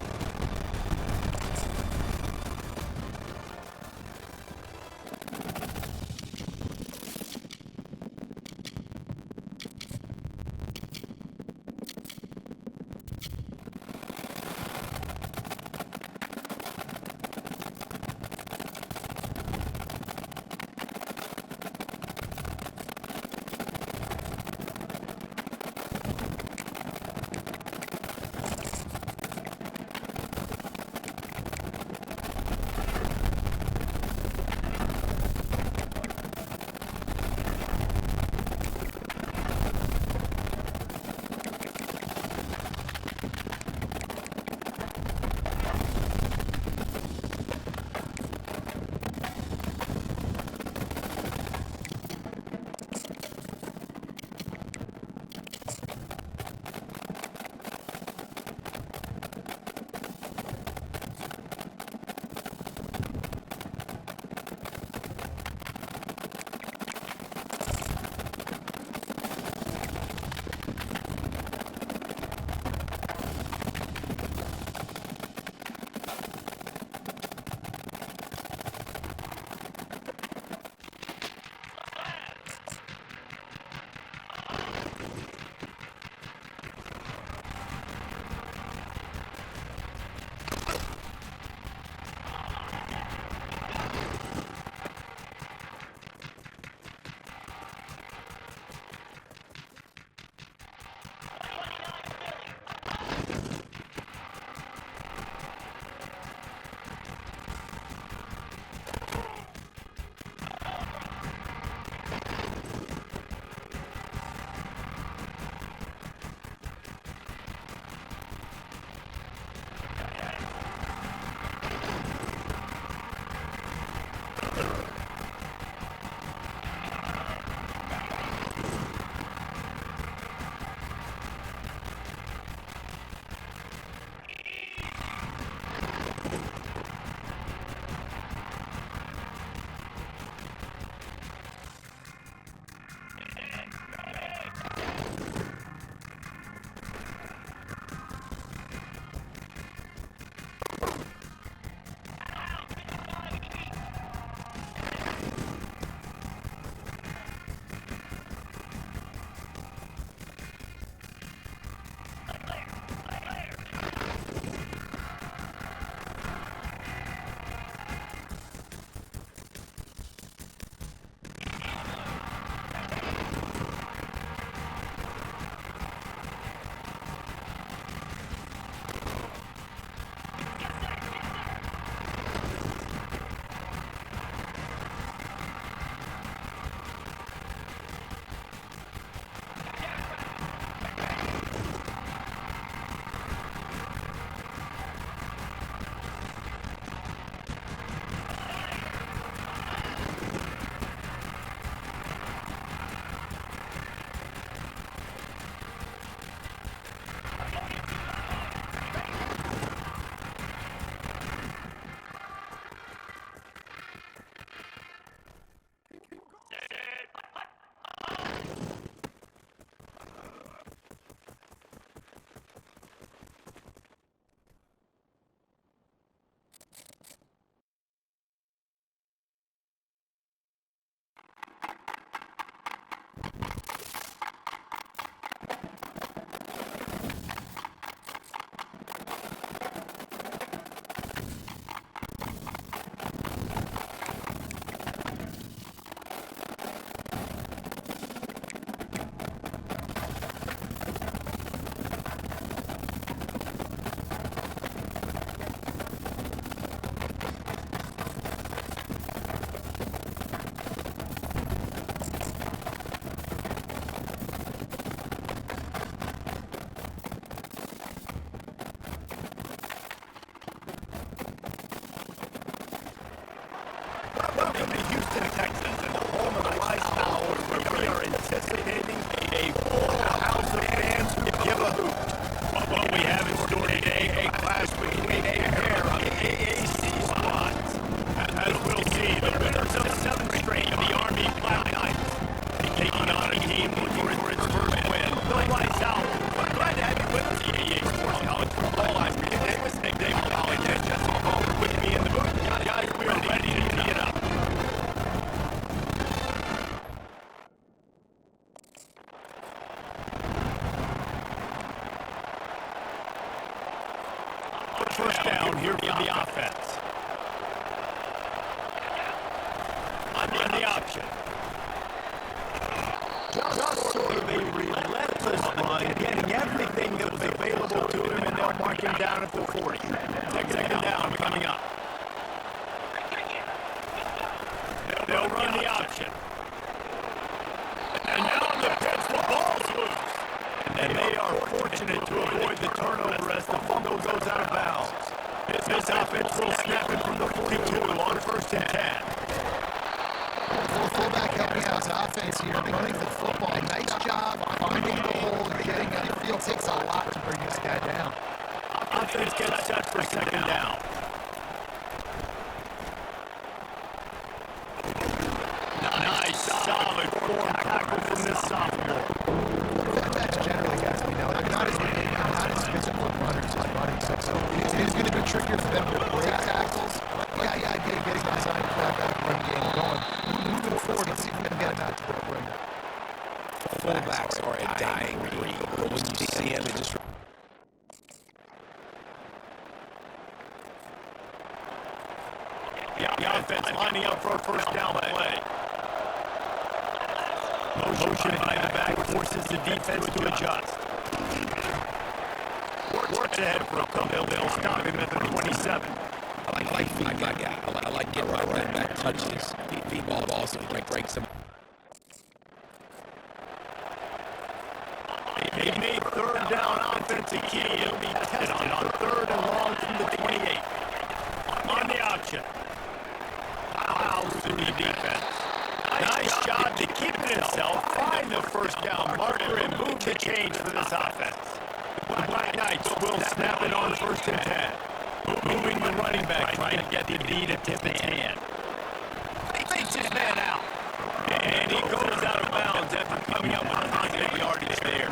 [SPEAKER 4] from the Houston Texans and the home of the Rice Owls, where we are anticipating a full house of fans who give a hoot. What we have in store today, a clash between a pair of AAC squads. As we'll see, the winners of 7 straight of the Army Black Knights taking on a team looking for its first win, the Rice Owls. I'm glad to have you with us, EA Sports College Football. I'm Reed Davis, nicknamed College and Jesse Palmer with me in the booth. Guys, we are ready to tee it up. First down here for the offense. On the option. Just sort of a relentless run, getting everything that was available to him, and they'll mark him down at the 40. Second down coming up. They'll run the option. And now the pitch, the ball's loose. And they are fortunate to avoid the turnover as the fumble goes out of bounds. This offense will snap it from the 42 on first and 10.
[SPEAKER 6] Fullback helping out his offense here, running the football. Nice job finding the hole and getting on the field. Takes a lot to bring this guy down.
[SPEAKER 4] Offense gets set for second down. Nice, solid form tackle from this sophomore.
[SPEAKER 6] Quarterbacks generally, guys, we know, they're not as physical runners as running. So it is going to be trickier for them to break tackles. Yeah, I get getting behind the quarterback run game going. Moving forward, let's see if we can get him out to the perimeter.
[SPEAKER 5] Fullbacks are a dying breed, but when you see him, it just...
[SPEAKER 4] The offense lining up for a first down play. Motion by the back forces the defense to adjust. Works ahead for a couple. They'll stop him at the 27.
[SPEAKER 5] I like getting right back touches. Deep ball also breaks them.
[SPEAKER 4] They made third down offensive key. It'll be tested on third and long from the 28. On the option. Fouls to the defense. Nice job to keep it himself, find the first down marker, and move the change for this offense. The Black Knights will snap it on first and 10. Moving the running back, trying to get the D to tip his hand. He takes his man out. And he goes out of bounds after coming up with positive yardage there.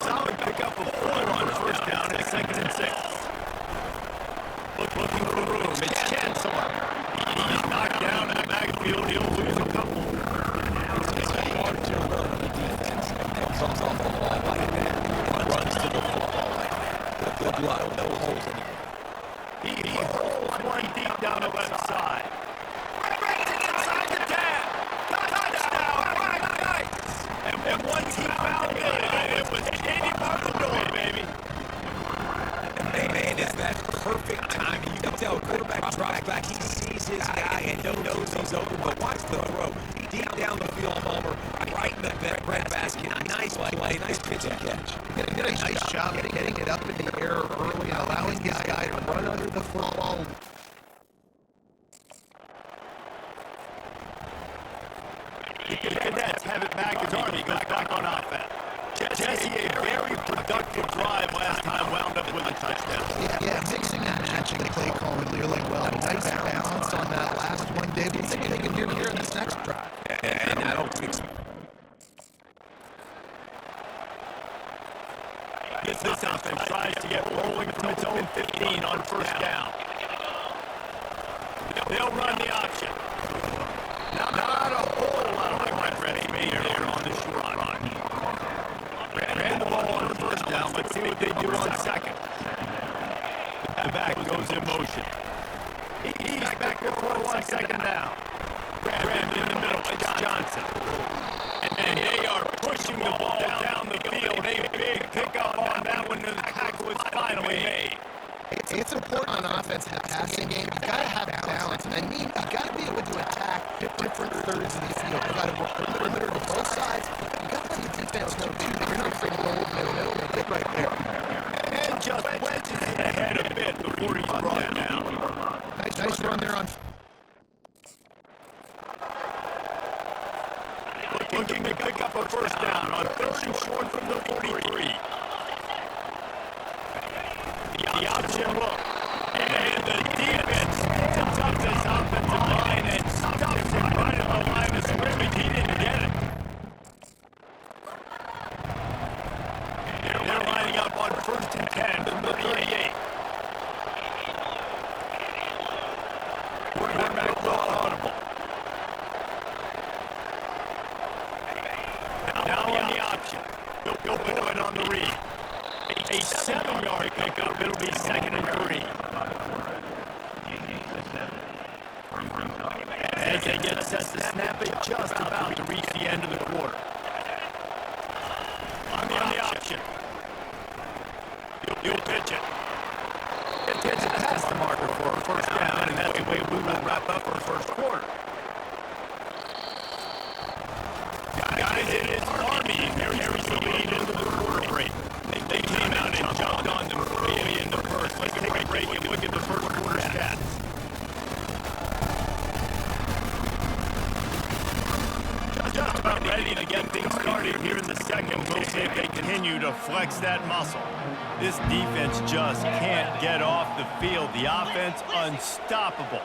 [SPEAKER 4] Solid pickup of 4 on first down and second and 6. Looking for room. It's Chancellor. He's knocked down in the backfield. He'll lose a couple.
[SPEAKER 5] It's hard to run on the defense and comes off the ball like that and runs to the football like that. Good luck. No holes anymore.
[SPEAKER 4] He holds one deep down the left side. Breaks it inside the 10. Touchdown, Black Knights. And once he found it was Katie Barbadour, baby.
[SPEAKER 5] Man, is that perfect timing. You can tell quarterback drops back. He sees his guy and knows he's open. But watch the throw. Deep down the field, Palmer, right in the bread basket. Nice play, nice pitch and catch.
[SPEAKER 6] Did a nice job getting it up in the air early and allowing his guy to run under the football.
[SPEAKER 4] The Cadets have it back as Army goes back on offense. Jesse, a very productive drive last time, wound up with a touchdown.
[SPEAKER 6] Yeah, mixing and matching the play calling really well. Nice balance on that last one, David. We'll see what they can do here in this next drive.
[SPEAKER 5] And I don't think so.
[SPEAKER 4] This offense tries to get rolling from its own 15 on first down. They'll run the option. Not a whole lot of progress made there on the short run. Ran the ball on the first down. Let's see what they do on second. The back goes in motion. He's back to throw on second down. Grabbed in the middle. It's Johnson. And they are pushing the ball down the field. A big pickup on that one. The tackle was finally made.
[SPEAKER 6] It's important on offense in the passing game. You've got to have balance. And I mean, you've got to be able to attack different thirds of the field. You've got to work the perimeter to both sides. You've got to let the defense know, too, that you're not afraid to go over the middle and get right there.
[SPEAKER 4] And just wedges it ahead a bit before he's brought down.
[SPEAKER 6] Nice run there on
[SPEAKER 4] looking to pick up a first down on 3rd and short from the 43. The option look. And the defense picks up this offensive line and stuffs him right at the line of scrimmage. He didn't get it. They're lining up on 1st and 10 from the 38. Quarterback low audible. Now on the option. He'll put it on the read. A 7-yard pickup. It'll be 2nd and 3. As they get set to snap it just about to reach the end of the quarter. On the option. He'll pitch it. It's past the marker for a first down, and that's the way we will wrap up our first quarter. Guys, it is Army carries the lead into the quarter break. They came out and jumped on them early in the first. Let's take a break and look at the first quarter stats. Just about ready to get things started here in the second. We'll see if they continue to flex that muscle. This defense just can't get off the field. The offense unstoppable.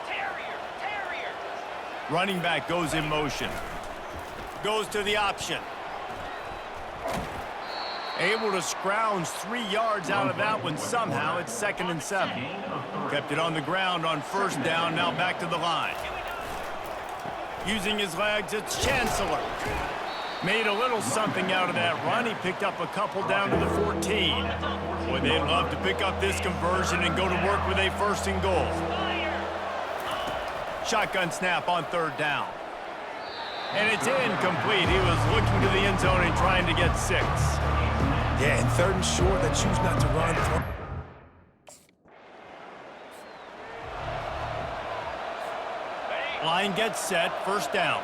[SPEAKER 3] Terrier.
[SPEAKER 4] Running back goes in motion. Goes to the option. Able to scrounge 3 yards out of that one somehow. It's 2nd and 7. Kept it on the ground on 1st down. Now back to the line. Using his legs, it's Chancellor. Made a little something out of that run. He picked up a couple down to the 14. Boy, they'd love to pick up this conversion and go to work with a 1st and goal. Shotgun snap on 3rd down. And it's incomplete. He was looking to the end zone and trying to get 6.
[SPEAKER 5] Yeah, and 3rd and short, they choose not to run.
[SPEAKER 4] Line gets set, 1st down.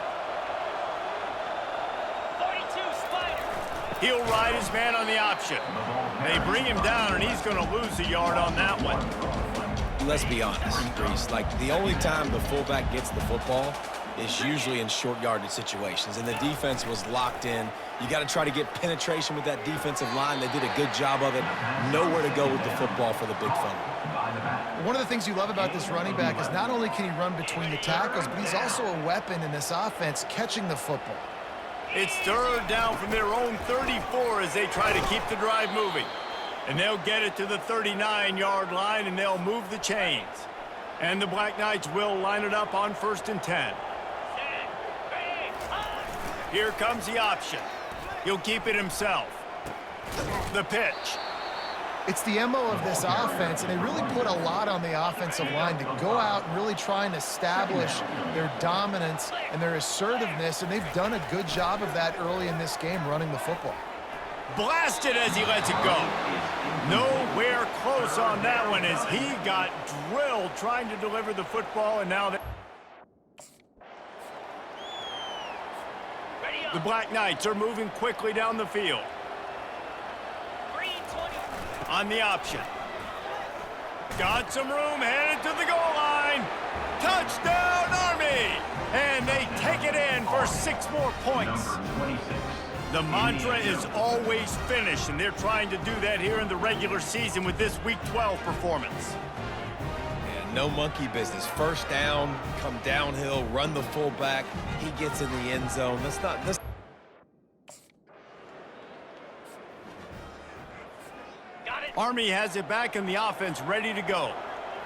[SPEAKER 3] 42, Spider.
[SPEAKER 4] He'll ride his man on the option. They bring him down, and he's going to lose a yard on that one.
[SPEAKER 5] Let's be honest, Reese. Like, the only time the fullback gets the football is usually in short yardage situations, and the defense was locked in. You got to try to get penetration with that defensive line. They did a good job of it. Nowhere to go with the football for the big fella.
[SPEAKER 6] One of the things you love about this running back is not only can he run between the tackles, but he's also a weapon in this offense catching the football.
[SPEAKER 4] It's 3rd down from their own 34 as they try to keep the drive moving. And they'll get it to the 39-yard line, and they'll move the chains. And the Black Knights will line it up on 1st and 10. Here comes the option. He'll keep it himself. The pitch.
[SPEAKER 6] It's the MO of this offense, and they really put a lot on the offensive line to go out and really try and establish their dominance and their assertiveness, and they've done a good job of that early in this game running the football.
[SPEAKER 4] Blasted as he lets it go. Nowhere close on that one as he got drilled trying to deliver the football, and now the Black Knights are moving quickly down the field. On the option. Got some room, headed to the goal line. Touchdown, Army! And they take it in for 6 more points. The mantra is always finish, and they're trying to do that here in the regular season with this Week 12 performance.
[SPEAKER 5] And no monkey business. 1st down, come downhill, run the fullback. He gets in the end zone.
[SPEAKER 4] Army has it back in the offense, ready to go.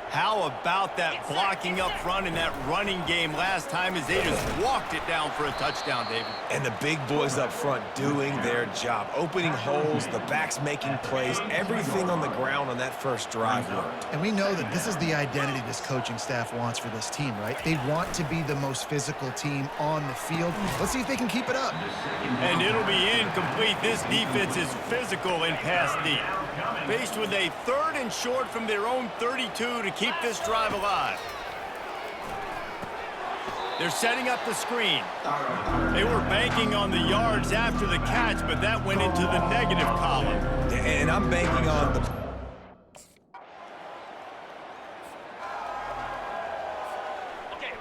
[SPEAKER 4] How about that blocking up front in that running game last time as they just walked it down for a touchdown, David?
[SPEAKER 5] And the big boys up front doing their job. Opening holes, the backs making plays, everything on the ground on that first drive worked.
[SPEAKER 10] And we know that this is the identity this coaching staff wants for this team, right? They want to be the most physical team on the field. Let's see if they can keep it up.
[SPEAKER 4] And it'll be incomplete. This defense is physical in pass deep. Faced with a 3rd and short from their own 32 to keep this drive alive. They're setting up the screen. They were banking on the yards after the catch, but that went into the negative column.
[SPEAKER 5] And I'm banking on the...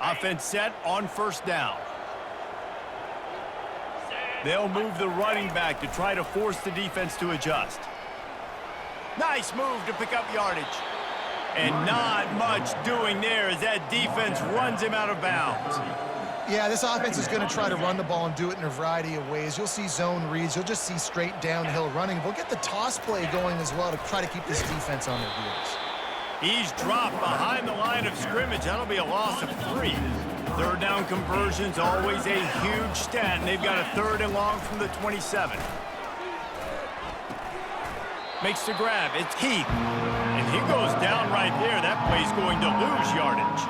[SPEAKER 4] Offense set on first down. They'll move the running back to try to force the defense to adjust. Nice move to pick up yardage. And not much doing there as that defense runs him out of bounds.
[SPEAKER 6] Yeah, this offense is going to try to run the ball and do it in a variety of ways. You'll see zone reads. You'll just see straight downhill running. We'll get the toss play going as well to try to keep this defense on their heels.
[SPEAKER 4] He's dropped behind the line of scrimmage. That'll be a loss of 3. Third down conversion's always a huge stat, and they've got a 3rd and long from the 27. Makes the grab. It's Heath. And he goes down right there. That play's going to lose yardage.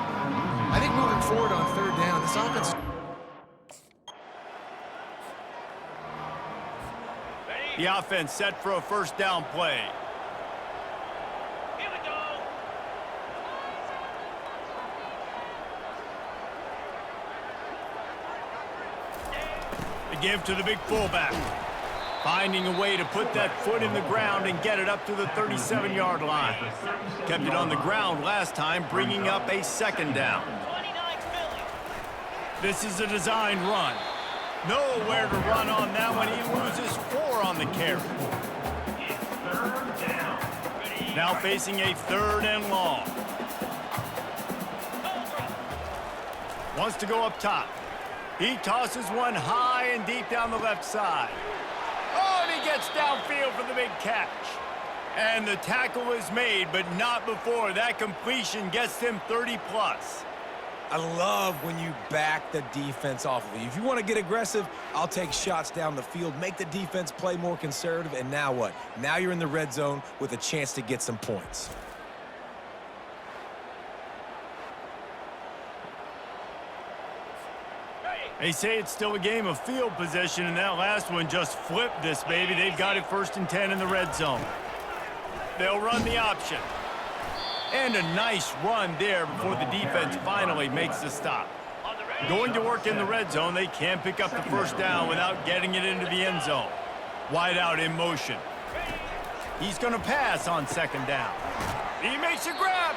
[SPEAKER 6] I think moving forward on 3rd down, this offense...
[SPEAKER 4] The offense set for a first down play.
[SPEAKER 3] Here we go.
[SPEAKER 4] The give to the big fullback. Finding a way to put that foot in the ground and get it up to the 37-yard line. Kept it on the ground last time, bringing up a 2nd down.
[SPEAKER 3] 29 Philly.
[SPEAKER 4] This is a designed run. Nowhere to run on that one. He loses 4 on the carry. Now facing a 3rd and long. Wants to go up top. He tosses one high and deep down the left side. Oh, and he gets downfield for the big catch. And the tackle is made, but not before. That completion gets them 30-plus.
[SPEAKER 5] I love when you back the defense off of you. If you want to get aggressive, I'll take shots down the field, make the defense play more conservative, and now what? Now you're in the red zone with a chance to get some points.
[SPEAKER 4] They say it's still a game of field position, and that last one just flipped this baby. They've got it 1st and 10 in the red zone. They'll run the option. And a nice run there before the defense finally makes the stop. Going to work in the red zone, they can't pick up the first down without getting it into the end zone. Wide out in motion. He's going to pass on 2nd down. He makes a grab.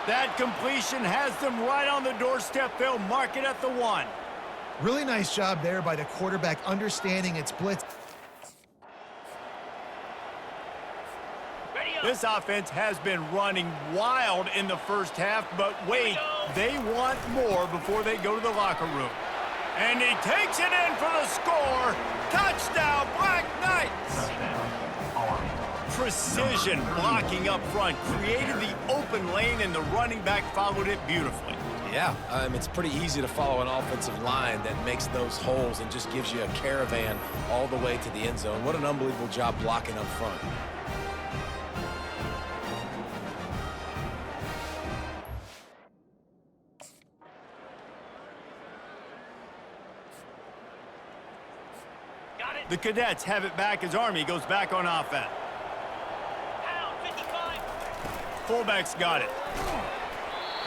[SPEAKER 4] That completion has them right on the doorstep. They'll mark it at the 1.
[SPEAKER 6] Really nice job there by the quarterback understanding its blitz.
[SPEAKER 4] This offense has been running wild in the first half, but wait, they want more before they go to the locker room. And he takes it in for the score. Touchdown, Black Knights! Precision blocking up front, created the open lane, and the running back followed it beautifully.
[SPEAKER 5] Yeah, it's pretty easy to follow an offensive line that makes those holes and just gives you a caravan all the way to the end zone. What an unbelievable job blocking up front.
[SPEAKER 4] The Cadets have it back as Army goes back on offense. Fullback's got it.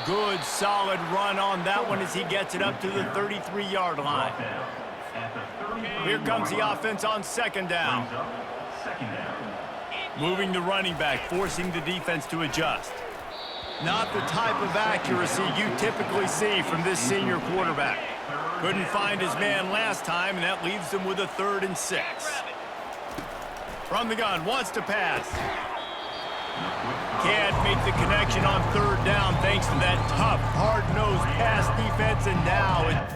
[SPEAKER 4] Good, solid run on that one as he gets it up to the 33-yard line. Here comes the offense on 2nd down. Moving the running back, forcing the defense to adjust. Not the type of accuracy you typically see from this senior quarterback. Couldn't find his man last time, and that leaves him with a 3rd and 6. From the gun, wants to pass. Can't make the connection on 3rd down thanks to that tough, hard-nosed pass defense, and now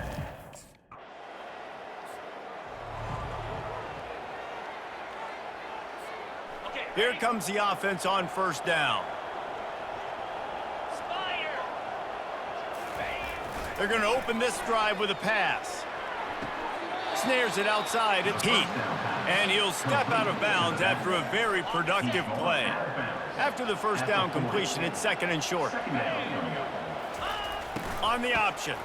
[SPEAKER 4] here comes the offense on 1st down. They're going to open this drive with a pass. Snares it outside. It's Heath. And he'll step out of bounds after a very productive play. After the first down completion, it's 2nd and short. On the option.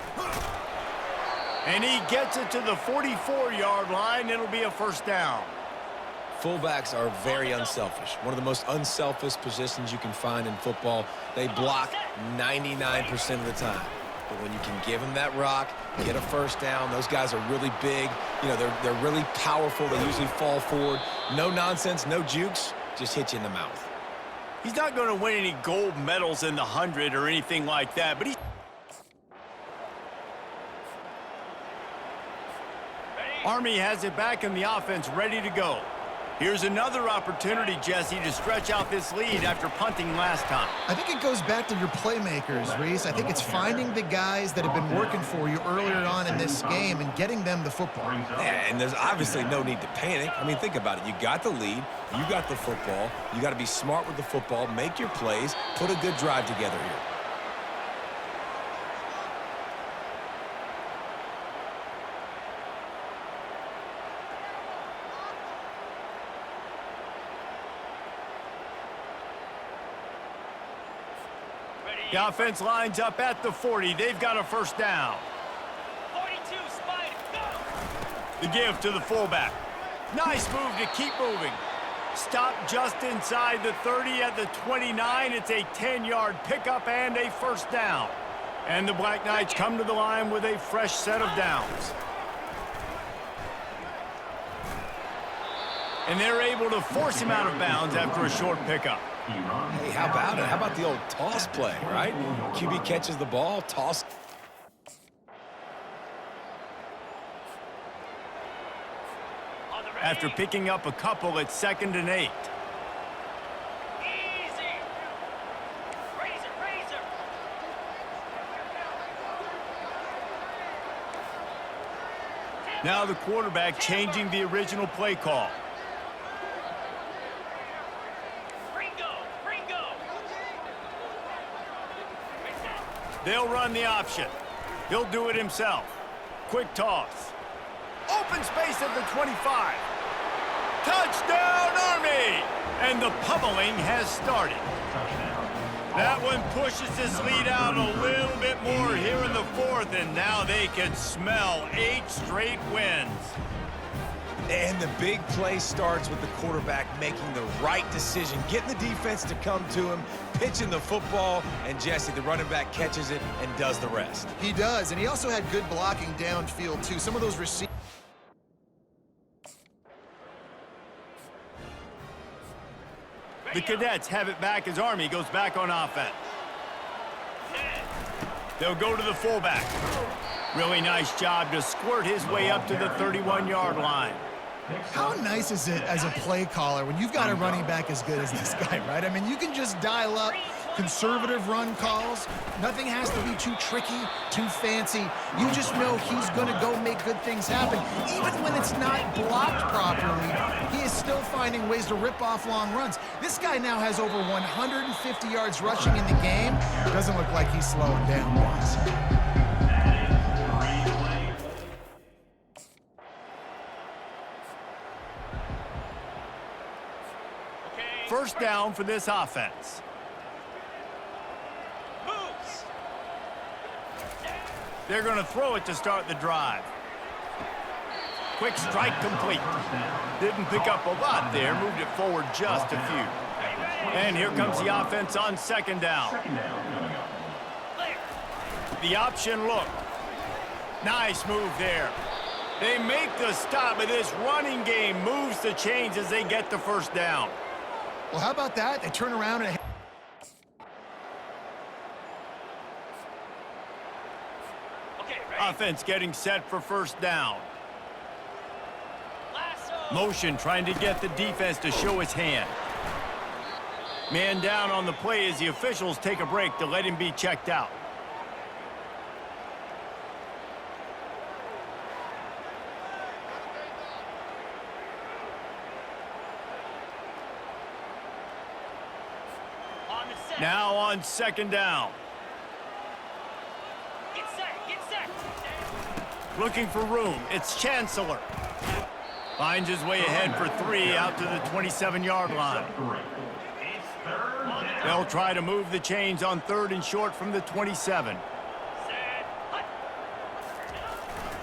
[SPEAKER 4] And he gets it to the 44-yard line. It'll be a 1st down.
[SPEAKER 5] Fullbacks are very unselfish. One of the most unselfish positions you can find in football. They block 99% of the time. But when you can give them that rock, get a 1st down, those guys are really big. You know, they're really powerful. They usually fall forward. No nonsense, no jukes, just hit you in the mouth.
[SPEAKER 4] He's not going to win any gold medals in the 100 or anything like that, but Army has it back and the offense ready to go. Here's another opportunity, Jesse, to stretch out this lead after punting last time.
[SPEAKER 10] I think it goes back to your playmakers, Reese. I think it's finding the guys that have been working for you earlier on in this game and getting them the football.
[SPEAKER 5] Yeah, and there's obviously no need to panic. I mean, think about it. You got the lead. You got the football. You got to be smart with the football, make your plays, put a good drive together here.
[SPEAKER 4] The offense lines up at the 40. They've got a first down.
[SPEAKER 3] 42, Spider, go!
[SPEAKER 4] The give to the fullback. Nice move to keep moving. Stop just inside the 30 at the 29. It's a 10-yard pickup and a first down. And the Black Knights come to the line with a fresh set of downs. And they're able to force him out of bounds after a short pickup.
[SPEAKER 5] Hey, how about it? How about the old toss play, right? QB catches the ball, toss.
[SPEAKER 4] After picking up a couple, it's 2nd and 8.
[SPEAKER 3] Easy! Razor!
[SPEAKER 4] Now the quarterback changing the original play call. They'll run the option. He'll do it himself. Quick toss. Open space at the 25. Touchdown, Army! And the pummeling has started. That one pushes this lead out a little bit more here in the 4th, and now they can smell 8 straight wins.
[SPEAKER 5] And the big play starts with the quarterback making the right decision, getting the defense to come to him, pitching the football, and Jesse, the running back, catches it and does the rest.
[SPEAKER 6] He does, and he also had good blocking downfield, too. Some of those receivers.
[SPEAKER 4] The Cadets have it back as Army goes back on offense. They'll go to the fullback. Really nice job to squirt his way up to the 31-yard line.
[SPEAKER 10] How nice is it as a play caller when you've got a running back as good as this guy, right? I mean, you can just dial up conservative run calls. Nothing has to be too tricky, too fancy. You just know he's going to go make good things happen. Even when it's not blocked properly, he is still finding ways to rip off long runs. This guy now has over 150 yards rushing in the game. Doesn't look like he's slowing down once.
[SPEAKER 4] First down for this offense.
[SPEAKER 3] Moves!
[SPEAKER 4] They're going to throw it to start the drive. Quick strike complete. Didn't pick up a lot there, moved it forward just a few. And here comes the offense on 2nd down. The option look. Nice move there. They make the stop, but this running game moves the chains as they get the first down.
[SPEAKER 10] Well, how about that? They turn around and...
[SPEAKER 4] Offense getting set for first down. Motion trying to get the defense to show his hand. Man down on the play as the officials take a break to let him be checked out. Now on 2nd down.
[SPEAKER 3] Get set!
[SPEAKER 4] Looking for room. It's Chancellor. Finds his way ahead for 3 out to the 27-yard line. They'll try to move the chains on 3rd and short from the 27.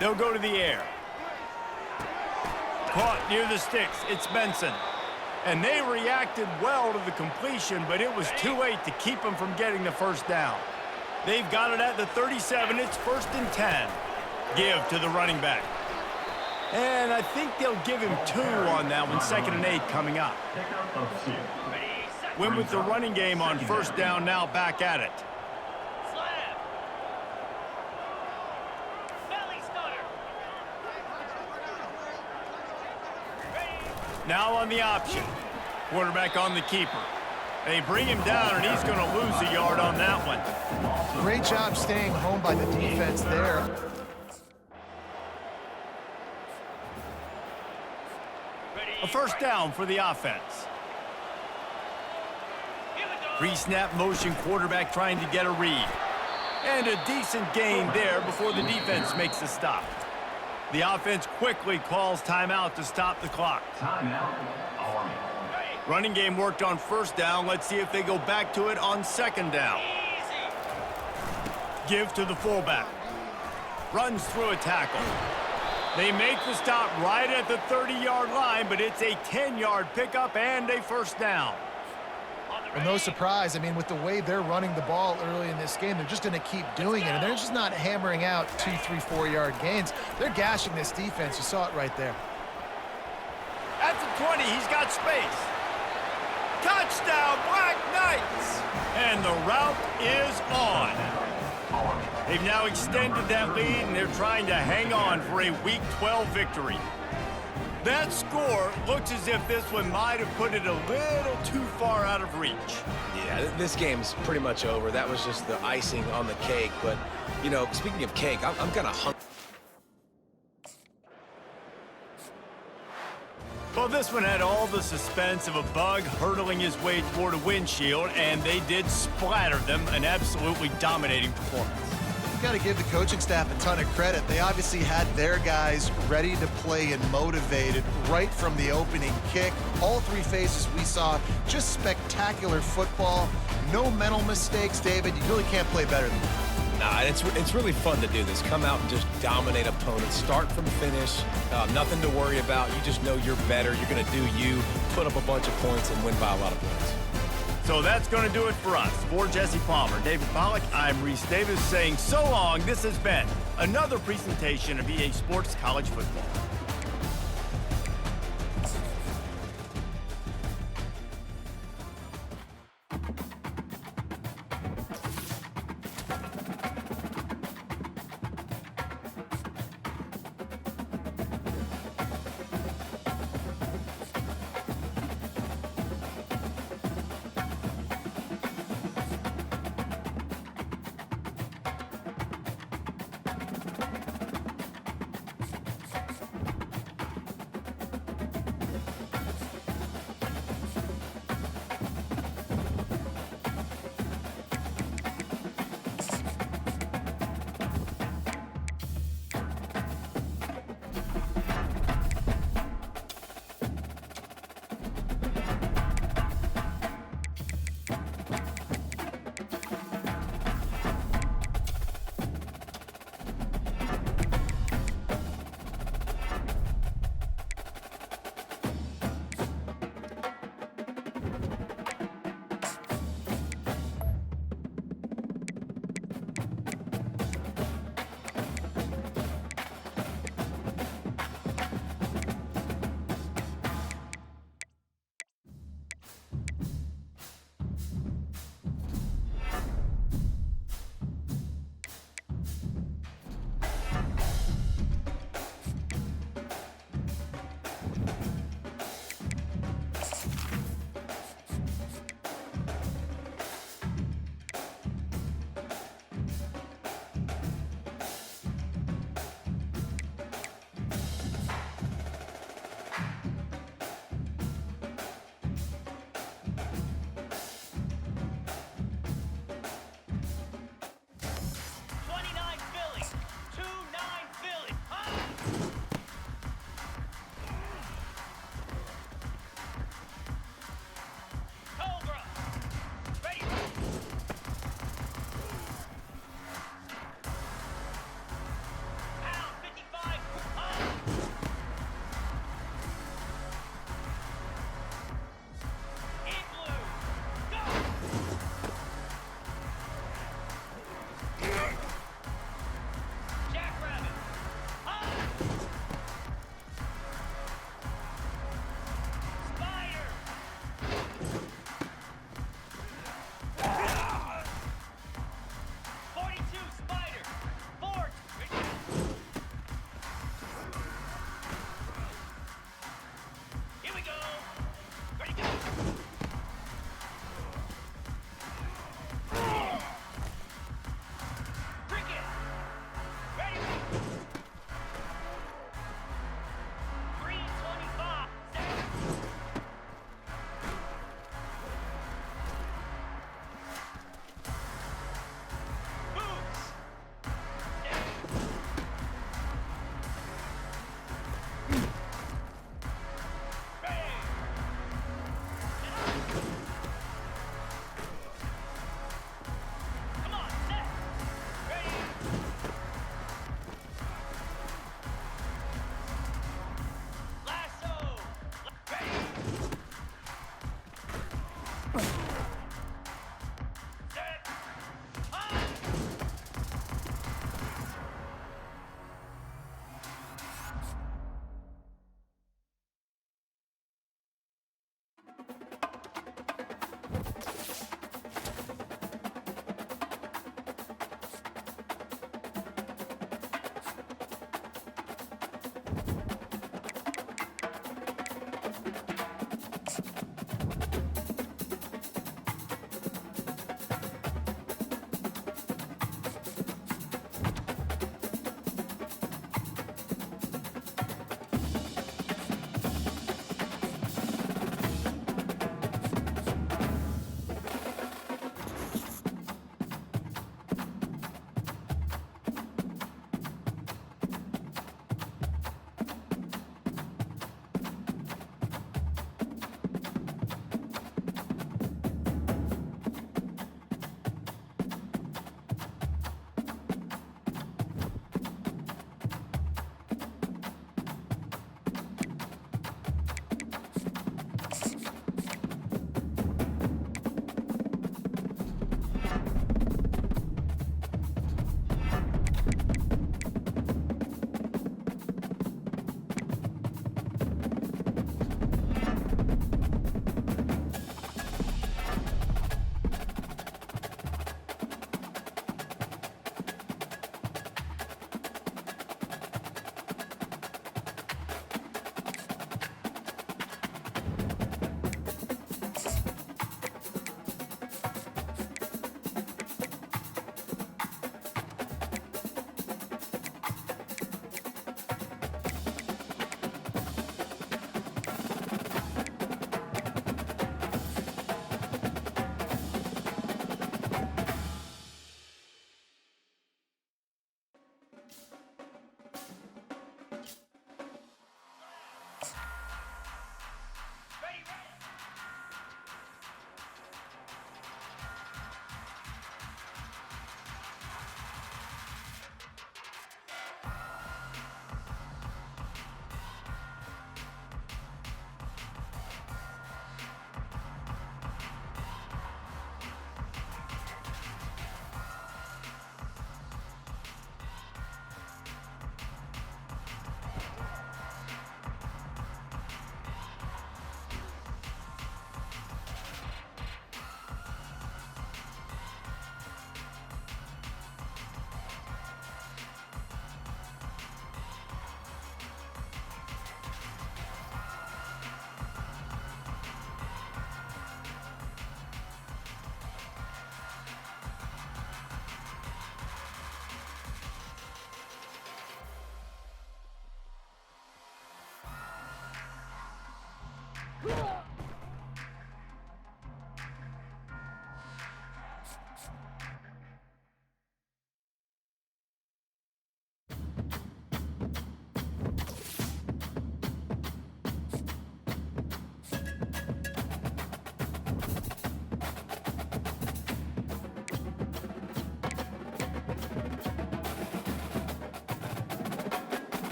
[SPEAKER 4] They'll go to the air. Caught near the sticks. It's Benson. And they reacted well to the completion, but it was too late to keep them from getting the first down. They've got it at the 37. It's 1st and 10. Give to the running back. And I think they'll give him 2 on that one. 2nd and 8 coming up. Win with the running game on first down, now back at it. Now on the option. Quarterback on the keeper. They bring him down, and he's going to lose a yard on that one.
[SPEAKER 10] Great job staying home by the defense there.
[SPEAKER 4] A first down for the offense. Pre-snap motion quarterback trying to get a read. And a decent gain there before the defense makes a stop. The offense quickly calls timeout to stop the clock.
[SPEAKER 9] Timeout, Army.
[SPEAKER 4] Running game worked on first down. Let's see if they go back to it on second down. Give to the fullback. Runs through a tackle. They make the stop right at the 30-yard line, but it's a 10-yard pickup and a first down.
[SPEAKER 10] Well, no surprise. I mean, with the way they're running the ball early in this game, they're just going to keep doing it, and they're just not hammering out 2, 3, 4-yard gains. They're gashing this defense. You saw it right there.
[SPEAKER 4] At the 20, he's got space. Touchdown, Black Knights! And the route is on. They've now extended that lead, and they're trying to hang on for a Week 12 victory. That score looks as if this one might have put it a little too far out of reach.
[SPEAKER 5] Yeah, this game's pretty much over. That was just the icing on the cake. But, you know, speaking of cake, I'm kind of hungry.
[SPEAKER 4] Well, this one had all the suspense of a bug hurtling his way toward a windshield, and they did splatter them, an absolutely dominating performance.
[SPEAKER 6] You've got to give the coaching staff a ton of credit. They obviously had their guys ready to play and motivated right from the opening kick. All three phases we saw, just spectacular football. No mental mistakes, David. You really can't play better than that.
[SPEAKER 5] Nah, it's really fun to do this. Come out and just dominate opponents. Start from finish. Nothing to worry about. You just know you're better. You're going to do you, put up a bunch of points, and win by a lot of points.
[SPEAKER 4] So that's going to do it for us. For Jesse Palmer, David Pollack, I'm Reese Davis saying so long. This has been another presentation of EA Sports College Football.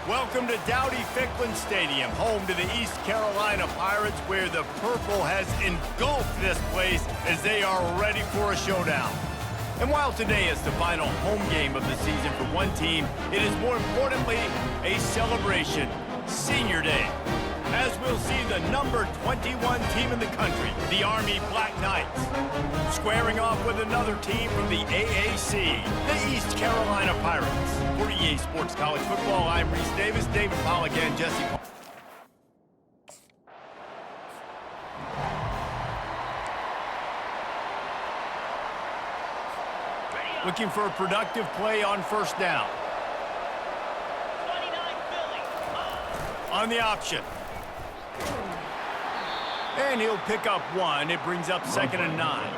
[SPEAKER 4] Welcome to Dowdy-Ficklen Stadium, home to the East Carolina Pirates, where the purple has engulfed this place as they are ready for a showdown. And while today is the final home game of the season for one team, it is more importantly a celebration, Senior Day, as we'll see the number 21 team in the country, the Army Black Knights, squaring off with another team from the AAC, the East Carolina Pirates. For EA Sports College Football, I'm Reese Davis, David Pollock, and Jesse Paul. Looking for a productive play on first down.
[SPEAKER 3] 29 Philly.
[SPEAKER 4] On the option. And he'll pick up one. It brings up 2nd and 9.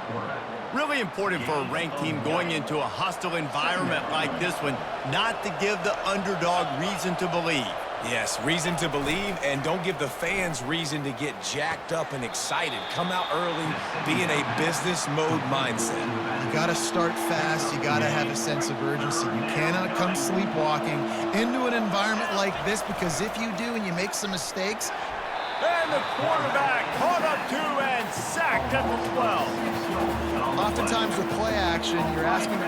[SPEAKER 4] Really important for a ranked team going into a hostile environment like this one, not to give the underdog reason to believe.
[SPEAKER 5] Yes, reason to believe, and don't give the fans reason to get jacked up and excited. Come out early, be in a business mode mindset.
[SPEAKER 10] You got to start fast. You got to have a sense of urgency. You cannot come sleepwalking into an environment like this, because if you do and you make some mistakes.
[SPEAKER 4] And the quarterback caught up 2 and sacked at the 12.
[SPEAKER 10] Oftentimes with play action, you're asking.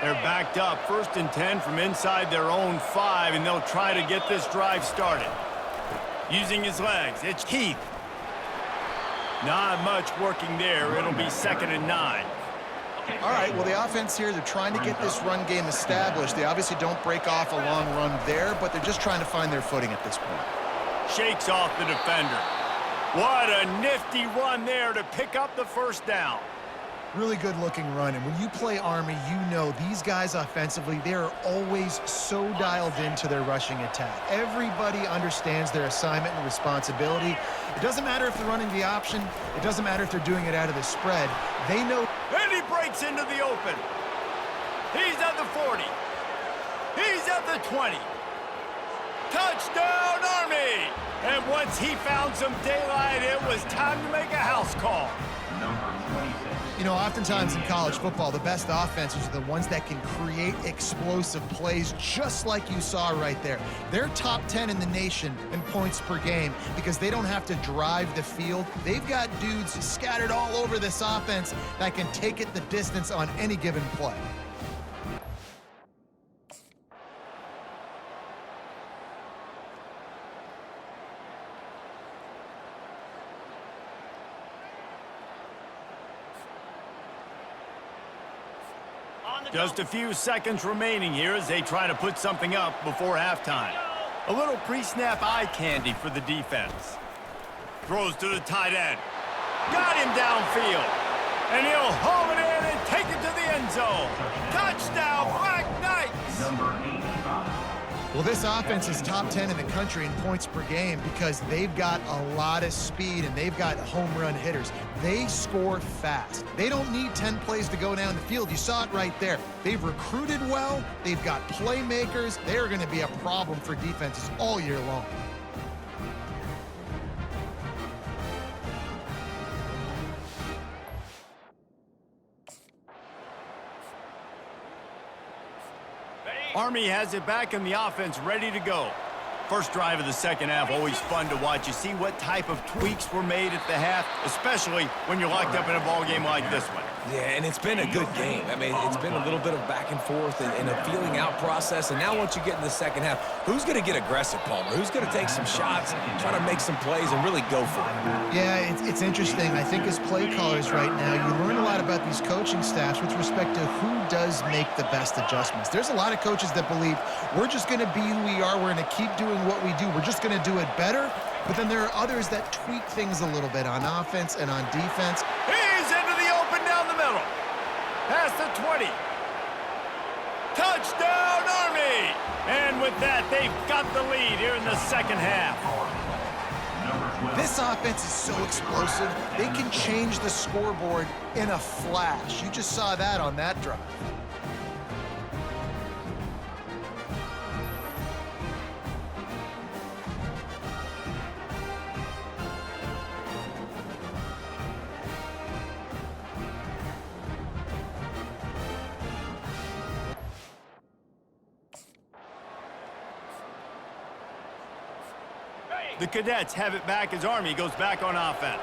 [SPEAKER 4] They're backed up, 1st and 10 from inside their own 5, and they'll try to get this drive started. Using his legs, it's Keith. Not much working there. It'll be 2nd and 9.
[SPEAKER 6] All right, well, the offense here, they're trying to get this run game established. They obviously don't break off a long run there, but they're just trying to find their footing at this point.
[SPEAKER 4] Shakes off the defender. What a nifty run there to pick up the first down.
[SPEAKER 10] Really good looking run, and when you play Army, you know these guys offensively, they are always so dialed into their rushing attack. Everybody understands their assignment and responsibility. It doesn't matter if they're running the option. It doesn't matter if they're doing it out of the spread. They know.
[SPEAKER 4] And he breaks into the open. He's at the 40. He's at the 20. Touchdown, Army! And once he found some daylight, it was time to make a house call.
[SPEAKER 10] You know, oftentimes in college football, the best offenses are the ones that can create explosive plays, just like you saw right there. They're top 10 in the nation in points per game because they don't have to drive the field. They've got dudes scattered all over this offense that can take it the distance on any given play.
[SPEAKER 4] Just a few seconds remaining here as they try to put something up before halftime. A little pre-snap eye candy for the defense. Throws to the tight end. Got him downfield. And he'll haul it in and take it to the end zone. Touchdown, Black Knights!
[SPEAKER 9] Number 85.
[SPEAKER 10] Well, this offense is top 10 in the country in points per game because they've got a lot of speed and they've got home run hitters. They score fast. They don't need 10 plays to go down the field. You saw it right there. They've recruited well. They've got playmakers. They're going to be a problem for defenses all year long.
[SPEAKER 4] Army has it back in the offense, ready to go. First drive of the second half, always fun to watch. You see what type of tweaks were made at the half, especially when you're locked up in a ball game like this one.
[SPEAKER 5] Yeah, and it's been a good game. I mean, it's been a little bit of back and forth and a feeling out process. And now once you get in the second half, who's going to get aggressive, Palmer? Who's going to take some shots, try to make some plays, and really go for it?
[SPEAKER 10] Yeah, it's interesting. I think as play callers right now, you learn a lot about these coaching staffs with respect to who does make the best adjustments. There's a lot of coaches that believe we're just going to be who we are. We're going to keep doing what we do. We're just going to do it better. But then there are others that tweak things a little bit on offense and on defense.
[SPEAKER 4] He's into the open down the middle. Past the 20. Touchdown, Army! And with that, they've got the lead here in the second half.
[SPEAKER 6] This offense is so explosive, they can change the scoreboard in a flash. You just saw that on that drive.
[SPEAKER 4] The Cadets have it back as Army goes back on offense.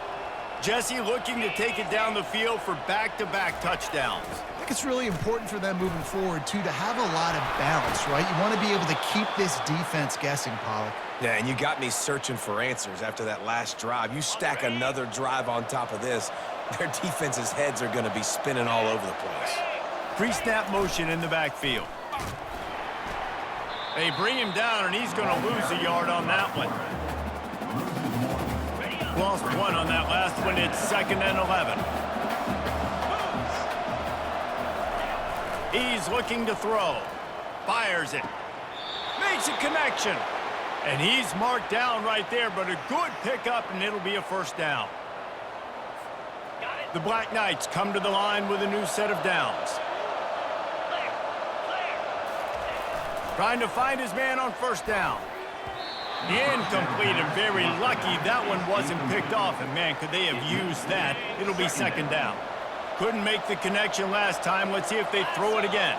[SPEAKER 4] Jesse looking to take it down the field for back-to-back touchdowns.
[SPEAKER 10] I think it's really important for them moving forward, too, to have a lot of balance, right? You want to be able to keep this defense guessing, Pollock.
[SPEAKER 5] Yeah, and you got me searching for answers after that last drive. You stack another drive on top of this, their defense's heads are going to be spinning all over the place.
[SPEAKER 4] Pre-snap motion in the backfield. They bring him down, and he's going to lose a yard on that one. Lost one on that last one. It's 2nd and 11. He's looking to throw. Fires it. Makes a connection. And he's marked down right there, but a good pickup, and it'll be a first down. The Black Knights come to the line with a new set of downs. Trying to find his man on first down. Incomplete, and very lucky that one wasn't picked off. And, man, could they have used that? It'll be 2nd down. Couldn't make the connection last time. Let's see if they throw it again.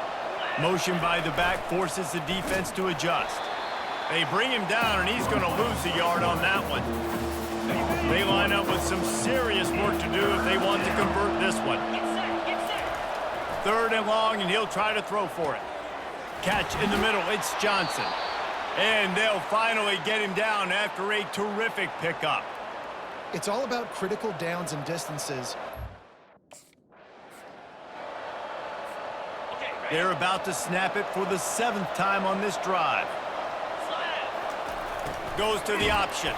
[SPEAKER 4] Motion by the back forces the defense to adjust. They bring him down, and he's going to lose a yard on that one. They line up with some serious work to do if they want to convert this one. 3rd and long, and he'll try to throw for it. Catch in the middle. It's Johnson. And they'll finally get him down after a terrific pickup.
[SPEAKER 10] It's all about critical downs and distances.
[SPEAKER 4] They're about to snap it for the 7th time on this drive. Goes to the option.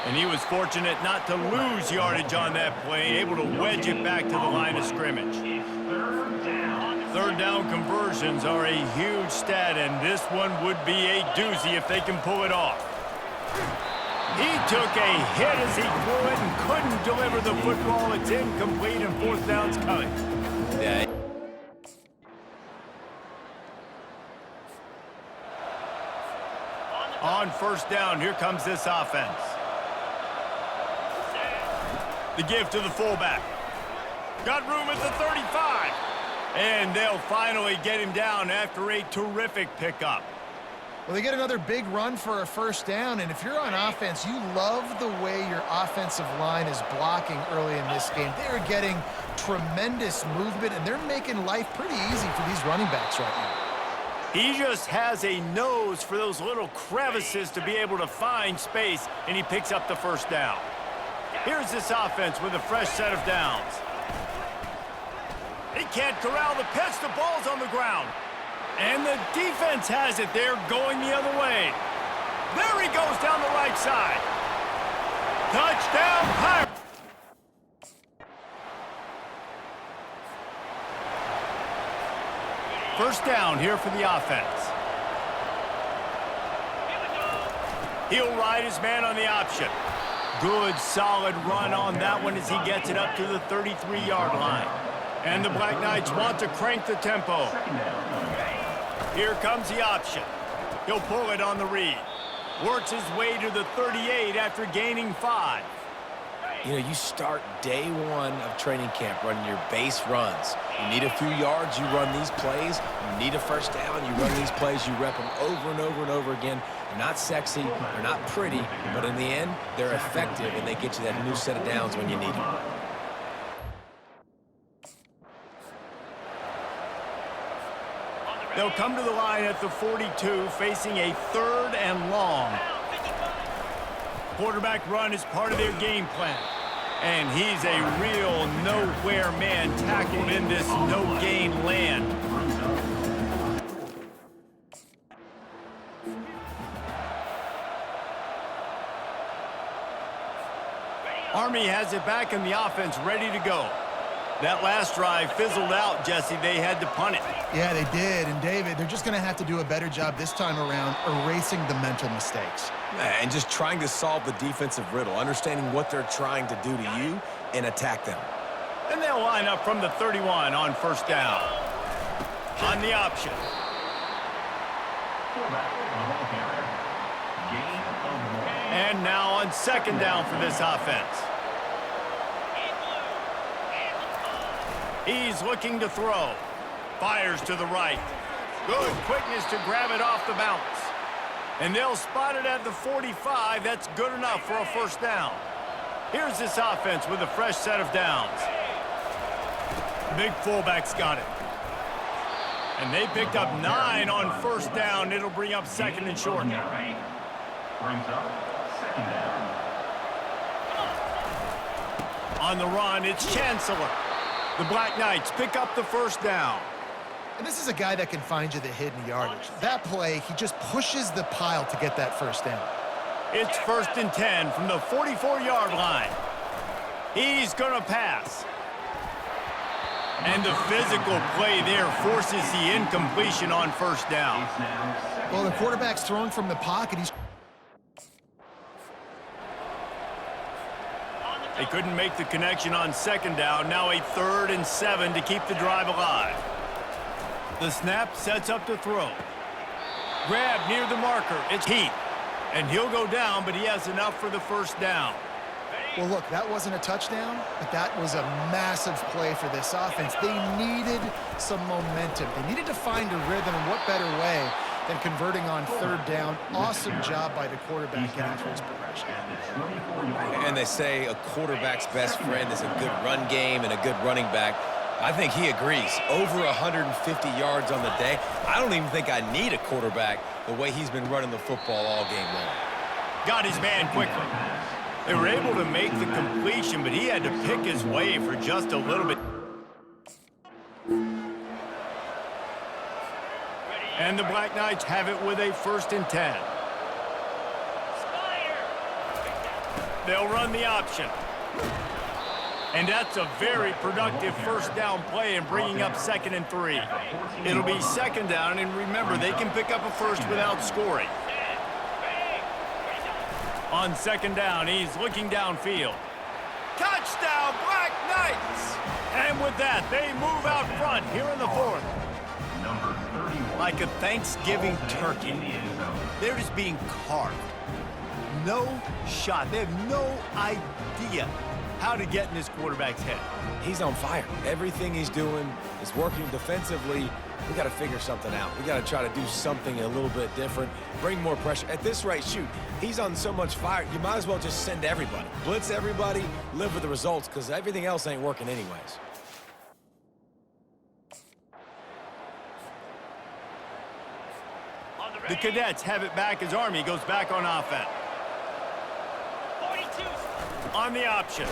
[SPEAKER 4] And he was fortunate not to lose yardage on that play, able to wedge it back to the line of scrimmage. 3rd down conversions are a huge stat, and this one would be a doozy if they can pull it off. He took a hit as he threw it and couldn't deliver the football. It's incomplete, and 4th down's coming. Yeah. On first down, here comes this offense. The give to the fullback. Got room at the 35. And they'll finally get him down after a terrific pickup.
[SPEAKER 10] Well, they get another big run for a first down, and if you're on offense, you love the way your offensive line is blocking early in this game. They're getting tremendous movement, and they're making life pretty easy for these running backs right now.
[SPEAKER 4] He just has a nose for those little crevices to be able to find space, and he picks up the first down. Here's this offense with a fresh set of downs. He can't corral the pitch. The ball's on the ground. And the defense has it. They're going the other way. There he goes down the right side. Touchdown, Pirates. First down here for the offense. He'll ride his man on the option. Good, solid run on that one as he gets it up to the 33-yard line. And the Black Knights want to crank the tempo. Here comes the option. He'll pull it on the read. Works his way to the 38 after gaining 5.
[SPEAKER 5] You know, you start day one of training camp running your base runs. You need a few yards, you run these plays. You need a first down, you run these plays. You rep them over and over and over again. They're not sexy, they're not pretty, but in the end, they're effective, and they get you that new set of downs when you need them.
[SPEAKER 4] They'll come to the line at the 42, facing a 3rd and long. Quarterback run is part of their game plan. And he's a real nowhere man tackled in this no-gain land. Army has it back in the offense, ready to go. That last drive fizzled out, Jesse. They had to punt it.
[SPEAKER 10] Yeah, they did. And, David, they're just going to have to do a better job this time around erasing the mental mistakes.
[SPEAKER 5] And just trying to solve the defensive riddle, understanding what they're trying to do to you and attack them.
[SPEAKER 4] And they'll line up from the 31 on first down. On the option. And now on second down for this offense. He's looking to throw. Fires to the right. Good quickness to grab it off the bounce. And they'll spot it at the 45. That's good enough for a first down. Here's this offense with a fresh set of downs. Big fullback's got it. And they picked up 9 on first down. It'll bring up second and short.
[SPEAKER 9] Brings up second down.
[SPEAKER 4] On the run, it's Chancellor. The Black Knights pick up the first down.
[SPEAKER 10] And this is a guy that can find you the hidden yardage. That play, he just pushes the pile to get that first down.
[SPEAKER 4] It's 1st and 10 from the 44-yard line. He's going to pass. And the physical play there forces the incompletion on first down.
[SPEAKER 10] Well, the quarterback's throwing from the pocket.
[SPEAKER 4] They couldn't make the connection on second down. Now a 3rd and 7 to keep the drive alive. The snap sets up to throw. Grab near the marker. It's Heath. And he'll go down, but he has enough for the first down.
[SPEAKER 10] Well, look, that wasn't a touchdown, but that was a massive play for this offense. They needed some momentum. They needed to find a rhythm, and what better way than converting on 3rd down. Awesome job by the quarterback getting through his progression.
[SPEAKER 5] And they say a quarterback's best friend is a good run game and a good running back. I think he agrees. Over 150 yards on the day. I don't even think I need a quarterback the way he's been running the football all game long.
[SPEAKER 4] Got his man quickly. They were able to make the completion, but he had to pick his way for just a little bit. And the Black Knights have it with a 1st and 10. They'll run the option. And that's a very productive first down play and bringing up 2nd and 3. It'll be 2nd down, and remember, they can pick up a first without scoring. On 2nd down, he's looking downfield. Touchdown, Black Knights! And with that, they move out front here in the 4th. Like a Thanksgiving turkey. They're just being carved. No shot. They have no idea how to get in this quarterback's head.
[SPEAKER 5] He's on fire. Everything he's doing is working defensively. We got to figure something out. We got to try to do something a little bit different, bring more pressure. At this rate, shoot, he's on so much fire, you might as well just send everybody. Blitz everybody, live with the results, because everything else ain't working anyways.
[SPEAKER 4] The Cadets have it back as Army goes back on offense.
[SPEAKER 3] 42.
[SPEAKER 4] On the option.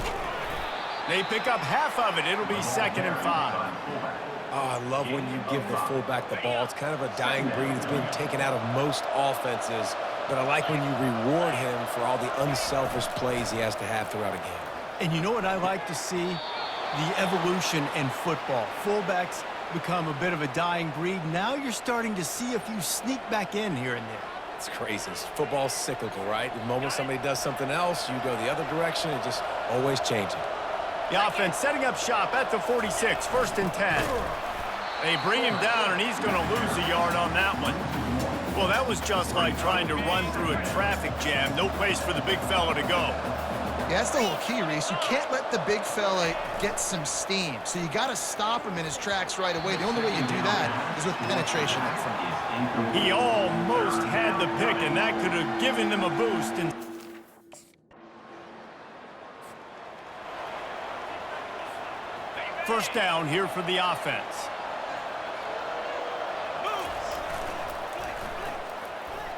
[SPEAKER 4] They pick up half of it. It'll be 2nd and 5.
[SPEAKER 5] Oh, I love when you give the fullback the ball. It's kind of a dying breed. It's been taken out of most offenses. But I like when you reward him for all the unselfish plays he has to have throughout a game.
[SPEAKER 7] And you know what I like to see? The evolution in football. Fullbacks become a bit of a dying breed. Now you're starting to see a few sneak back in here and there.
[SPEAKER 5] It's crazy. Football's cyclical, right? The moment somebody does something else, you go the other direction. It just always changing.
[SPEAKER 4] The offense setting up shop at the 46, 1st and 10. They bring him down, and he's going to lose a yard on that one. Well, that was just like trying to run through a traffic jam. No place for the big fella to go.
[SPEAKER 6] Yeah, that's the whole key, Reese. You can't let the big fella get some steam. So you got to stop him in his tracks right away. The only way you do that is with penetration up front.
[SPEAKER 4] He almost had the pick, and that could have given them a boost. And first down here for the offense.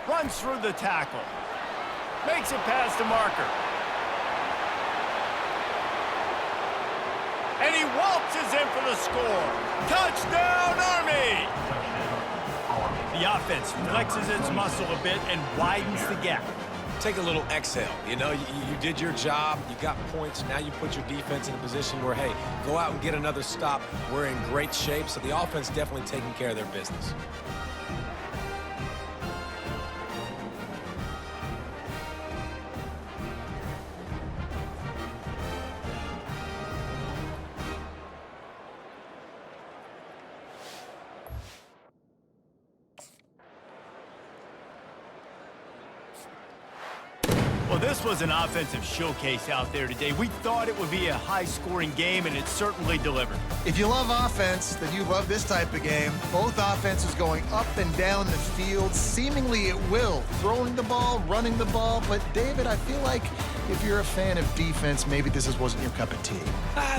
[SPEAKER 4] Runs through the tackle. Makes it past the marker. And he waltzes in for the score. Touchdown, Army! The offense flexes its muscle a bit and widens the gap.
[SPEAKER 5] Take a little exhale. You know, you did your job. You got points. Now you put your defense in a position where, hey, go out and get another stop. We're in great shape, so the offense definitely taking care of their business.
[SPEAKER 4] Well, this was an offensive showcase out there today. We thought it would be a high-scoring game, and it certainly delivered.
[SPEAKER 6] If you love offense, then you love this type of game. Both offenses going up and down the field, seemingly at will. Throwing the ball, running the ball. But, David, I feel like if you're a fan of defense, maybe this wasn't your cup of tea.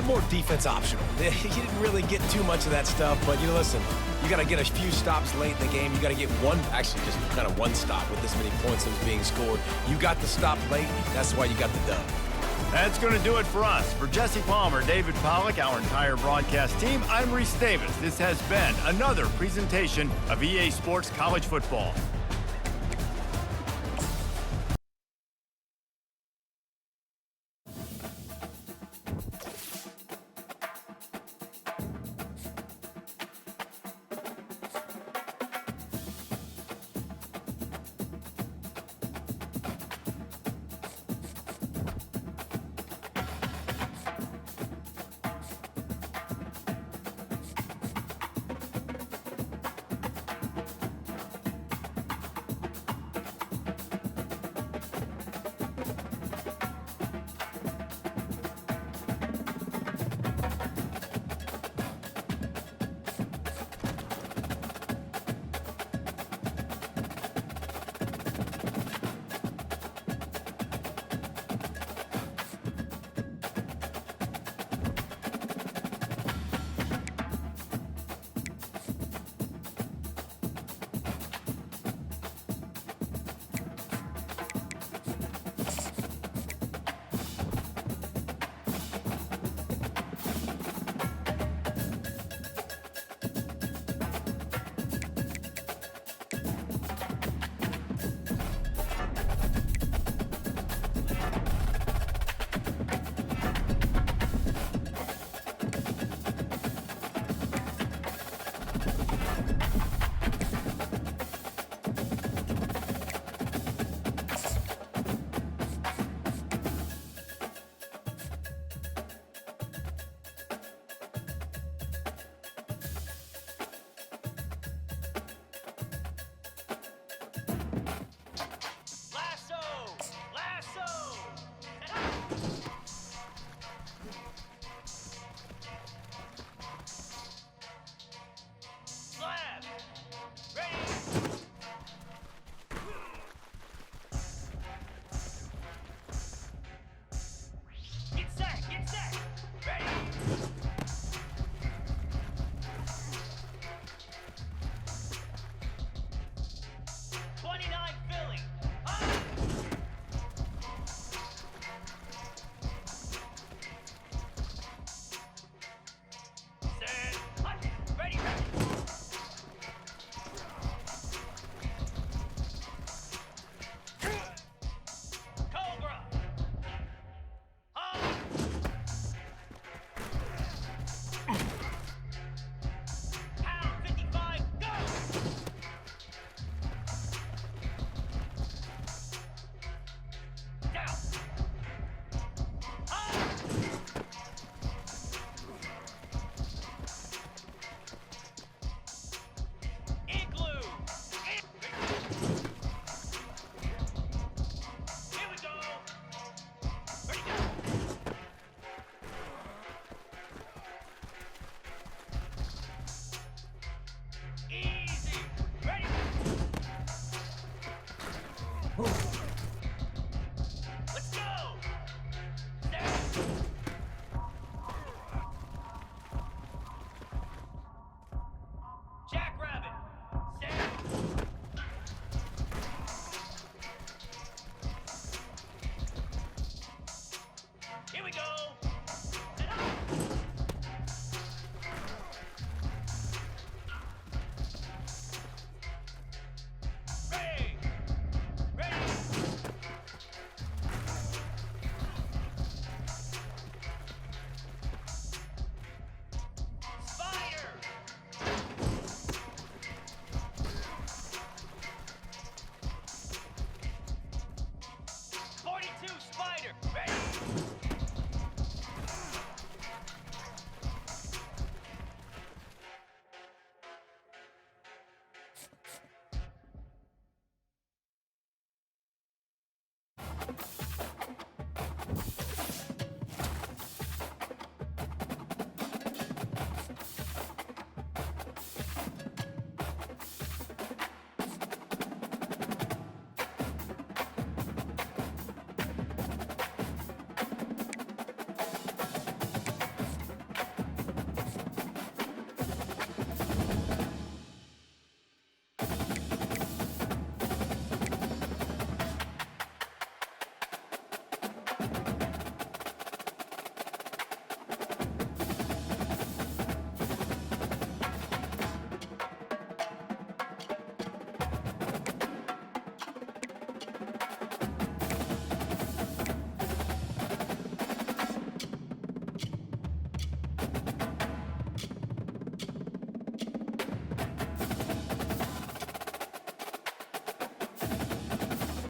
[SPEAKER 5] More defense optional. You didn't really get too much of that stuff, but, listen, you got to get a few stops late in the game. You got to get actually just kind of one stop with this many points that was being scored. You got the stop late. That's why you got the dub.
[SPEAKER 4] That's going to do it for us. For Jesse Palmer, David Pollack, our entire broadcast team, I'm Reese Davis. This has been another presentation of EA Sports College Football.